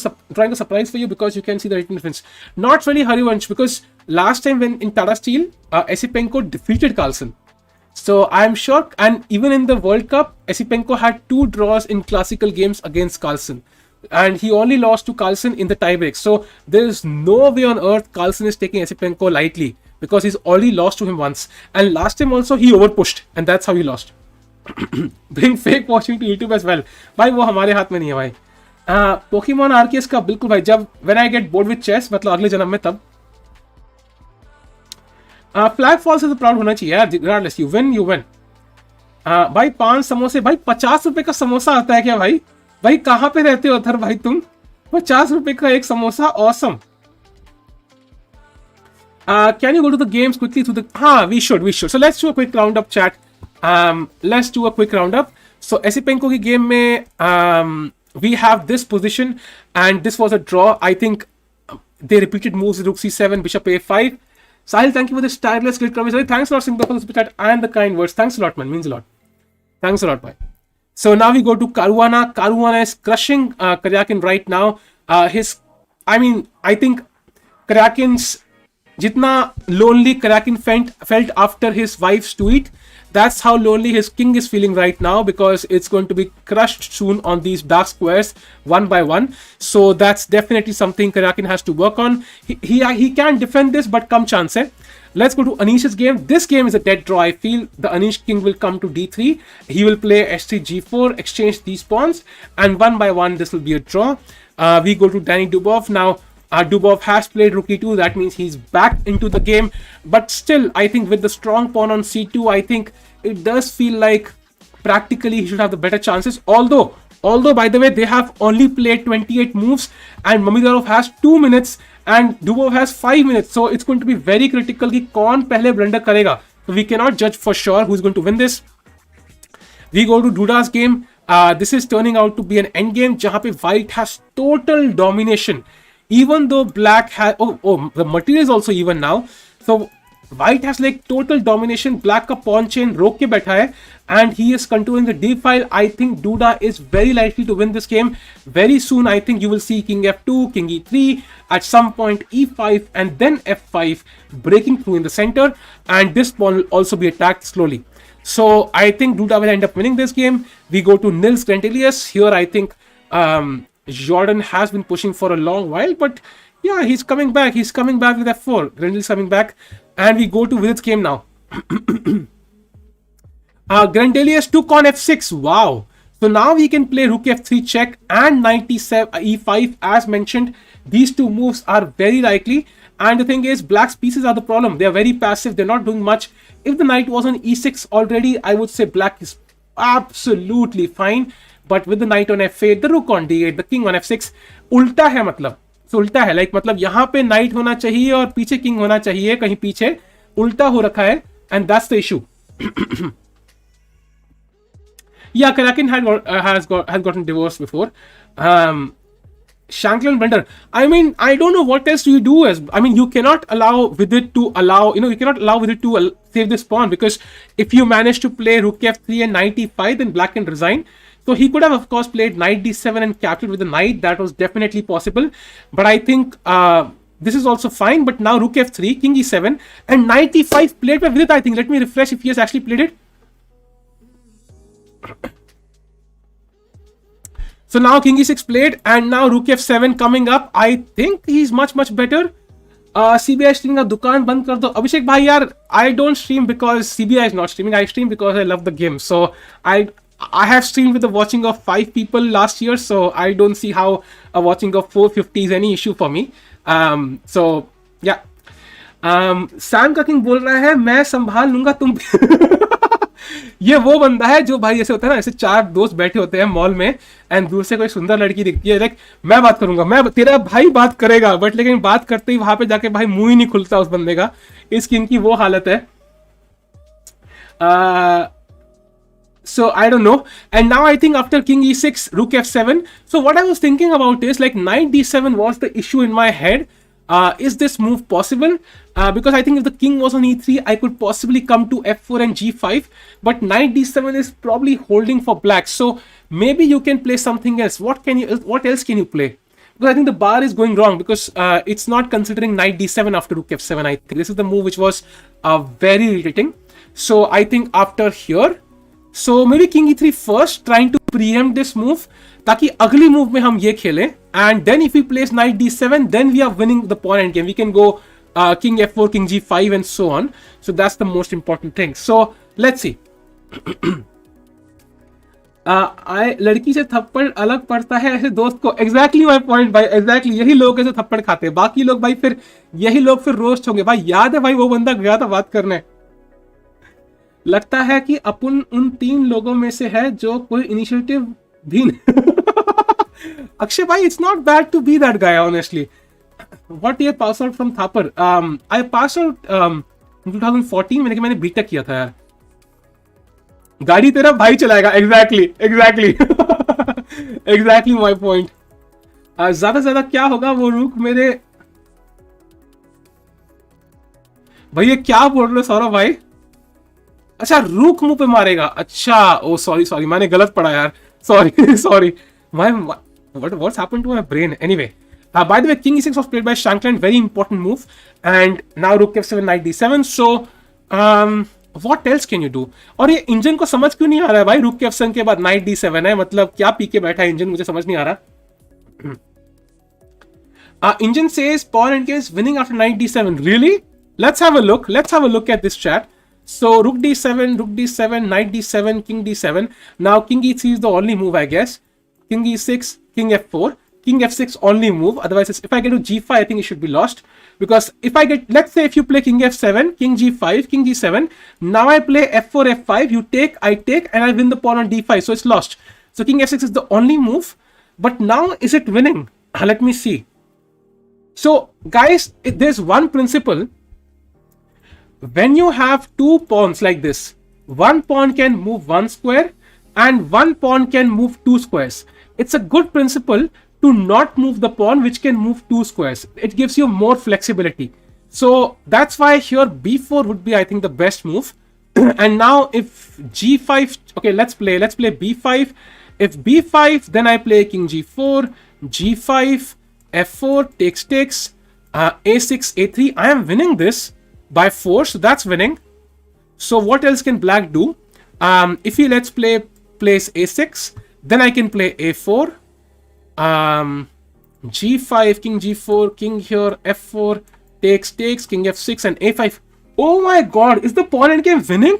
a surprise for you because you can see the rating difference? Not really, Harivansh, because last time when in Tata Steel, Esipenko defeated Carlsen. So I'm sure, and even in the World Cup, Esipenko had 2 draws in classical games against Carlsen. and he only lost to Carlsen in the tiebreak. So there is no way on earth Carlsen is taking Esipenko lightly, because he's already lost to him once, and last time also he overpushed, and that's how he lost. Bring fake watching to YouTube as well. भाई वो हमारे हाथ में नहीं है भाई. Pokemon आर्केस का बिल्कुल भाई, जब when I get bored with chess, मतलब अगले जन्म में तब. फ्लैग फॉल से तो प्राउड होना चाहिए यार, regardless you win. भाई 5 समोसे, भाई 50 रुपए का समोसा आता है क्या भाई? भाई कहाँ पे रहते हो उधर भाई तुम? 50 रुपए का एक samosa, awesome. Can you go to the games quickly through the? We should. So let's do a quick roundup, chat. Let's do a quick roundup. So Esipenko की game में we have this position, and this was a draw. I think they repeated moves: Rook C7, Bishop A5. Sahil, thank you for this tireless great conversation. Thanks a lot, Singh, for the super chat and the kind words. Thanks a lot, man. Means a lot. Thanks a lot, bye. So now we go to Caruana. Caruana is crushing Karyakin right now. I think Karyakin's jitna lonely Karyakin felt after his wife's tweet, that's how lonely his king is feeling right now, because it's going to be crushed soon on these dark squares one by one. So that's definitely something Karyakin has to work on. He can defend this, but come chance hai. Let's go to Anish's game. This game is a dead draw. I feel the Anish king will come to d3. He will play h3, g4, exchange these pawns, and one by one this will be a draw. We go to Danny Dubov now. Dubov has played rook e2, that means he's back into the game, but still I think with the strong pawn on c2, I think it does feel like practically he should have the better chances. Although by the way, they have only played 28 moves and Mamedov has 2 minutes and Dubov has 5 minutes, so it's going to be very critical कि कौन पहले blunder करेगा. So we cannot judge for sure who's going to win this. We go to Duda's game. This is turning out to be an end game जहाँ पे white has total domination. Even though black has the material is also even now, so white has like total domination. Black का pawn chain रोक के बैठा है and he is controlling the d file. I think Duda is very likely to win this game. Very soon I think you will see king f2, king e3, at some point e5 and then f5 breaking through in the center, and this pawn will also be attacked slowly. So I think Duda will end up winning this game. We go to Nils Grantelius. Here I think Jordan has been pushing for a long while, but yeah, he's coming back. He's coming back with f4. Grantelius coming back, and we go to Vidit's game now. Grantelius took on f6. Wow. So now we can play rook f3 check and knight e5 as mentioned. These two moves are very likely, and the thing is, black's pieces are the problem. They are very passive. They're not doing much. If the knight was on e6 already, I would say black is absolutely fine. But with the knight on f8, the rook on d8, the king on f6, उल्टा है मतलब. So उल्टा है, like मतलब यहाँ पे knight होना चाहिए और पीछे king होना चाहिए, कहीं पीछे उल्टा हो रखा है, and that's the issue. Yeah, Karyakin has gotten divorced before. Shankland blunder. I mean, I don't know what else do you do. You cannot allow Vidit to save this pawn, because if you manage to play rook f3 and knight e5, then black can resign. So he could have, of course, played knight d7 and captured with the knight. That was definitely possible. But I think this is also fine. But now rook f3, king e7, and knight e5 played by Vidit, I think. Let me refresh if he has actually played it. So now king e6 played, and now rook f7 coming up. I think he's much better. CBI streaming का दुकान बंद कर दो. अभिषेक भाई यार, I don't stream because CBI is not streaming. I stream because I love the game. So I have streamed with the watching of 5 people last year, so I don't see how a watching of 450 is any issue for me. So yeah. Sam का king बोल रहा है मैं संभाल लूंगा तुम. ये वो बंदा है जो भाई ऐसे होता है ना, ऐसे 4 दोस्त बैठे होते हैं मॉल में एंड दूर से कोई सुंदर लड़की दिखती है, लाइक मैं बात करूंगा, मैं तेरा भाई बात करेगा, बट लेकिन बात करते ही वहां पे जाके भाई मुंह ही नहीं खुलता उस बंदे का. इस किंग की वो हालत है. So I don't know. And now I think after king e6, rook f7. So what I was thinking about is like knight d7 was the issue in my head. Is this move possible? Because I think if the king was on e3, I could possibly come to f4 and g5. But knight d7 is probably holding for black. So maybe you can play something else. What else can you play? Because I think the bar is going wrong, because it's not considering knight d7 after rook f7. I think this is the move which was very irritating. So I think after here, so maybe king e3 first, trying to preempt this move ताकि अगली move में हम ये खेलें. And then if we place knight d7, then we are winning the pawn endgame. We can go king f4, king g5 and so on. So that's the most important thing. So let's see. लड़की से थप्पड़ अलग पड़ता है ऐसे दोस्त को. Exactly my point भाई, एग्जैक्टली यही लोग ऐसे थप्पड़ खाते हैं. बाकी लोग भाई फिर यही लोग फिर रोस्ट होंगे. भाई याद है भाई वो बंदा गया था बात करने. लगता है कि अपन उन 3 लोगों में से है जो कोई इनिशिएटिव भी अक्षय भाई, it's not bad to be that guy honestly. What year pass out from Thapar? I passed out in 2014 मैंने बीटेक किया था यार. गाड़ी तेरा भाई चलाएगा. Exactly my point. ज्यादा से ज्यादा क्या होगा वो रुक मेरे भाई. ये क्या बोल रहे हो सौरभ भाई? अच्छा रुक मुंह पे मारेगा. अच्छा ओ सॉरी मैंने गलत पढ़ा यार. Sorry what's happened to my brain anyway. By the way, king e6 was played by Shankland, very important move. And now rook f7, knight d7. So what else can you do? और ये engine को समझ क्यों नहीं आ रहा है भाई? rook f7 के बाद knight d7 है, मतलब क्या पी के बैठा है इंजन, मुझे समझ नहीं आ रहा. Engine says pawn endgame is winning after knight d7. Really? Let's have a look at this chat. So rook d7, knight d7, king d7. Now king e3 is the only move, I guess. King e6, king f4, king f6 only move. Otherwise, if I get to g5, I think it should be lost. Because if I get, let's say if you play king f7, king g5, king g7, now I play f4, f5, you take, I take, and I win the pawn on d5. So it's lost. So king f6 is the only move. But now, is it winning? Let me see. So guys, there's one principle. When you have 2 pawns like this, one pawn can move 1 square and one pawn can move 2 squares. It's a good principle to not move the pawn which can move 2 squares. It gives you more flexibility. So that's why here b4 would be, I think, the best move. And now if g5, okay, let's play b5. If b5, then I play king g4, g5, f4, takes, a6, a3. I am winning this by 4, so that's winning. So what else can black do? If he let's place a6, then I can play a4, g5, king g4, king here, f4, takes, king f6 and a5. Oh my god, is the pawn endgame winning?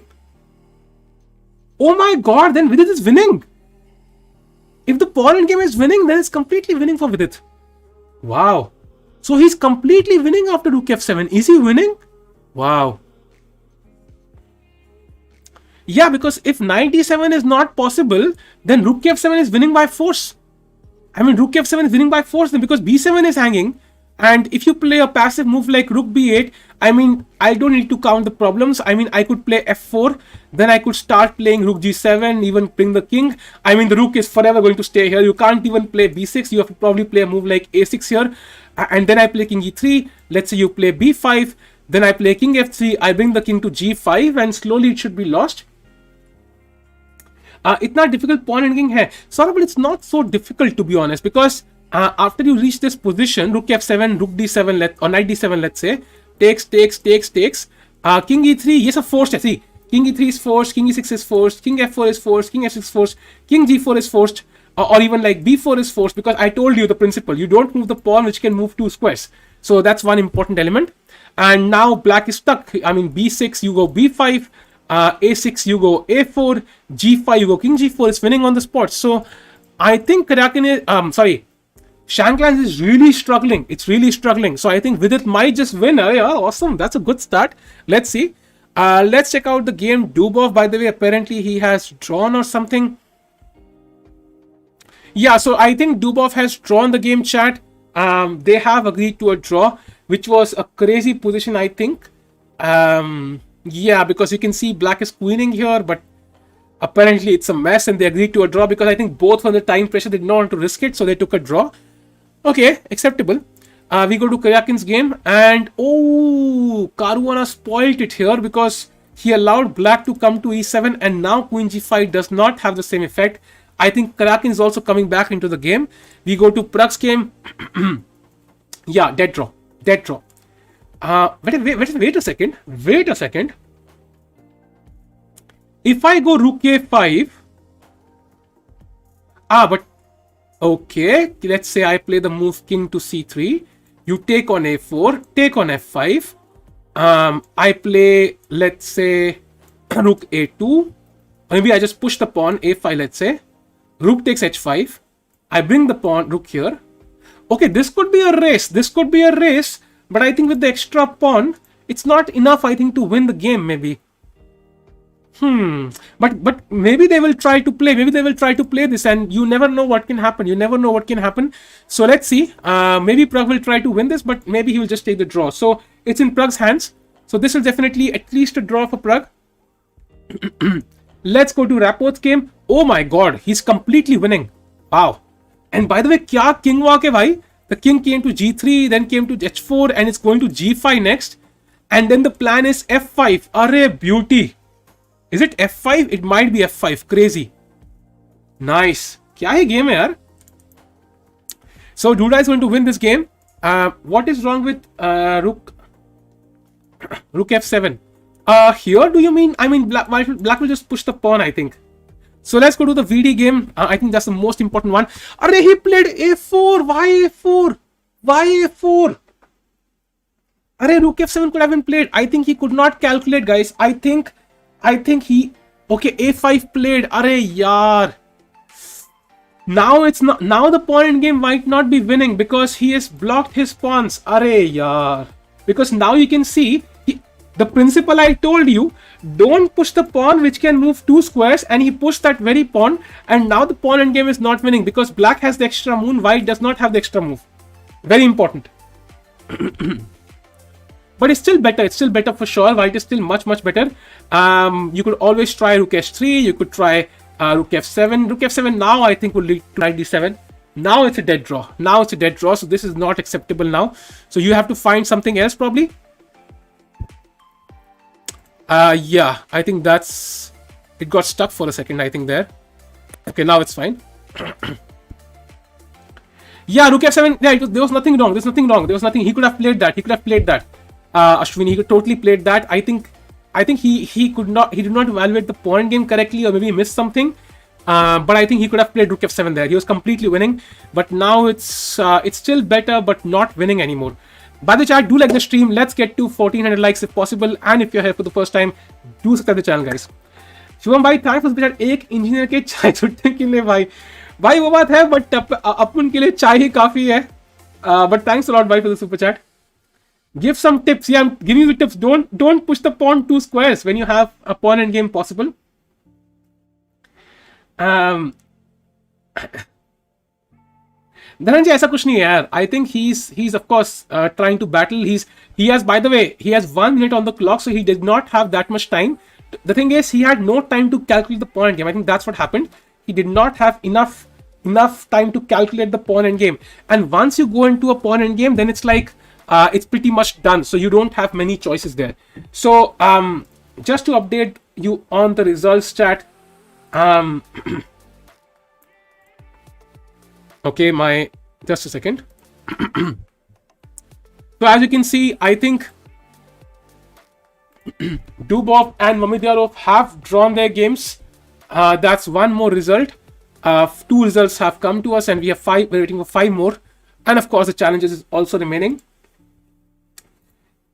Oh my god, then Vidit is winning. If the pawn endgame is winning, then it's completely winning for Vidit. Wow. So he's completely winning after rook f7. Is he winning? Wow. Yeah, because if knight d7 is not possible, then rook f7 is winning by force. I mean, rook f7 is winning by force then, because b7 is hanging. And if you play a passive move like rook b8, I mean, I don't need to count the problems. I mean, I could play f4, then I could start playing rook g7, even bring the king. I mean, the rook is forever going to stay here. You can't even play b6. You have to probably play a move like a6 here. And then I play king e3. Let's say you play b5. Then I play king f3. I bring the king to g5 and slowly it should be lost. इतना difficult pawn endgame है. Sorry, but it's not so difficult to be honest, because after you reach this position, rook f7, rook d7, or knight d7, let's say, takes, king e3, yes, of forced. See, king e3 is forced, king e6 is forced, king f4 is forced, king f6 is forced, king g4 is forced, or even like b4 is forced, because I told you the principle. You don't move the pawn which can move 2 squares. So that's one important element. And now black is stuck. I mean, b6, you go b5, a6, you go a4, g5, you go king g4. Is winning on the spot. So I think Shankland is really struggling. It's really struggling. So I think Vidit might just win. Yeah, awesome. That's a good start. Let's see. Let's check out the game. Dubov, by the way, apparently he has drawn or something. Yeah, so I think Dubov has drawn the game, chat. They have agreed to a draw, which was a crazy position, I think. Yeah, because you can see black is queening here, but apparently it's a mess and they agreed to a draw because I think both under time pressure did not want to risk it, so they took a draw. Okay, acceptable. We go to Karyakin's game, and oh, Caruana spoilt it here because he allowed black to come to e7, and now queen g5 does not have the same effect. I think Karyakin is also coming back into the game. We go to Pragg's game. Yeah, dead draw. Wait a second. If I go rook a5, But okay, let's say I play the move king to c3. You take on a4, take on f5. I play, let's say, rook a2. Maybe I just push the pawn a5, let's say. Rook takes h5. I bring the pawn, rook here. Okay, this could be a race. This could be a race. But I think with the extra pawn, it's not enough, I think, to win the game, maybe. But maybe they will try to play. Maybe they will try to play this, and you never know what can happen. You never know what can happen. So let's see. Maybe Pragg will try to win this, but maybe he will just take the draw. So it's in Pragg's hands. So this is definitely at least a draw for Pragg. Let's go to Rapo's game. Oh my god, he's completely winning. Wow. And by the way, kya king walk hai bhai? The king came to g3, then came to h4, and it's going to g5 next. And then the plan is f5. Array beauty. Is it f5? It might be f5. Crazy. Nice. Kya hai game hai yaar? So Duda is going to win this game. What is wrong with rook f7? Here do you mean? I mean black will just push the pawn, I think. So let's go to the VD game. I think that's the most important one. Array, he played a4. Why a4? Why a4? Array, rook f7 could have been played. I think he could not calculate, guys. I think he... Okay, a5 played. Array, yaar. Now it's not... Now the pawn in game might not be winning because he has blocked his pawns. Array, yaar. Because now you can see... The principle I told you, don't push the pawn which can move 2 squares, and he pushed that very pawn, and now the pawn endgame is not winning because black has the extra move, white does not have the extra move. Very important. But it's still better for sure. White is still much better. You could always try rook h3, you could try rook f7. Rook f7 now I think will lead to knight d7. Now it's a dead draw. So this is not acceptable now. So you have to find something else probably. Yeah, I think that's... It got stuck for a second, I think there. Okay, now it's fine. Yeah, rook f7. Yeah, there was nothing wrong. There's nothing wrong. There was nothing. He could have played that. Ashwini, he could totally played that. I think he could not. He did not evaluate the pawn game correctly, or maybe he missed something. But I think he could have played rook f7 there. He was completely winning. But now it's still better, but not winning anymore. By the chat, do like the stream. Let's get to 1400 likes if possible. And if you're here for the first time, do subscribe to the channel, guys. Shivam bhai, thanks for the chat. एक engineer के चाय छुट्टे के लिए भाई वो बात है, but अपन के लिए चाय ही काफी है. But thanks a lot, bhai, for the super chat. Give some tips. Yeah, I'm giving you the tips. Don't push the pawn 2 squares when you have a pawn end game possible. Dhananjay, ऐसा कुछ नहीं है यार. I think he's of course trying to battle. He has, by the way, he has 1 minute on the clock, so he did not have that much time. The thing is, he had no time to calculate the pawn end game. I think that's what happened. He did not have enough time to calculate the pawn end game. And once you go into a pawn end game, then it's like it's pretty much done. So you don't have many choices there. So just to update you on the results chat. Okay, just a second. So as you can see, I think Dubov and Mamidyarov have drawn their games. That's one more result. 2 results have come to us, and we're waiting for 5 more. And of course, the challenges is also remaining.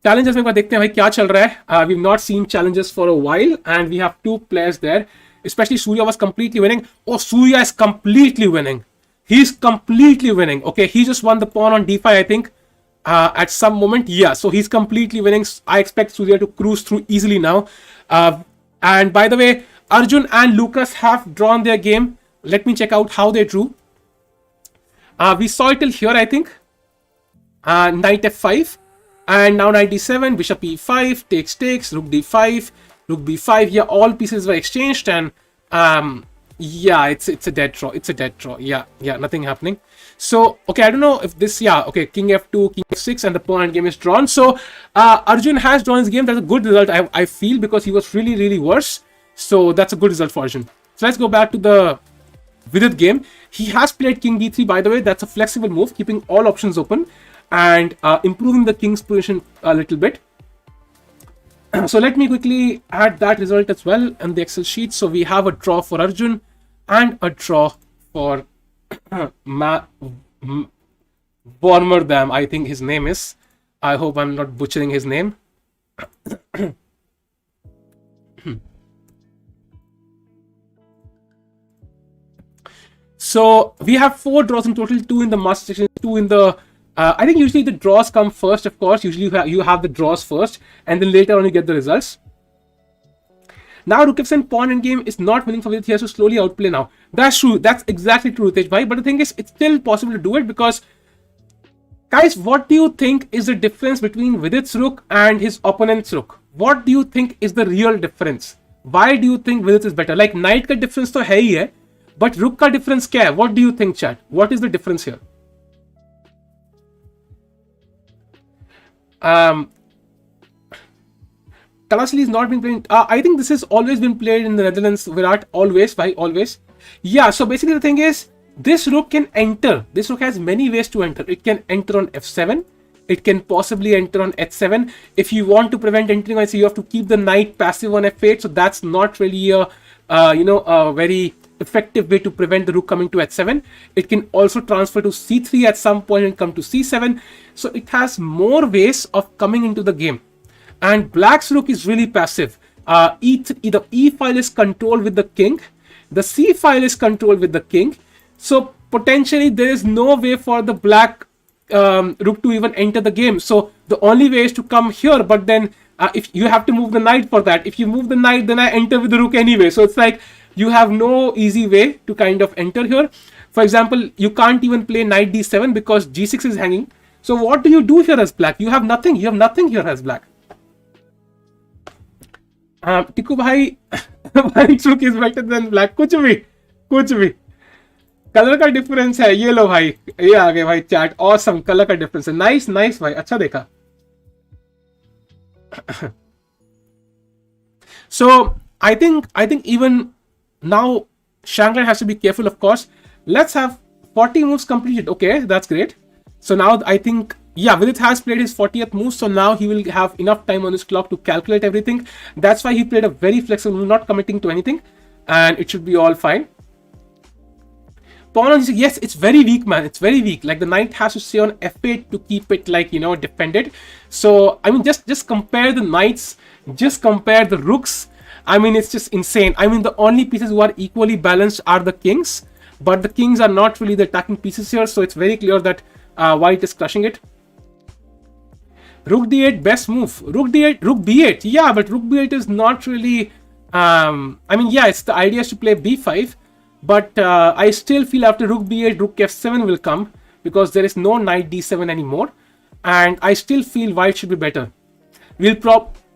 Challenges में देखते हैं भाई क्या चल रहा है. We've not seen challenges for a while, and we have 2 players there. Especially Surya was completely winning. Oh, Surya is completely winning. He's completely winning. Okay, he just won the pawn on d5, I think, at some moment. Yeah, so he's completely winning. I expect Surya to cruise through easily now. And by the way, Arjun and Lucas have drawn their game. Let me check out how they drew. We saw it till here, I think. Knight f5. And now knight d7, bishop e5, takes, rook d5, rook b5. Yeah, all pieces were exchanged, and yeah, it's a dead draw. It's a dead draw. Yeah, nothing happening. So, okay, I don't know if this, yeah, okay, king f2, king f6, and the pawn end game is drawn. So, Arjun has drawn his game. That's a good result, I feel, because he was really worse. So, that's a good result for Arjun. So, let's go back to the Vidit game. He has played king d3, by the way. That's a flexible move, keeping all options open and improving the king's position a little bit. So, let me quickly add that result as well in the Excel sheet. So, we have a draw for Arjun and a draw for Vormerdam, I think his name is. I hope I'm not butchering his name. So we have 4 draws in total, 2 in the master section, 2 in the I think usually the draws come first, of course. Usually you have the draws first, and then later on you get the results. Now Rook F7 pawn endgame is not winning for Vidit. He has to slowly outplay now. That's true. That's exactly true, Ritesh bhai. But the thing is, it's still possible to do it because, guys, what do you think is the difference between Vidit's rook and his opponent's rook? What do you think is the real difference? Why do you think Vidit is better? Like knight का difference तो है ही है, but rook का difference क्या है? What do you think, chat? What is the difference here? Talasili is not been playing. I think this has always been played in the Netherlands. Virat, always, by always. Yeah, so basically the thing is, this rook can enter. This rook has many ways to enter. It can enter on f7. It can possibly enter on h7. If you want to prevent entering on h7, you have to keep the knight passive on f8. So that's not really a a very effective way to prevent the rook coming to h7. It can also transfer to c3 at some point and come to c7. So it has more ways of coming into the game. And black's rook is really passive. The e file is controlled with the king. The c file is controlled with the king. So potentially there is no way for the black rook to even enter the game. So the only way is to come here, but then if you have to move the knight for that. If you move the knight, then I enter with the rook anyway. So it's like you have no easy way to kind of enter here. For example, you can't even play knight d7 because g6 is hanging. So what do you do here as black? You have nothing. You have nothing here as black. टिकू भाई white rook is better than black. कुछ भी colour का difference है. ये लो भाई, ये आ गए भाई चैट. ऑसम, कलर का डिफरेंस है. नाइस नाइस भाई, अच्छा देखा. So I think even now Shanghai has to be careful, of course. Let's have 40 moves completed. Okay, that's great. So now I think, yeah, Vidit has played his 40th move, so now he will have enough time on his clock to calculate everything. That's why he played a very flexible move, not committing to anything, and it should be all fine. Pawn on g6, yes, it's very weak, man. It's very weak. Like the knight has to stay on f8 to keep it, like, you know, defended. So I mean, just compare the knights, just compare the rooks. I mean, it's just insane. I mean, the only pieces who are equally balanced are the kings, but the kings are not really the attacking pieces here. So it's very clear that white is crushing it. Rook d8, best move. Rook d8, rook b8. Yeah, but rook b8 is not really. I mean, yeah, it's the idea is to play b5, but I still feel after rook b8, rook f7 will come because there is no knight d7 anymore, and I still feel white should be better.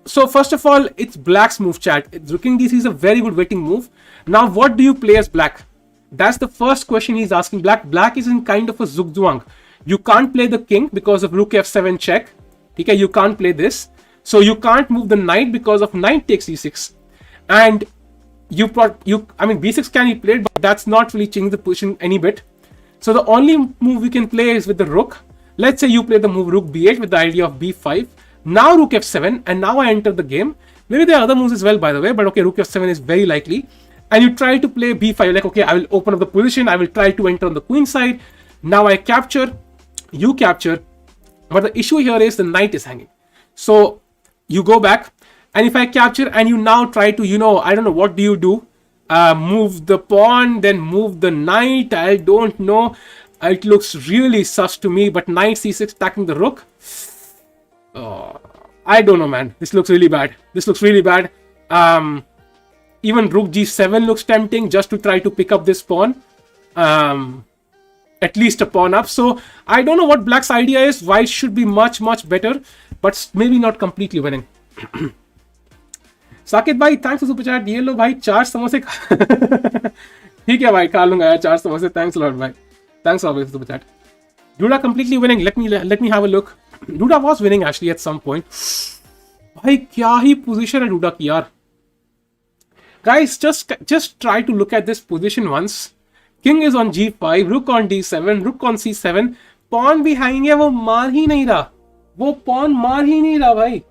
So first of all, it's black's move, chat. Rook king d3 is a very good waiting move. Now, what do you play as black? That's the first question he's asking. Black is in kind of a zugzwang. You can't play the king because of rook f7 check. Okay, you can't play this. So you can't move the knight because of knight takes d6. And I mean, b6 can be played, but that's not really changing the position any bit. So the only move you can play is with the rook. Let's say you play the move rook b8 with the idea of b5. Now rook f7, and now I enter the game. Maybe there are other moves as well, by the way, but okay, rook f7 is very likely. And you try to play b5, like, okay, I will open up the position, I will try to enter on the queen side. Now I capture, you capture, but the issue here is the knight is hanging. So you go back, and if I capture and you now try to, you know, I don't know, what do you do? Move the pawn, then move the knight. I don't know. It looks really sus to me, but knight c6 attacking the rook. Oh, I don't know, man. This looks really bad. This looks really bad. Even rook g7 looks tempting just to try to pick up this pawn. At least a pawn up. So I don't know what black's idea is. White should be much better, but maybe not completely winning. Saqib भाई, thanks for super chat. ये लो भाई 4 समोसे. ठीक है भाई, खा लूंगा यार 4 समोसे. Thanks a lot भाई. Thanks for super chat. Duda completely winning. Let me have a look. Duda was winning actually at some point. भाई क्या ही position है Duda की यार. Guys, just try to look at this position once. King is on g5, rook on d7, rook on c7. Pawn भी hanging है, वो मार ही नहीं रहा. वो pawn मार ही नहीं रहा भाई.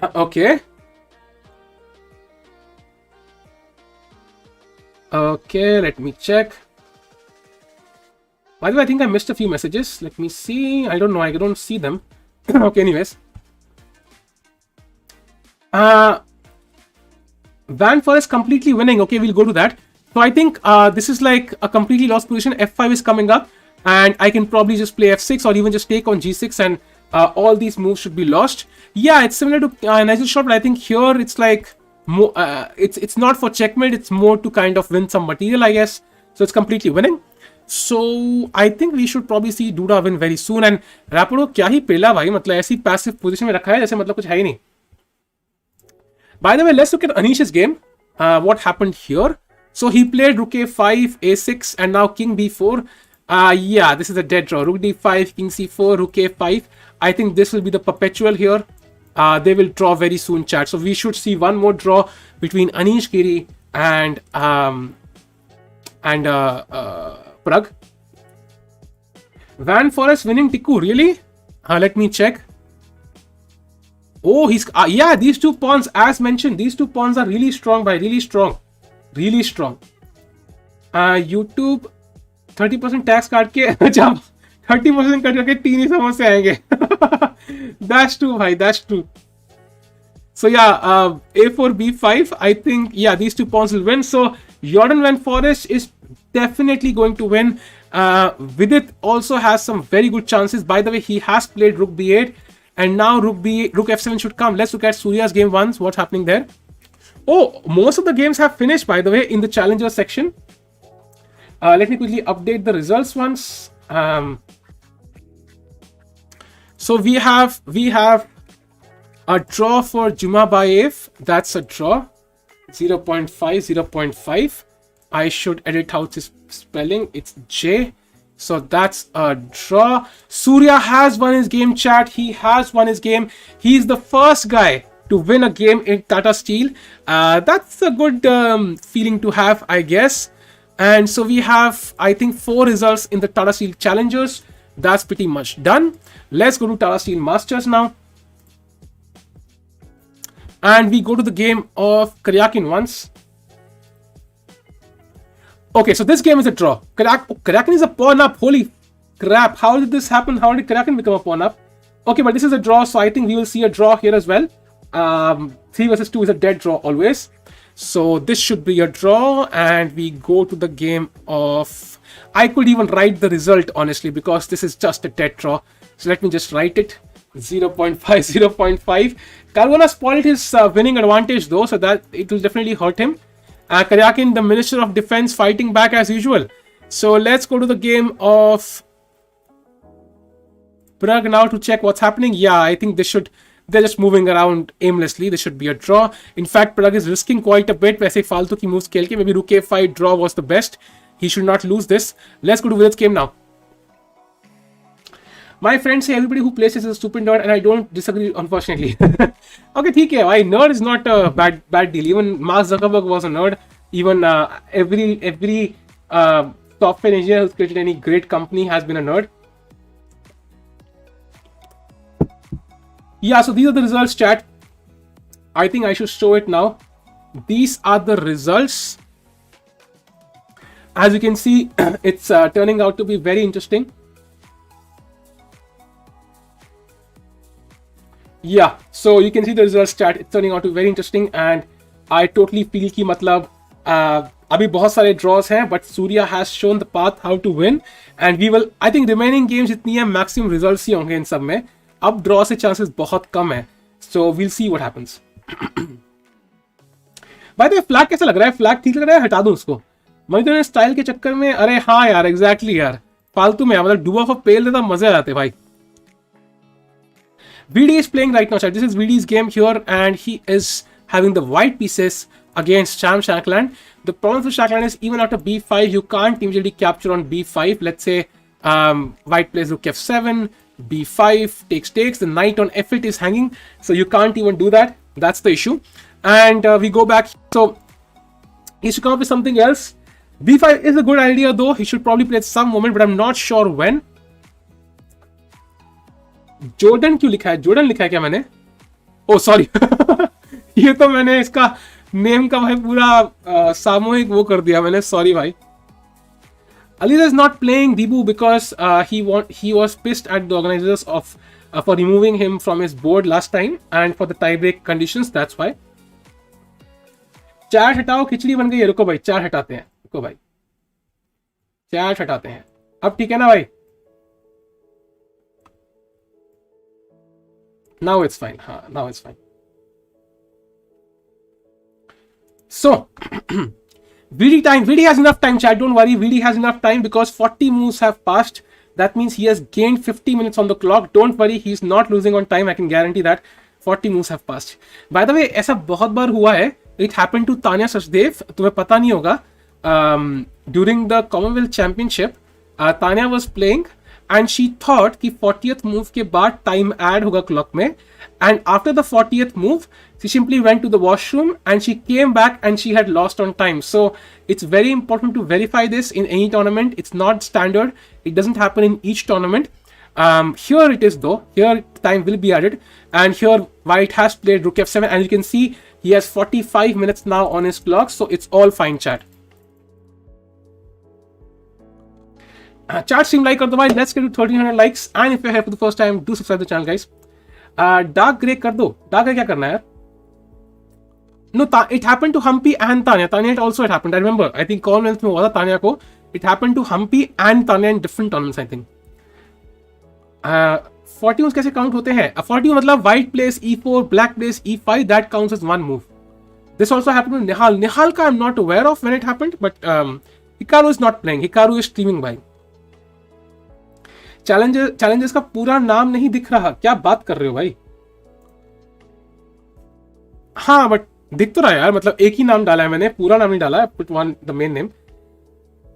Okay. Okay, let me check. By the way, I think I missed a few messages. Let me see. I don't know. I don't see them. Okay, anyways. Van Forest completely winning. Okay, we'll go to that. So I think this is like a completely lost position. F5 is coming up, and I can probably just play F6 or even just take on G6, and all these moves should be lost. Yeah, it's similar to Nigel shot, but I think here it's like more. It's not for checkmate. It's more to kind of win some material, I guess. So it's completely winning. So I think we should probably see Duda win very soon. And Rapido क्या ही पेला भाई, मतलब ऐसी passive position में रखा है जैसे मतलब कुछ है ही नहीं. By the way, let's look at Anish's game. What happened here? So he played Rook A5, A6, and now King B4. Yeah, this is a dead draw. Rook D5, King C4, Rook A5. I think this will be the perpetual here. They will draw very soon, chat. So we should see one more draw between Anish Giri and Pragg. Van Forest winning Tiku, really? Let me check. Oh, he's yeah, these two pawns, as mentioned, these two pawns are really strong, by really strong. Really strong. YouTube 30% tax काट के अच्छा 30% cut करके 3 ही समझ से आएंगे. That's true, bhai. That's true. So yeah, A4 B5. I think yeah, these two pawns will win. So Jordan Van Forest is definitely going to win. Vidit also has some very good chances. By the way, he has played Rook B8, and now Rook F7 should come. Let's look at Surya's game once. What's happening there? Oh, most of the games have finished, by the way, in the challenger section. Let me quickly update the results once. So we have a draw for Jumabayev. That's a draw. 0.5, 0.5. I should edit out his spelling. It's J. So that's a draw. Surya has won his game, chat. He has won his game. He's the first guy to win a game in Tata Steel. That's a good feeling to have, I guess. And so we have, I think, 4 results in the Tata Steel Challengers. That's pretty much done. Let's go to Tata Steel Masters now. And we go to the game of Karyakin once. Okay, so this game is a draw. Karyakin is a pawn up. Holy crap. How did this happen? How did Karyakin become a pawn up? Okay, but this is a draw, so I think we will see a draw here as well. 3 versus 2 is a dead draw always. So this should be a draw, and we go to the game of... I could even write the result, honestly, because this is just a dead draw. So let me just write it. 0.5, 0.5. Caruana spoiled his winning advantage though, so that it will definitely hurt him. Karyakin, the Minister of Defense, fighting back as usual. So let's go to the game of Pragg now to check what's happening. Yeah, I think they're just moving around aimlessly. This should be a draw. In fact, Pragg is risking quite a bit. वैसे फालतू की moves खेल के maybe Rook A5 draw was the best. He should not lose this. Let's go to Vidit's game now. My friends say everybody who plays this is a stupid nerd, and I don't disagree, unfortunately. Okay, ठीक है भाई. Nerd is not a bad deal. Even Mark Zuckerberg was a nerd. Even every software engineer who's created any great company has been a nerd. Yeah, so these are the results, chat. I think I should show it now. These are the results. As you can see, it's turning out to be very interesting. Yeah, so you can see the results, chat. It's turning out to be very interesting, and I totally feel कि मतलब अभी बहुत सारे draws हैं, but Surya has shown the path how to win, and we will. I think remaining games जितनी है maximum results ही होंगे इन सब में. अब draw से chances बहुत कम है, so we'll see what happens. By the way, flag कैसा लग रहा है? Flag ठीक लग रहा है? हटा दूं उसको. मगर स्टाइल के चक्कर में अरे हाँ यार, exactly यार, फालतू में मतलब डुआ ऑफ पेल देता मजे आ जाते भाई. VD is playing right now, chat. This is VD's game here, and he is having the white pieces against Sham Shankland. The problem with Shankland is even after B5, you can't immediately capture on B5. Let's say white plays Rook F7, B5 takes. The knight on F8 is hanging, so you can't even do that. That's the issue. And we go back. So he should come up with something else. B5 is a good idea though. He should probably play at some moment, but I'm not sure when. Jordan क्यों लिखा है? Jordan लिखा है क्या मैंने? ओ sorry ये तो मैंने इसका नेम का भाई पूरा सामूहिक वो कर दिया मैंने, सॉरी भाई. Aliza is not playing Dibu because he was pissed at the organizers of for removing him from his board last time and for the tiebreak conditions. That's why. चार हटाओ, खिचड़ी बन गई है. रुको भाई, चार हटाते हैं. रुको भाई, चार हटाते हैं. अब ठीक है ना भाई? Now it's fine. हाँ, now it's fine. So. VD has enough time, chat. Don't worry. VD has enough time because 40 moves have passed. That means he has gained 50 minutes on the clock. Don't worry. He's not losing on time. I can guarantee that. 40 moves have passed. By the way, ऐसा बहुत बार हुआ है. It happened to Tanya Sachdev. तुम्हें पता नहीं होगा. During the Commonwealth Championship, Tanya was playing and she thought कि 40th move के बाद time add होगा clock में. And after the 40th move, she simply went to the washroom and she came back and she had lost on time. So it's very important to verify this in any tournament. It's not standard. It doesn't happen in each tournament. Here it is though. Here time will be added. And here White has played Rook F7 and you can see he has 45 minutes now on his clock. So it's all fine, chat. Chat stream like कर दो भाई. Let's get to 1300 likes. And if you're here for the first time, do subscribe to the channel, guys. Dark grey कर दो. Dark grey क्या करना है यार? No, it happened to Humpy and Tanya. Tanya it also happened. I remember. I think Commonwealth में हुआ था Tanya को. It happened to Humpy and Tanya in different tournaments, I think. 40 moves कैसे count होते हैं? 40 मतलब white plays e4, black plays e5. That counts as one move. This also happened to Nihal. Nihal का I'm not aware of when it happened, but Hikaru is not playing. Hikaru is streaming भाई. Challenges का पूरा नाम नहीं दिख रहा. क्या बात कर रहे हो भाई? हाँ बट दिख तो रहा है यार. मतलब एक ही नाम डाला है मैंने, पूरा नाम नहीं डाला है. Put one the main name.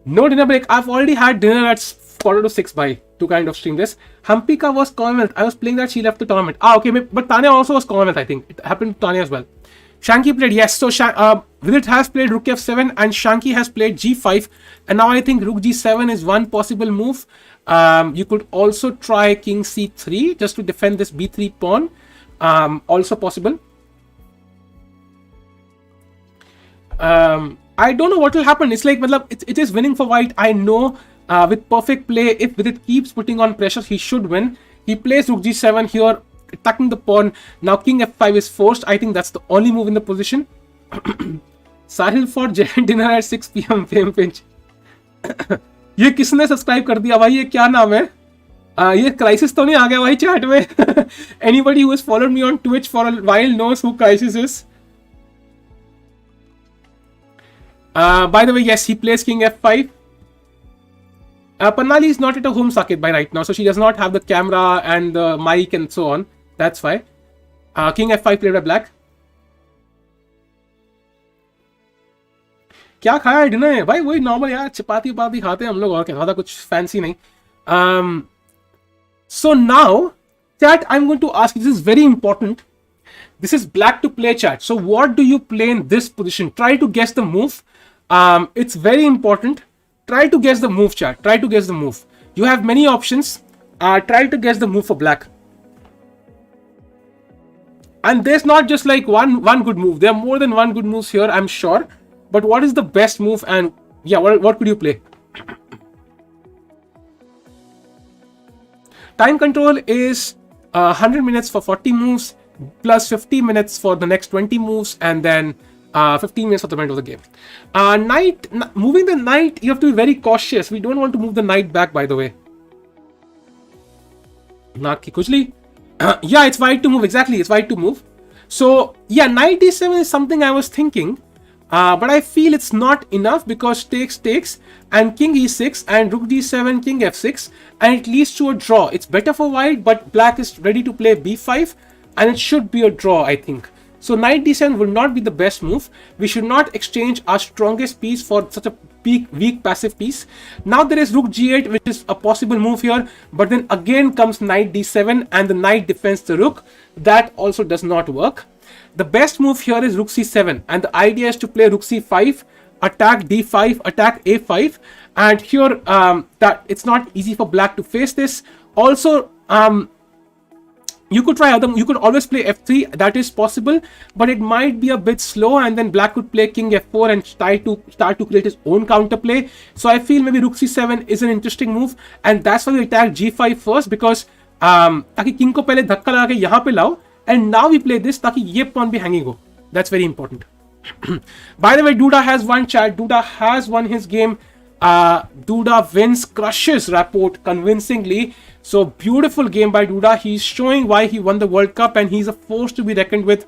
No dinner break. I've already had dinner at 5:45 by to kind of stream this. Hampika was Commonwealth. I was playing that. She left the tournament. Okay, but Tanya also was Commonwealth. I think it happened to Tanya as well. Shanky played, yes. So Vidit has played Rook F7 and Shanky has played G5. And now I think Rook G7 is one possible move. You could also try King C3 just to defend this B3 pawn. Also possible. I don't know what will happen. It's like, it is winning for White. I know with perfect play, if Vidit keeps putting on pressure, he should win. He plays Rook G7 here, attacking the pawn. Now King F5 is forced. I think that's the only move in the position. Sahil for dinner at 6 p.m. Fame pinch. ये किसने subscribe कर दिया भाई? ये क्या नाम है? ये क्राइसिस तो नहीं आ गया भाई चैट में? Anybody who has followed me on Twitch for a while knows who Crisis is. By the way, yes, he plays King F5. Pannali is not at a home socket by right now, so she does not have the camera and the mic and so on. That's why. King F5 played by black. क्या खाया है dinner में भाई? वही normal यार, चपाती उपाती खाते हैं हम लोग और क्या, ज़्यादा कुछ फैंसी नहीं. So now, chat, I'm going to ask you, this is very important. This is black to play, chat. So what do you play in this position? Try to guess the move. It's very important. Try to guess the move, chat. Try to guess the move. You have many options. Try to guess the move for black. And there's not just like one good move. There are more than one good moves here, I'm sure. But what is the best move? And yeah, what could you play? Time control is 100 minutes for 40 moves plus 50 minutes for the next 20 moves, and then 15 minutes for the end of the game. Moving the knight, you have to be very cautious. We don't want to move the knight back, by the way. Naak ki kujli. Yeah, it's white to move. Exactly, it's white to move. So yeah, knight d7 is something I was thinking. But I feel it's not enough because takes and king e6 and rook d7, king f6, and it leads to a draw. It's better for white, but black is ready to play b5 and it should be a draw, I think. So knight d7 will not be the best move. We should not exchange our strongest piece for such a weak passive piece. Now there is rook g8, which is a possible move here, but then again comes knight d7 and the knight defends the rook. That also does not work. The best move here is rook c7, and the idea is to play rook c5, attack d5, attack a5, and here that it's not easy for black to face this. Also, You could try other. You could always play f3. That is possible, but it might be a bit slow. And then Black could play king f4 and start to create his own counterplay. So I feel maybe rook c7 is an interesting move, and that's why we attack g5 first, because ताकि king को पहले धक्का लगा के यहाँ पे लाओ, and now we play this ताकि ये pawn भी hanging हो. That's very important. By the way, Duda has won, chat. Duda has won his game. Duda wins, crushes Rapport convincingly. So beautiful game by Duda. He's showing why he won the World Cup, and he's a force to be reckoned with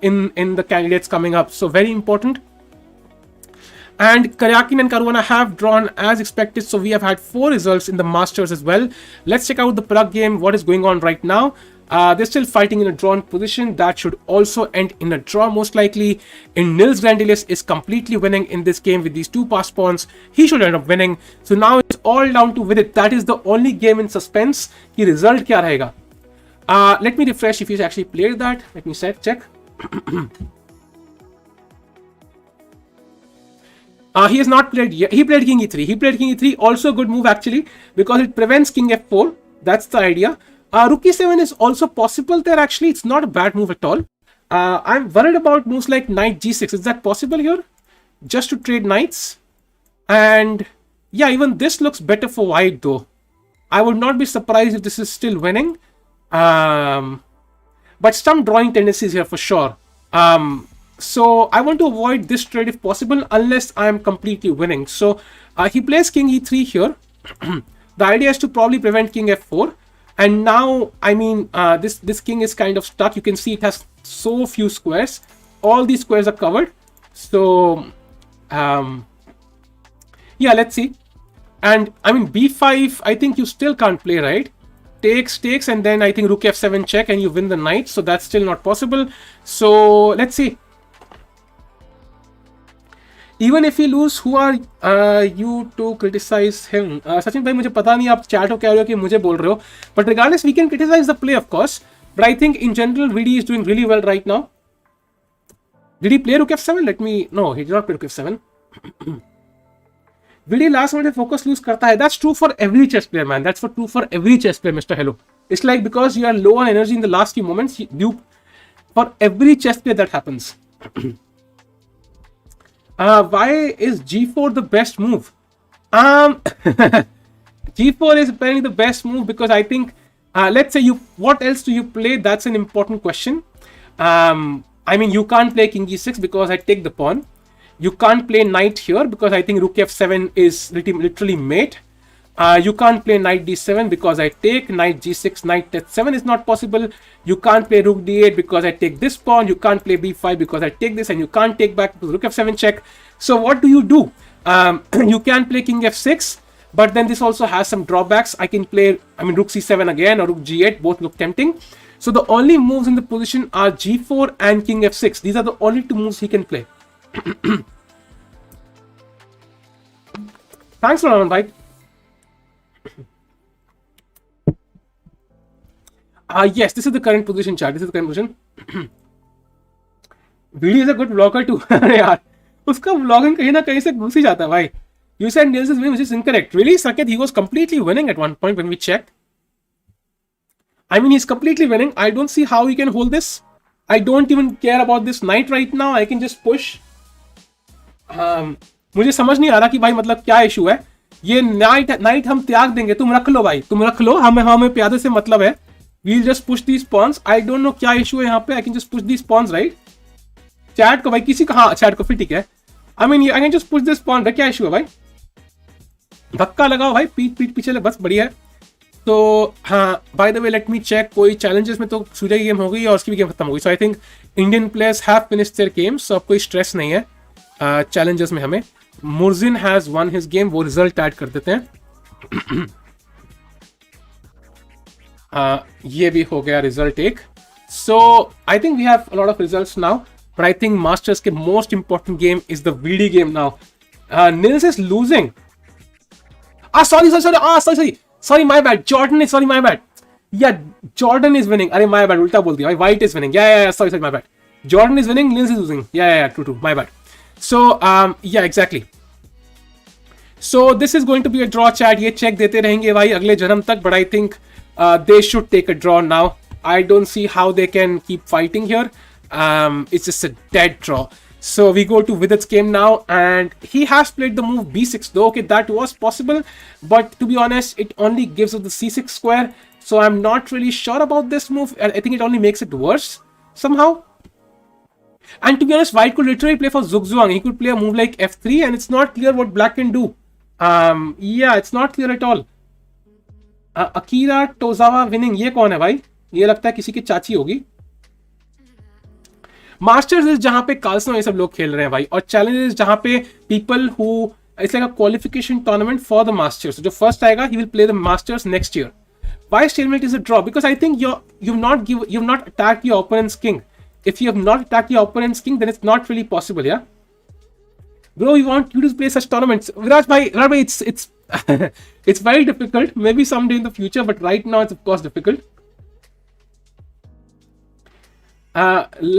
in the candidates coming up. So very important. And Karyakin and Caruana have drawn as expected. So we have had 4 results in the Masters as well. Let's check out the Pragg game. What is going on right now? They're still fighting in a drawn position. That should also end in a draw most likely. In Nils Grandilis is completely winning in this game with these 2 passed pawns. He should end up winning. So now it's all down to Vidit. That is the only game in suspense. Ki result kya rahega? Let me refresh if he's actually played that. Let me check. He has not played yet. He played king e3. He played king e3. Also a good move actually, because it prevents king f4. That's the idea. Rook e7 is also possible there actually. It's not a bad move at all. I'm worried about moves like knight g6. Is that possible here? Just to trade knights. And yeah, even this looks better for white though. I would not be surprised if this is still winning. But some drawing tendencies here for sure. So I want to avoid this trade if possible, unless I am completely winning. So he plays king e3 here. The idea is to probably prevent king f4. And now, I mean, this king is kind of stuck. You can see it has so few squares. All these squares are covered. So, yeah, let's see. And I mean, b5, I think you still can't play, right? Takes, and then I think rook f7 check and you win the knight. So that's still not possible. So let's see. Even if you lose, who are you to criticize him? Sachin bhai, मुझे पता नहीं आप chat हो कह रहे हो कि मुझे बोल रहे हो. But regardless, we can criticize the play, of course. But I think in general, VD is doing really well right now. Did he play rook f7? No, he did not play rook f7. VD last minute focus lose करता है. That's true for every chess player, man. That's true for every chess player, Mr. Hello. It's like because you are low on energy in the last few moments, for every chess player that happens. Why is g4 the best move? g4 is apparently the best move because I think, let's say what else do you play? That's an important question. I mean, you can't play king e6 because I take the pawn. You can't play knight here because I think rook f7 is literally mate. You can't play knight d7 because I take knight g6, knight h7 is not possible. You can't play rook d8 because I take this pawn. You can't play b5 because I take this, and you can't take back because rook f7 check. So what do? You can play king f6, but then this also has some drawbacks. I can play, rook c7 again or rook g8, both look tempting. So the only moves in the position are g4 and king f6. These are the only 2 moves he can play. Thanks for that, right? Yes, this is the current position, chat. This is the current position. VD is a good vlogger too. यार, उसका vlogging कहीं ना कहीं से घुस ही जाता है भाई. You said Nils is winning, which is incorrect. Really, Saket, he was completely winning at one point when we checked. I mean, he's completely winning. I don't see how he can hold this. I don't even care about this knight right now. I can just push. मुझे समझ नहीं आ रहा कि भाई मतलब क्या issue है. ये नाइट हम त्याग देंगे. तुम रख लो भाई, तुम रख लो. हमें प्यादे से मतलब है. We'll just push these pawns. I don't know क्या इशू है यहाँ पे. I can just push these pawns, right? Chat को भाई किसी का, हाँ चैट को फिर ठीक है. I mean, I can just push this pawn. क्या इशू है भाई? धक्का लगाओ भाई, पीठ पीछे ले, बस बढ़िया है. तो हाँ, by the way let me check. कोई चैलेंजेस में तो सूर्य की गेम हो गई और उसकी भी गेम खत्म हो गई. So I think Indian players have finished their games. So अब कोई स्ट्रेस नहीं है चैलेंजेस में हमें. Murzin has won his game. वो रिजल्ट ऐड कर देते हैं. ये भी हो गया रिजल्ट एक. So I think we have a lot of results now, but I think Masters के most important game is the Vidit game now. Nils is losing. Sorry, my bad. Jordan is, sorry, my bad. Yeah, Jordan is winning. अरे my bad, उल्टा बोल दिया. White is winning. Yeah, sorry, my bad. Jordan is winning, Nils is losing. Yeah, true, my bad. So, yeah, exactly. So, this is going to be a draw, chat. ये check देते रहेंगे भाई अगले जन्म तक, but I think they should take a draw now. I don't see how they can keep fighting here. It's just a dead draw. So we go to Vidit's game now, and he has played the move b6 though. Okay, that was possible, but to be honest, it only gives us the c6 square. So I'm not really sure about this move, and I think it only makes it worse somehow. And to be honest, white could literally play for Zugzwang. He could play a move like f3, and it's not clear what black can do. Yeah, it's not clear at all. Akira Tozawa winning. ये कौन है भाई? ये लगता है किसी की चाची होगी. मास्टर्स इज जहां पे कार्लसन ये सब लोग खेल रहे हैं भाई, और चैलेंजेस जहां पे people who it's like a qualification tournament for the masters. जो फर्स्ट आएगा he will play the masters next year. Why stalemate is a draw? Because I think you've not attacked your opponent's king. If you have not attacked your opponent's king, then it's not really possible, yeah. Bro, we want you to play such tournaments. Viraj bhai, it's it's very difficult. Maybe someday in the future, but right now it's of course difficult.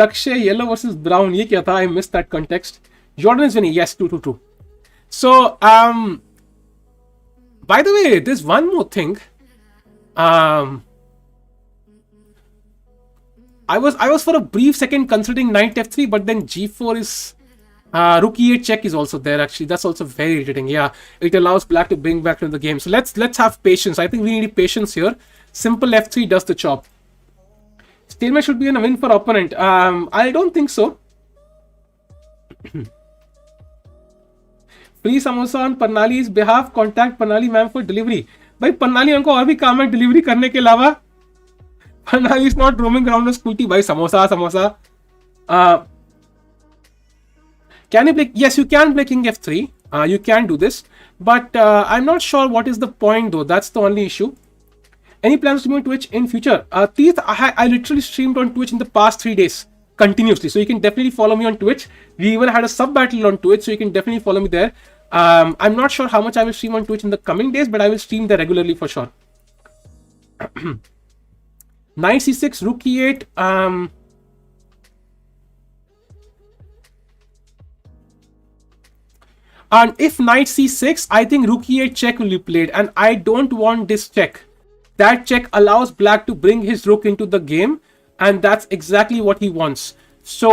Lakshay, yellow versus brown. Ye kya tha? I missed that context. Jordan is winning. Yes, true. So, by the way, there's one more thing. I was for a brief second considering knight f3, but then g4 is rook e8 check is also there. Actually, that's also very irritating. Yeah, it allows black to bring back to the game. So let's have patience. I think we need patience here. Simple f3 does the job. Stalemate should be a win for opponent. I don't think so. Free samosa on Pannali's behalf. Contact Pannali ma'am for delivery. भाई पन्नाली हमको और भी काम है delivery करने के अलावा. Pannali is not roaming around scooty. भाई samosa. Can you play? Yes, you can play king f3. You can do this, but I'm not sure what is the point though. That's the only issue. Any plans to be on Twitch in future? Teeth, I literally streamed on Twitch in the past 3 days continuously, so you can definitely follow me on Twitch. We even had a sub battle on Twitch, so you can definitely follow me there. I'm not sure how much I will stream on Twitch in the coming days, but I will stream there regularly for sure. Knight c6, rook e8. And if knight c6, I think rook e8 check will be played, and I don't want this check. That check allows black to bring his rook into the game, and that's exactly what he wants. So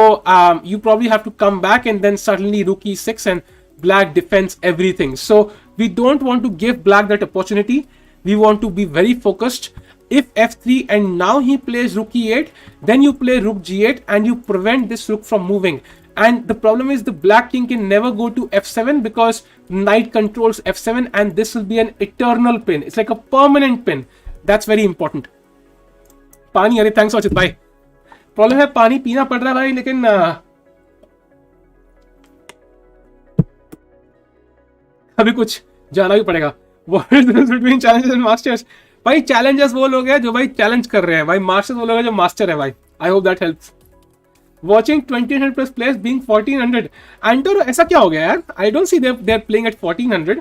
you probably have to come back, and then suddenly rook e6 and black defends everything. So we don't want to give black that opportunity. We want to be very focused. If f3 and now he plays rook e8, then you play rook g8 and you prevent this rook from moving. And the problem is the black king can never go to f7 because knight controls f7, and this will be an eternal pin. It's like a permanent pin. That's very important. पानी, अरे thanks Achit भाई. Problem है पानी पीना पड़ रहा है भाई, लेकिन अभी कुछ जाना भी पड़ेगा. What is the difference between challenges and masters? भाई चैलेंजर्स वो लोग हैं जो भाई चैलेंज कर रहे हैं, भाई मास्टर्स वो लोग हैं जो मास्टर है भाई. I hope that helps. Watching 2000 plus players being 1400. Antoro, ऐसा क्या हो गया यार? I don't see they're playing at 1400.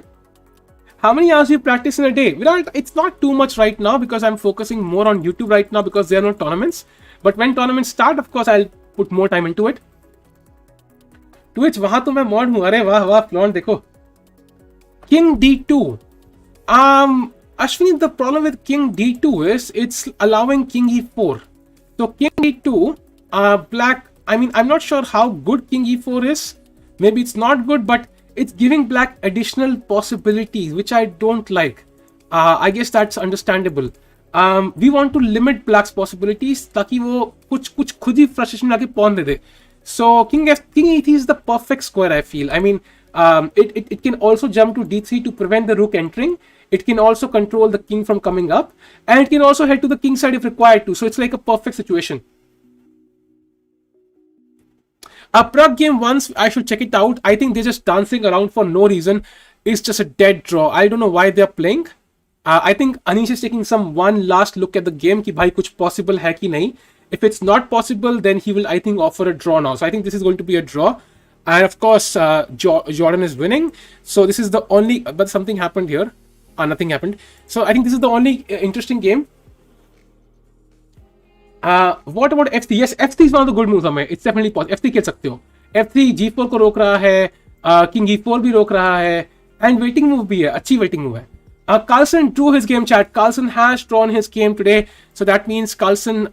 How many hours do you practice in a day? Virat, it's not too much right now because I'm focusing more on YouTube right now because there are no tournaments. But when tournaments start, of course, I'll put more time into it. Twitch, वहां तो मैं mod हूँ. अरे वाह वाह, flaunt देखो. King d2. Ashwini, the problem with king d2 is it's allowing king e4. So king d2, black, I mean, I'm not sure how good king e4 is. Maybe it's not good, but it's giving black additional possibilities, which I don't like. I guess that's understandable. We want to limit black's possibilities ताकि वो कुछ खुद ही frustration लाके pawn they they. So king e3 is the perfect square, I feel. I mean, it can also jump to d3 to prevent the rook entering. It can also control the king from coming up, and it can also head to the king side if required to. So it's like a perfect situation. A Pragg game once, I should check it out. I think they're just dancing around for no reason. It's just a dead draw. I don't know why they're playing. I think Anish is taking some one last look at the game कि भाई कुछ possible है कि नहीं. If it's not possible, then he will, I think, offer a draw now. So I think this is going to be a draw. And of course, Jordan is winning. So this is the only, but something happened here. Nothing happened. So I think this is the only interesting game. What about f3? Yes, f3 is one of the good moves. It's definitely possible. f3 खेल सकते हो. f3 g4 को रोक रहा है, king e4 भी रोक रहा है, and waiting move भी है. अच्छी waiting move है. Carlsen drew his game, chat. Carlsen has drawn his game today. So that means Carlsen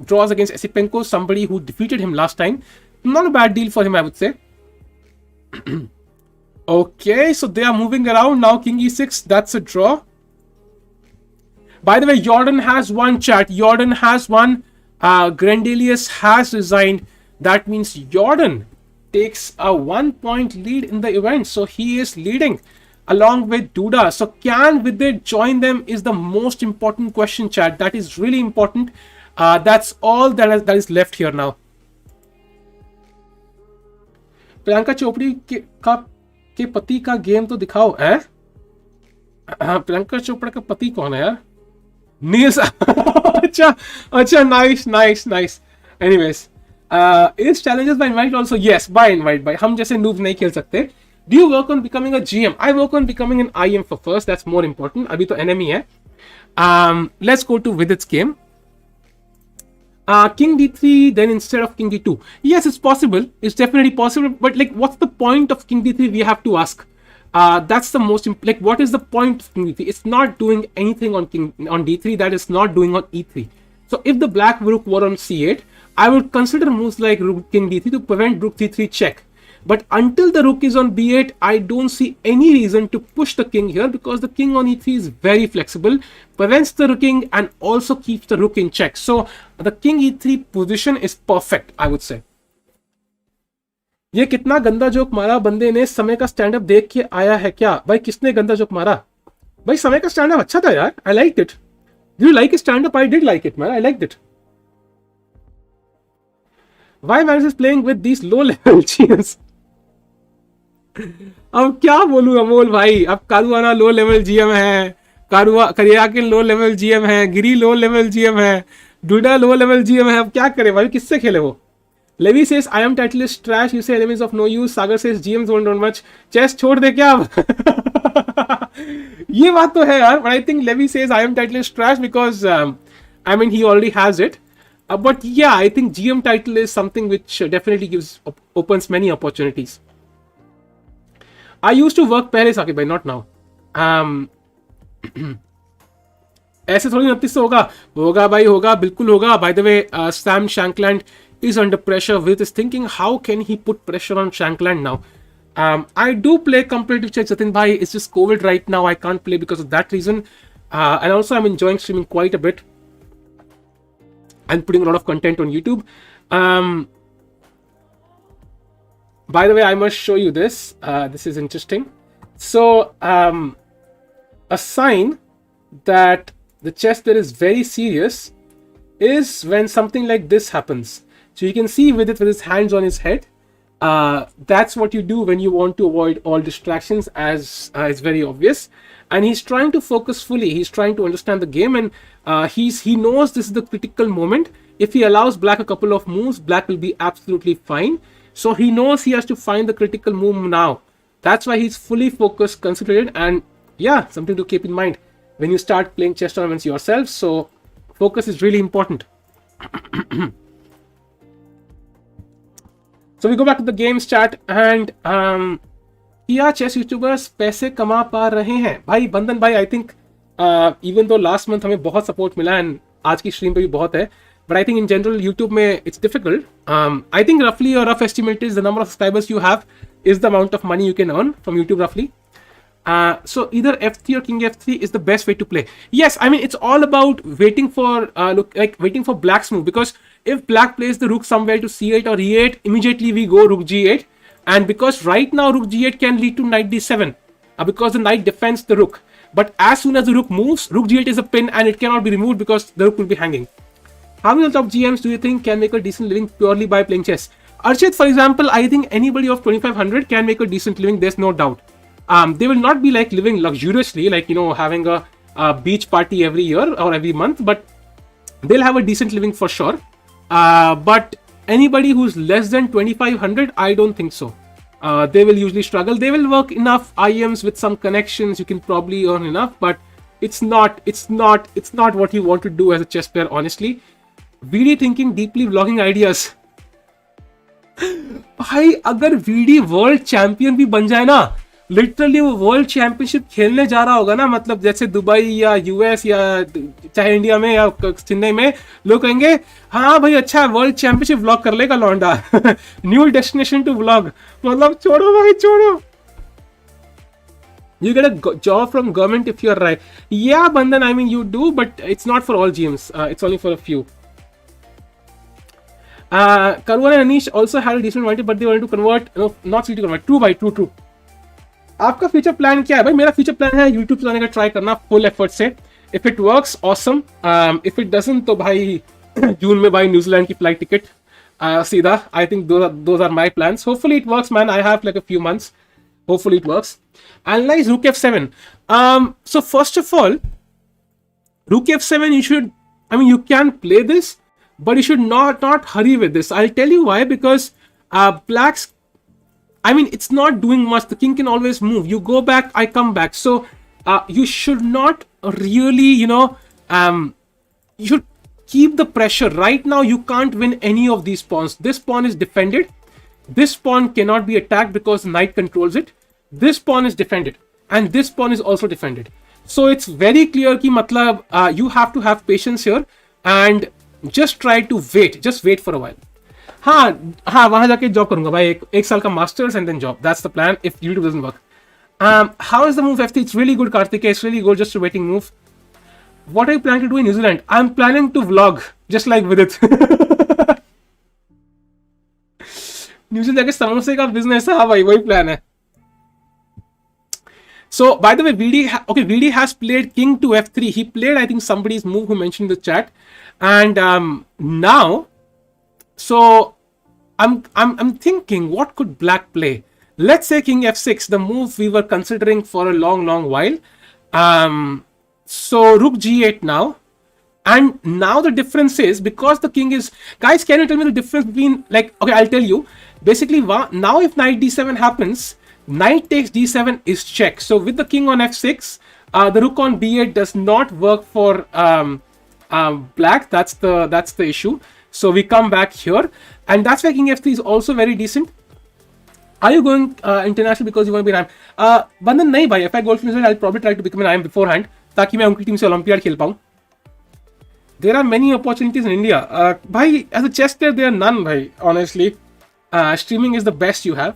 draws against Esipenko, somebody who defeated him last time. Not a bad deal for him, I would say. Okay, so they are moving around now. King e6, that's a draw. By the way, Jordan has won, chat. Jordan has won. Grandelius has resigned. That means Jordan takes a 1 point lead in the event. So he is leading along with Duda. So can Vidit join them is the most important question, chat. That is really important. That's all that is left here now. Priyanka चोपड़ी के पति का game तो दिखाओ है. प्रियंका चोपड़ा का पति कौन है यार? नील्स. अच्छा, nice. Anyways, is challenges by invite also? Yes, by invite. By हम जैसे noob नहीं खेल सकते. Do you work on becoming a GM? I work on becoming an IM for first. That's more important. अभी तो enemy है. Let's go to Vidit's game. King d3, then instead of king d2. Yes, it's possible. It's definitely possible. But like, what's the point of king d3? We have to ask. That's the most like, what is the point of king d3? It's not doing anything on d3. That is not doing on e3. So if the black rook were on c8, I would consider moves like rook king d3 to prevent rook c3 check. But until the rook is on b8, I don't see any reason to push the king here, because the king on e3 is very flexible, prevents the king and also keeps the rook in check. So the king e3 position is perfect, I would say. ये कितना गंदा joke मारा बंदे ने. समय का stand up देख के आया है क्या? भाई किसने गंदा जोक मारा? भाई समय का स्टैंड अप अच्छा था यार. I liked it. Did you like his stand up? I did like it, man. I liked it. Why Magnus is playing with these low level GMs? अब क्या बोलूं अमोल भाई. अब कारुआना लो लेवल जीएम है, करियाकिन low level GM है, गिरी low level GM है, DUDA low level GM है. अब क्या करे भाई, किससे खेले वो? Levi says I am title is trash. You say enemies of no use. Sagar says GMs won't do much. Chess छोड़ दे क्या अब? ये बात तो है यार. But I think Levi says I am title is trash because I mean he already has it. But yeah, I think GM title is something which definitely opens many opportunities. I used to work पहले साकिब भाई, not now. ऐसे थोड़ी 29 से होगा भाई, होगा बिल्कुल होगा. By the way, Sam Shankland is under pressure. Vidit is thinking how can he put pressure on Shankland now. I do play competitive chess, Jatin bhai. It's just COVID right now. I can't play because of that reason. And also I'm enjoying streaming quite a bit and putting a lot of content on YouTube. By the way, I must show you this. This is interesting. So a sign that the chess player is very serious is when something like this happens. So you can see Vidit with his hands on his head. That's what you do when you want to avoid all distractions, as it's very obvious. And he's trying to focus fully. He's trying to understand the game, and he knows this is the critical moment. If he allows black a couple of moves, black will be absolutely fine. So he knows he has to find the critical move now. That's why he's fully focused, concentrated, and yeah, something to keep in mind when you start playing chess tournaments yourself. So focus is really important. So we go back to the games chat and क्या chess YouTubers पैसे कमा पा रहे हैं? भाई बंदन भाई, I think even though last month हमें बहुत support मिला and आज की stream पे भी बहुत है, but I think in general YouTube में it's difficult. I think roughly a rough estimate is the number of subscribers you have is the amount of money you can earn from YouTube roughly. So either f3 or king f3 is the best way to play. Yes, I mean it's all about waiting for waiting for black's move, because if black plays the rook somewhere to c8 or e8, immediately we go rook g8, and because right now rook g8 can lead to knight d7 because the knight defends the rook, but as soon as the rook moves, rook g8 is a pin and it cannot be removed because the rook will be hanging. How many top GMs do you think can make a decent living purely by playing chess? Archit, for example, I think anybody of 2500 can make a decent living, there's no doubt. They will not be like living luxuriously, like, you know, having a beach party every year or every month, but they'll have a decent living for sure. But anybody who's less than 2500, I don't think so. They will usually struggle. They will work enough IMs with some connections. You can probably earn enough, but it's not what you want to do as a chess player, honestly. VD thinking deeply, vlogging ideas. भाई अगर VD world champion भी बन जाए ना, literally वो world championship खेलने जा रहा होगा ना, मतलब जैसे दुबई या यूएस या चाहे इंडिया में या चेन्नई में, लोग कहेंगे हाँ भाई अच्छा वर्ल्ड चैंपियनशिप व्लॉग कर लेगा लौंडा। न्यू डेस्टिनेशन टू व्लॉग, मतलब छोड़ो भाई छोड़ो। You get a job from government if you're right. Yeah, Bandhan, I mean you do, but it's not for all GMs. It's only for a few. Caruana and Anish also had a decent wanted, but they wanted to convert, no, not to convert. True, भाई, true. आपका future plan क्या है भाई? मेरा future plan है YouTube चलाने का try करना फुल एफर्ट से. If it works awesome, if it doesn't तो भाई जून में भाई न्यूजीलैंड की फ्लाइट टिकट सीधा. I think those are my plans. Hopefully it works man. I have like a few months. Hopefully it works. Analyze Rook F7. So first of all, Rook F7 you should, I mean you can play this, but you should not hurry with this. I'll tell you why. Because blacks, I mean it's not doing much. The king can always move. You go back, I come back. So you should not really, you should keep the pressure. Right now you can't win any of these pawns. This pawn is defended. This pawn cannot be attacked because knight controls it. This pawn is defended and this pawn is also defended. So it's very clear ki matlab you have to have patience here and just try to wait. Just wait for a while. हाँ वहां जाके job करूंगा भाई, एक साल का masters and then job. That's the plan if YouTube doesn't work. How is the move F3? It's really good, Karthik. It's really good. Just a waiting move. What are you planning to do in New Zealand? I'm planning to vlog just like Vidit. New Zealand जाके समोसे का business है. हाँ भाई वही plan है. So by the way, VD has played king to f3. He played, I think, somebody's move who mentioned in the chat, and now, so I'm thinking, what could black play? Let's say king f6, the move we were considering for a long while. So rook g8 now. And now the difference is, because the king is, guys, can you tell me the difference between, like, okay, I'll tell you. Basically, now if knight d7 happens, knight takes d7 is check. So with the king on f6, the rook on b8 does not work for black. That's the issue. So we come back here, and that's why king f3 is also very decent. Are you going international because you want to be an IM? Bandhan, nahi bhai. If I go to New Zealand, I'll probably try to become an IM beforehand, ताकि मैं उनकी team से olympiad खेल पाऊँ. There are many opportunities in India. Bhai, as a chess player, there are none, bhai, honestly. Streaming is the best you have.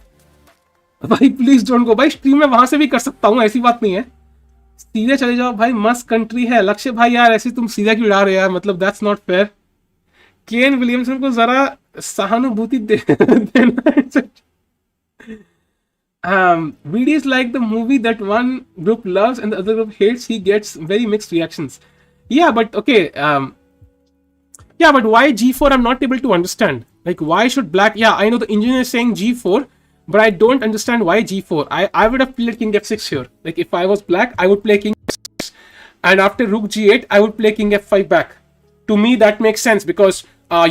Bhai, please don't go. Bhai, stream में वहां से भी कर सकता हूँ, ऐसी बात नहीं है. सीधे चले जाओ भाई, मस्त कंट्री है. लक्ष्य भाई यार, ऐसे तुम सीधा क्यों उड़ा रहे हो यार? मतलब that's not fair. Kane Williamson को जरा सहानुभूति देना. VD is like the movie that one group loves and the other group hates. He gets very mixed reactions. Yeah, but okay. Yeah, but why g4? I'm not able to understand. Like, why should black? Yeah, I know the engineer is saying g4, but I don't understand why g4. I would have played king f6 here. Like, if I was black, I would play king f6, and after rook g8, I would play king f5 back. To me, that makes sense because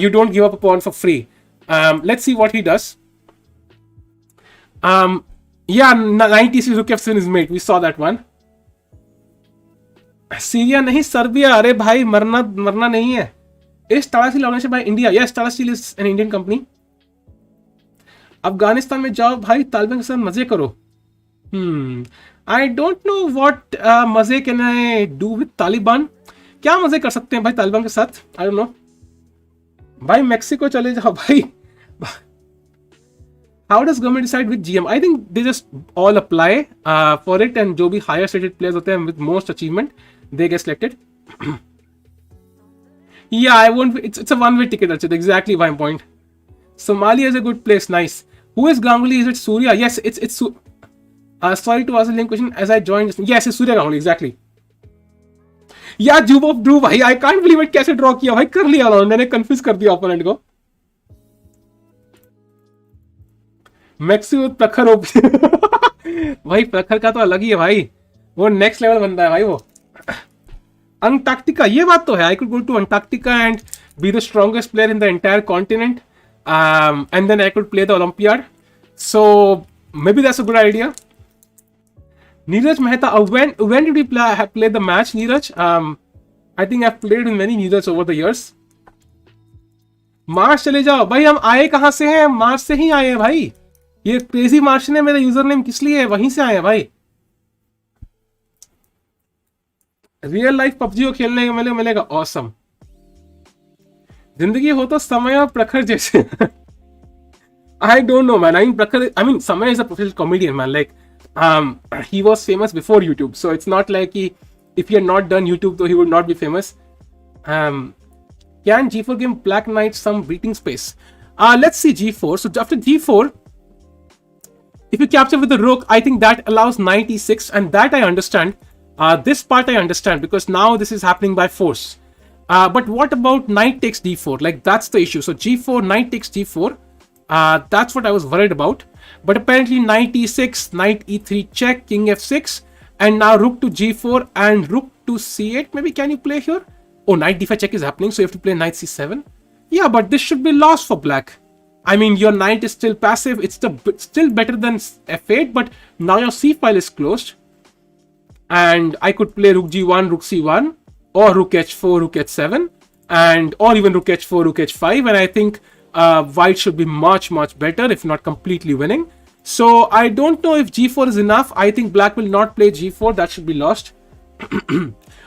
you don't give up a pawn for free. Let's see what he does. Yeah, 90 rook f7 is mate. We saw that one. Syria नहीं, Serbia. अरे भाई मरना नहीं है. Is Tata Steel organized by India? Yes, Tata Steel is an Indian company. Afghanistan में जाओ भाई, तालिबान के साथ मजे करो. I don't know what मजे can I do with Taliban. क्या मजे कर सकते हैं भाई तालिबान के साथ? I don't know. भाई मैक्सिको चले जाओ भाई. How does government decide with GM? I think they just all apply for it, and जो भी higher stated players होते हैं with most achievement, they get selected. Yeah, I won't. It's a one-way ticket. That's exactly my point. Somalia is a good place. Nice. Who is Ganguly? Is it Surya? Yes, it's. Sorry to ask the same question as I joined. Yes, it's Surya Ganguly. Exactly. Yeah, Jube of Drew भाई. I can't believe it. कैसे draw किया भाई? कर लिया मैंने confuse कर दिया opponent को. मैक्सिमम प्रखर भाई, प्रखर का तो अलग ही है भाई. वो नेक्स्ट लेवल बनता है भाई वो. अंटार्कटिका, ये बात तो है. I could go to Antarctica and be the strongest player in the entire continent, and then I could play the Olympiad. So maybe that's a good idea. Neeraj Mehta, when did we play the match, Neeraj? I think I've played with many Neeraj over the years. Mars चले जाओ भाई. हम आए कहां से हैं? Mars से ही आए हैं भाई. ये क्रेजी मार्शन है मेरा यूजर नेम, किस लिए है, वहीं से आए हैं भाई। रियल लाइफ पबजी को खेलने को मिलेगा, ऑसम। जिंदगी हो तो समय और प्रखर जैसे। I don't know, man. Samay is a professional comedian, man. Like, he was famous before YouTube, so it's not like if he had not done YouTube, though he would not be famous. Can G4 give Black Knight some breathing space? Let's see G4. So after G4, if you capture with the rook, I think that allows knight e6, and that I understand. This part I understand because now this is happening by force. But what about knight takes d4? Like, that's the issue. So G4, knight takes d4. That's what I was worried about. But apparently knight e6, knight e3 check, king f6, and now rook to g4 and rook to c8. Maybe can you play here? Oh, knight d5 check is happening, so you have to play knight c7. Yeah, but this should be lost for black. I mean, your knight is still passive. It's still better than f8, but now your c file is closed. And I could play rook g1, rook c1, or rook h4, rook h7, or even rook h4, rook h5, and I think white should be much better, if not completely winning. So I don't know if g4 is enough. I think black will not play g4. That should be lost.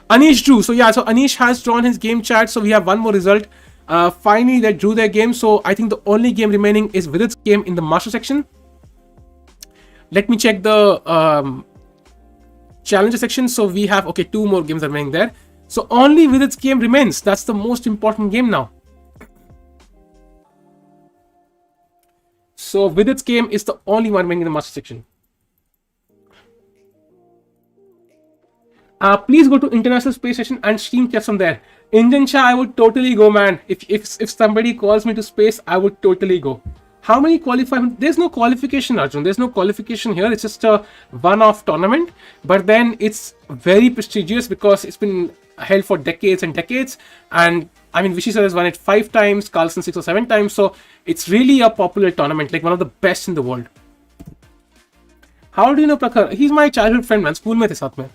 Anish drew. So yeah, so Anish has drawn his game chat. So we have one more result. Finally, they drew their game. So I think the only game remaining is Vidit's game in the master section. Let me check the challenger section. So we have, okay, 2 more games remaining there. So only Vidit's game remains. That's the most important game now. So Vidit's game is the only one remaining in the master section. Please go to International Space Station and stream chess from there. Indian Shah, I would totally go, man. If somebody calls me to space, I would totally go. How many qualify? There's no qualification, Arjun. There's no qualification here. It's just a one-off tournament. But then it's very prestigious because it's been held for decades and decades. And I mean, Vishy sir has won it 5 times, Carlsen 6 or 7 times. So it's really a popular tournament, like one of the best in the world. How do you know Prakhar? He's my childhood friend, man. School mein the saath mein.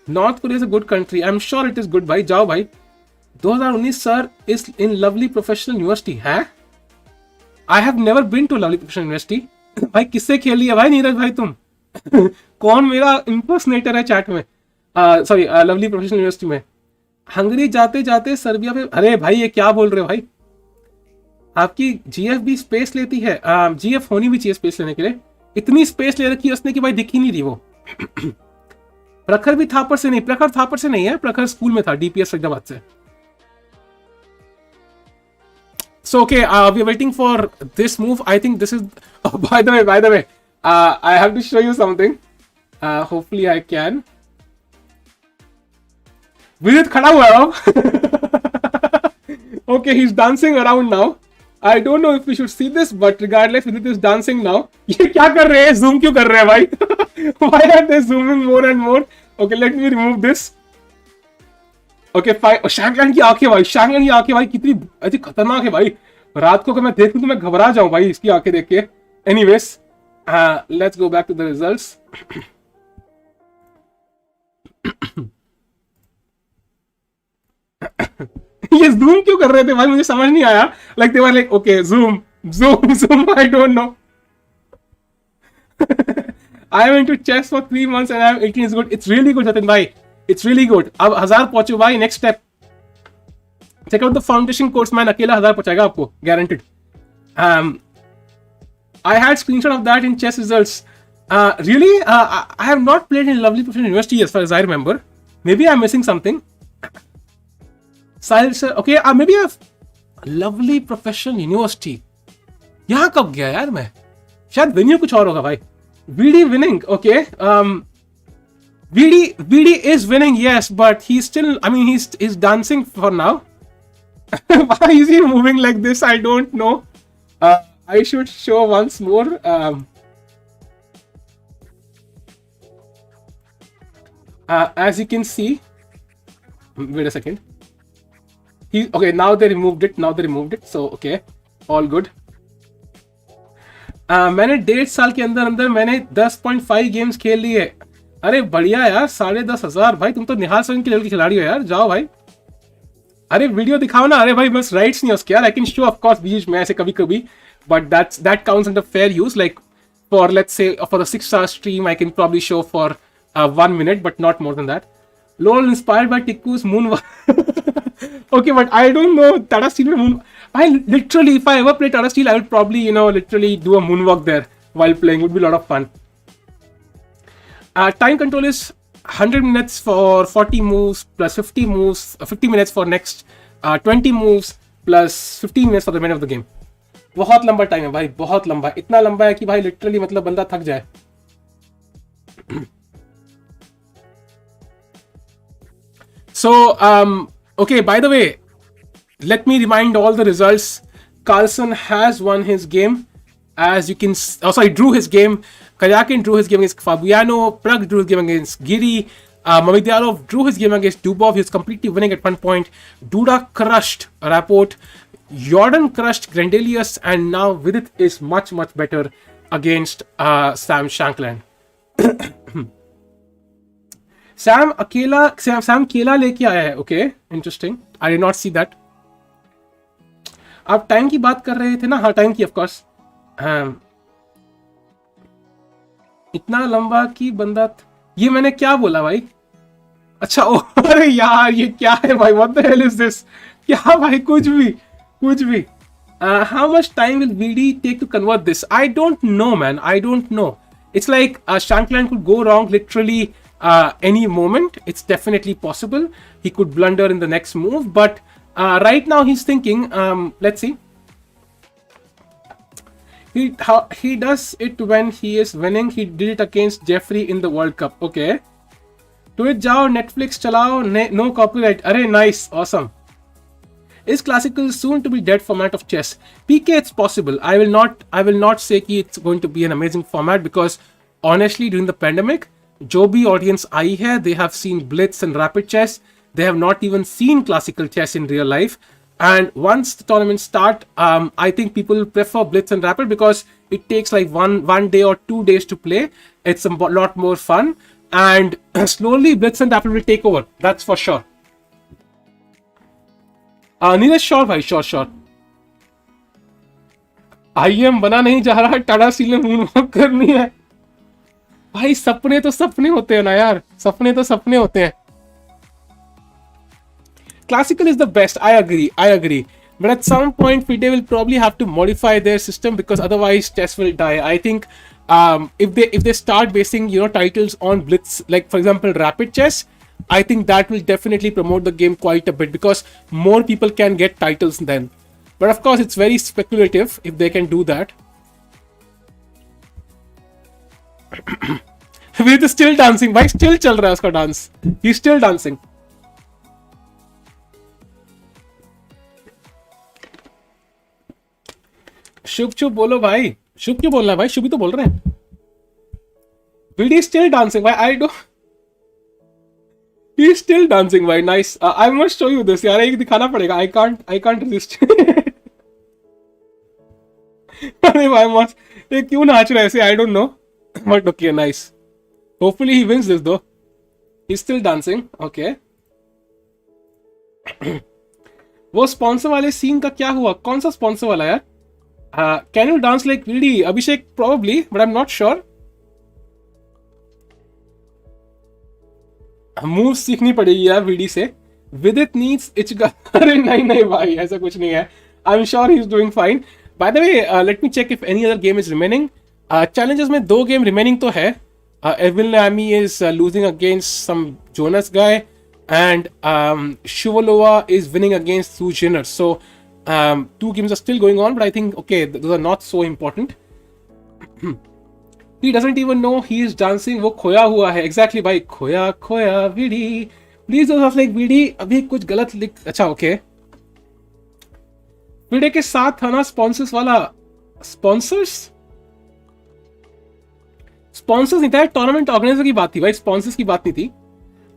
North Korea is a good country. I'm sure it is good, bhai. Jao, bhai. 2019 sir is in lovely professional university. Huh? I have never been to lovely professional university. भाई किससे खेल लिया भाई नीरज भाई तुम? कौन मेरा impersonator है चैट में? सॉरी, लवली प्रोफेशनल यूनिवर्सिटी में. हंगरी जाते जाते सर्बिया पे. अरे भाई ये क्या बोल रहे हो भाई? आपकी जीएफ भी स्पेस लेती है. जीएफ होनी भी चाहिए स्पेस लेने के लिए. इतनी स्पेस ले रखी है उसने कि भाई दिख ही नहीं रही वो. प्रखर भी थापर से नहीं. प्रखर थापर से नहीं है. प्रखर स्कूल में था, डीपीएस फरीदाबाद से. So okay, we are waiting for this move. I think this is. Oh, by the way, I have to show you something. Hopefully I can. Vidit khada hua hai. Okay, he's dancing around now. I don't know if we should see this, but regardless, Vidit is dancing now. ये क्या कर रहे हैं? Zoom क्यों कर रहे हैं भाई? Why are they zooming more and more? Okay, let me remove this. Okay fine. Shankland की आंखें भाई, शैंकलैंड की आंखें भाई कितनी अच्छी खतरनाक है भाई. रात को अगर मैं देखूं तो मैं घबरा जाऊं भाई इसकी आंखें देख के. Anyways, let's go back to the results. ये जूम क्यों कर रहे थे भाई, मुझे समझ नहीं आया. Like they were like okay zoom zoom zoom. I don't know. I went to chess for 3 months and I'm 18 is good. It's really good, Jatin bhai. It's really good. अब 1000 पहुंचो भाई. Next step. Check out the foundation course, man. अकेला 1000 पहुंचाएगा आपको, guaranteed. I had screenshot of that in chess results. Really? I have not played in lovely professional university as far as I remember. Maybe I'm missing something. Sahil sir, okay. Maybe a lovely professional university. यहाँ कब गया यार मैं? शायद venue कुछ और होगा भाई. VD winning, okay. VD is winning, yes, but he's still. I mean, he's dancing for now. Why is he moving like this? I don't know. I should show once more. As you can see, wait a second. Okay. Now they removed it. So okay, all good. मैंने 1.5 साल के अंदर मैंने 10.5 games खेल लिए. अरे बढ़िया यार, 10,500 भाई. तुम तो निहाल सिंह के लेवल के खिलाड़ी हो यार. जाओ भाई. अरे वीडियो दिखाओ ना. अरे भाई बस राइट्स नहीं है उसके यार. I can show of course बीच में ऐसे कभी कभी, but that counts under fair use. Like for, let's say, for the 6-hour stream, I can probably show for 1 minute, but not more than that. LOL inspired by Tikku's moonwalk. Okay, but I don't know Tata Steel moon. I literally, if I ever play Tata Steel, I would probably, literally do a moonwalk there while playing. It would be a lot of fun. Time control is 100 minutes for 40 moves plus 50 moves, 50 minutes for next 20 moves plus 15 minutes for the remainder of the game. बहुत लंबा time है भाई, बहुत लंबा, इतना लंबा है कि भाई लिटरली मतलब बंदा थक जाए. So, okay, by the way, let me remind all the results. Carlsen has won his game. As you can, drew his game. Karyakin drew his game against Fabiano. Pragg drew his game against Giri. Mamidyalov drew his game against Dubov. He was completely winning at one point. Duda crushed Rapport. Jordan crushed Grandelius. And now Vidit is much, much better against Sam Shankland. Sam Kela लेके आया है. Okay, interesting. I did not see that. आप time की बात कर रहे थे ना? हाँ, टाइम की, of course. इतना लंबा कि बंदा ये मैंने क्या बोला भाई? अच्छा, अरे यार ये क्या है भाई? What the hell is this? क्या भाई? कुछ भी. How much time will VD take to convert this? I don't know, man. I don't know. It's like Shankland could go wrong literally any moment. It's definitely possible. He could blunder in the next move, but right now he's thinking. Let's see. He does it when he is winning. He did it against Jeffrey in the World Cup. Okay. Twitch जाओ, Netflix चलाओ, no copyright. Arey, nice, awesome. Is classical soon to be dead format of chess? PK, it's possible. I will not say कि it's going to be an amazing format because honestly, during the pandemic, जो भी audience आई है, they have seen blitz and rapid chess. They have not even seen classical chess in real life. And once the tournaments start, I think people prefer blitz and rapid because it takes like one day or 2 days to play. It's a lot more fun. And slowly blitz and rapid will take over. That's for sure. Neeraj, sure भाई, sure. IM बना नहीं जा रहा, Tata steel ने moonwalk करनी है भाई. सपने तो सपने होते हैं ना यार, सपने तो सपने होते हैं. Classical is the best. I agree. But at some point, FIDE will probably have to modify their system because otherwise chess will die. I think if they start basing titles on blitz, like for example rapid chess, I think that will definitely promote the game quite a bit because more people can get titles then. But of course, it's very speculative if they can do that. Vidit is still dancing. भाई still चल रहा है उसका dance. He's still dancing. शुभ बोलो भाई. शुभ क्यों बोलना है भाई? शुभ ही तो बोल रहे हैं. Vidit is still dancing. भाई He's still dancing भाई. Nice. I must show you this. यार एक दिखाना पड़ेगा. I can't resist. अरे भाई मस्त. ये क्यों नाच रहा है ऐसे? I don't know. But okay, nice. Hopefully he wins this though. He's still dancing. Okay. वो स्पॉन्सर वाले सीन का क्या हुआ? कौन सा स्पॉन्सर वाला यार? Can you dance like VD? Abhishek, probably, but I'm not sure. Moves सीखनी पड़ेगी यार VD से. Vidit needs इचगा. अरे नहीं भाई, ऐसा कुछ नहीं है. I'm sure he's doing fine. By the way, let me check if any other game is remaining. Challenges में 2 game remaining तो है. Evil Nami is losing against some Jonas guy, and Shuvalova is winning against Su Jinner. So 2 games are still going on, but I think okay, those are not so important. He doesn't even know he is dancing. वो खोया हुआ है. Exactly भाई, खोया VD. Please don't have like VD. अभी कुछ गलत लिख. अच्छा okay. VD के साथ था ना sponsors वाला. Sponsors नहीं था. टूर्नामेंट ऑर्गेनाइजर की बात थी भाई. स्पॉन्सर्स की बात नहीं थी.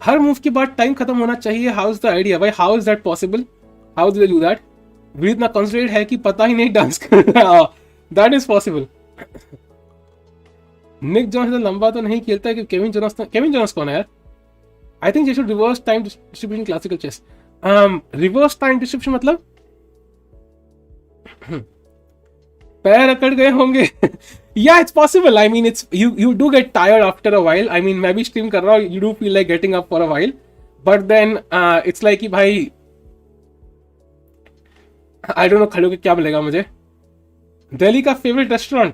हर मूव के बाद टाइम खत्म होना चाहिए. हाउ इज द आइडिया भाई? How is that possible? How do they do that? Video इतना कंसंट्रेट है कि पता ही नहीं डांस कर रहा है. That is possible. Nick Jonas इतना लंबा तो नहीं खेलता कि केविन जोनास कौन है यार? I think they should reverse time distribution classical chess. Reverse time distribution मतलब पैर अकड़ गए होंगे. Yeah, it's possible. I mean, it's you do get tired after a while. I mean, मैं भी stream कर रहा हूँ, you do feel like getting up for a while, but then it's like कि भाई I don't know खड़े होके क्या मिलेगा मुझे. दिल्ली का favorite restaurant.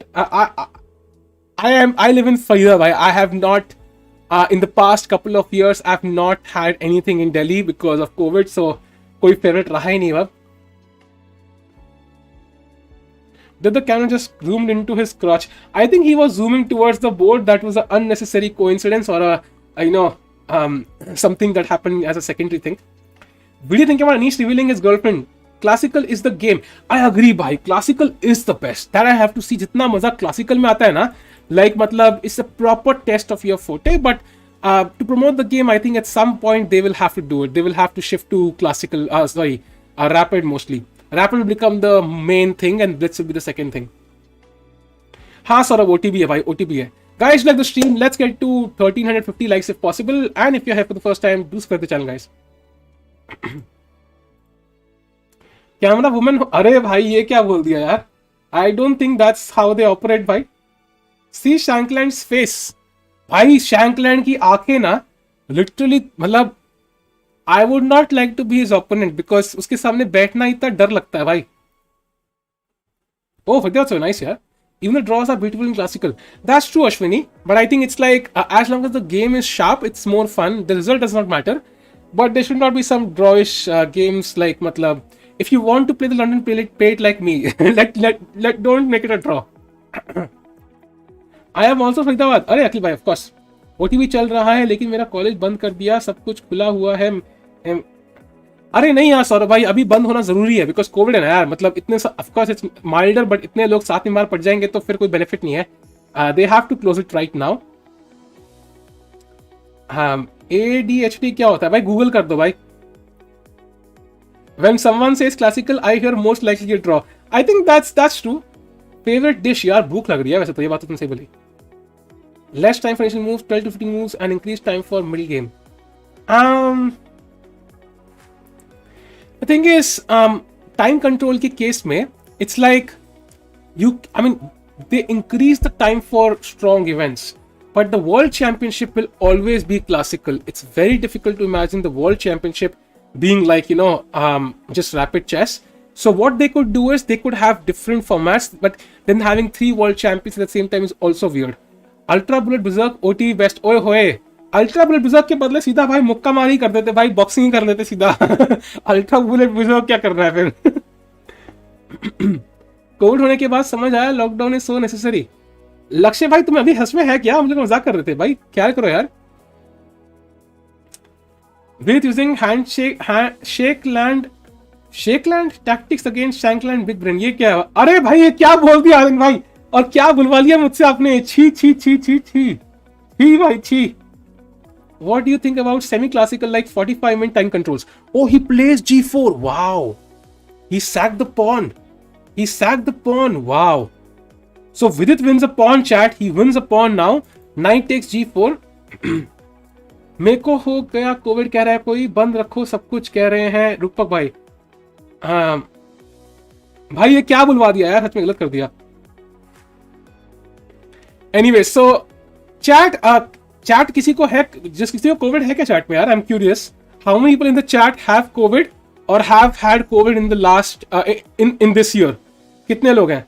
I live in Faridabad. भाई. I have not in the past couple of years I've not had anything in Delhi because of COVID. So कोई favorite रहा ही नहीं अब. Did the camera just zoomed into his crotch? I think he was zooming towards the board. That was an unnecessary coincidence or something that happened as a secondary thing. What do you think about Anish revealing his girlfriend? Classical is the game. I agree, bhai. Classical is the best. That I have to see. जितना मजा classical में आता है ना, like मतलब it's a proper test of your forte. But to promote the game, I think at some point they will have to do it. They will have to shift to classical. Rapid mostly. Rapid will become the main thing and Blitz will be the second thing. हाँ Saurabh OTB है भाई, OTB है. Guys, like the stream. Let's get to 1350 likes if possible. And if you're here for the first time, do subscribe to the channel, guys. Camera woman. अरे भाई ये क्या बोल दिया यार. I don't think that's how they operate भाई. See Shankland's face. भाई Shankland की आंखें ना literally मतलब I would not like to be his opponent because उसके सामने बैठना इतना डर लगता है भाई. Oh, that's so nice, yeah. Even the draws are beautiful in classical. That's true, Ashwini. But I think it's like as long as the game is sharp, it's more fun. The result does not matter. But there should not be some drawish games like matlab. If you want to play the London, play it like me. Don't make it a draw. I am also Faridabad. अरे अखिल भाई, of course. OTV चल रहा है लेकिन मेरा college बंद कर दिया, सब कुछ खुला हुआ है. अरे नहीं यार सौरभ भाई, अभी बंद होना जरूरी है बिकॉज कोविड है ना यार. मतलब इतने of course it's milder but इतने लोग साथ में मार पड़ जाएंगे तो फिर कोई बेनिफिट नहीं है. They have to close it right now. हाँ, ADHD क्या होता है भाई, गूगल कर दो भाई. When someone says classical, I hear most likely to draw. I think that's true. Favorite dish यार, भूख लग रही है वैसे तो, ये बात तो तुमसे बोली. Less time for initial moves, 12 to 15 moves, and increased time for middle game. The thing is, time control के case में, it's like they increase the time for strong events, but the World Championship will always be classical. It's very difficult to imagine the World Championship being like just rapid chess. So what they could do is they could have different formats, but then having 3 world champions at the same time is also weird. Ultra Bullet Berserk OTV best. ओए होए, ultra bullet बुजर्क के बदले सीधा भाई मुक्का मारी कर देते भाई, बॉक्सिंग कर देते सीधा. अल्ट्रा बुलेट बुजर्क क्या कर रहा है फिर. कोविड होने के बाद समझ आया लॉकडाउन इज सो नेसेसरी. लक्ष्य भाई तुम्हें अभी हंस में है क्या, हम लोग मजाक कर रहे थे भाई, ख्याल करो यार. With using Shakeland tactics against Shankland Big Brain. ये क्या है? अरे भाई ये क्या बोल दिया आनंद भाई, और क्या बुलवा लिया मुझसे आपने. छी छी छी छी छी छी भाई छी. What do you think about semi-classical like 45-minute time controls? Oh, he plays G4. Wow. He sacked the pawn. Wow. So Vidit wins a pawn, chat. He wins a pawn now. Knight takes G4. मेरे को हो गया Covid कह रहा है कोई, बंद रखो सब कुछ कह रहे हैं रूपक भाई. भाई ये क्या बुलवा दिया यार, सच में गलत कर दिया. एनीवे सो चैट किसी को है, किसी को कोविड है क्या चैट में यार. I am curious how many people in the chat have covid और have had covid in the last in this year. कितने लोग हैं.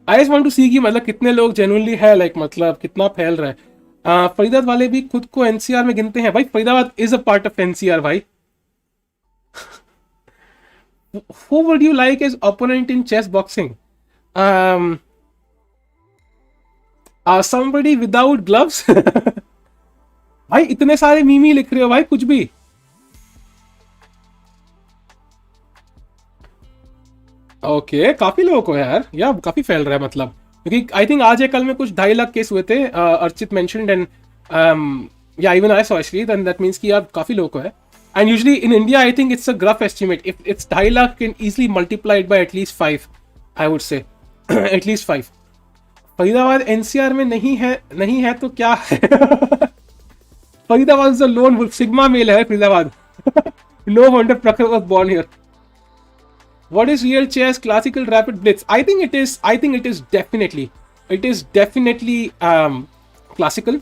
I just want to see कि मतलब कितने लोग जेन्युइनली है, लाइक मतलब कितना फैल रहा है. फरीदाबाद वाले भी खुद को एनसीआर में गिनते हैं भाई. Faridabad is a part of NCR भाई. Who would you like as opponent in chess boxing? Somebody without gloves. भाई इतने सारे मीमी लिख रहे हो भाई, कुछ भी. ओके काफी लोगों को है यार काफी फैल रहा है मतलब, क्योंकि आई थिंक आज या कल में कुछ 2.5 लाख केस हुए थे. अर्चित मेंशन्ड एंड या even I saw actually, then that means कि यार काफी लोगों को है. And usually in India, I think it's a rough estimate. If it's 2.5 lakh, can easily multiply it by at least 5. I would say at least 5. Faridabad NCR में नहीं है तो क्या है. Faridabad is a lone wolf. Sigma male है Faridabad. No wonder Pragg was born here. What is real chess? Classical, rapid, blitz. I think it is. I think it is definitely. It is definitely classical.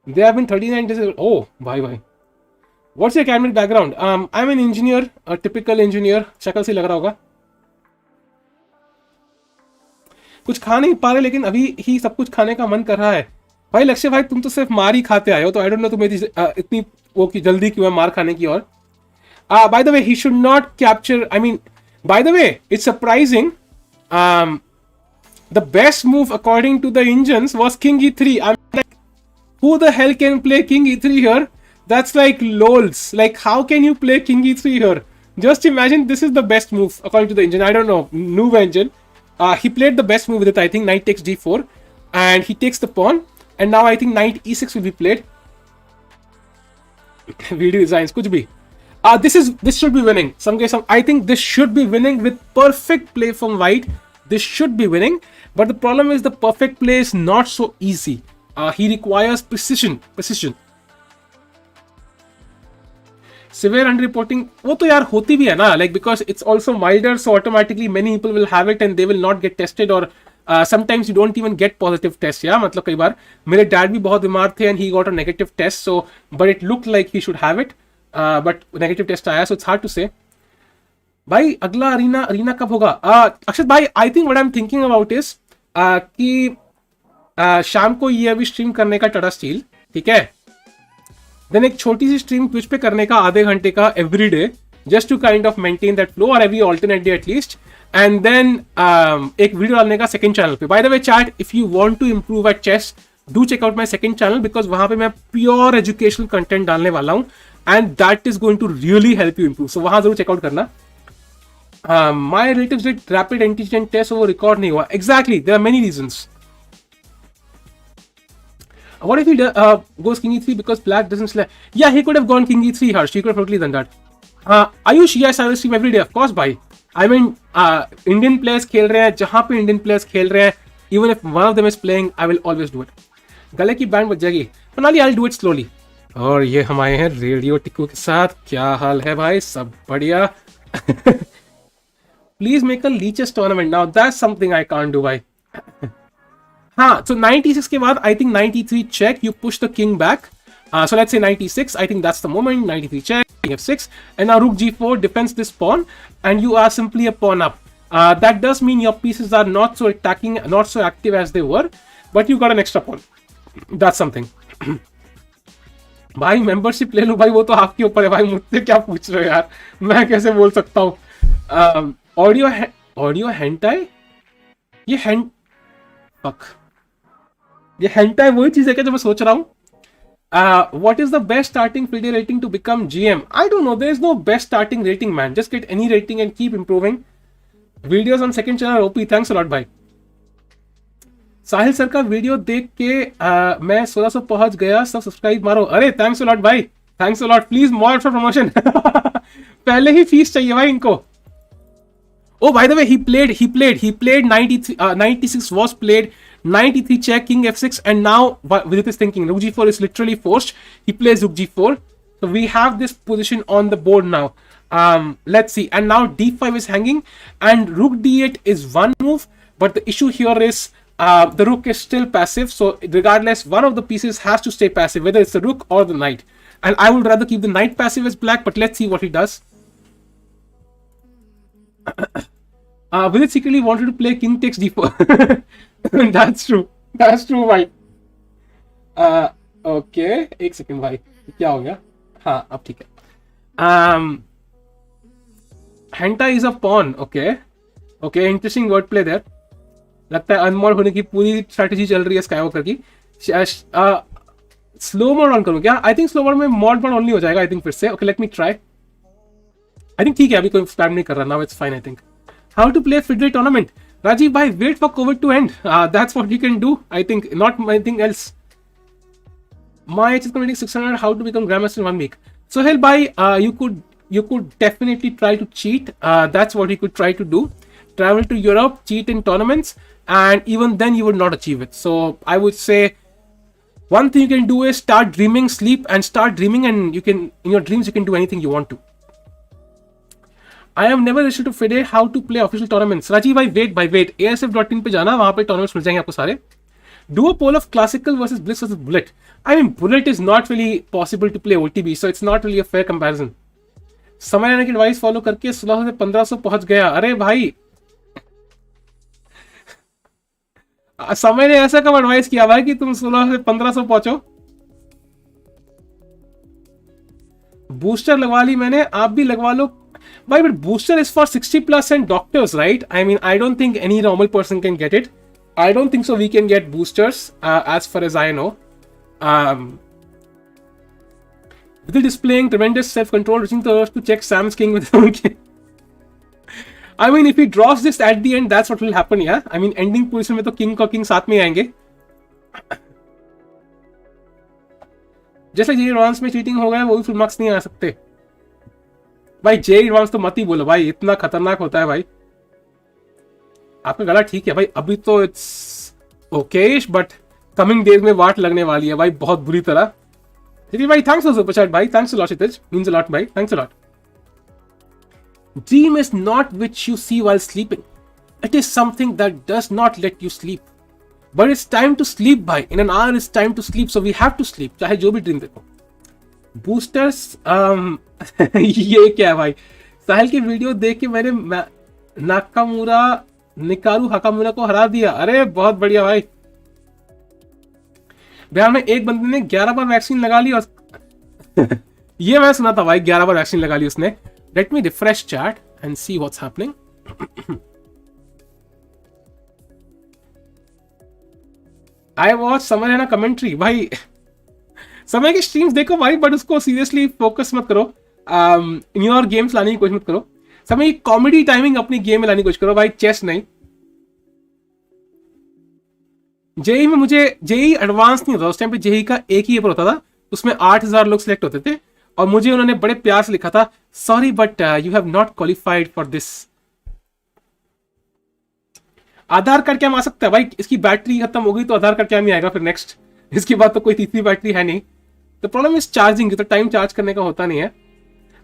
They have been 39 days. Oh, bye. What's your academic background? I'm an engineer, a typical engineer. शक्ल से लग रहा होगा. कुछ खा नहीं पा रहे, लेकिन अभी ही सब कुछ खाने का मन कर रहा है. भाई लक्ष्य भाई, तुम तो सिर्फ मार ही खाते आए हो, तो आई डोंट नो तुम्हें इतनी वो की जल्दी क्यों है मार खाने की. और bye the way, he should not capture. I mean, bye the way, it's surprising. The best move according to the engines was king e3. I'm like, who the hell can play king e3 here? That's like lols. Like, how can you play king e3 here? Just imagine, this is the best move according to the engine. I don't know, new engine. He played the best move with it, I think. Knight takes d4, and he takes the pawn. And now I think knight e6 will be played. Video designs, kuch bhi. This should be winning. I think this should be winning with perfect play from white. This should be winning, but the problem is the perfect play is not so easy. He requires precision. Severe underreporting, वो तो यार होती भी है ना, like because it's also milder, so automatically many people will have it and they will not get tested, or sometimes you don't even get positive tests. Yeah, मतलब कई बार मेरे dad भी बहुत बीमार थे and he got a negative test, so but it looked like he should have it, but negative test आया, so it's hard to say. भाई अगला अरीना कब होगा? अक्षत भाई, I think what I am thinking about is कि शाम को ये अभी स्ट्रीम करने का टाटा स्टील, ठीक है, देन एक छोटी सी स्ट्रीम ट्विच पे करने का आधे घंटे का every day, just to kind of maintain that flow, और every alternate day at least, and then एक वीडियो डालने का सेकंड चैनल पे. By the way chat, if you want to improve at chess, do check out my second channel, because वहां पे मैं pure educational content डालने वाला हूँ, and that is going to really help you improve. So वहां जरूर checkout करना. My relatives did rapid antigen test, वो record नहीं हुआ. Exactly, there are many reasons. What if he goes king e3 because black doesn't slay? Yeah, he could have gone king e3 harsh. He could have totally done that. Ayush, yes, I will stream every day, of course, bhai. I mean, Indian players खेल रहे हैं, जहाँ पे Indian players खेल रहे हैं, even if one of them is playing, I will always do it. गले की बैंड बज जाएगी. Finally, I'll do it slowly. और ये हम आए हैं रेडियो टिक्कू के साथ. क्या हाल है भाई? सब बढ़िया. Please make a leeches tournament. Now that's something I can't do, bhai. So 96 के बाद, I think 93 check, you push the king back. So let's say 96, I think that's the moment. 93 check, king f6, and now rook g4 defends this pawn, and you are simply a pawn up. That does mean your pieces are not so attacking, not so active as they were, but you got an extra pawn. That's something. भाई membership ले लो भाई, वो तो आपके ऊपर है भाई, मुझसे क्या पूछ रहे हो यार, मैं कैसे बोल सकता हूँ. ऑडियो हेंटाई, ये हेंटाई वही चीज है क्या जो मैं सोच रहा हूँ. What is the best starting FIDE rating to become GM? I don't know, there is no best starting rating man, just get any rating and keep improving. Videos on second channel OP, thanks a lot भाई. Sahil sir का video देख के मैं 1600 पहुंच गया, सब subscribe मारो. अरे थैंक्स अ लॉट भाई, thanks a lot. Please more for promotion. पहले ही फीस चाहिए भाई इनको. Oh, by the way, he played 93, 96 was played, 93 check, king f6, and now Vidit is thinking rook g4 is literally forced. He plays rook g4, so we have this position on the board now. Let's see, and now d5 is hanging, and rook d8 is one move, but the issue here is the rook is still passive, so regardless, one of the pieces has to stay passive, whether it's the rook or the knight, and I would rather keep the knight passive as black, but let's see what he does. Vidit secretly wanted to play king takes d4. That's true भाई. Okay, एक second भाई, क्या हो गया? हाँ अब ठीक है. Henta is a pawn. Okay, interesting word play there. लगता है अनमोड होने की पूरी स्ट्रेटेजी चल रही है स्काईवॉकर की. स्लो मोड ऑन करूँ क्या? आई थिंक स्लो मोड में मोड ऑन नहीं हो जाएगा, आई थिंक फिर से. Okay, let me try. I think ठीक है, अभी कोई स्पैम नहीं कर रहा. Now it's fine, I think. How to play FIDE tournament? Rajiv bhai, wait for COVID to end. That's what you can do. I think not anything else. My HS community 600. How to become grandmaster in 1 week? So hell bhai, you could definitely try to cheat. That's what you could try to do. Travel to Europe, cheat in tournaments, and even then you would not achieve it. So I would say One thing you can do is start dreaming, sleep and start dreaming, and you can, in your dreams, you can do anything you want to. I have never listened to FIDE how to play official tournaments. Rajiv bhai, wait. ASF.in पे जाना, वहाँ पे tournaments मिल जाएंगे आपको सारे. Do a poll of classical versus Blitz versus Bullet. I mean, Bullet is not really possible to play OTB, so it's not really a fair comparison. समय लेने की एडवाइस फॉलो करके 1600 से 1500 पहुंच गया. अरे भाई, समय ने ऐसा कब एडवाइस किया भाई कि तुम 1600 से 1500 पहुंचो? बूस्टर लगवा ली मैंने, आप भी लगवा लो भाई. But booster is for 60+ and doctors, right? I mean, I don't think any normal person can get it. I don't think so we can get boosters, as far as I know. With the displaying tremendous self-control, reaching the urge to check Sam's king with his own king. I mean, if he draws this at the end, that's what will happen, yeah? I mean, ending position में तो king का king साथ में आएंगे. जैसे जे advance में cheating हो गया, वो भी फुल मार्क्स नहीं आ सकते. भाई जे एडवांस तो मत ही बोलो भाई, इतना खतरनाक होता है भाई. आपका गला ठीक है भाई, अभी तो it's Okesh, but coming days में वाट लगने वाली है भाई बहुत बुरी तरह. ठीक भाई, थैंक्स फॉर सुपर चैट भाई, thanks a lot Kshitij, means a lot भाई, thanks a lot. Dream is not which you see while sleeping. It is something that does not let you sleep. But it's time to sleep, bhai. In an hour, it's time to sleep. So we have to sleep. चाहे जो भी dream देखो. Boosters, ये क्या है भाई? साहिल की video देख के मैंने नाकामुरा निकारू हकामुरा को हरा दिया. अरे बहुत बढ़िया भाई. बिहार में एक बंदे ने 11 बार वैक्सीन लगा ली और ये मैं सुना था भाई, 11 बार वैक्सीन लगा ली उसने. Let me refresh chat and see what's happening. I watch Samar है ना commentary भाई. समय की स्ट्रीम्स देखो भाई, बट उसको सीरियसली फोकस मत करो. इन योर गेम्स लाने की कोशिश मत करो. समय की कॉमेडी टाइमिंग अपनी गेम में लाने की कोशिश करो भाई, चेस नहीं. जेई में मुझे जेई एडवांस नहीं होता उस टाइम पे. जेई का एक ही पेपर होता था, उसमें 8000 लोग सिलेक्ट होते थे और मुझे उन्होंने बड़े प्यार से लिखा था, sorry but you have not qualified for this. Aadhaar card क्या आ सकता है भाई? इसकी बैटरी खत्म हो गई तो आधार कार्ड क्या में आएगा फिर नेक्स्ट? इसके बाद तो कोई तीसरी बैटरी है नहीं. तो प्रॉब्लम इज चार्जिंग, तो टाइम चार्ज करने का होता नहीं है.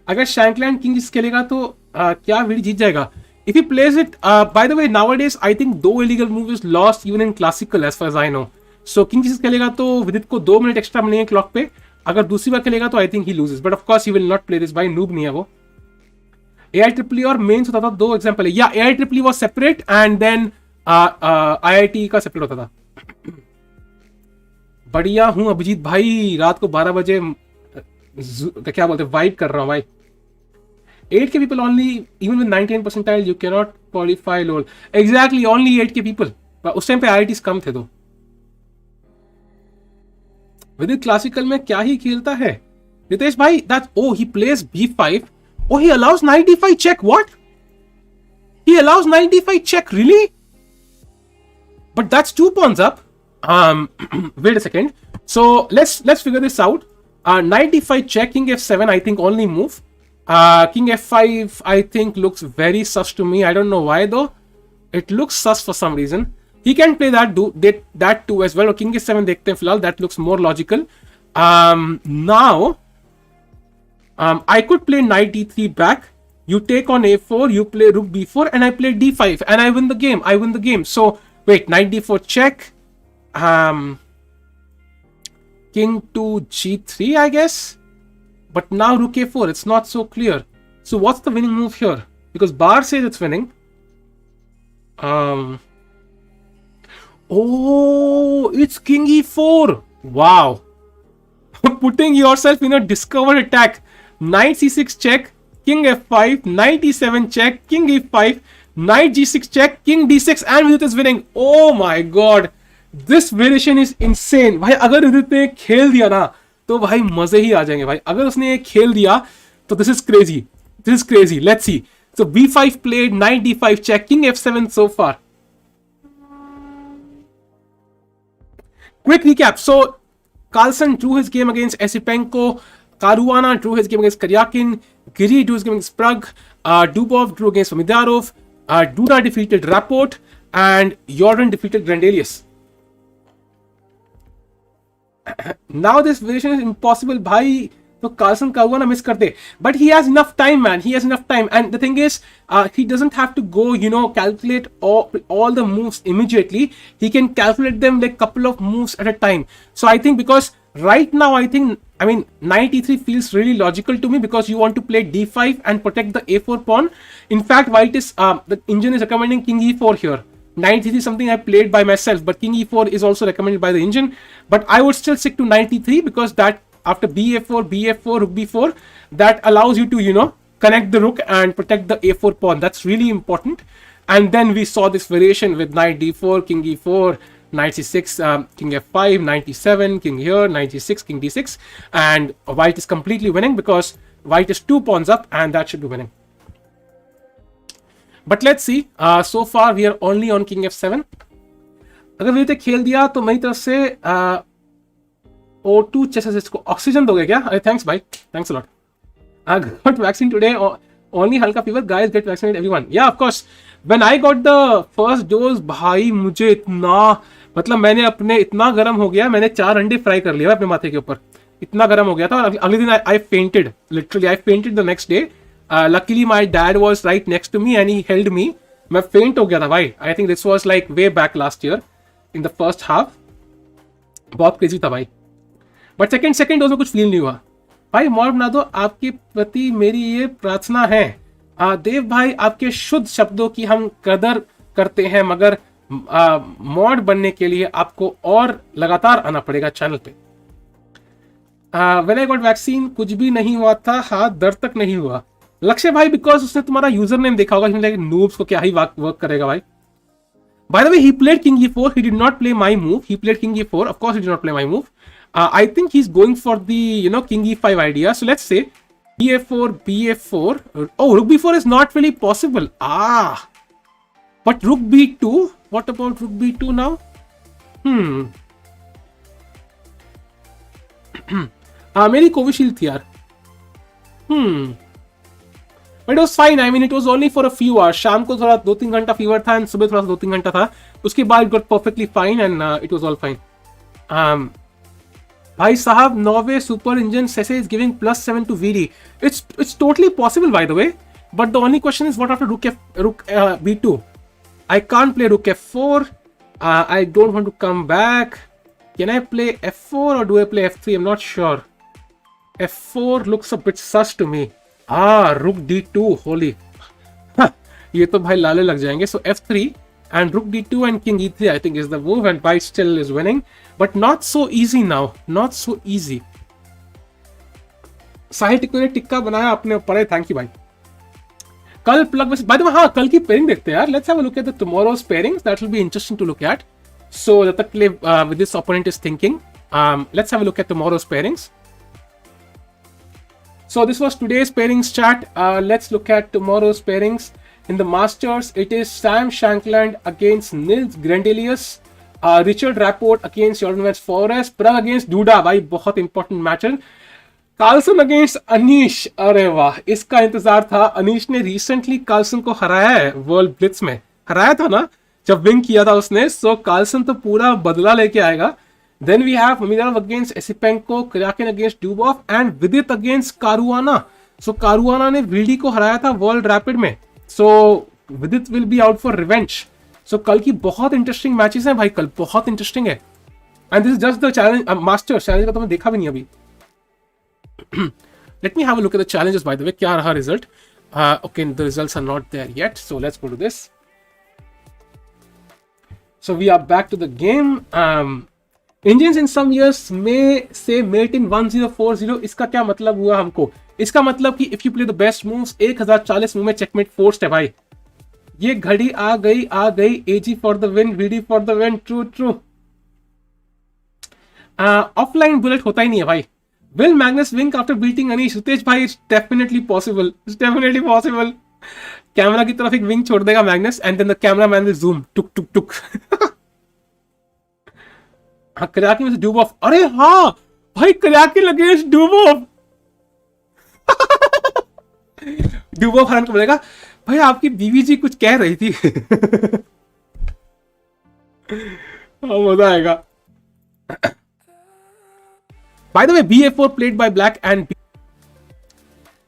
अगर शैंकलैंड किंग खेलेगा तो क्या वीडी जीत जाएगा? If he plays it, by the way nowadays I think 2 illegal move is lost even in classical as far as I know. So king खेलेगा तो विदित को 2 मिनट एक्स्ट्रा मिलेंगे क्लॉक पे. अगर दूसरी बार खेलेगा तो I think he loses, but of course he will not play this. भाई नूब नहीं है वो. AI और मेंस होता था, 2 एग्जांपल है. या AI was separate and then IIT का सेपरेट होता था. बढ़िया हूं अभिजीत भाई, रात को 12 बजे क्या बोलते हैं वाइब कर रहा हूं भाई. 8K people only, even with 99 percentile you cannot qualify LOL. Exactly, only 8K people. उस टाइम पे IITs कम थे. तो विदित क्लासिकल में क्या ही खेलता है रितेश भाई. That oh he plays B5. Oh he allows knight D5 check. What? He allows knight D5 check, really? But that's 2 pawns up. Wait a second. So let's figure this out. Knight D5 check, King F7 I think only move. King F5 I think looks very sus to me. I don't know why though. It looks sus for some reason. He can play that too as well. King F7 देखते हैं फिलहाल. That looks more logical. Now I could play Knight D3 back. You take on A4. You play Rook B4, and I play D5, and I win the game. So wait, Knight D4 check. King to G3 I guess. But now Rook A4. It's not so clear. So what's the winning move here? Because Bar says it's winning. Oh, it's King E4. Wow. Putting yourself in a discovered attack. Knight C6 check, King F5, Knight E7 check, King E5, Knight G6 check, King D6, and Vidit is winning. Oh my god. This variation is insane. भाई अगर विदित ने खेल दिया ना तो भाई मजे ही आ जाएंगे भाई. अगर उसने खेल दिया तो this is crazy. Let's see. So B5 played, Knight D5 check, King F7 so far. Quick recap. So Carlsen drew his game against Esipenko. Caruana drew his game against Karyakin. Giri drew his game against Pragg. Dubov drew against Midarov. Duda defeated Rapport. And Jordan defeated Grandelius. Now this variation is impossible, भाई. तो Carson Caruana miss करते, but he has enough time, man. He has enough time, and the thing is, he doesn't have to go, calculate all the moves immediately. He can calculate them like couple of moves at a time. So I think because right now, I mean, knight e3 feels really logical to me because you want to play d5 and protect the a4 pawn. In fact, white is the engine is recommending king e4 here. Knight e3 is something I played by myself, but king e4 is also recommended by the engine. But I would still stick to knight e3 because that after bf4, rook b4, that allows you to, connect the rook and protect the a4 pawn. That's really important. And then we saw this variation with knight d4, king e4, knight c6, king f5, knight e7, king here, knight g6, king d6. And white is completely winning because white is 2 pawns up and that should be winning. But let's see. So far we are only on king f7. अगर विदित खेल दिया तो मेरी तरफ से O2 chessassist को oxygen दोगे क्या? अरे थैंक्स भाई, thanks a lot. I got vaccine today. Only halka fever. Guys, get vaccinated, everyone. Yeah, of course. When I got the first dose, भाई मुझे इतना, मतलब मैंने अपने इतना गर्म हो गया, मैंने 4 अंडे फ्राई कर लिया अपने माथे के ऊपर. इतना गर्म हो गया था और अगले दिन I fainted. Literally, I fainted the next day. Luckily, my dad was right next to me and he held me. मैं faint हो गया था भाई. I think this was like way back last year in the first half. बहुत crazy था भाई. But second dose में कुछ फील नहीं हुआ भाई. मॉड बना दो, आपके प्रति मेरी ये प्रार्थना है. देव भाई, आपके शुद्ध शब्दों की हम कदर करते हैं, मगर मॉड बनने के लिए आपको और लगातार आना पड़ेगा चैनल पे. व्हेन आई गॉट वैक्सीन कुछ भी नहीं हुआ था, हाथ दर्द तक नहीं हुआ. लक्ष्य भाई, बिकॉज उसने तुम्हारा यूजर नेम देखा होगा, नूब्स को क्या ही वर्क करेगा भाई. By the way, he played king e4. He did not play my move. He played king e4. Of course, he did not play my move. I think he's going for the, king e5 idea. So let's say bf4, bf4. Oh, rook b4 is not really possible. But rook b2. What about rook b2 now? मेरी Covishield थी यार. But it was fine. I mean, it was only for a few hours. शाम को थोड़ा 2-3 घंटा fever था, and सुबह थोड़ा 2-3 घंटा था. उसके बाद it got perfectly fine and it was all fine. भाई साहब, Norway super engine Sese is giving +7 to VD. It's totally possible, by the way. But the only question is, what after rook b2? I can't play rook f4. I don't want to come back. Can I play f4 or do I play f3? I'm not sure. f4 looks a bit sus to me. rook d2, holy. ये तो भाई लाले लग जाएंगे. So f3 and rook d2 and king e3 I think is the move, and white still is winning, but not so easy now. Not so easy. साहिल टिक्को ने टिक्का बनाया अपने ऊपर. थैंक यू भाई. कल प्लग बाय द वे, हाँ कल की pairing देखते हैं यार. Let's have a look at the tomorrow's pairings. That will be interesting to look at. So the तक play with this opponent is thinking. Let's have a look at tomorrow's pairings. So this was today's pairings chat. Let's look at tomorrow's pairings. In the Masters, it is Sam Shankland against Nils Grandelius, Richard Rapport against Jordan Forrest, Pragg against Duda. भाई बहुत important match है. Carlsen against Anish. अरे वाह, इसका इंतजार था. अनीश ने recently Carlsen को हराया है वर्ल्ड ब्लिट्स में. हराया था ना जब विन किया था उसने. So Carlsen तो पूरा बदला लेके आएगा. Then we have Mamirov against Esipenko, Kraken against Dubov, and Vidit against Caruana. So Caruana ने VD को हराया था वर्ल्ड रैपिड में. So Vidit will be out for revenge. So कल की बहुत इंटरेस्टिंग मैचेस हैं भाई. कल बहुत इंटरेस्टिंग है. And this is just the challenge. Masters challenge का तो मैं देखा भी नहीं अभी. Let me have a look at the challenges, by the way. क्या रहा result? Okay, the results are not there yet. So let's go to this. So we are back to the game. Indians in some years may say mate in 1040. इसका क्या मतलब हुआ हमको? इसका मतलब कि if you play the best moves, 1040 move में checkmate forced है भाई. ये घड़ी आ गई. AG for the win, VD for the win. True. Offline bullet होता ही नहीं है भाई. Will Magnus win after beating Anish? Ritesh भाई, it's definitely possible. कैमरा की तरफ एक विंग छोड़ देगा Magnus, and then the cameraman will zoom. टुक. कराकी में से डूबॉफ. अरे हाँ भाई, कराकी अगेंस्ट डूबॉफ. डूबॉफ हराने को बोलेगा भाई आपकी बीवी जी कुछ कह रही थी. मजा आएगा. By the way, BA4 played by black and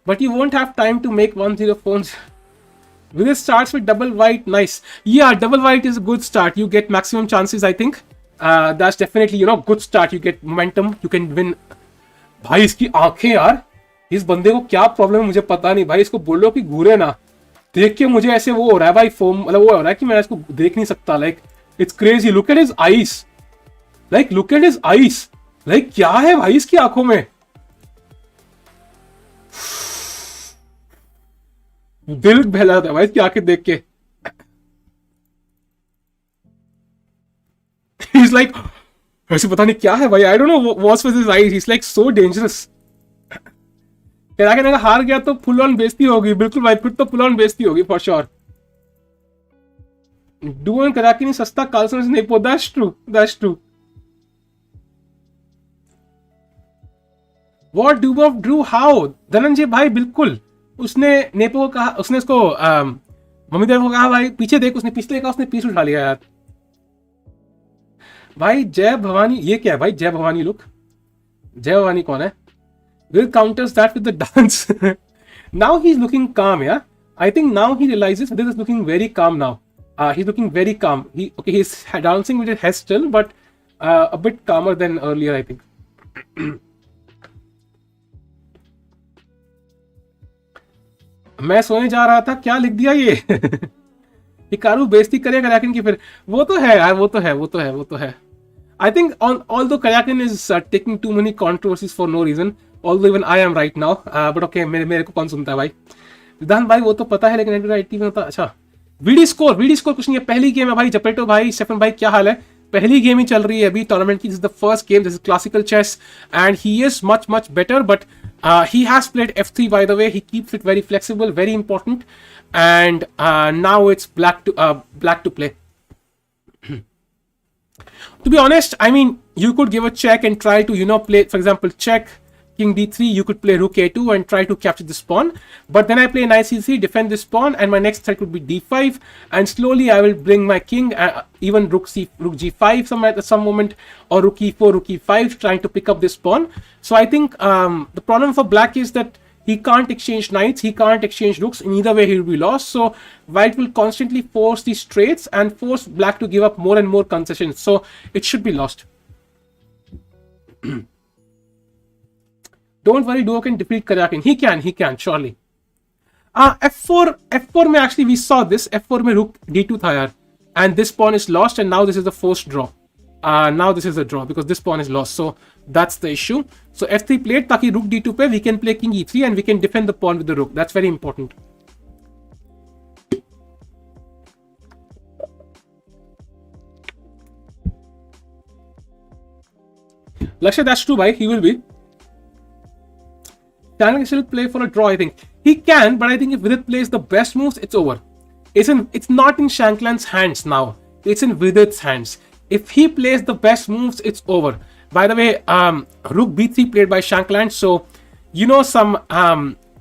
but you won't have time to make 1-0 phones. Vidit starts with double white. Nice. Yeah, double white is a good start. You get maximum chances, I think. That's definitely, you know, good start. You get momentum. You can win. भाई इसकी आंखें यार, इस बंदे को क्या problem है मुझे पता नहीं भाई. इसको बोलो कि घूरे ना. देख के मुझे ऐसे वो हो रहा है भाई, फोम मतलब वो हो रहा है कि मैं इसको देख नहीं सकता. Like it's crazy. Look at his eyes. Like look at his eyes. Like क्या है भाई इसकी आंखों में. दिल बहला था भाई इसकी आंखें देख के. He's like, ऐसे पता नहीं क्या है भाई. I don't know what's with his eyes. He's like so dangerous. अगर हार गया तो फुल ऑन बेइज्जती होगी. बिल्कुल भाई, फिर तो फुल ऑन बेइज्जती होगी फॉर श्योर. डुओन कराकी नहीं सस्ता, कार्लसन नहीं पो. That's true. That's true. What do of Drew? How? Dhananjay भाई बिल्कुल. उसने नेपो को कहा, उसने उसको मम्मी देव को कहा भाई पीछे देख. उसने पिछले का उसने पीस उठा लिया यार. भाई जय भवानी, ये क्या है भाई जय भवानी लुक. जय भवानी कौन है? Will counters that with the dance. Now he's looking calm, yeah. I think now he realizes this is looking very calm now. He's looking very calm. He's dancing with his head still, but a bit calmer than earlier, I think. मैं सोने जा रहा था, क्या लिख दिया ये. Hikaru बेइज्जती करेगा कराकिन की फिर. वो तो है यार, वो तो है. I think although Karyakin is taking too many controversies for no reason, although even I am right now, but okay, मेरे को कौन सुनता है भाई. विधान भाई वो तो पता है, लेकिन एंटी में होता. अच्छा, वीडी स्कोर कुछ नहीं है. पहली गेम है भाई. जपेटो भाई, स्टेफन भाई क्या हाल है? पहली गेम ही चल रही है अभी टूर्नामेंट की. This is the first game. This is classical chess and he is much better, but he has played f3 by the way. He keeps it very flexible, very important, and now it's black to play. To be honest, I mean, you could give a check and try to, you know, play, for example, check king d3. You could play rook a2 and try to capture the pawn, but then I play knight c3, defend this pawn, and my next threat would be d5, and slowly I will bring my king, even rook g5 at some moment, or rook e4, rook e5, trying to pick up this pawn. So I think the problem for black is that he can't exchange knights, he can't exchange rooks. In either way he will be lost. So white will constantly force these trades and force black to give up more and more concessions. So it should be lost. Don't worry, Duo can defeat Karyakin. He can surely. f4 में actually we saw this. f4 में rook d2 था यार, and this pawn is lost, and now this is the forced draw. Now this is a draw because this pawn is lost. So that's the issue. So f3 played ताकि rook d2 पे we can play king e3 and we can defend the pawn with the rook. That's very important. Lakshya, that's true, bhai. He will be. Can he still play for a draw? I think he can, but I think if Vidit plays the best moves, it's over. It's not in Shankland's hands now. It's in Vidit's hands. If he plays the best moves, it's over. By the way, rook b3 played by Shankland. So, you know, some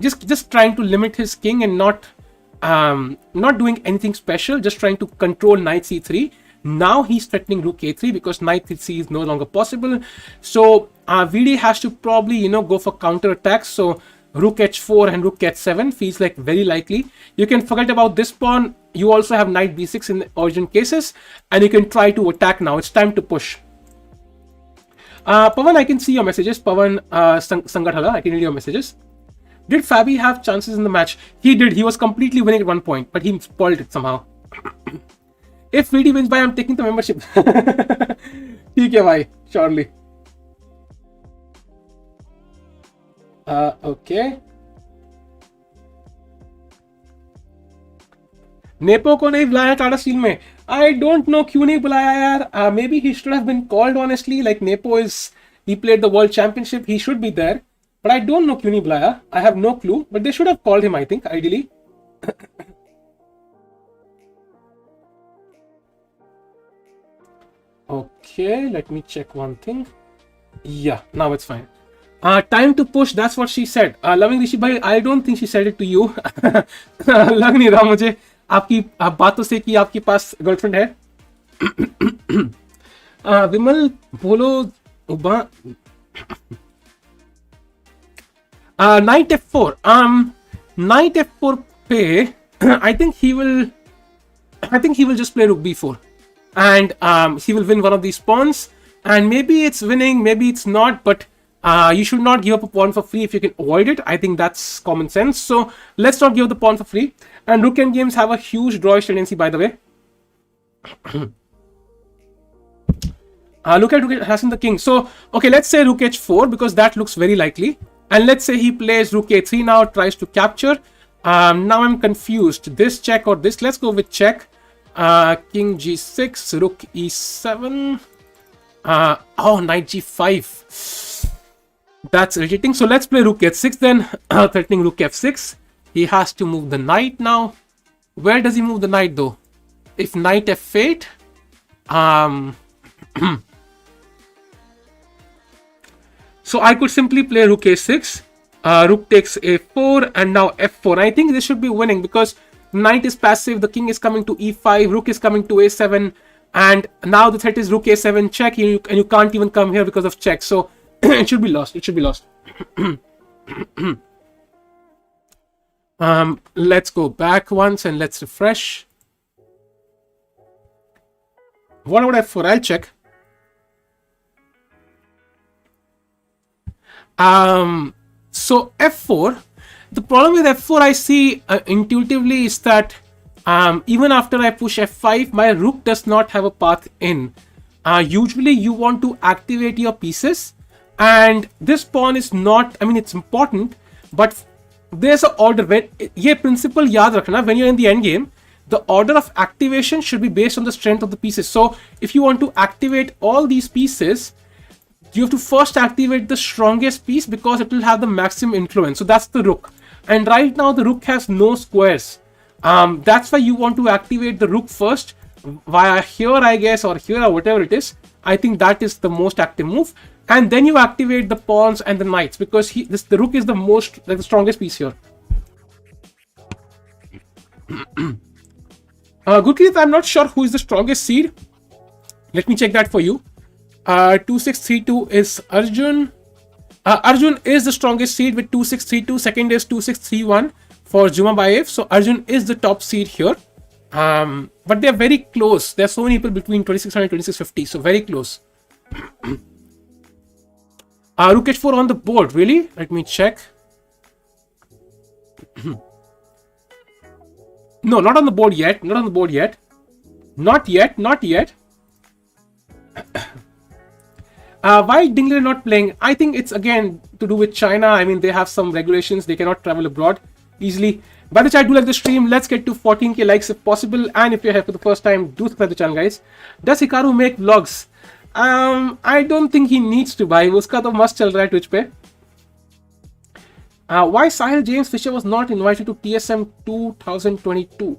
just trying to limit his king and not doing anything special. Just trying to control knight c3. Now he's threatening rook a3 because knight c3 is no longer possible. So VD has to probably, you know, go for counter attacks. So rook h4 and rook h7 feels like very likely. You can forget about this pawn. You also have knight b6 in the urgent cases, and you can try to attack now. It's time to push. Pawan, I can see your messages. Pawan Sangathala, I can read your messages. Did Fabi have chances in the match? He did. He was completely winning at one point, but he spoiled it somehow. If VD wins by, I'm taking the membership. ठीक है भाई, surely. Okay. Nepo को नहीं बुलाया Tata steel में. I don't know क्यों नहीं बुलाया यार. Maybe he should have been called, honestly. Like Nepo he played the world championship. He should be there. But I don't know क्यों नहीं बुलाया. I have no clue. But they should have called him, I think, ideally. Okay, let me check one thing. Yeah, now it's fine. Time to push, that's what she said. Loving Rishi bhai, I don't think she said it to you. लग नहीं रहा मुझे आपकी बातों से कि आपके पास girlfriend है. विमल बोलो Knight f4. Knight f4 play. I think he will just play rook b4, and he will win one of these pawns. And maybe it's winning, maybe it's not, but you should not give up a pawn for free if you can avoid it. I think that's common sense. So let's not give the pawn for free. And rook end games have a huge drawish tendency, by the way. Look at rook harassing the king. So, okay, let's say rook h4 because that looks very likely. And let's say he plays rook a3 now, tries to capture. Now I'm confused. This check or this? Let's go with check. King g6, rook e7. Knight g5. That's irritating. So let's play rook h6 then, threatening rook f6. He has to move the knight now. Where does he move the knight though? If knight f8, so I could simply play rook a6, rook takes a4, and now f4. I think this should be winning because knight is passive, the king is coming to e5, rook is coming to a7, and now the threat is rook a7 check, and you can't even come here because of check. So it should be lost. It should be lost. Let's go back once and let's refresh. What about f4? I'll check. So f4, the problem with f4 I see intuitively is that even after I push f5, my rook does not have a path in. Usually you want to activate your pieces, and this pawn is not, I mean, it's important, but there's an order. Ye principle yaad rakhna, when you're in the endgame, the order of activation should be based on the strength of the pieces. So if you want to activate all these pieces, you have to first activate the strongest piece because it will have the maximum influence. So that's the rook. And right now the rook has no squares. That's why you want to activate the rook first via here, I guess, or here, or whatever it is. I think that is the most active move. And then you activate the pawns and the knights because the rook is the strongest piece here. Gurpreet, I'm not sure who is the strongest seed. Let me check that for you. 2632 is Arjun. Arjun is the strongest seed with 2632. Second is 2631 for Jumabayev. So Arjun is the top seed here. But they're very close. There are so many people between 2600 and 2650. So very close. Rook h4 on the board. Really? Let me check. No, not on the board yet. Not on the board yet. Not yet. Not yet. Why Dingley not playing? I think it's again to do with China. I mean, they have some regulations. They cannot travel abroad easily. By the way, I do like the stream. Let's get to 14k likes if possible. And if you're here for the first time, do subscribe to the channel, guys. Does Hikaru make vlogs? I don't think he needs to buy. Uska to must chal raha hai Twitch pe. Why Sahil James Fisher was not invited to TSM 2022?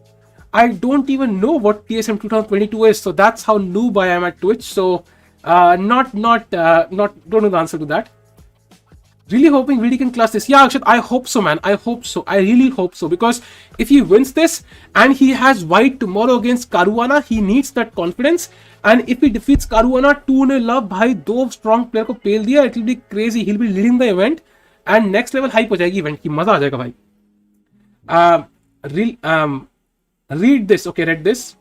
I don't even know what TSM 2022 is. So that's how noob I am at Twitch. So don't know the answer to that. Really hoping Vidit can clutch this. Yeah, Akshat, I hope so, man. I hope so. I really hope so. Because if he wins this and he has white tomorrow against Caruana, he needs that confidence. And if he defeats Caruana 2-0 up, bhai, do strong player ko pel diya, it will be crazy. He'll be leading the event. And next level hype ho jayegi event ki. Maza aa jayega, bhai. Read this. Okay, read this.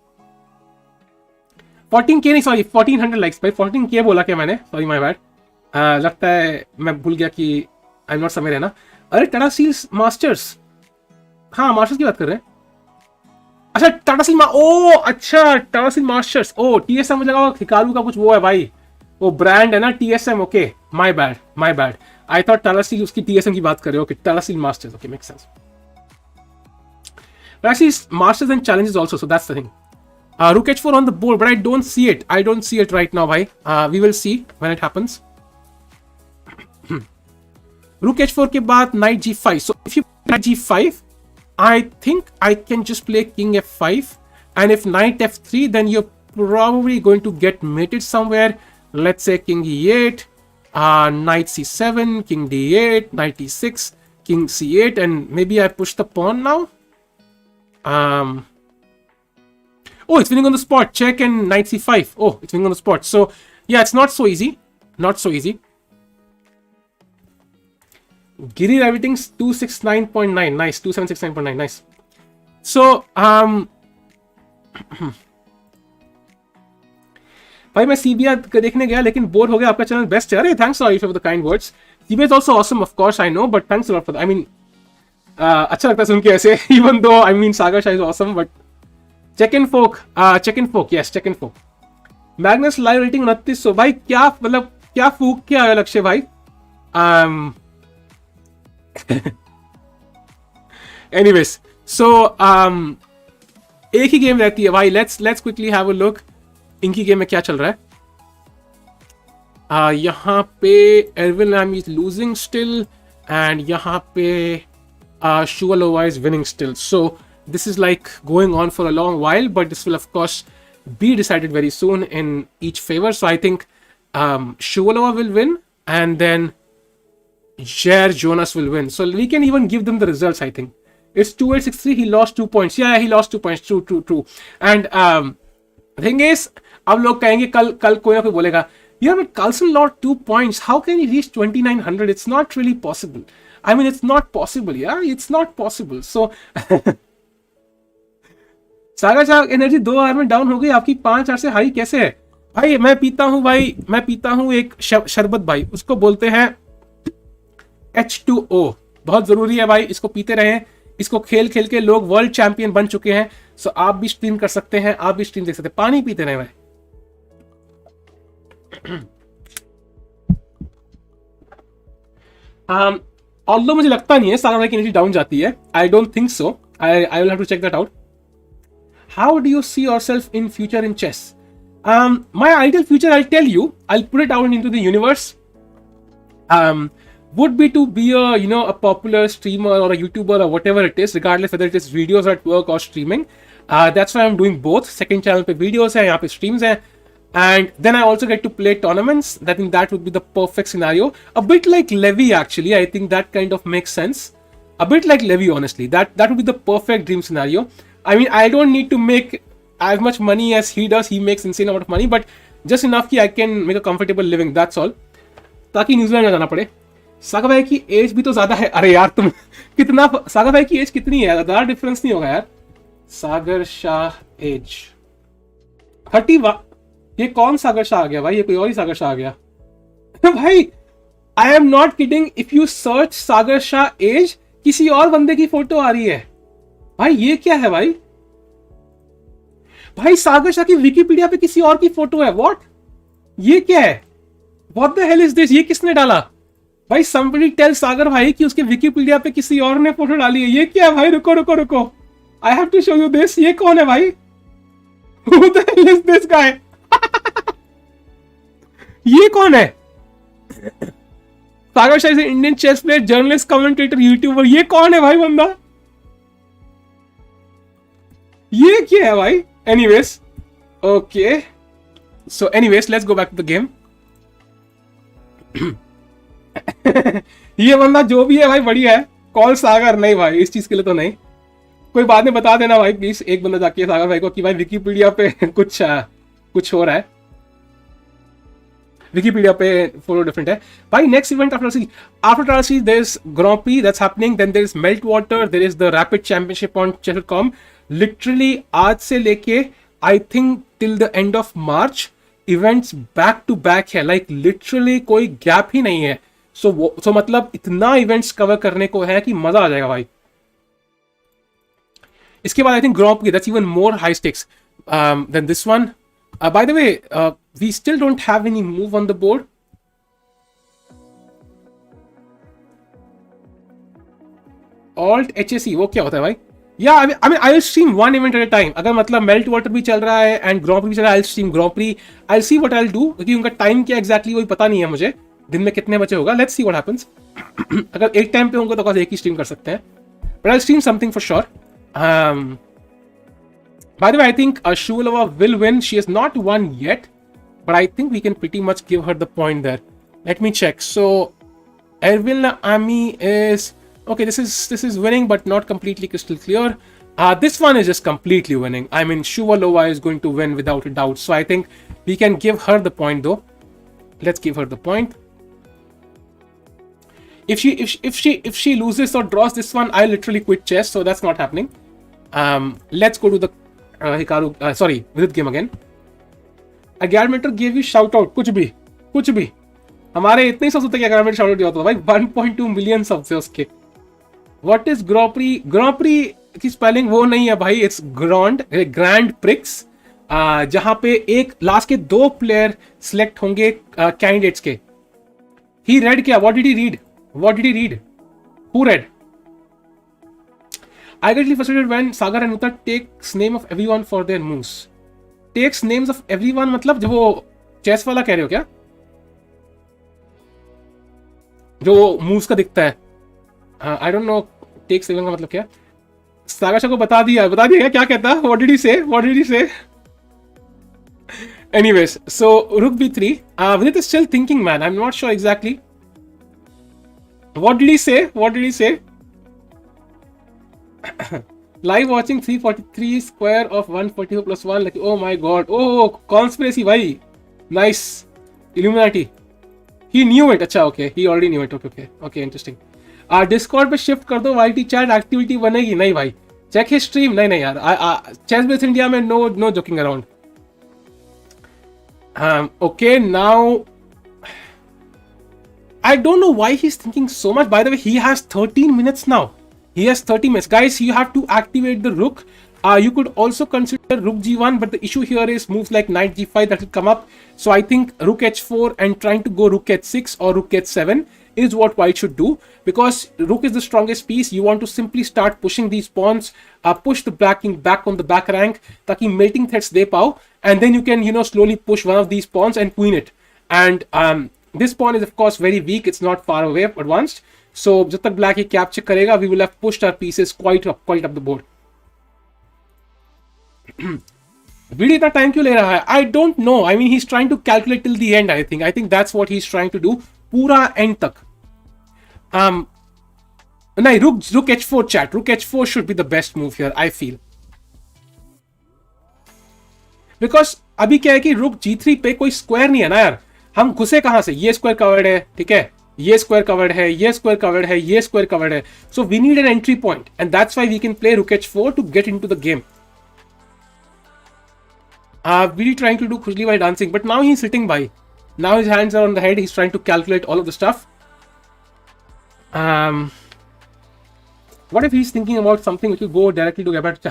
14k नहीं, sorry 1400 likes भाई. 14k बोला क्या मैंने? Sorry my bad. लगता है मैं भूल गया कि आई एम नॉट समझ रहा ना. अरे टाटा स्टील मास्टर्स. हाँ, मास्टर्स की बात कर रहे हैं. अच्छा, टाटा स्टील अच्छा टाटा स्टील मास्टर्स. ओ टीएसएम मुझे लगा हिकारू का कुछ वो है भाई, वो ब्रांड है ना TSM. Okay, my bad. I thought Tata steel उसकी टीएसएम की बात कर रहे हो. Okay, Tata steel masters. Okay, make sense. But actually, masters and challenges also. So that's the thing. Rook h4 on the board, but I don't see it. I don't see it right now, bhai. We will see when it happens. Rook h4 के बाद knight g5. So if you play knight g5, I think I can just play king f5. And if knight f3, then you're probably going to get mated somewhere. Let's say king e8, knight c7, king d8, knight e6, king c8, and maybe I push the pawn now. Oh, it's winning on the spot. Check and knight c5. Oh, it's winning on the spot. So, yeah, it's not so easy. Not so easy. Giri rating 269.9. Nice. 2769.9. Nice. So, भाई मैं CBI देखने गया लेकिन bore हो गया. आपका channel best है. अरे thanks for the kind words. CBI is also awesome of course I know, but thanks a lot for that. I mean अच्छा लगता है सुन के ऐसे. Even though I mean Sagar Shah is awesome, but check in folk. Yes check in folk. Magnus live rating 2900. भाई क्या मतलब क्या फूक क्या है लक्ष्य भाई. एनीवेज सो एक ही गेम रहती है भाई. Let's quickly have a look इनकी गेम में क्या चल रहा है. यहाँ पे Erwin L'Ami is losing still and यहाँ पे Shuvalova is winning still. So this is like going on for a long while, but this will of course be decided very soon in each favor. So I think Shuvalova will win and then Jair Jonas will win. So we can even give them the results. I think it's 2863. He lost 2 points. Yeah, he lost 2 points. True. And thing is, अब लोग कहेंगे कल कोई ना कोई बोलेगा, yeah, but Carlsen lost 2 points. How can he reach 2900? It's not really possible. I mean, it's not possible. Yeah, it's not possible. So, Sagar Shah energy 2 hour में down हो गई. आपकी 5 आवर से हाई कैसे है भाई. मैं पीता हूँ एक शरबत भाई. उसको बोलते हैं H2O. बहुत जरूरी है भाई. इसको पीते रहें. इसको खेल के लोग वर्ल्ड चैंपियन बन चुके हैं. सो आप भी स्ट्रीम कर सकते हैं. आप भी स्ट्रीम देख सकते हैं. पानी पीते रहें भाई. ऑल्दो मुझे लगता नहीं है सागर भाई की एनर्जी डाउन जाती है. I don't think so. I will have to check that out. How do you see yourself in future in chess. My ideal future I tell you. I put it out into the universe. would be to be a popular streamer or a YouTuber or whatever it is, regardless whether it is videos at work or streaming. That's why I'm doing both. Second channel पे videos है, यहाँ पे streams हैं. And then I also get to play tournaments. I think that would be the perfect scenario. A bit like Levy, actually. I think that kind of makes sense. A bit like Levy, honestly. That would be the perfect dream scenario. I mean, I don't need to make as much money as he does. He makes insane amount of money, but just enough कि I can make a comfortable living. That's all. ताकि New Zealand में जाना पड़े. सागर भाई की as भी तो ज्यादा है. अरे यार तुम कितना. सागर भाई की एज कितनी है. ज्यादा डिफरेंस नहीं होगा यार. सागर शाह एज 31. ये कौन सागर शाह आ गया भाई. ये कोई और ही सागर शाह आ गया भाई. I am not kidding. If you search Sagar Shah as किसी और बंदे की फोटो आ रही है भाई. ये क्या है भाई. भाई सागर शाह की विकिपीडिया पे किसी और की फोटो है. व्हाट. ये क्या है. What the hell is this. ये किसने डाला भाई. समबडी टेल सागर भाई कि उसके विकिपीडिया पे किसी और ने फोटो डाली है. ये क्या है भाई. रुको. I have to show you this. ये कौन है भाई. Who the hell is this guy? ये कौन है. Sagar Shah is Indian chess player, journalist, commentator, YouTuber. ये कौन है भाई बंदा. ये क्या है भाई. Anyways okay. So anyways let's go back to the game. ये बंदा जो भी है भाई बढ़िया है. कॉल सागर. नहीं भाई इस चीज के लिए तो नहीं. कोई बात नहीं बता देना भाई प्लीज. एक बंदा जाके सागर भाई को कि भाई विकिपीडिया पे कुछ हो रहा है. विकिपीडिया पे फोटो डिफरेंट है भाई. नेक्स्ट इवेंट आफ्टर ट्रांसी there is grand prix that's happening. Then there is Meltwater. There is the rapid championship on chess.com. Literally आज से लेके I think till the end of March events back to back है. Like literally कोई gap ही नहीं है. सो मतलब इतना इवेंट्स कवर करने को है कि मजा आ जाएगा भाई. इसके बाद I think grand prix that's even more high stakes than this one. By the way, we still don't have any move on the board. Alt HSE वो क्या होता है भाई. Yeah, I mean I'll stream one event at a time. अगर मतलब melt water भी चल रहा है एंड ग्रांड प्री भी चल रहा है, I'll stream grand pre. I'll see what I'll do. क्योंकि उनका टाइम क्या एग्जैक्टली वही पता नहीं है मुझे. दिन में कितने बजे होगा. Let's see what happens. अगर एक टाइम पे होंगे तो एक ही स्ट्रीम कर सकते हैं. But I'll stream something for sure. By the way, I think Shuvalova will win. She has not won yet, but I think we can pretty much give her the point there. Let me check. So, Erwin Ami is okay. This is winning, but not completely crystal clear. This one is just completely winning. I mean, Shuvalova is going to win without a doubt. So I think we can give her the point though. Let's give her the point. If she loses or draws this one, I literally quit chess, so that's not happening. Let's go to the Vidit game again. Agarmentor gave you shout out. कुछ भी हमारे इतने ही सब होते कि Agarmentor shout out दिया था भाई. 1.2 million subs है उसके. What is Grand Prix? Grand Prix की स्पेलिंग वो नहीं है भाई. It's Grand Prix. जहां पे एक लास्ट के 2 प्लेयर सिलेक्ट होंगे कैंडिडेट्स के. He read क्या? What did he read? Who read? I get really frustrated when Sagar and Uta takes name of everyone for their moves. Takes names of everyone मतलब जो वो chess वाला कह रहे हो क्या? जो moves का दिखता है. I don't know takes everyone का मतलब क्या? सागर को बता दिया क्या कहता? What did he say? Anyways, so Rook B3. Vidit is still thinking, man. I'm not sure exactly. What did he say? Live watching 343 square of 144 plus 1. Like, oh my god. Oh, conspiracy, bhai. Nice. Illuminati. He knew it. Acha, okay. He already knew it. Okay, interesting. Discord पे shift कर दो. YT chat activity बनेगी नहीं भाई. Check his stream. नहीं यार. Chess-based India में no joking around. Okay, now I don't know why he's thinking so much. By the way, he has 13 minutes now. He has 30 minutes. Guys, you have to activate the rook. You could also consider rook g1, but the issue here is moves like knight g5 that will come up. So I think rook h4 and trying to go rook h6 or rook h7 is what white should do, because rook is the strongest piece. You want to simply start pushing these pawns, push the black king back on the back rank, ताकि melting threats दे पाओ, and then you can slowly push one of these pawns and queen it. And this pawn is of course very weak. It's not far away advanced. So जब तक black ही capture करेगा, we will have pushed our pieces quite up the board. Vidit इतना time क्यों ले रहा है? I don't know. I mean, he's trying to calculate till the end. I think that's what he's trying to do. पूरा end तक. नहीं, rook h4 chat. Rook h4 should be the best move here, I feel. Because अभी क्या है कि rook g3 पे कोई square नहीं है ना यार. हम घुसे कहां से? ये square covered है, ठीक है? ये square covered है, ये square covered है, ये square covered है. So we need an entry point, and that's why we can play rook h4 to get into the game. Really trying to do khujli while dancing, but now he's sitting by. Now his hands are on the head. He's trying to calculate all of the stuff. What if he's thinking about something which will go directly to Gabbat?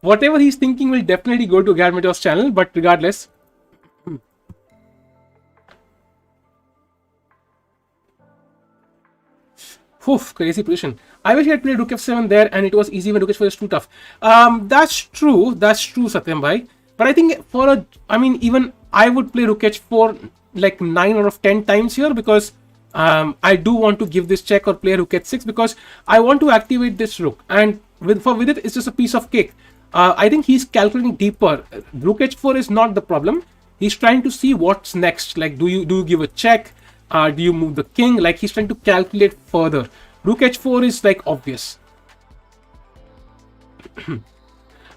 Whatever he's thinking will definitely go to Gabbat's channel, but regardless. Oof, crazy position. I wish I had played rook f7 there and it was easy when rook h4 is too tough. That's true, Satyam bhai. But I think even I would play rook h4 like 9 out of 10 times here, because I do want to give this check or play rook h6 because I want to activate this rook. And for Vidit, it's just a piece of cake. I think he's calculating deeper. Rook h4 is not the problem. He's trying to see what's next. Like, do you give a check? Do you move the king? Like, he's trying to calculate further. Rook h4 is like obvious.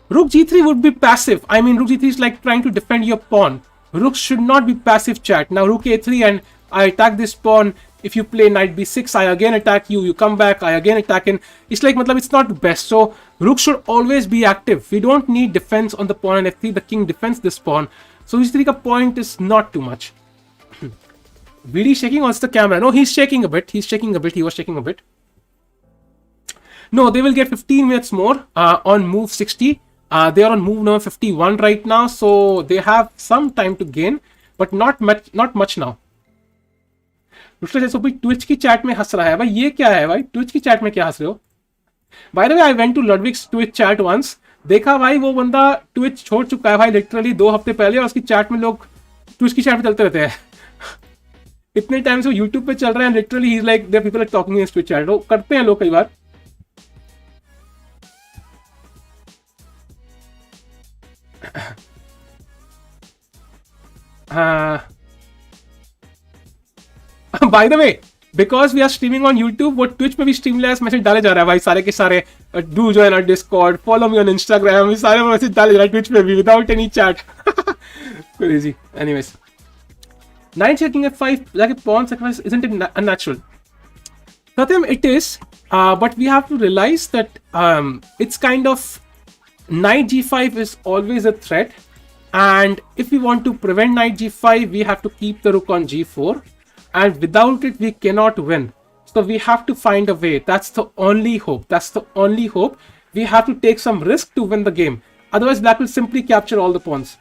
Rook g3 would be passive. I mean, rook g3 is like trying to defend your pawn. Rooks should not be passive, chat. Now rook a3 and I attack this pawn. If you play knight b6, I again attack you. You come back, I again attack in. It's like, it's not the best. So rook should always be active. We don't need defense on the pawn and f3. The king defends this pawn. So his three point is not too much. VD shaking on the camera. No, he's shaking a bit. He was shaking a bit. No, they will get 15 minutes more on move 60. They are on move number 51 right now, so they have some time to gain, but not much now. Twitch की chat में हंस रहा है भाई. ये क्या है भाई? Twitch की chat में क्या हंस रहे हो? By the way, I went to Ludwig's Twitch chat once. देखा भाई, वो बंदा Twitch छोड़ चुका है भाई लिटरली 2 हफ्ते पहले, और उसकी chat में लोग Twitch की chat में चलते रहते हैं. इतने टाइम से YouTube पे चल रहा है, literally he is like there people are talking in Twitch chat. वो करते हैं लोग कई बार. By the way, because we are streaming on YouTube, वो Twitch पे भी Streamlabs मैसेज डाले जा रहा है भाई सारे के सारे. Do join our Discord, follow me on Instagram. ये सारे मैसेज डाले जा रहा है Twitch पे भी without any chat. Crazy. Anyways, 9 checking at 5 like a pawn sacrifice, isn't it unnatural? Satyam, it is, but we have to realize that it's kind of knight g5 is always a threat, and if we want to prevent knight g5, we have to keep the rook on g4, and without it we cannot win. So we have to find a way. That's the only hope. That's the only hope. We have to take some risk to win the game. Otherwise, black will simply capture all the pawns.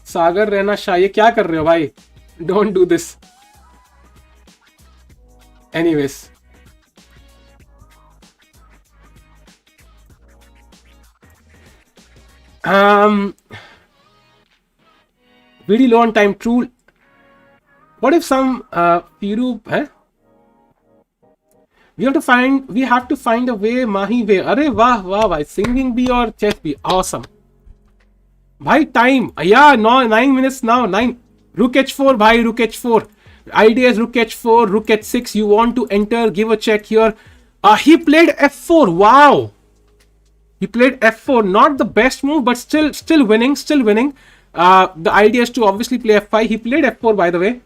सागर रहना शाह, ये क्या कर रहे हो भाई? Don't do this. Anyways. Very low on time. True. What if some Firu? We have to find a way. Mahi way. Arey wah wah bhai. Singing bee or chess bee. Awesome. Bhai time. Yeah, no, 9 minutes now. 9. Rook h4 bhai. Rook h4. Idea is rook h4. Rook h6. You want to enter? Give a check here. He played f4. Wow. He played f4. Not the best move, but still winning. Still winning. The idea is to obviously play f5. He played f4, by the way.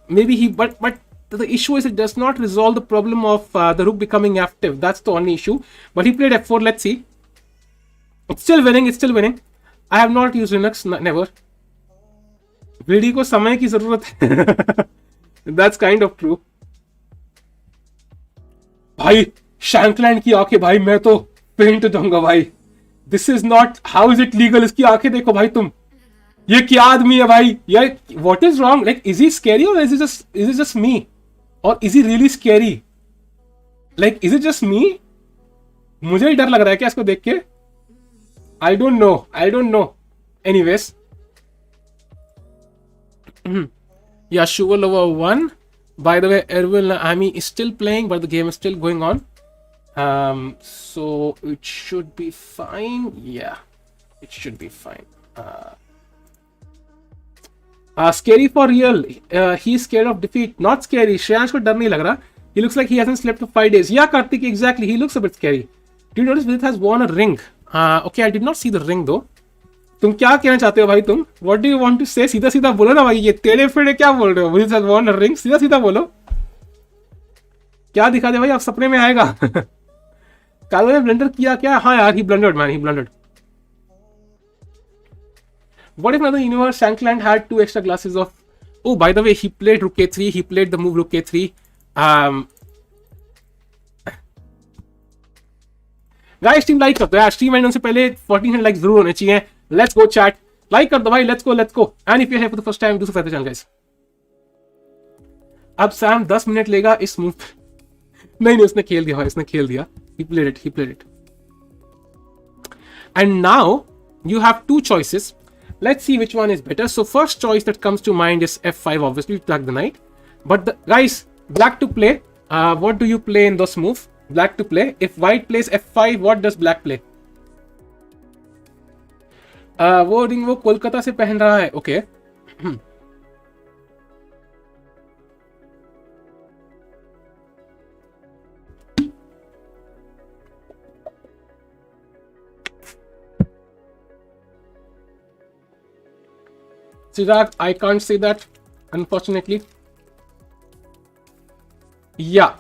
Maybe he, but the issue is it does not resolve the problem of the rook becoming active. That's the only issue. But he played f4. Let's see. It's still winning. It's still winning. I have not used Linux. Never. VD को समय की जरूरत है. That's kind of true. भाई Shankland की आंखें भाई, मैं तो पेंट जाऊंगा भाई. This is not. How is it legal? इसकी आंखें देखो भाई तुम. ये क्या आदमी है भाई? यार, what is wrong? Like, is he scary or is it just me? Or is he really scary? Like, is it just me? मुझे ही डर लग रहा है क्या इसको देख के? I don't know. Anyways. Yeah, Sugar over 1. By the way, Erwin Ami is still playing, but the game is still going on. So it should be fine. Yeah, it should be fine. Scary for real. He's scared of defeat. Not scary. Shreyansh को डर नहीं लग रहा. He looks like he hasn't slept for 5 days. Yeah, Karthik, exactly. He looks a bit scary. Did you notice Vidit has worn a ring? Okay, I did not see the ring though. तुम क्या कहना चाहते हो भाई तुम? What do you want to say? सीधा सीधा बोलो ना भाई. ये तेरे फेड़े क्या बोल रहे हो? Vidit has worn a ring. सीधा सीधा बोलो. क्या दिखा दे भाई? आप सपने में आएगा. कालो ने ब्लंडर किया क्या? हाँ यार, he blundered man. He blundered. What if another universe Shankland had 2 extra glasses of... Oh, by the way, he played rook a3. He played the move rook a3. Guys, stream like कर दो यार. Stream and से पहले 1400 like जरूर होने चाहिए. Let's go chat. Like कर दो भाई. Let's go. And if you're here for the first time, do subscribe to the channel, guys. अब सैम 10 मिनट लेगा इस मूव. नहीं, उसने खेल दिया भाई. इसने खेल दिया. He played it. And now you have 2 choices. Let's see which one is better. So first choice that comes to mind is f5. Obviously, plug the knight. But guys, black to play. What do you play in this move? Black to play. If white plays f5, what does black play? वो ring वो कोलकाता से पहन रहा है. Okay. Chirag, I can't say that, unfortunately. Yeah,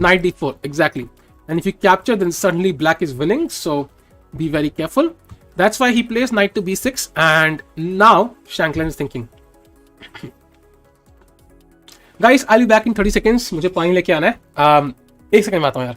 knight d4, exactly. And if you capture, then suddenly black is winning, so be very careful. That's why he plays knight to b6, and now Shankland is thinking. Guys, I'll be back in 30 seconds. मुझे पानी लेके आना है. 1 second में आता हूँ यार.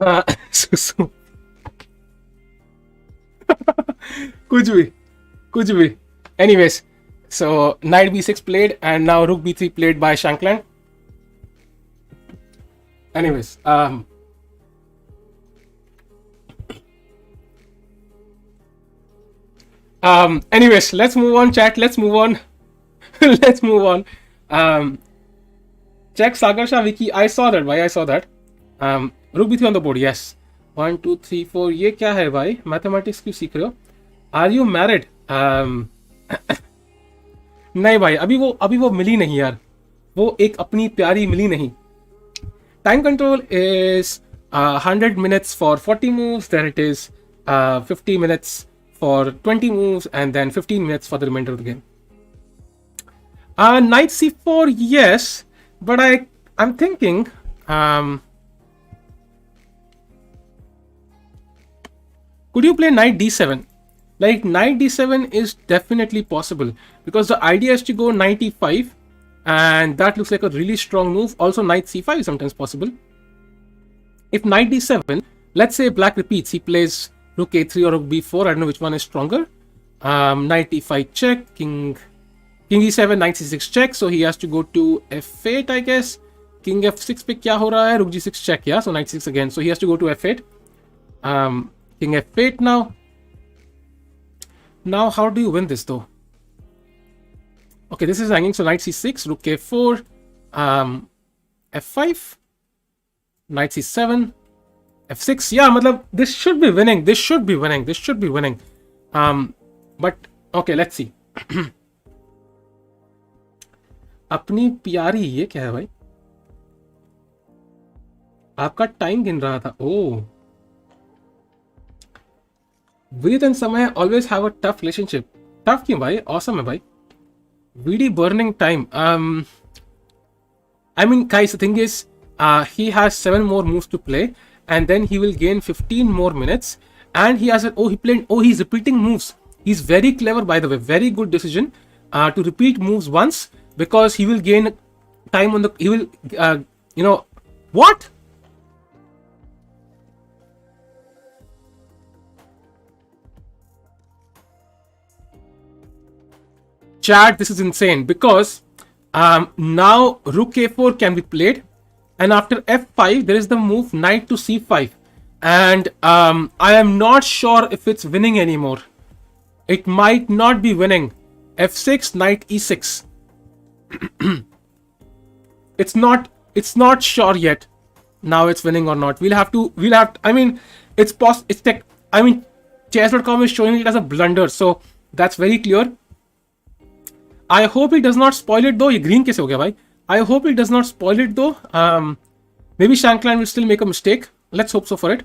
Uh, so, कुछ भी कुछ भी. Anyways, so knight b6 played, and now rook b3 played by Shankland. Anyways, anyways, let's move on, chat. Let's move on. Let's move on. Check Sagar Shah Wiki. I saw that. Why I saw that. Rook b3 on the board. Yes. 1 2 3 4. ये क्या है भाई? Mathematics क्यों सीख रहे हो? Are you married? नहीं भाई, अभी वो मिली नहीं यार. वो एक अपनी प्यारी मिली नहीं. Time control is 100 minutes for 40 moves. Then it is 50 minutes for 20 moves, and then 15 minutes for the remainder of the game. Knight c4, yes, but I'm thinking could you play knight d7? Like knight d7 is definitely possible because the idea is to go knight e5, and that looks like a really strong move. Also knight c5 is sometimes possible. If knight d7, let's say black repeats, he plays rook a3 or rook b4. I don't know which one is stronger. Knight e5 check, king e7, knight c6 check. So he has to go to f8, I guess. King f6 पे क्या हो रहा है? Rook g6 check, yeah. So knight c6 again. So he has to go to f8. King f8 now. Now how do you win this though? Okay, this is hanging. So knight c6, rook a4, f5, knight c7, f6. Yeah, matlab, this should be winning. This should be winning. This should be winning. But okay, let's see. अपनी प्यारी ये क्या है भाई? आपका time गिन रहा था. ओह, Vidit and Samay always have a tough relationship. Tough क्यों भाई? Awesome है भाई. VD burning time. I mean, guys, the thing is, he has 7 more moves to play, and then he will gain 15 more minutes. And he has he's repeating moves. He's very clever, by the way. Very good decision to repeat moves once, because he will gain time on the. He will, what? Chat, this is insane, because now rook a4 can be played, and after f5 there is the move knight to c5, and I am not sure if it's winning anymore. It might not be winning. f6, knight e6. it's not sure yet now it's winning or not. I mean, chess.com is showing it as a blunder, so that's very clear. I hope it does not spoil it though. ये green कैसे हो गया भाई? I hope it does not spoil it though. Maybe Shankland will still make a mistake. Let's hope so for it.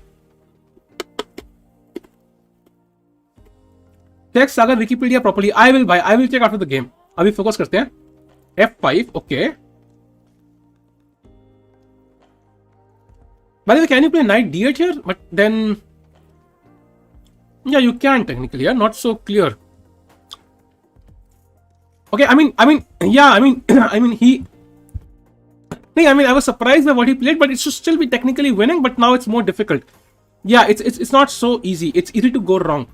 Check Sagar Wikipedia properly. I will check after the game. अभी focus करते हैं. F5, okay. By the way, can you play knight d8 here? But then, yeah, you can technically. Yeah, not so clear. Okay, I was surprised by what he played, but it should still be technically winning, but now it's more difficult. Yeah, it's not so easy. It's easy to go wrong.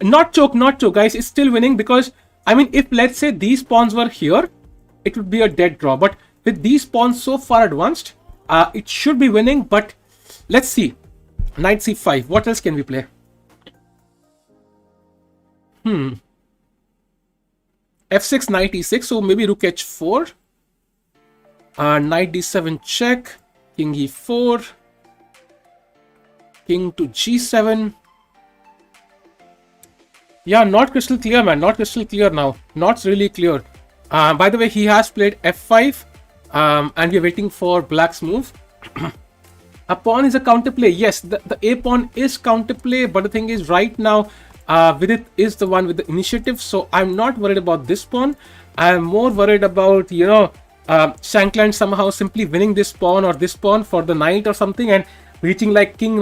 Not choke, guys. It's still winning, because, if let's say these pawns were here, it would be a dead draw. But with these pawns so far advanced, it should be winning, but let's see. Knight c5. What else can we play? f6, knight e6, so maybe rook h4, knight d7 check, king e4, king to g7. Yeah, not crystal clear, man. Not crystal clear now. Not really clear. By the way, he has played f5, and we're waiting for black's move. A pawn is a counterplay. Yes, the a pawn is counterplay, but the thing is, right now, Vidit is the one with the initiative, so I'm not worried about this pawn. I'm more worried about, Shankland somehow simply winning this pawn or this pawn for the knight or something, and reaching like king,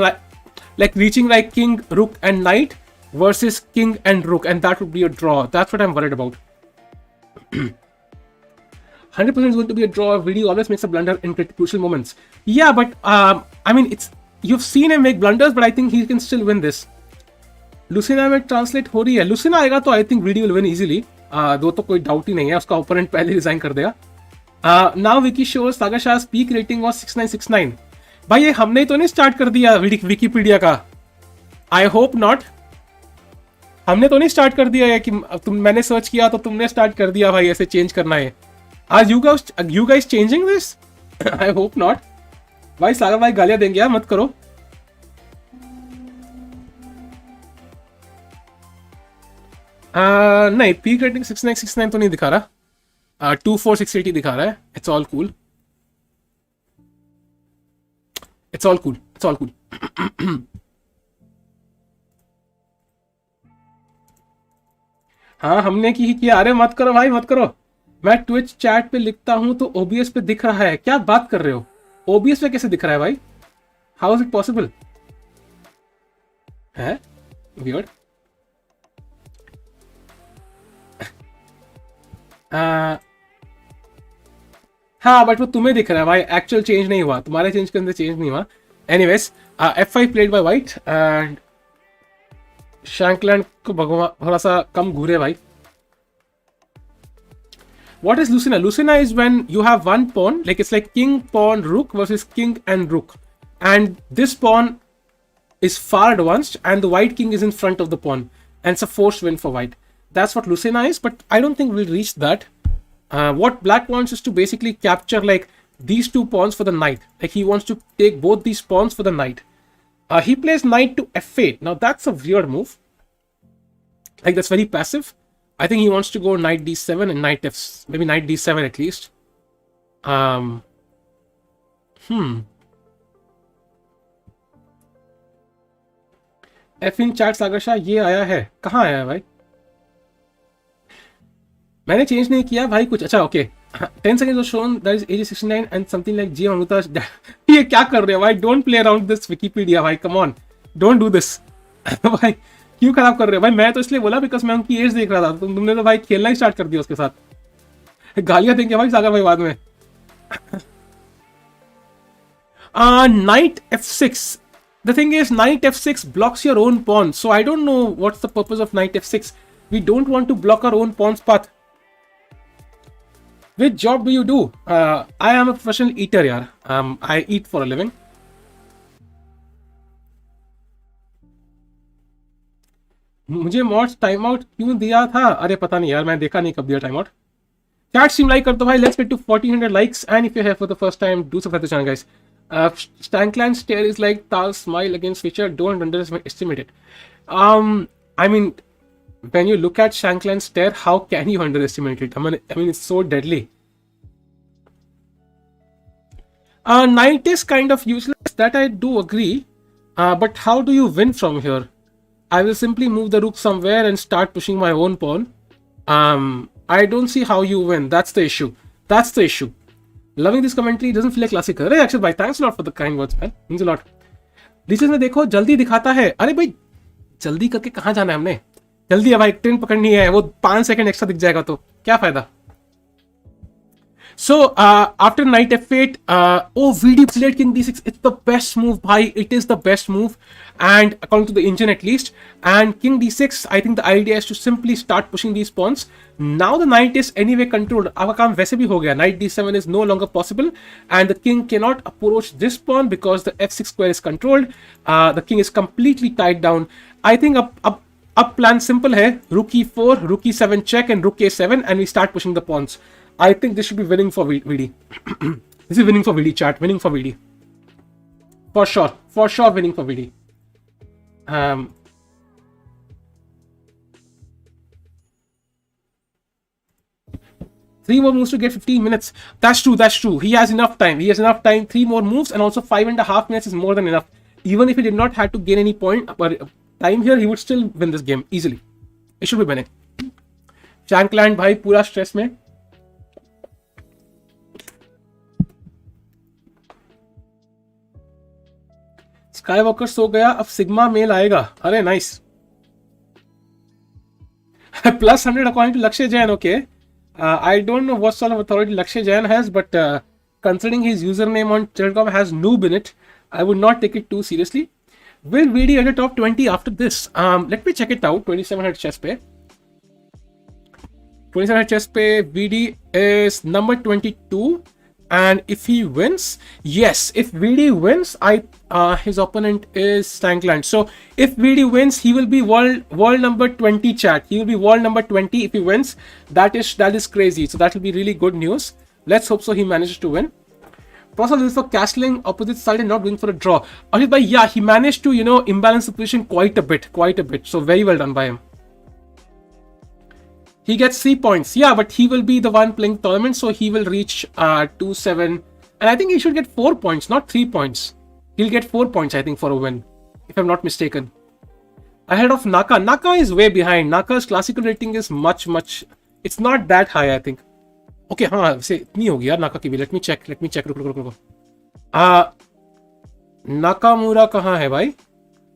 rook and knight versus king and rook, and that would be a draw. That's what I'm worried about. 100% is going to be a draw. Vidi always makes a blunder in crucial moments. Yeah, but I mean, you've seen him make blunders, but I think he can still win this. Lucina में translate हो रही है. Lucina आएगा तो आई थिंक VD will win easily. दो तो कोई डाउट ही नहीं है, उसका ओपोनेंट पहले रिजाइन कर देगा. Now wiki shows Sagar Shah's peak rating was 6969. भाई ये हमने तो नहीं स्टार्ट कर दिया विकीपीडिया का. आई होप नॉट. हमने तो नहीं स्टार्ट कर दिया है कि मैंने सर्च किया तो तुमने स्टार्ट कर दिया भाई ऐसे चेंज करना है. Are you guys changing this? I hope not. भाई सागर भाई गालियां देंगे यार, मत करो. नहीं, पीक रेटिंग 6969 तो नहीं दिखा रहा. 24680 दिखा रहा है. It's all cool. It's all cool. It's all cool. हाँ हमने की ही किया. अरे मत करो भाई, मत करो. मैं ट्विच चैट पे लिखता हूं तो ओबीएस पे दिख रहा है. क्या बात कर रहे हो? ओबीएस पे कैसे दिख रहा है भाई? How is it possible? है वियर्ड. हाँ बट वो तुम्हें दिख रहा है भाई, एक्चुअल चेंज नहीं हुआ. तुम्हारे चेंज के अंदर चेंज नहीं हुआ. Anyways, F5 played by white and Shankland को भगवान थोड़ा सा कम घूरे भाई. What is Lucina? Lucina is when you have one pawn, like it's like king, pawn, rook versus king and rook. And this pawn is far advanced and the white king is in front of the pawn. And it's a forced win for white. That's what Lucina is, but I don't think we'll reach that. What black wants is to basically capture like these two pawns for the knight. Like he wants to take both these pawns for the knight. He plays knight to F8. Now that's a weird move. Like that's very passive. I think he wants to go knight d7 and knight f, maybe knight d7 at least. F in chat सागर शाह ये आया है. कहाँ आया है भाई? मैंने change नहीं किया भाई कुछ. अच्छा okay. 10 seconds was shown that is age 69 and something like G Anuta. ये क्या कर रहे हो भाई? Don't play around this Wikipedia भाई. Come on, don't do this. भाई क्यों खराब कर रहे हो भाई? मैं तो इसलिए बोला बिकॉज मैं उनकी एज देख रहा था. तुमने तो भाई खेलना ही स्टार्ट कर दिया उसके साथ. गालियां देंगे भाई सागर भाई बाद में. Knight f6. The thing is knight f6 blocks your own pawn. So I don't know what's the purpose of knight f6. We don't want to block our own pawn's path. Which job do you do? I am a professional eater यार. I eat for a living. मुझे mods time out क्यों दिया था? अरे पता नहीं यार, मैं देखा नहीं कब दिया time out. Chat stream like कर दो भाई. Let's get to 1400 likes and if you have for the first time do subscribe to the channel guys. Stankland stare is like Tal's smile against Fischer. Don't underestimate it. I mean, when you look at Shankland's stare, how can you underestimate it? I mean, it's so deadly. Knight is kind of useless. That I do agree. But how do you win from here? I will simply move the rook somewhere and start pushing my own pawn. I don't see how you win. That's the issue. That's the issue. Loving this commentary. Doesn't feel like classic. अरे अक्षत भाई, thanks a lot for the kind words, man. Means a lot. This में देखो जल्दी दिखाता है. अरे भाई जल्दी करके कहाँ जाना है हमने? जल्दी है भाई, ट्रेन पकड़नी है. वो 5 सेकंड एक्स्ट्रा दिख जाएगा तो क्या फायदा? So after knight f8, Vd played king d6. It's the best move, bhai. It is the best move, and according to the engine at least. And king d6, I think the idea is to simply start pushing these pawns. Now the knight is anyway controlled. आपका काम वैसे भी हो गया. Knight d7 is no longer possible, and the king cannot approach this pawn because the f6 square is controlled. The king is completely tied down. I think up plan simple है. Rook e4, rook e7 check, and rook a7, and we start pushing the pawns. I think this should be winning for VD. This is winning for VD, chat. Winning for VD. For sure. For sure winning for VD. 3 more moves to get 15 minutes. That's true. That's true. He has enough time. He has enough time. 3 more moves and also 5.5 minutes is more than enough. Even if he did not have to gain any point or time here, he would still win this game easily. It should be winning. Shankland भाई पूरा stress में. Skywalker सो गया, अब sigma male आएगा. अरे nice. +100 according to लक्ष्य Jain. Okay I don't know what sort of authority Lakshay Jain has, but considering his username on Telegram has noob in it, I would not take it too seriously. Will VD enter top 20 after this? Let me check it out. 27 at chess pay. 27 at chess pay. VD is number 22. And if he wins, yes, if VD wins, his opponent is Stankland. So if VD wins, he will be world number 20, chat. He will be world number 20 if he wins. That is crazy. So that will be really good news. Let's hope so he manages to win. Process is for castling opposite side and not going for a draw. Ashit bhai, yeah, he managed to, imbalance the position quite a bit. So very well done by him. He gets 3 points. Yeah, but he will be the one playing the tournament, so he will reach 2-7. And I think he should get 4 points, not 3 points. He'll get 4 points, I think, for a win, if I'm not mistaken. Ahead of Naka. Naka is way behind. Naka's classical rating is much. It's not that high, I think. Okay, say itni hogi yaar Naka ki bhi. Let me check. Ruko. Nakamura kahan hai bhai?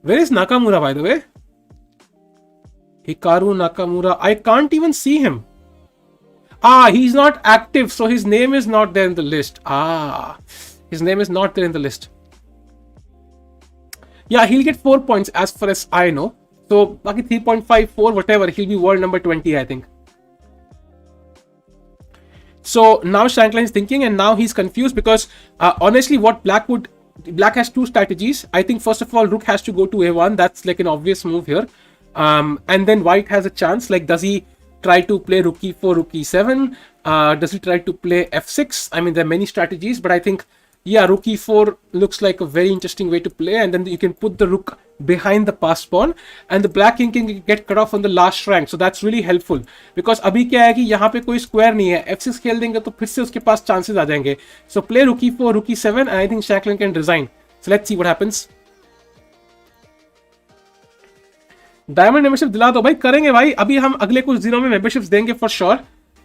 Where is Nakamura, by the way? Hikaru Nakamura. I can't even see him. He's not active, so his name is not there in the list. His name is not there in the list. Yeah, he'll get 4 points as far as I know. So, 3.54, whatever, he'll be world number 20, I think. So, now Shankline is thinking, and now he's confused because, honestly, what Black has 2 strategies. I think, first of all, Rook has to go to A1. That's like an obvious move here. And then White has a chance. Like, does he try to play Rook E4, Rook E7? Does he try to play F6? I mean, there are many strategies, but I think, yeah, Rook E4 looks like a very interesting way to play. And then you can put the Rook behind the passed pawn, and the Black king can get cut off on the last rank. So that's really helpful. Because अभी क्या है कि यहाँ पे कोई square नहीं है. F6 खेल देंगे तो फिर से उसके पास chances आ जाएंगे. So play Rook E4, Rook E7, and I think Shankland can resign. So let's see what happens. Diamond membership दिला दो भाई. करेंगे भाई. अभी हम अगले कुछ दिनों में मेंबरशिप्स देंगे for sure.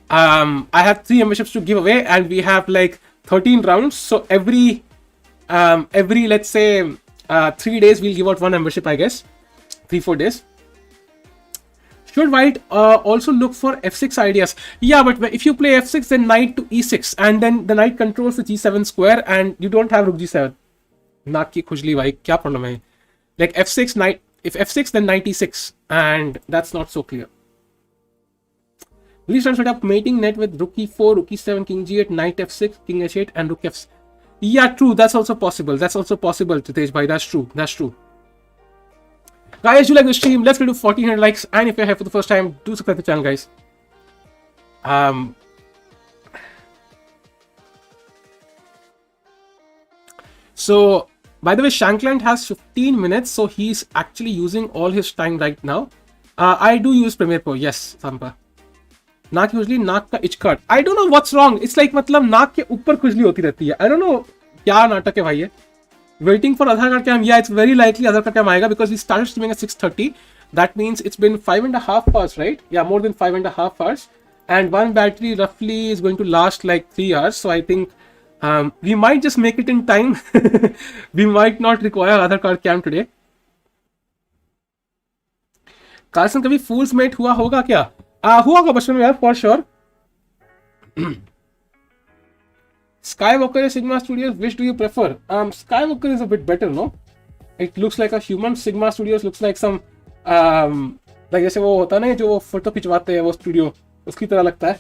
I have 3 memberships to give away, and we have like 13 rounds. So every let's say 3 days we'll give out 1 membership, I guess. 3-4 days. Should White also look for F6 ideas? Yeah, but if you play F6, then knight to E6, and then the knight controls the G7 square, and you don't have Rook G7. नाक की खुजली भाई, क्या problem है? Like F6 knight. If F6, then knight E6, and that's not so clear. Please try to set up mating net with Rook E4, Rook E7, King G8, Knight F6, King H8, and Rook F6. Yeah, true. That's also possible. Titesh bhai. That's true. Guys, you like the stream? Let's get to 1400 likes. And if you're here for the first time, do subscribe to the channel, guys. So, by the way, Shankland has 15 minutes, so he's actually using all his time right now. I do use Premiere Pro. Yes, Sampa. नाक खुजली, नाक का इचकट. I don't know what's wrong. It's like मतलब नाक के ऊपर खुजली होती रहती है. I don't know क्या नाटक है भाई ये. Waiting for Aadhaar card cam. Yeah, it's very likely Aadhaar card cam आएगा because we started streaming at 6:30. That means it's been 5.5 hours, right? Yeah, more than 5.5 hours. And one battery roughly is going to last like 3 hours. So I think we might just make it in time. We might not require Aadhaar card cam today. Carson कभी फूल्स met हुआ होगा क्या? हुआ होगा बचपन में यार, for sure. Skywalker Sigma Studios, which do you prefer? Skywalker is a bit better, no? It looks like a human. Sigma Studios looks like some like जैसे वो होता है ना जो वो फोटो खिंचवाते हैं वो स्टूडियो, उसकी तरह लगता है.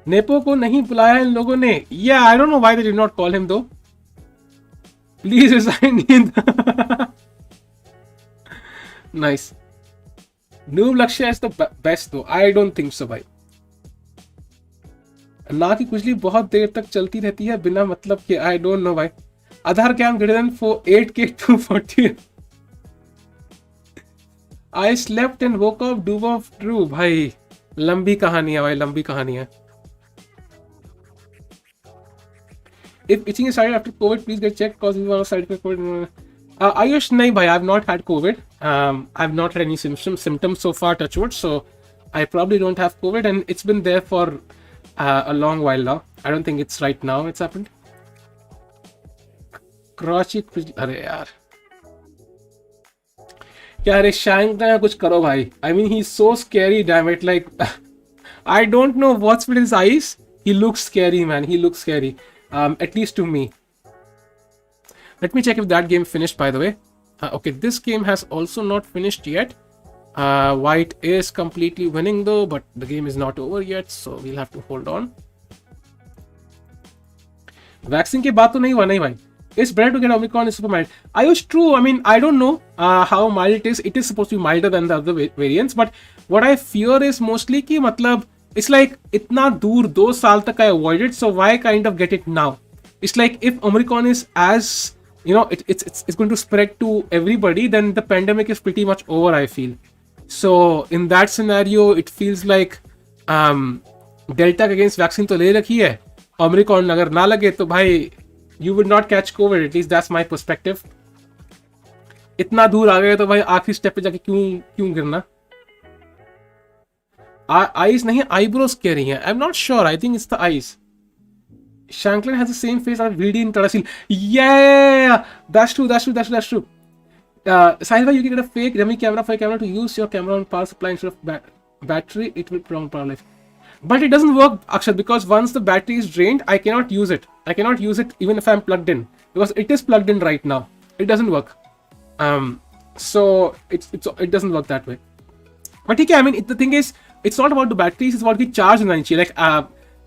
नेपो को नहीं बुलाया इन लोगों ने. Yeah, I don't know why they did not call him though. Please resign. Nice. Noob Lakshya is the best though. I don't think so भाई. ना की खुजली बहुत देर तक चलती रहती है बिना मतलब के. I don't know भाई. आधार cam greater than 8K 240. I slept and woke up. Do of true भाई. लंबी कहानी है भाई, लंबी कहानी है. If itching is started after COVID, please get checked because it's one of side effects. Ayush, nahi bhai, I've not had COVID. I've not had any symptoms so far, touch wood. So I probably don't have COVID, and it's been there for a long while now. I don't think it's right now it's happened. Karachi, arey yaar. क्या रे शैंकलैन कुछ करो भाई. I mean he's so scary, damn it. Like I don't know what's with his eyes. He looks scary, man. He looks scary. At least to me. Let me check if that game finished, by the way. Okay, this game has also not finished yet. White is completely winning though, but the game is not over yet, so we'll have to hold on. Vaccine के बाद तो नहीं हुआ नहीं भाई. It's better to get Omicron is super mild. Ayush, true. I mean, I don't know how mild it is. It is supposed to be milder than the other variants, but what I fear is mostly कि मतलब it's like इतना दूर 2 साल तक I avoided, so why kind of get it now? It's like if Omicron is as you know, it's going to spread to everybody, then the pandemic is pretty much over, I feel. So in that scenario, it feels like Delta against vaccine तो ले रखी है. Omicron अगर ना लगे तो भाई you would not catch COVID. At least that's my perspective. इतना दूर आ गए तो भाई आखिरी स्टेप पे जाके क्यों गिरना. Eyes नहीं eyebrows कह रही हैं. I'm not sure. I think it's the eyes. Shankland has the same face as VD in Tata Steel. Yeah, that's true. Sahil, you can get a fake dummy camera for a camera to use your camera on power supply instead of battery. It will prolong power life. But it doesn't work, Akshat, because once the battery is drained, I cannot use it. I cannot use it even if I'm plugged in, because it is plugged in right now. It doesn't work. So it doesn't work that way. But okay, I mean, the thing is, it's not about the batteries. It's about the charge होना चाहिए. Like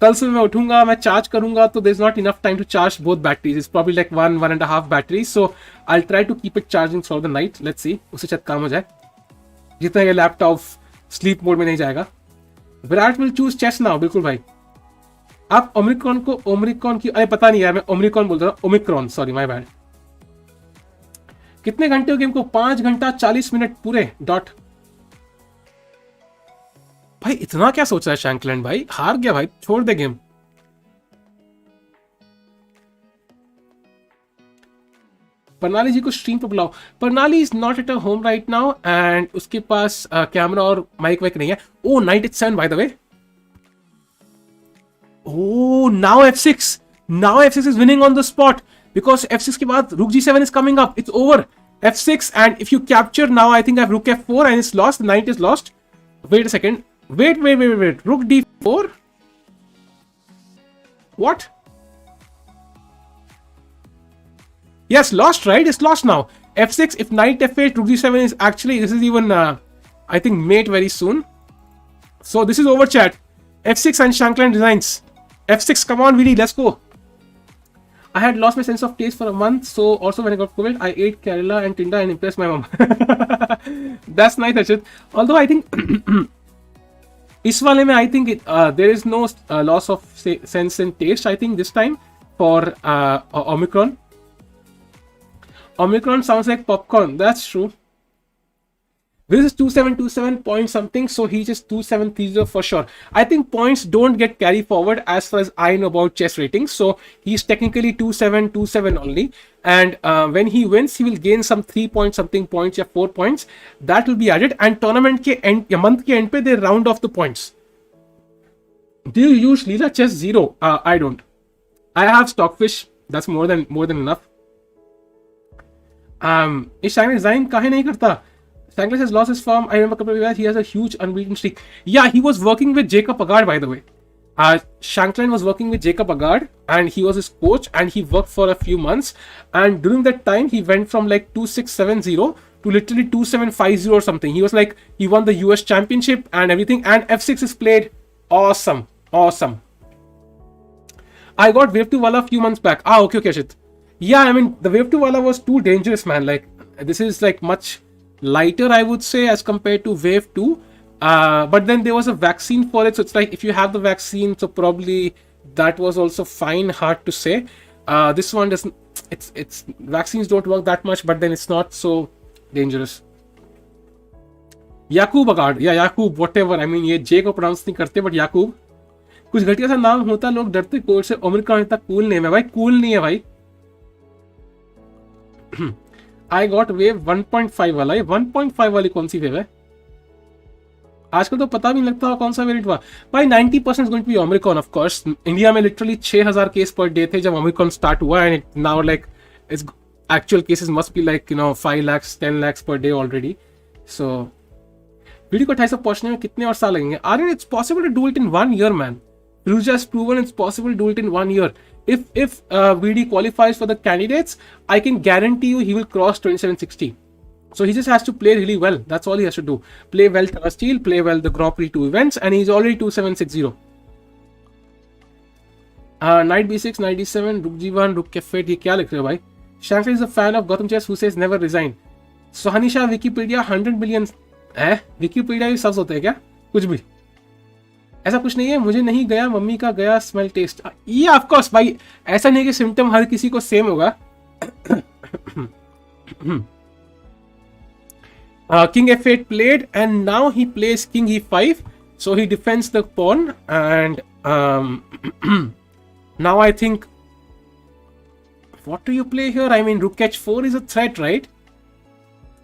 कल से मैं उठूंगा, मैं charge करूंगा, तो there's not enough time to charge both batteries. It's probably like 1.5 batteries. So I'll try to keep it charging throughout the night. Let's see. उससे शायद काम हो जाए. जितना ये लैपटॉप स्लीप मोड में नहीं जाएगा. Virat will choose chess now. बिल्कुल भाई. आप ओमिक्रॉन की अरे पता नहीं यार, मैं ओमिक्रॉन बोल रहा हूँ. Omicron, sorry, my bad. कितने घंटे हो गेम को? 5 घंटा 40 मिनट पूरे डॉट. भाई इतना क्या सोच रहा है शैंकलैंड भाई? हार गया भाई, छोड़ दे गेम. प्रणाली जी को स्ट्रीम पे बुलाओ. Pranali is not at a home right now and उसके पास कैमरा और माइक वाइक नहीं है. Oh night it's 7 by the way. Oh, now F6. Now F6 is winning on the spot because F6 के बाद Rook G7 is coming up. It's over. F6 and if you capture now, I think I have Rook F4 and it's lost. The knight is lost. Wait a second. Wait. Rook D4. What? Yes, lost, right? It's lost now. F6. If knight F8, Rook G7 is actually, this is even, I think, mate very soon. So this is over, chat. F6 and Shankland designs. F6, come on, Vidi, let's go. I had lost my sense of taste for a month, so also when I got COVID, I ate Kerala and Tinda and impressed my mom. That's nice, Archit. Although I think, इस वाले में I think there is no loss of sense and taste, I think, this time for Omicron. Omicron sounds like popcorn. That's true. This is 2727 point something, so he just 2730 for sure. I think points don't get carried forward as far as I know about chess ratings, so he's technically 2727 only. And when he wins, he will gain some 3 point something points or 4 points. That will be added. And tournament ke end, या month के end पे they round off the points. Do you use Leela Chess 0? I don't. I have Stockfish. That's more than enough. इस शायद design काहे नहीं करता? Shankland has lost his form. I remember a couple of years he has a huge unbeaten streak. Yeah, he was working with Jacob Agard, by the way. Shankland was working with Jacob Agard and he was his coach and he worked for a few months. And during that time, he went from like 2670 to literally 2750 or something. He was like, he won the US championship and everything. And F6 is played awesome. I got Wave 2 Wala a few months back. Okay, Ashit. Yeah, I mean, the Wave 2 Wala was too dangerous, man. Like, this is like much lighter, I would say, as compared to Wave 2. But then there was a vaccine for it. So it's like, if you have the vaccine, so probably that was also fine. Hard to say. This one doesn't, it's vaccines don't work that much, but then it's not so dangerous. Yakub Agard. Yeah, Yakub, whatever. I mean, ये J को pronounce नहीं करते, but Yakub. कुछ घटिया सा नाम होता, लोग डरते कोड से. ओमिक्रॉन इतना कूल नेम है भाई. कूल नहीं है भाई. I got wave 1.5 वाला. ये 1.5 वाली कौन सी वेव है? आजकल तो पता भी नहीं लगता कौन सा वेरिएंट हुआ भाई. 90% going to be omicron of course. India में लिटरली 6000 केस पर डे थे जब ओमिक्रॉन स्टार्ट हुआ and now like it's actual cases must be like 5 lakhs 10 lakhs per day already. So video को 250 पहुंचने में कितने और साल लगेंगे? Aryan, it's possible to do it in 1 year, man. Ruja has proven it's possible to do it in 1 year. If VD qualifies for the candidates, I can guarantee you he will cross 2760. So he just has to play really well. That's all he has to do. Play well Tata Steel, play well the Grand Prix 2 events, and he's already 2760. Knight b6, knight d7, rook g1, rook f8. ये क्या लिख रहे हो भाई? Shankar is a fan of Gautam Chess who says never resign. So Hanisha, Wikipedia 100 million है? Wikipedia भी शब्द होते हैं क्या? कुछ भी ऐसा कुछ नहीं है. मुझे नहीं गया, मम्मी का गया स्मेल टेस्ट. ये ऑफ कोर्स भाई, ऐसा नहीं कि सिम्टम हर किसी को सेम होगा. King f8 played, and now he plays king e5, so he defends the pawn, and now I think, what do you play here? I mean, rook h4 is a threat, right?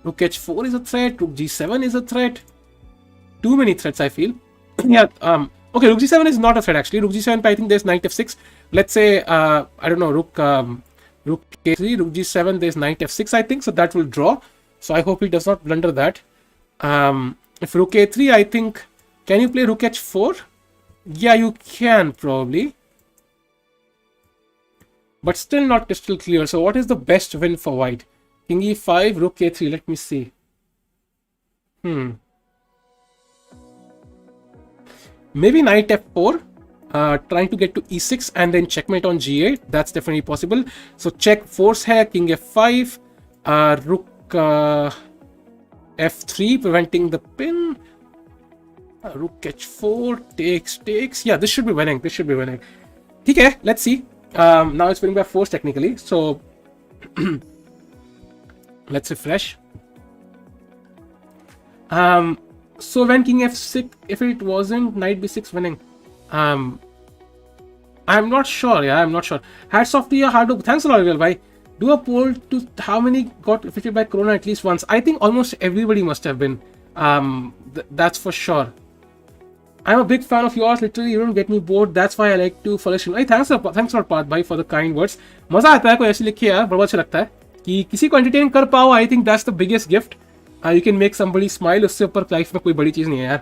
Rook h4 is a threat, rook g7 is a threat. Too many threats, I feel. Yeah, okay, rook g7 is not a threat actually. Rook g7, I think there's knight f6. Let's say, I don't know, rook k3, rook g7, there's knight f6, I think, so that will draw. So I hope he does not blunder that. If rook a3, I think, can you play rook h4? Yeah, you can probably. But still not crystal clear. So what is the best win for white? King e5, rook a3, let me see. Maybe knight f4, trying to get to e6 and then checkmate on g8. That's definitely possible. So check force hai, king f5, rook f3, preventing the pin. Rook h4, takes. Yeah, this should be winning. Okay, let's see. Now it's winning by force technically. So let's refresh. So when king f6, if it wasn't knight b6 winning, I'm not sure. Yeah, I'm not sure. Hats off to your hard work. Thanks a lot, bhai. Do a poll to how many got affected by Corona at least once. I think almost everybody must have been. That's for sure. I'm a big fan of yours. Literally, you don't get me bored. That's why I like to follow you. Hey, thanks a lot, Parth bhai, for the kind words. मजा आता है कोई ऐसे लिखे यार, बहुत अच्छा लगता है कि किसी को entertain कर पाओ. I think that's the biggest gift. You can make somebody smile. उससे ऊपर लाइफ में कोई बड़ी चीज नहीं है यार.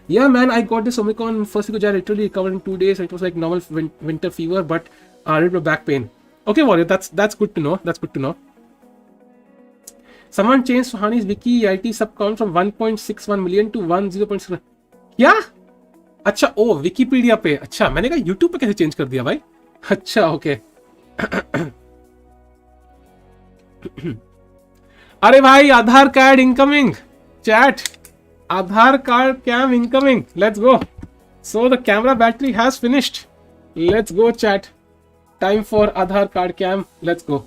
Yeah, man, I got this Omicron first week. I literally recovered in 2 days. It was like normal winter fever, but a little bit of back pain. Okay, Warrior, that's good to know. That's good to know. Someone changed Suhani's wiki IT sub count from 1.61 million to 10.6. क्या? अच्छा, ओ Wikipedia पे. अच्छा, मैंने कहा YouTube पे कैसे change कर दिया भाई. अच्छा, ओके. अरे भाई, Aadhaar card incoming. Chat, Aadhaar card cam incoming. Let's go. So the camera battery has finished. Let's go chat. Time for Aadhaar card cam. Let's go.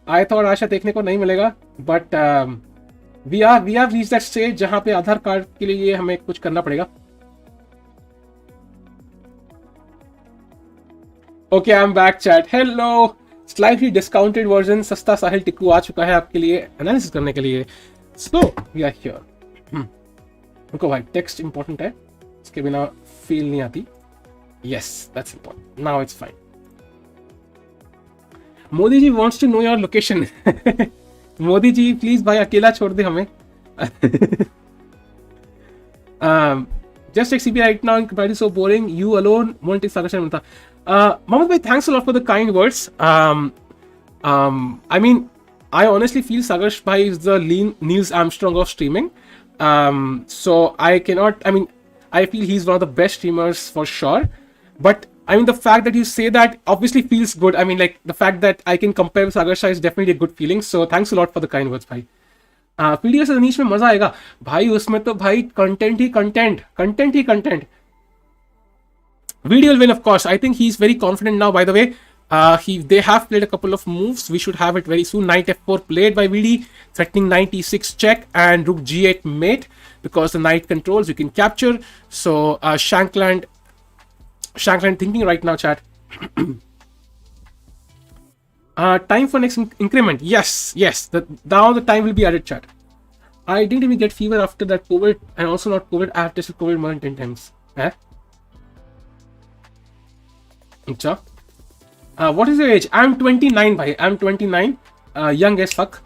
I thought आशा देखने को नहीं मिलेगा, but we have reached that stage जहां पे आधार card के लिए हमें कुछ करना पड़ेगा. Okay, I am back chat. Hello. Slightly discounted version सस्ता साहिल टिक्कू आ चुका है आपके लिए एनालिसिस करने के लिए. So we are here. रुको भाई, टेक्स्ट इंपॉर्टेंट है, इसके बिना फील नहीं आती. Yes, that's important. Now it's fine. Modi ji wants to know your location. Modi ji please भाई अकेला छोड़ दे हमें. Just take CP right now in comparison so boring. You alone won't take Sagar Sharma. Mohammed bhai, thanks a lot for the kind words. I mean, I honestly feel Sagar bhai is the Niels Armstrong of streaming. So I cannot. I mean, I feel he's one of the best streamers for sure. But I mean, the fact that you say that obviously feels good. I mean, like the fact that I can compare with Sagar Shah is definitely a good feeling. So thanks a lot for the kind words, bhai. PDF से अनीश में मजा आएगा भाई. उसमें तो भाई content he content. Video will win, of course. I think he's very confident now. By the way, they have played a couple of moves. We should have it very soon. Knight f4 played by VD, threatening knight e6 check and rook g8 mate because the knight controls. You can capture. So Shankland thinking right now, chat. Time for next increment. Yes. Now the time will be added, chat. I didn't even get fever after that COVID, and also not COVID. I have tested COVID more than 10 times. What is your age? I'm 29, bhai. I'm 29. Young as fuck.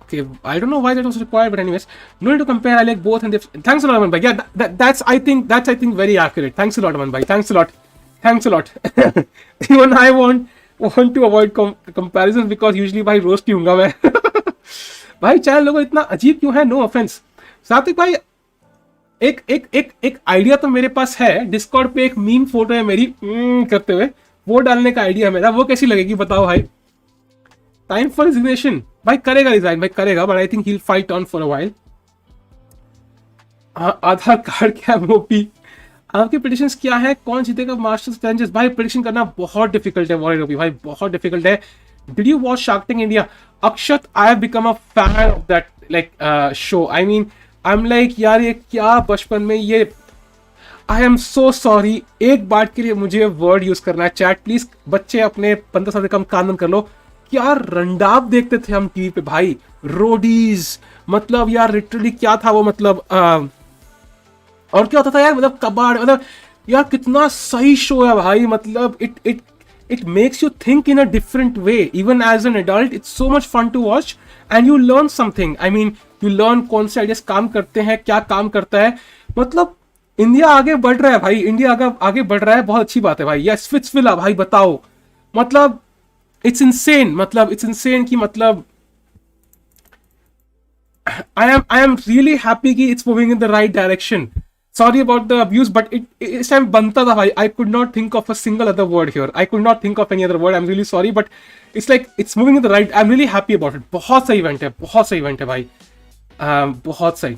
Okay, I don't know why that was required, but anyways, no need to compare. I like both, and thanks a lot, Aman bhai. Yeah, that's I think very accurate. Thanks a lot, Aman bhai. Thanks a lot. Even I want to avoid comparisons because usually भाई roast ही हूँगा मैं. भाई channel लोगों इतना अजीब क्यों है? No offence. सात्विक भाई, एक आइडिया तो मेरे पास है. डिस्कॉर्ड पे एक मीम फोटो है मेरी करते हुए, वो डालने का आइडिया मेरा. वो कैसी लगेगी बताओ भाई? Time for resignation. भाई करेगा रिजाइन, भाई करेगा, but I think he will fight on for a while. Aadhaar card क्या मोपी? आपकी प्रेडिक्शंस क्या है? कौन जीतेगा मास्टर्स चैलेंजेस? भाई प्रेडिक्शन करना बहुत डिफिकल्ट है वॉरियर ओपी भाई, बहुत डिफिकल्ट है. Did you watch shark tank India? Akshat, I have become a fan of that like show. I mean I am like यार ये क्या बचपन में ये. आई एम सो सॉरी, एक बार के लिए मुझे वर्ड यूज करना है. चैट प्लीज, बच्चे अपने 15 साल से कम कान बंद कर लो. क्या रंडाप देखते थे हम टीवी पे भाई. रोडीज, मतलब यार लिटरली क्या था वो, मतलब और क्या होता था यार, मतलब कबाड़, मतलब यार कितना सही शो है भाई. मतलब it makes you think in a different way. Even as an adult it's so much fun to watch and you learn something. I mean you learn कौन से आइडियाज काम करते हैं, क्या काम करता है. मतलब इंडिया आगे बढ़ रहा है भाई, इंडिया आगे बढ़ रहा है, बहुत अच्छी बात है भाई. या स्विट्जरलैंड भाई बताओ, मतलब इट्स इनसेन. मतलब इट्स इनसेन कि मतलब आई एम रियली हैप्पी कि it's moving in the right direction. Sorry about the abuse, but इस टाइम बनता था भाई. I could not think of a single other word here. I could not think of any other word. I'm really sorry, but it's like it's moving in the right. I'm really happy about it. बहुत सही event है, बहुत सही event है भाई. बहुत सही.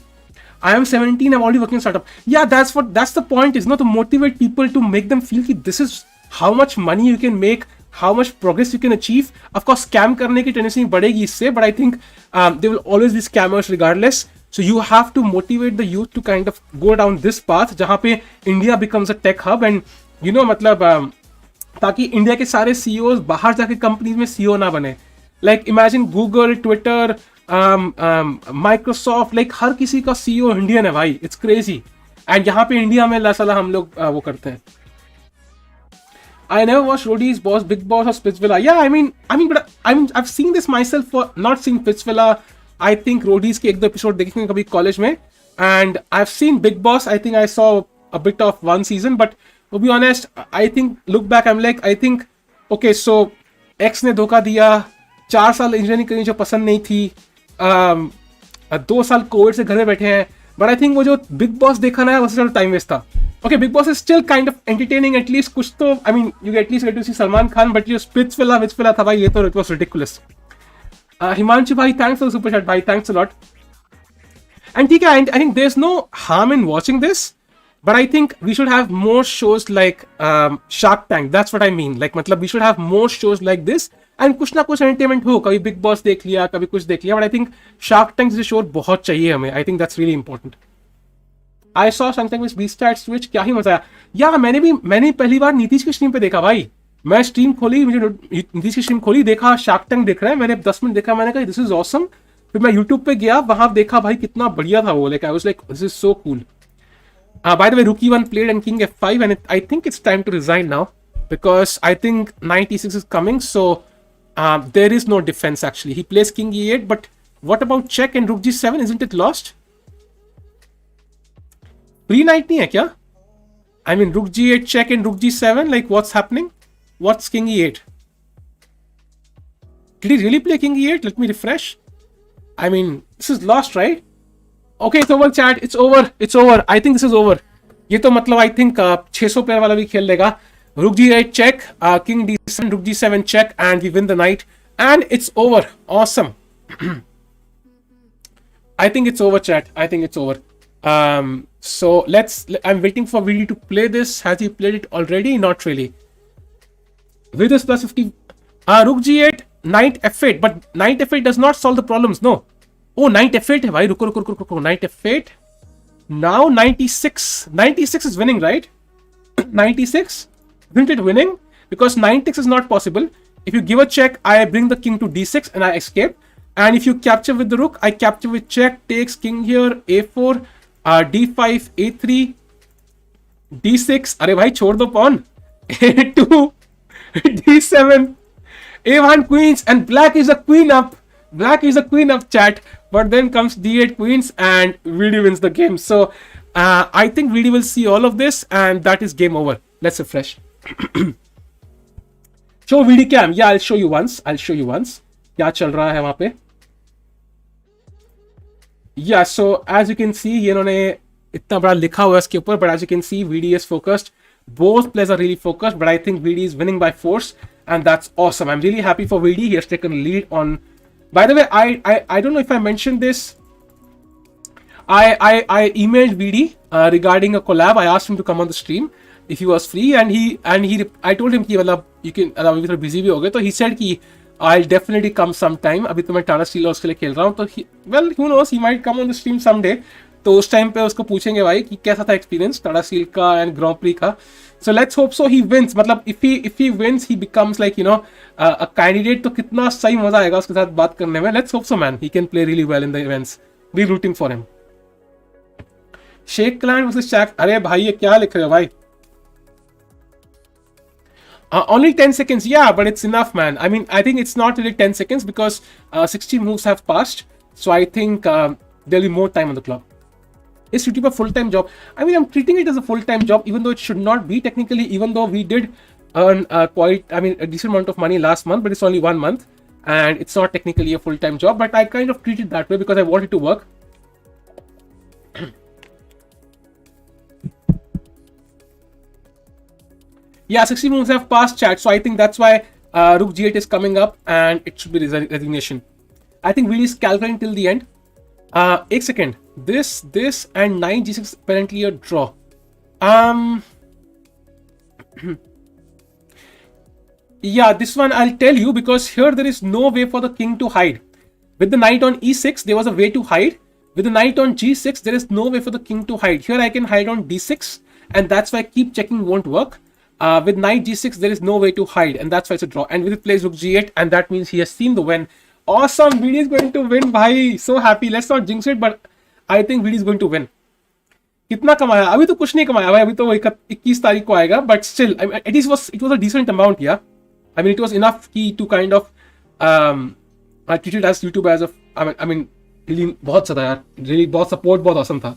I am 17. I'm already working in startup. Yeah, that's the point. Is not to motivate people to make them feel that this is how much money you can make, how much progress you can achieve. Of course, scam करने की tendency बढ़ेगी इससे, but I think there will always be scammers regardless. So you have to motivate the youth to kind of go down this path जहाँ पे India becomes a tech hub and you know मतलब ताकि India के सारे CEOs बाहर जाके companies में CEO ना बने. Like imagine Google, Twitter, Microsoft, like हर किसी का CEO इंडियन है भाई. It's crazy. And यहाँ पे इंडिया में लासाला हम लोग वो करते हैं. I never watched Rodi's Boss, Big Boss or Spitzvilla. Yeah, but I've seen this myself, for not seen Spitzvilla. I think Rodi's के एक दो एपिसोड देखे हैं कभी कॉलेज में, and I've seen Big Boss. I think I saw a bit of one season, but to be honest, I think look back, I'm like, I think okay, so X ने धोखा दिया, 4 साल engineering करनी जो पसंद नहीं थी, 2 साल कोविड से घर में बैठे हैं, but I think वो जो Big Boss देखा ना है वो टाइम वेस्ट था. Okay, Big Boss is still kind of entertaining, at least कुछ तो, I mean you at least get to see Salman Khan, but जो Spitzvilla था भाई, ये तो it was ridiculous. Himanshu bhai, thanks for the super chat bhai, thanks a lot. And ठीक है, I think there's no harm in watching this, but I think we should have more shows like Shark Tank. That's what I mean. Like मतलब we should have more shows like this and कुछ ना कुछ entertainment हो. कभी Big Boss देख लिया, कभी कुछ देख लिया, but I think Shark Tank जैसे शो बहुत चाहिए हमें. I think that's really important. I saw something with B-Stat Switch, क्या ही मजा आया. यार मैंने पहली बार नीतीश की स्ट्रीम पे देखा भाई. मैं स्ट्रीम खोली, मुझे नीतीश की स्ट्रीम खोली, देखा शार्क टैंक देख रहा है, मैंने 10 मिनट देखा, मैंने कहा दिस इज ऑसम. फिर मैं यूट्यूब पे गया, वहां देखा भाई कितना बढ़िया था वो. Like I was like this is so cool. Bye the वे, रूकी 1 played and king f5 and I think it's time to resign now because I think 96 is coming, so there is no defense actually. He plays king e8, but what about check and rook g7? Isn't it lost? Free knight नहीं है क्या? I mean rook g8 check and rook g7, like what's happening? What's king e8? Did he really play king e8? Let me refresh. I mean, this is lost, right? Okay, it's over, chat. It's over. It's over. I think this is over. ये तो मतलब I think 600 player वाला भी खेल लेगा. Rook g8 check, king d7, rook g7 check, and we win the knight. And it's over. Awesome. I think it's over, chat. I think it's over. So I'm waiting for Vidit to play this. Has he played it already? Not really. With this plus 50, rook g8, knight f8, but knight f8 does not solve the problems. No. Oh, knight f8 है भाई. रुको. Knight f8. Now 96. 96 is winning, right? 96. Isn't it winning? Because 96 is not possible. If you give a check, I bring the king to d6 and I escape. And if you capture with the rook, I capture with check, takes king here, a4, d5, a3, d6. अरे भाई छोड़ दो pawn. a2. d7, a1 queens, and black is a queen up. Black is the queen of chat, but then comes d8 queens and VD wins the game. So I think VD will see all of this and that is game over. Let's refresh. Show VD cam. Yeah, I'll show you once. क्या चल रहा है वहां पे? Yeah, so as you can see, ये इन्होंने इतना बड़ा लिखा हुआ है इसके ऊपर, but as you can see, VD is focused. Both players are really focused, but I think VD is winning by force, and that's awesome. I'm really happy for VD. He has taken lead on. By the way, I don't know if I mentioned this. I emailed VD regarding a collab. I asked him to come on the stream if he was free, and I told him कि मतलब you can अभी थोड़ा busy भी हो गए, तो he said कि I'll definitely come sometime. अभी तो मैं टाटा स्टील और उसके लिए खेल रहा हूँ, तो well who knows, he might come on the stream someday. तो उस टाइम पे उसको पूछेंगे भाई कि कैसा था एक्सपीरियंस टाटा स्टील का एंड ग्रैंड प्री का. So let's hope so he wins. मतलब if he wins, he becomes like you know a candidate. तो कितना सही मजा आएगा उसके साथ बात करने में. Let's hope so man. He can play really well in the events. Be rooting for him. शेख क्लाइंट वर्सेस शैक. अरे भाई ये क्या लिख रहे हो भाई? Only 10 seconds, yeah, but it's enough, man. I mean, I think it's not really 10 seconds because 60 moves have passed. So I think there'll be more time on the clock. Is YouTube a full-time job? I mean, I'm treating it as a full-time job, even though it should not be technically, even though we did earn a decent amount of money last month, but it's only 1 month and it's not technically a full-time job, but I kind of treat it that way because I want it to work. Yeah, 60 moves have passed, chat. So I think that's why Rook G8 is coming up and it should be resignation. I think Vidit is calculating till the end. 1 second. This and 9 G6 apparently a draw. Yeah, this one I'll tell you because here there is no way for the king to hide. With the knight on E6, there was a way to hide. With the knight on G6, there is no way for the king to hide. Here I can hide on D6 and that's why keep checking won't work. With knight G6, there is no way to hide and that's why it's a draw. And Vidit plays Rook G8 and that means he has seen the win. Awesome, Vidit is going to win, bhai. So happy. Let's not jinx it, but I think Vidit is going to win. कितना कमाया? अभी तो कुछ नहीं कमाया भाई, अभी तो 21 तारीख को आएगा, but still, I mean, it was a decent amount, yeah. I mean, it was enough to kind of treat it as YouTube as a, I mean, really बहुत ज़्यादा यार, really बहुत support बहुत awesome था.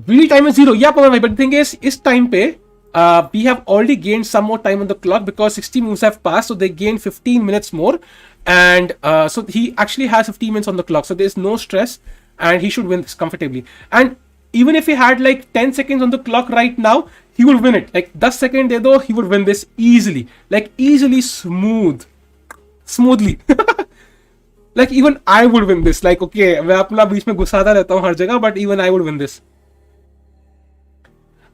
Really time is 0. Yeah, Pawan, but the thing is, इस time पे we have already gained some more time on the clock because 60 moves have passed, so they gained 15 minutes more, and so he actually has 15 minutes on the clock, so there's no stress, and he should win this comfortably. And even if he had like 10 seconds on the clock right now, he would win it. Like 10 seconds de do, he would win this easily, like easily, smoothly. Like even I would win this. Like okay, मैं अपना बीच में घुसाता रहता हूँ हर जगह, but even I would win this.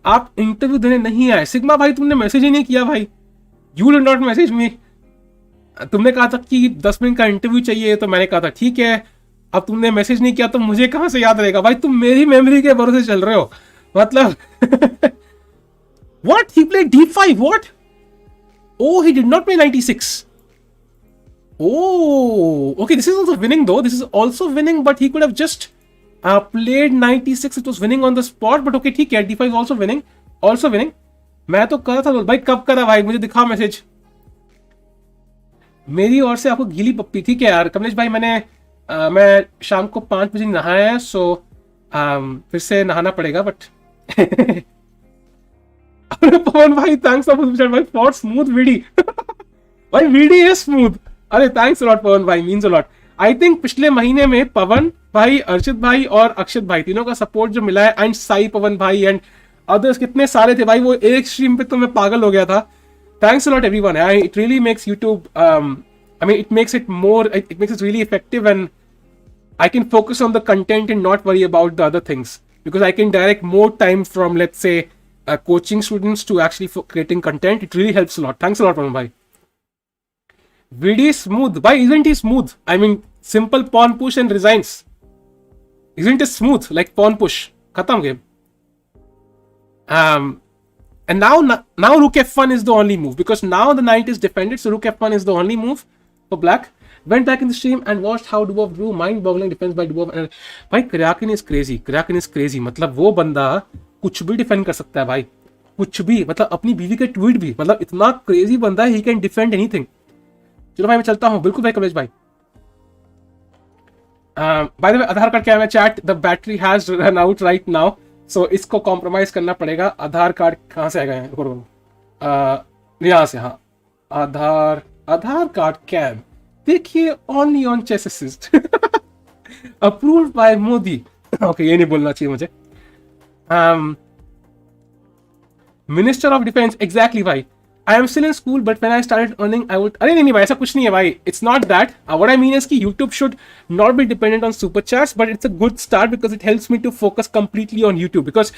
आप interview देने नहीं आए सिग्मा भाई, तुमने मैसेज ही नहीं किया भाई. You did not message me. तुमने कहा था कि 10 मिनट का इंटरव्यू चाहिए, तो मैंने कहा था ठीक है. अब तुमने मैसेज नहीं किया तो मुझे कहां से याद रहेगा भाई? तुम मेरी मेमोरी के भरोसे चल रहे हो मतलब. What? He played d5. What? Oh, he did not play 96. Oh, okay. This is also winning though. This is also winning, but he could have just played 96. It was winning on the spot, but okay, ठीक है. d5 is also winning. Also winning. मैं तो कर रहा था भाई. कब करा भाई? मुझे दिखा मैसेज. मेरी ओर से आपको गीली पप्पी. ठीक है यार कमलेश भाई, मैं शाम को 5 बजे नहाया है, सो फिर से नहाना पड़ेगा, बट पवन भाई थैंक्स भाई फॉर स्मूथ वीडी. भाई वीडी इज स्मूथ. अरे थैंक्स अलॉट पवन भाई, मींस अलॉट. आई थिंक पिछले महीने में पवन भाई, अर्चित भाई और अक्षत भाई तीनों का सपोर्ट जो मिला है, एंड साई पवन भाई एंड अदर्स कितने सारे थे भाई. वो एक स्ट्रीम पे तो मैं पागल हो गया था. Thanks a lot everyone. It really makes YouTube, I mean, it makes it more, it makes it really effective, and I can focus on the content and not worry about the other things, because I can direct more time from, let's say, coaching students to actually creating content. It really helps a lot. Thanks a lot, Pawan bhai. VD smooth. Why isn't he smooth? I mean, simple pawn push and resigns. Isn't it smooth? Like pawn push. Khatam game. And now Rook F1 is the only move, because now the knight is defended, so Rook F1 is the only move for black. Went back in the stream and watched how Dubov drew. Mind-boggling defense by Dubov. And भाई Kraken is crazy. Kraken is crazy. मतलब वो बंदा कुछ भी defend कर सकता है भाई, कुछ भी. मतलब अपनी बीवी के ट्वीट भी, मतलब इतना क्रेजी बंदा है. He can defend anything. चलो भाई मैं चलता हूँ, बिल्कुल भाई कमलेश भाई। By the way Aadhaar card क्या है chat, the battery has run out right now, so इसको कॉम्प्रोमाइज करना पड़ेगा। आधार कार्ड कहाँ से आएगा, यहाँ से, हाँ आधार कार्ड कैन देखिए only on chess assist, approved by Modi. Okay ये नहीं बोलना चाहिए मुझे। मिनिस्टर ऑफ डिफेंस, एग्जैक्टली भाई। I am still in school, but when I started earning, I would. अरे नहीं भाई ऐसा कुछ नहीं है भाई. It's not that. What I mean is कि YouTube should not be dependent on super chats, but it's a good start because it helps me to focus completely on YouTube. Because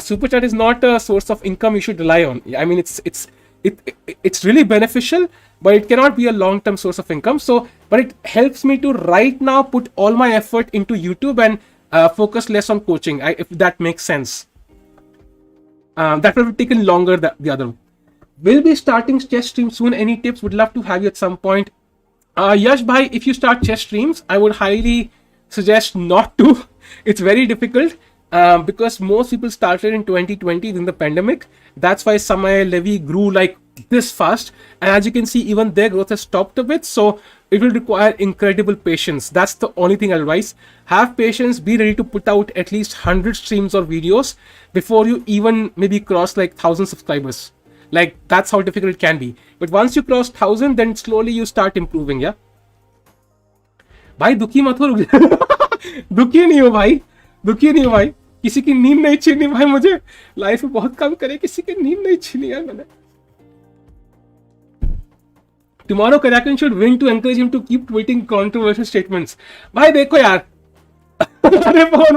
super chat is not a source of income you should rely on. I mean it's really beneficial, but it cannot be a long-term source of income. So, but it helps me to right now put all my effort into YouTube and focus less on coaching. If that makes sense. That would have taken longer the other one. We'll be starting chess streams soon. Any tips? Would love to have you at some point. Yash bhai, if you start chess streams, I would highly suggest not to. It's very difficult because most people started in 2020 in the pandemic. That's why Samay Levy grew like this fast. And as you can see, even their growth has stopped a bit. So it will require incredible patience. That's the only thing I'll advise. Have patience. Be ready to put out at least 100 streams or videos before you even maybe cross like 1,000 subscribers. Like that's how difficult it can be. But once you cross 1,000, then slowly you start improving. Yeah. भाई दुखी मत हो, दुखी नहीं हो भाई, दुखी नहीं हो भाई, किसी की नींद नहीं छीनी भाई, मुझे लाइफ में बहुत काम करे, किसी की नींद नहीं छीनी यार मैंने। Tomorrow Karakan should win to encourage him to keep tweeting controversial statements. भाई देखो यार, अरे पवन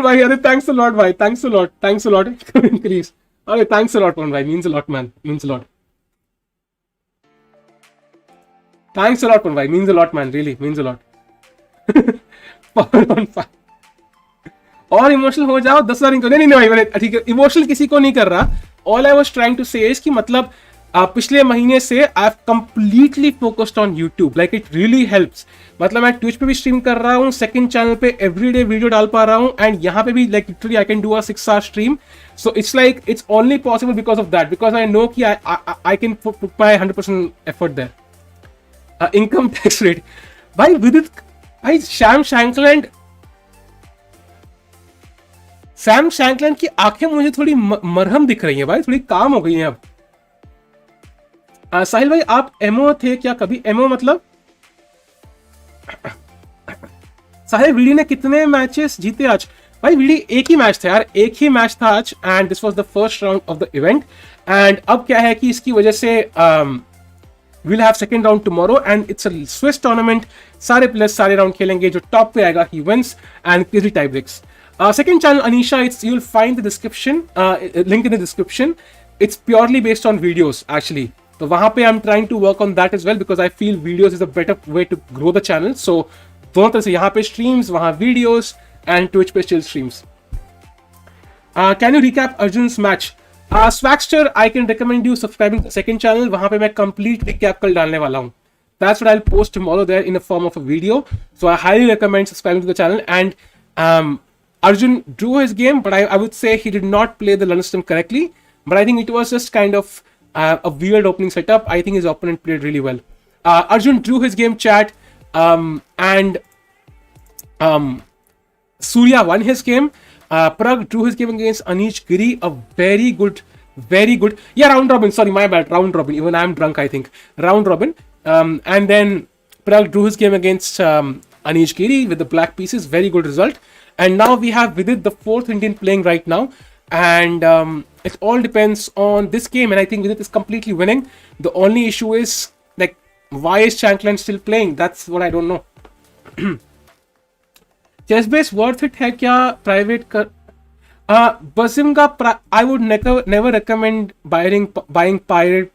भाई, अरे thanks a lot भाई, thanks a lot, increase. Okay, thanks a lot, Pawan bhai. Means a lot, man. Means a lot. Thanks a lot, Pawan bhai. Means a lot, man. Really, means a lot. और emotional हो जाओ 10,000 income. नहीं भाई, मैंने ठीक है, emotional किसी को नहीं कर रहा। All I was trying to say is कि मतलब पिछले महीने से I have completely focused on YouTube, like it really helps. मतलब मैं ट्विच पे भी स्ट्रीम कर रहा हूँ, सेकंड चैनल पे एवरीडे वीडियो डाल पा रहा हूँ, एंड यहाँ पे भी like literally I can do a 6 hour stream. So it's like it's only possible because of that, because I know कि आई can put my 100% effort there. Income tax rate भाई, विदित भाई, सैम शैंकलैंड की आंखें मुझे थोड़ी मरहम दिख रही है भाई, थोड़ी काम हो गई है अब। साहिल भाई आप एमओ थे क्या कभी? एमओ मतलब साहिल वीडी ने कितने मैचेस जीते आज? भाई वीडी एक ही मैच था यार, एक ही मैच था आज, and this was the first round of the event. And अब क्या है कि इसकी वजह से we'll have second round tomorrow and it's a Swiss tournament. सारे प्लेयर्स सारे राउंड खेलेंगे, जो टॉप पे आएगा he wins and crazy tie breaks. Second channel Anisha, it's you'll find the description, link in the description. It's purely based on videos actually. तो वहां पे I'm trying to work on that as well because I feel videos is a better way to grow the channel. So दोनों तरह से, यहाँ पे streams, वहां videos and Twitch पे still streams. Can you recap Arjun's match? Swagster, I can recommend you subscribing to the second channel. वहां पे मैं complete recap कल डालने वाला हूँ. That's what I'll post tomorrow there in the form of a video. So I highly recommend subscribing to the channel. And Arjun drew his game, but I would say he did not play the London system correctly. But I think it was just kind of a weird opening setup. I think his opponent played really well. Arjun drew his game, chat, and Surya won his game. Pragg drew his game against Anish Giri, a very good, yeah, round robin, sorry, my bad, round robin, even I'm drunk, I think, round robin. And then Pragg drew his game against Anish Giri with the black pieces, very good result. And now we have Vidit, the 4th Indian playing right now, and it all depends on this game, and I think Vidit is completely winning. The only issue is, like, why is Shankland still playing? That's what I don't know. Chess base worth it है क्या private कर? Basim का I would never recommend buying pirate,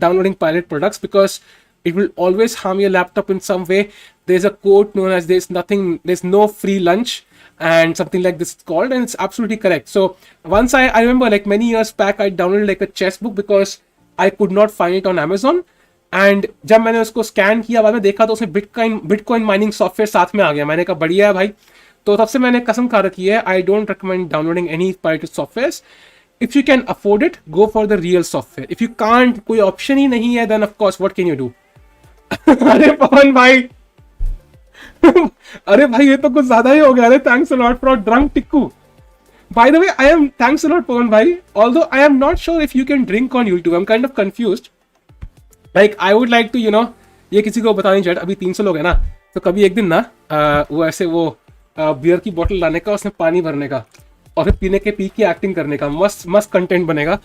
downloading pirate products because it will always harm your laptop in some way. There's a quote known as there's no free lunch, and something like this is called, and it's absolutely correct. So once I remember, like many years back, I downloaded like a chess book because I could not find it on Amazon. And जब मैंने उसको scan किया, बाद में देखा तो उसमें bitcoin mining software साथ में आ गया। मैंने कहा बढ़िया है भाई, तो तब से मैंने कसम खा रखी है, I don't recommend downloading any pirated software. If you can afford it, go for the real software. If you can't, कोई ऑप्शन ही नहीं है, then of course what can you do? अरे पवन भाई, अरे भाई ये तो कुछ ज्यादा ही हो गया. अरे thanks a lot for drunk Tikku. By the way, I am thanks a lot, Pawan bhai. Although I am not sure if you can drink on YouTube, I'm kind of confused. Like I would like to, ये किसी को बता नहीं चाहिए. अभी 300 लोग हैं ना, तो कभी एक दिन ना वो ऐसे वो बियर की बोतल लाने का, उसमें पानी भरने का और फिर पीने के पी की एक्टिंग करने का मस्त मस्त कंटेंट बनेगा.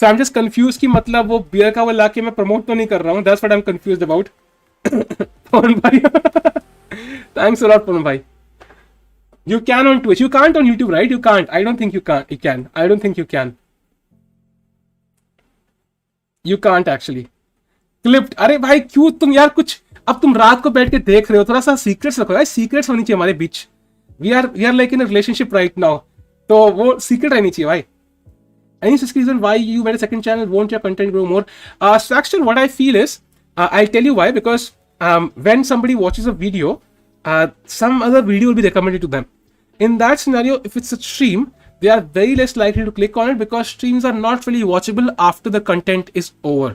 सो आई एम जस्ट कंफ्यूज कि मतलब वो बियर का वो ला के मैं प्रमोट तो नहीं कर रहा हूँ. That's what I am confused about. Pawan भाई थैंक्स अ लॉट पवन भाई. You can on Twitch. You can't on YouTube, right? You can't. I don't think you can. You can. I don't think you can. You can't actually. Clipped. अरे भाई क्यों तुम यार कुछ अब तुम रात को बैठ के देख रहे हो, थोड़ा सा सीक्रेट्स रखो यार. सीक्रेट्स होनी चाहिए हमारे बीच. We are like in a relationship right now. तो वो सीक्रेट रहनी चाहिए भाई. Any specific reason why you made a second channel? Won't your content grow more? So actually what I feel is, I'll tell you why. Because when somebody watches a video, some other video will be recommended to them. In that scenario, if it's a stream, they are very less likely to click on it because streams are not really watchable after the content is over,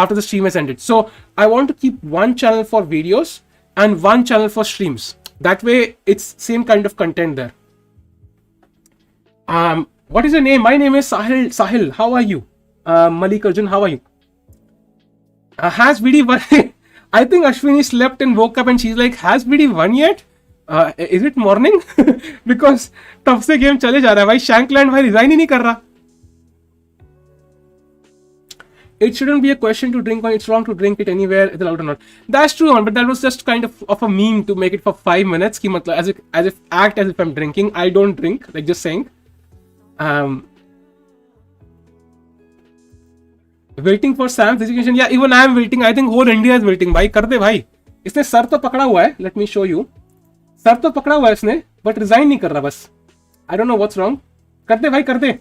after the stream has ended. So I want to keep one channel for videos and one channel for streams. That way it's same kind of content there. What is your name? My name is Sahil. How are you? Malik Arjun, how are you? Has VD won? I think Ashwini slept and woke up and she's like, has VD won yet? Is it morning? Because तब से game चले जा रहा है भाई. Shankland भाई resign ही नहीं कर रहा. It shouldn't be a question to drink on. It's wrong to drink it anywhere, it's allowed or not. That's true, but that was just kind of a meme to make it for 5 minutes. कि मतलब as if act as if I'm drinking. I don't drink. Like just saying. Waiting for Sam's resignation. Yeah, even I am waiting. I think whole India is waiting. भाई कर दे भाई. इसने sir तो पकड़ा हुआ है. Let me show you. Sir तो पकड़ा हुआ है इसने, बट रिजाइन नहीं कर रहा बस. आई डोंट नो व्हाट्स रॉन्ग. कर दे भाई, कर दे.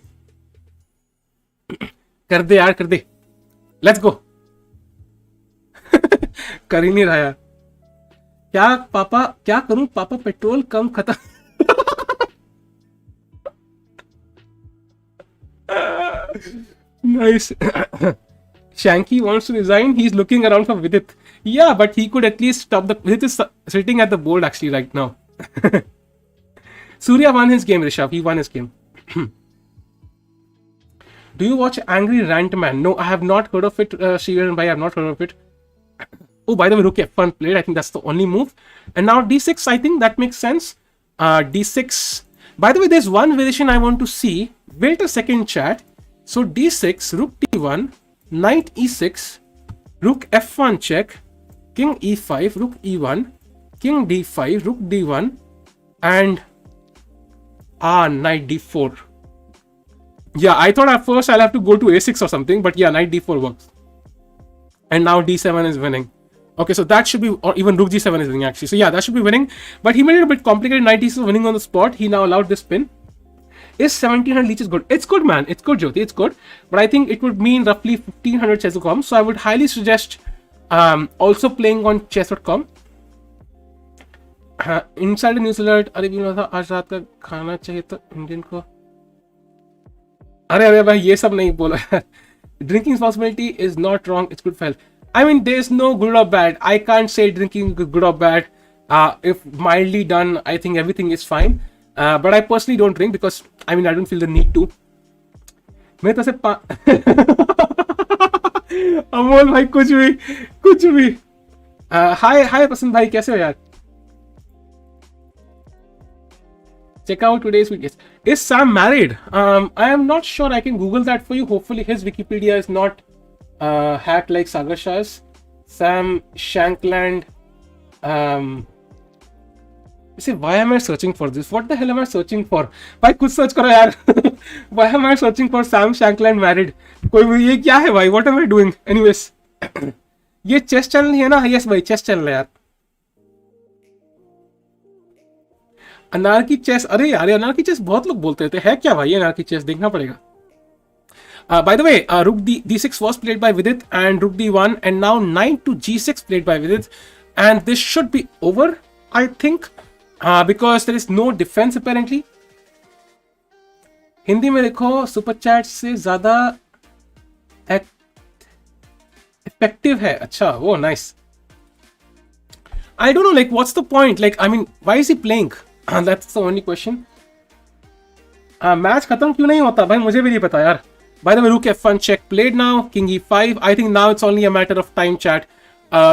कर दे यार, कर दे. Let's go. कर ही नहीं रहा यार. क्या पापा, क्या करूं पापा, पेट्रोल कम खत्म. Nice. Shanky wants to resign. He's looking around for Vidit. Yeah, but he could at least stop the. Vidit is sitting at the board actually right now. Surya won his game, Rishabh. He won his game. Do you watch Angry Rant Man? No, I have not heard of it. Shivan bhai, I have not heard of it. Oh, by the way, Rook F1 played. I think that's the only move. And now D6, I think that makes sense. D6. By the way, there's one variation I want to see. Wait a second, chat. So D6, Rook D1, Knight E6, Rook F1 check, King E5, Rook E1, King D5, Rook D1, and Knight D4. Yeah, I thought at first I'll have to go to A6 or something, but yeah, Knight D4 works. And now D7 is winning. Okay, so that should be, or even Rook G7 is winning actually. So yeah, that should be winning. But he made it a bit complicated. Knight D6 winning on the spot. He now allowed this spin. Is 1700 leeches good? It's good, man. It's good, Jyoti. It's good. But I think it would mean roughly 1500 chess.com. So I would highly suggest also playing on chess.com. Inside news alert. अरे भी था आज रात का खाना चाहिए तो Indian को. अरे भाई ये सब नहीं बोला. Drinking responsibility is not wrong. It's good for health. I mean, there's no good or bad. I can't say drinking is good or bad. If mildly done, I think everything is fine. But I personally don't drink because I mean I don't feel the need to. मैं तो से अमोल भाई कुछ भी. Hi प्रसन्न भाई, कैसे हो यार? Check out today's video. Is Sam married? I am not sure. I can Google that for you. Hopefully his Wikipedia is not hacked like Sagar Shah's. Sam Shankland. Say, why am I searching for this? What the hell am I searching for? भाई कुछ search करो यार. Why am I searching for Sam Shankland married? कोई ये क्या है भाई? What am I doing? Anyways, ये chess channel है ना? Yes भाई, chess channel है यार. Anarchy chess. अरे यार अनार्की चेस बहुत लोग बोलते थे. है क्या भाई अनार्की चेस? देखना पड़ेगा. By the way, Rook D6 was played by Vidit and Rook D1 and now Knight to G6 played by Vidit, and this should be over, I think, because there is no defense apparently. Hindi में लिखो super chat से ज्यादा effective है. अच्छा, वो nice. I don't know, like, what's the point? Like, I mean, why is he playing? That's the only question. Match खत्म क्यों नहीं होता भाई, मुझे भी नहीं पता यार. By the way, rook f1 check played now. King e5. I think now it's only a matter of time, chat.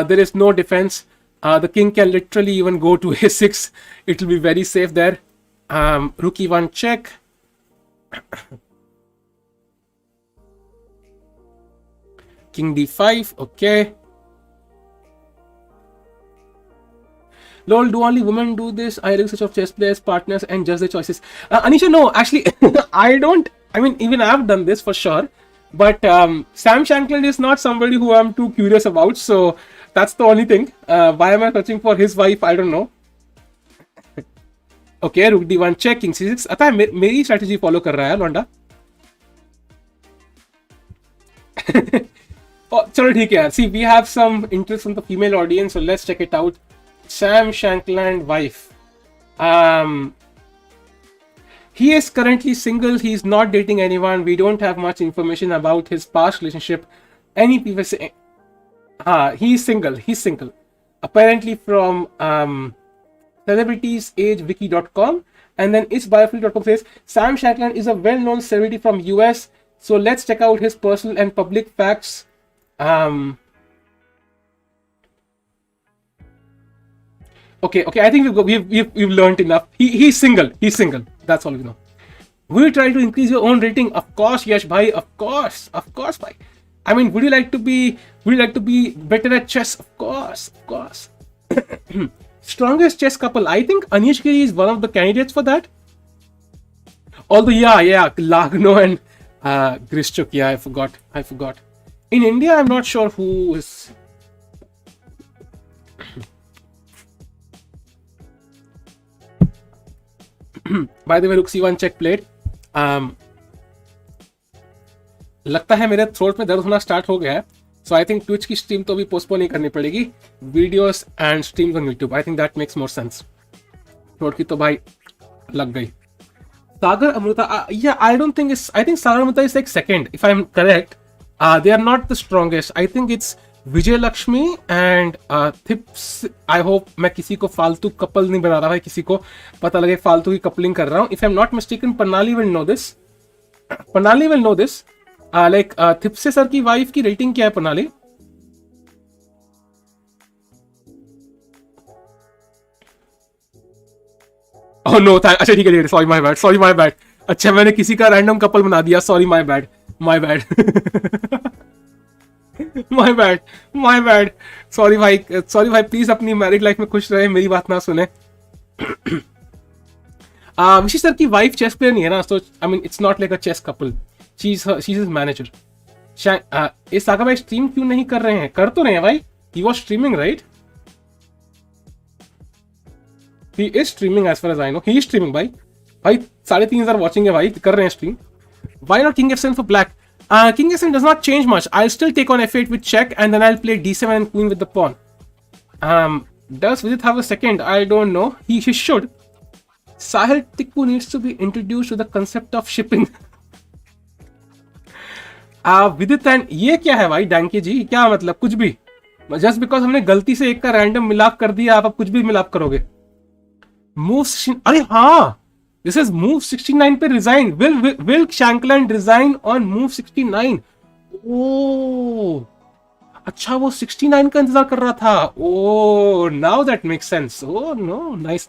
There is no defense. The king can literally even go to a6. It will be very safe there. Rook e1 check. King d5. Okay. Lol, do only women do this? I look such of chess players, partners, and judge their choices. Anisha, no, actually, I don't. I mean, even I've done this for sure. But Sam Shankland is not somebody who I'm too curious about. So that's the only thing. Why am I searching for his wife? I don't know. Okay, rook d1 check, king c6. आता है मेरी strategy follow कर रहा है लौंडा. Oh, चलो ठीक है. See, we have some interest from the female audience, so let's check it out. Sam Shankland wife. He is currently single. He's not dating anyone. We don't have much information about his past relationship. Any people say, he's single. He's single. Apparently from celebritiesagewiki.com, and then itsbiofree.com says Sam Shankland is a well-known celebrity from US. So let's check out his personal and public facts. Okay. I think we've learned enough. He's single. He's single. That's all we know. Will you try to increase your own rating? Of course, yes, bhai. Of course, bhai. I mean, would you like to be better at chess? Of course. Strongest chess couple. I think Anish Giri is one of the candidates for that. Although, yeah, Lagno and Grishchuk. Yeah, I forgot. In India, I'm not sure who is. By the way, rook c1 check played. लगता है मेरे throat में दर्द होना start हो गया है. सो I think Twitch की स्ट्रीम तो अभी पोस्टपोन नहीं करनी पड़ेगी. Videos and streams on YouTube. I think that makes more sense. Throat की तो भाई लग गई. Sagar Amruta, yeah, I think Sagar Amruta is like second, if I'm correct. They are not the strongest. I think it's Vijay Lakshmi and Thips. I hope मैं किसी को फालतू couple नहीं बना रहा है, किसी को पता लगे फालतू की कपलिंग कर रहा हूँ. If I'm not mistaken, Panali will know this. Like Thipsay sir की वाइफ की रेटिंग क्या है पनाली? Oh no, अच्छा ठीक है, sorry my bad. अच्छा मैंने किसी का रैंडम कपल बना दिया. Sorry, my bad. My bad. Sorry भाई, प्लीज अपनी मैरिड लाइफ में खुश रहे, मेरी बात ना सुने. विशी सर की वाइफ चेस प्लेयर नहीं है ना, so I mean it's not like a chess couple. She's his manager. ये सागा भाई स्ट्रीम क्यों नहीं कर रहे हैं? कर तो रहे हैं भाई. He was streaming, right? He is streaming as far as I know. He is streaming भाई 3,500 watching है भाई, कर रहे हैं stream. Why not king f7 for black? King f7 does not change much. I'll still take on f8 with check, and then I'll play d7 and queen with the pawn. Does Vidit have a second? I don't know. He should. Sahil Tikku needs to be introduced to the concept of shipping. Vidit and ये क्या है भाई डैंकी जी? क्या मतलब? कुछ भी. Just because हमने गलती से एक का रैंडम मिलाप कर दिया, आप अब कुछ भी मिलाप करोगे. Move 16. अरे हाँ, this is move 69 पे resign. Will Shankland resign on move 69? Oh, अच्छा वो 69 का इंतजार कर रहा था. Oh, now that makes sense. Oh no, nice.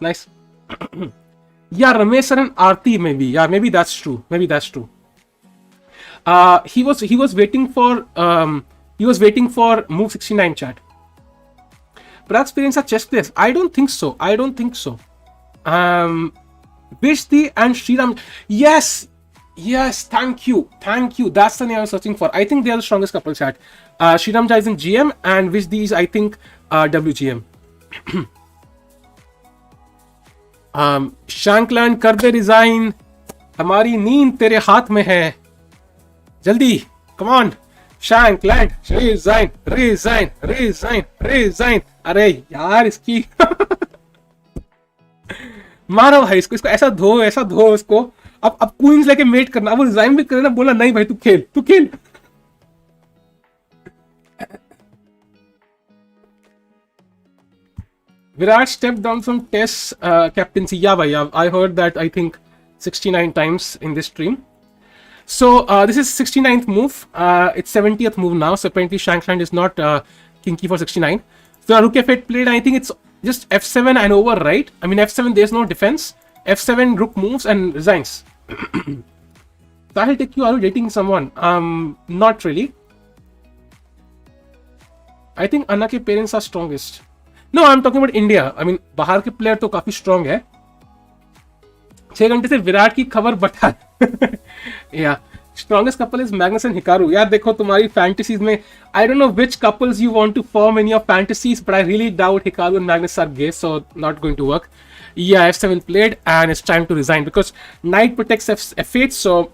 Yeah, Ramesh sir and Aarti maybe. Yeah, maybe that's true. He was waiting for move 69 chat. Pragg's parents are chess players. I don't think so. Vishti and Sriram. Yes. Thank you. That's the name I was searching for. I think they are the strongest couple chat. Sriram Jai is in GM and Vishti is, I think, WGM. Shankland कर दे resign. हमारी नींद तेरे हाथ में है. जल्दी, come on. Shankland, resign. अरे यार इसकी मारो भाई इसको ऐसा धो उसको. अब क्वींस लेके मेट करना. अब वो रिजाइन भी करे ना, बोला नहीं भाई तू खेल. Virat stepped down from Test captaincy. Yeah, bhai, yeah, I heard that. I think 69 times in this stream. So this is 69th move. It's 70th move now. So apparently Shankland is not kinky for 69. So Rook F8 played. I think it's just F7 and over, right? I mean F7. There's no defense. F7 Rook moves and resigns. That'll take you. Are you dating someone? Not really. I think Anna के parents are strongest. No, I'm talking about India. I mean बाहर के player तो काफी strong है. 6 घंटे से विराट की खबर बता. Yeah, strongest couple is Magnus and Hikaru. यार देखो तुम्हारी fantasies में, I don't know which couples you want to form in your fantasies, but I really doubt Hikaru and Magnus are gay, so not going to work. Yeah, F7 played and it's time to resign because knight protects F8. So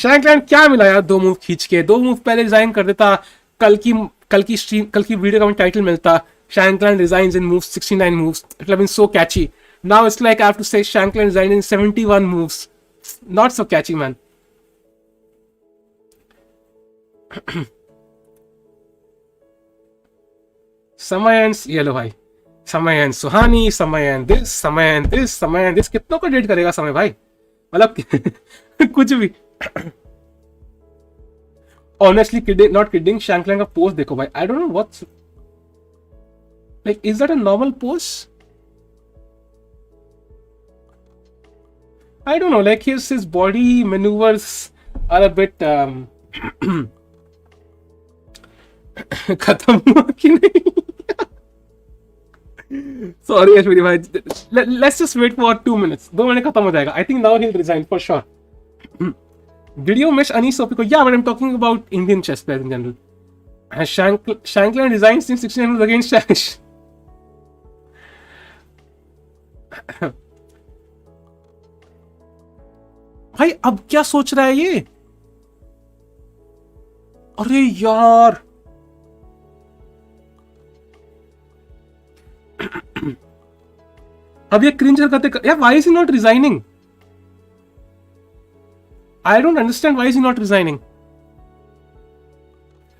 Shankland क्या मिला यार 2 move खींच के, 2 move पहले resign कर देता. कल की वीडियो का टाइटल मिलता. Shankland resigns in moves 69 moves. It would have been so catchy. Now it's like I have to say Shankland resigned in 71 moves. Not so catchy, man. Samayan's yellow bhai. Samayan Suhani, Samayan this, Samayan this, Samayan this. कितनों को date करेगा समय भाई? मतलब कुछ भी. Honestly, kidding, not kidding. Shankland का pose देखो भाई. I don't know what's like. Is that a normal pose? I don't know. Like his body maneuvers are a bit. खत्म हुआ कि नहीं? Sorry, Ashwini bhai. Let's just wait for 2 minutes. 2 minutes खत्म हो जाएगा. I think now he'll resign for sure. Did you miss Anish Giri? Yeah, but I'm talking about Indian chess players in general. Shankland resigns in 69 moves against Shankland. भाई अब क्या सोच रहा है ये? अरे यार अब ये क्रिंज करते यार. Why is he not resigning? I don't understand why is he not resigning.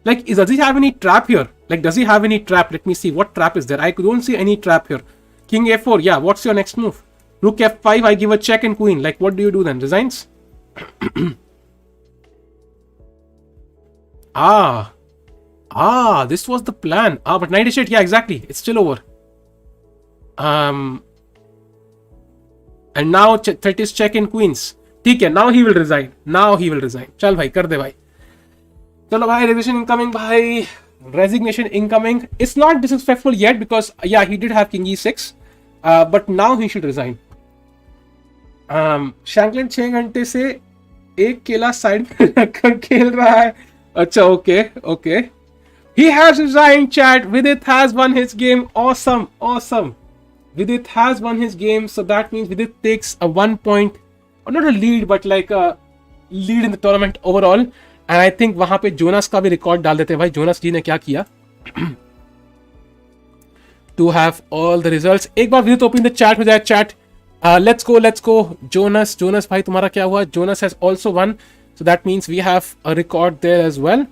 Like, does he have any trap here? Like, does he have any trap? Let me see. What trap is there? I don't see any trap here. King F4. Yeah, what's your next move? Rook F5. I give a check and queen. Like, what do you do then? Resigns? This was the plan. But knight h8. Yeah, exactly. It's still over. And now threat is check and queens. ठीक है, now he will resign. चल भाई कर दे भाई. चलो भाई, resignation incoming भाई. Resignation incoming. It's not disrespectful yet because yeah, he did have king e6, but now he should resign. Shankland 6 घंटे से एक केला साइड में रखकर खेल रहा है. अच्छा, okay. He has resigned, chat. Vidit has won his game. Awesome. Vidit has won his game, so that means Vidit takes a 1 point, or not a lead, but like a lead in the tournament overall. And I think वहां पे Jonas का भी record डाल देते हैं भाई. Jonas जी ने क्या किया? To have all the results. एक बार Vidit open the chat हो जाए. Chat. Let's go. Jonas भाई तुम्हारा क्या हुआ? Jonas has also won, so that means we have a record there as well.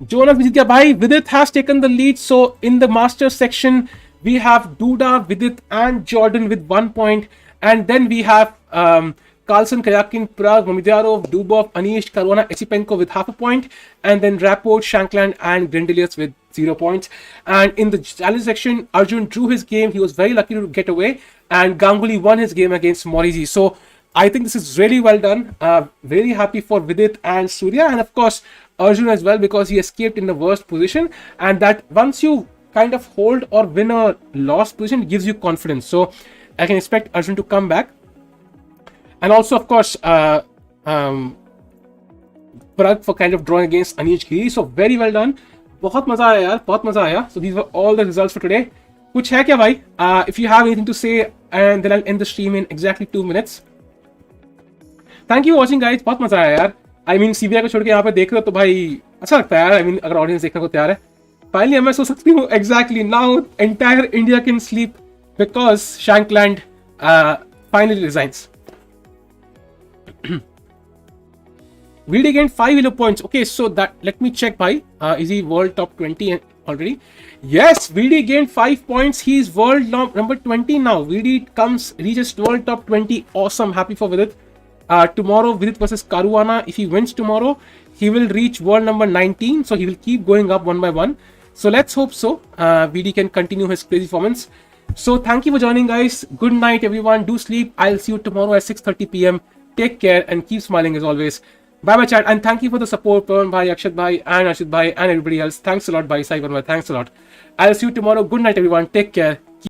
Jonas जीत गया भाई. Vidit has taken the lead. So in the master section we have Duda, Vidit and Jordan with 1 point, and then we have Carlsen, Kayakin, Pragg, Mamidyarov, Dubov, Anish, Caruana, Esipenko with half a point, and then Rapport, Shankland and Grendelius with 0 points. And in the challenge section, Arjun drew his game. He was very lucky to get away, and Ganguly won his game against Morisi. So I think this is really well done. Very happy for Vidit and Surya, and of course Arjun as well, because he escaped in the worst position, and that once you kind of hold or win a lost position, it gives you confidence. So I can expect Arjun to come back. And also, of course, Pragg for kind of drawing against Anish Giri. So very well done. बहुत मजा आया यार, बहुत मजा आया. So these were all the results for today. कुछ है क्या भाई? If you have anything to say, and then I'll end the stream in exactly 2 minutes. Thank you for watching, guys. बहुत मजा आया यार. I mean, CBI को छोड़ के यहाँ पे देख रहे हो तो भाई अच्छा लगता है यार. I mean, अगर ऑडियंस देखने को तैयार है. Finally, मैं सो सकती हूँ. Exactly. Now entire India can sleep because Shankland finally resigns. Vidit gained 5 elo points. Okay, so that let me check. Bhai, is he world top 20? already. Yes, VD gained 5 points. He's world number 20 now. VD reaches world top 20. Awesome. Happy for Vidit. Tomorrow, Vidit versus Caruana. If he wins tomorrow, he will reach world number 19. So he will keep going up one by one. So let's hope so. VD can continue his crazy performance. So thank you for joining, guys. Good night, everyone. Do sleep. I'll see you tomorrow at 6:30 p.m. Take care and keep smiling as always. Bye bye, chat. And thank you for the support, Pawan Bhai, Akshat Bhai, and Arshit Bhai, and everybody else. Thanks a lot, Bhai. Sai Bhai. Thanks a lot. I'll see you tomorrow. Good night, everyone. Take care.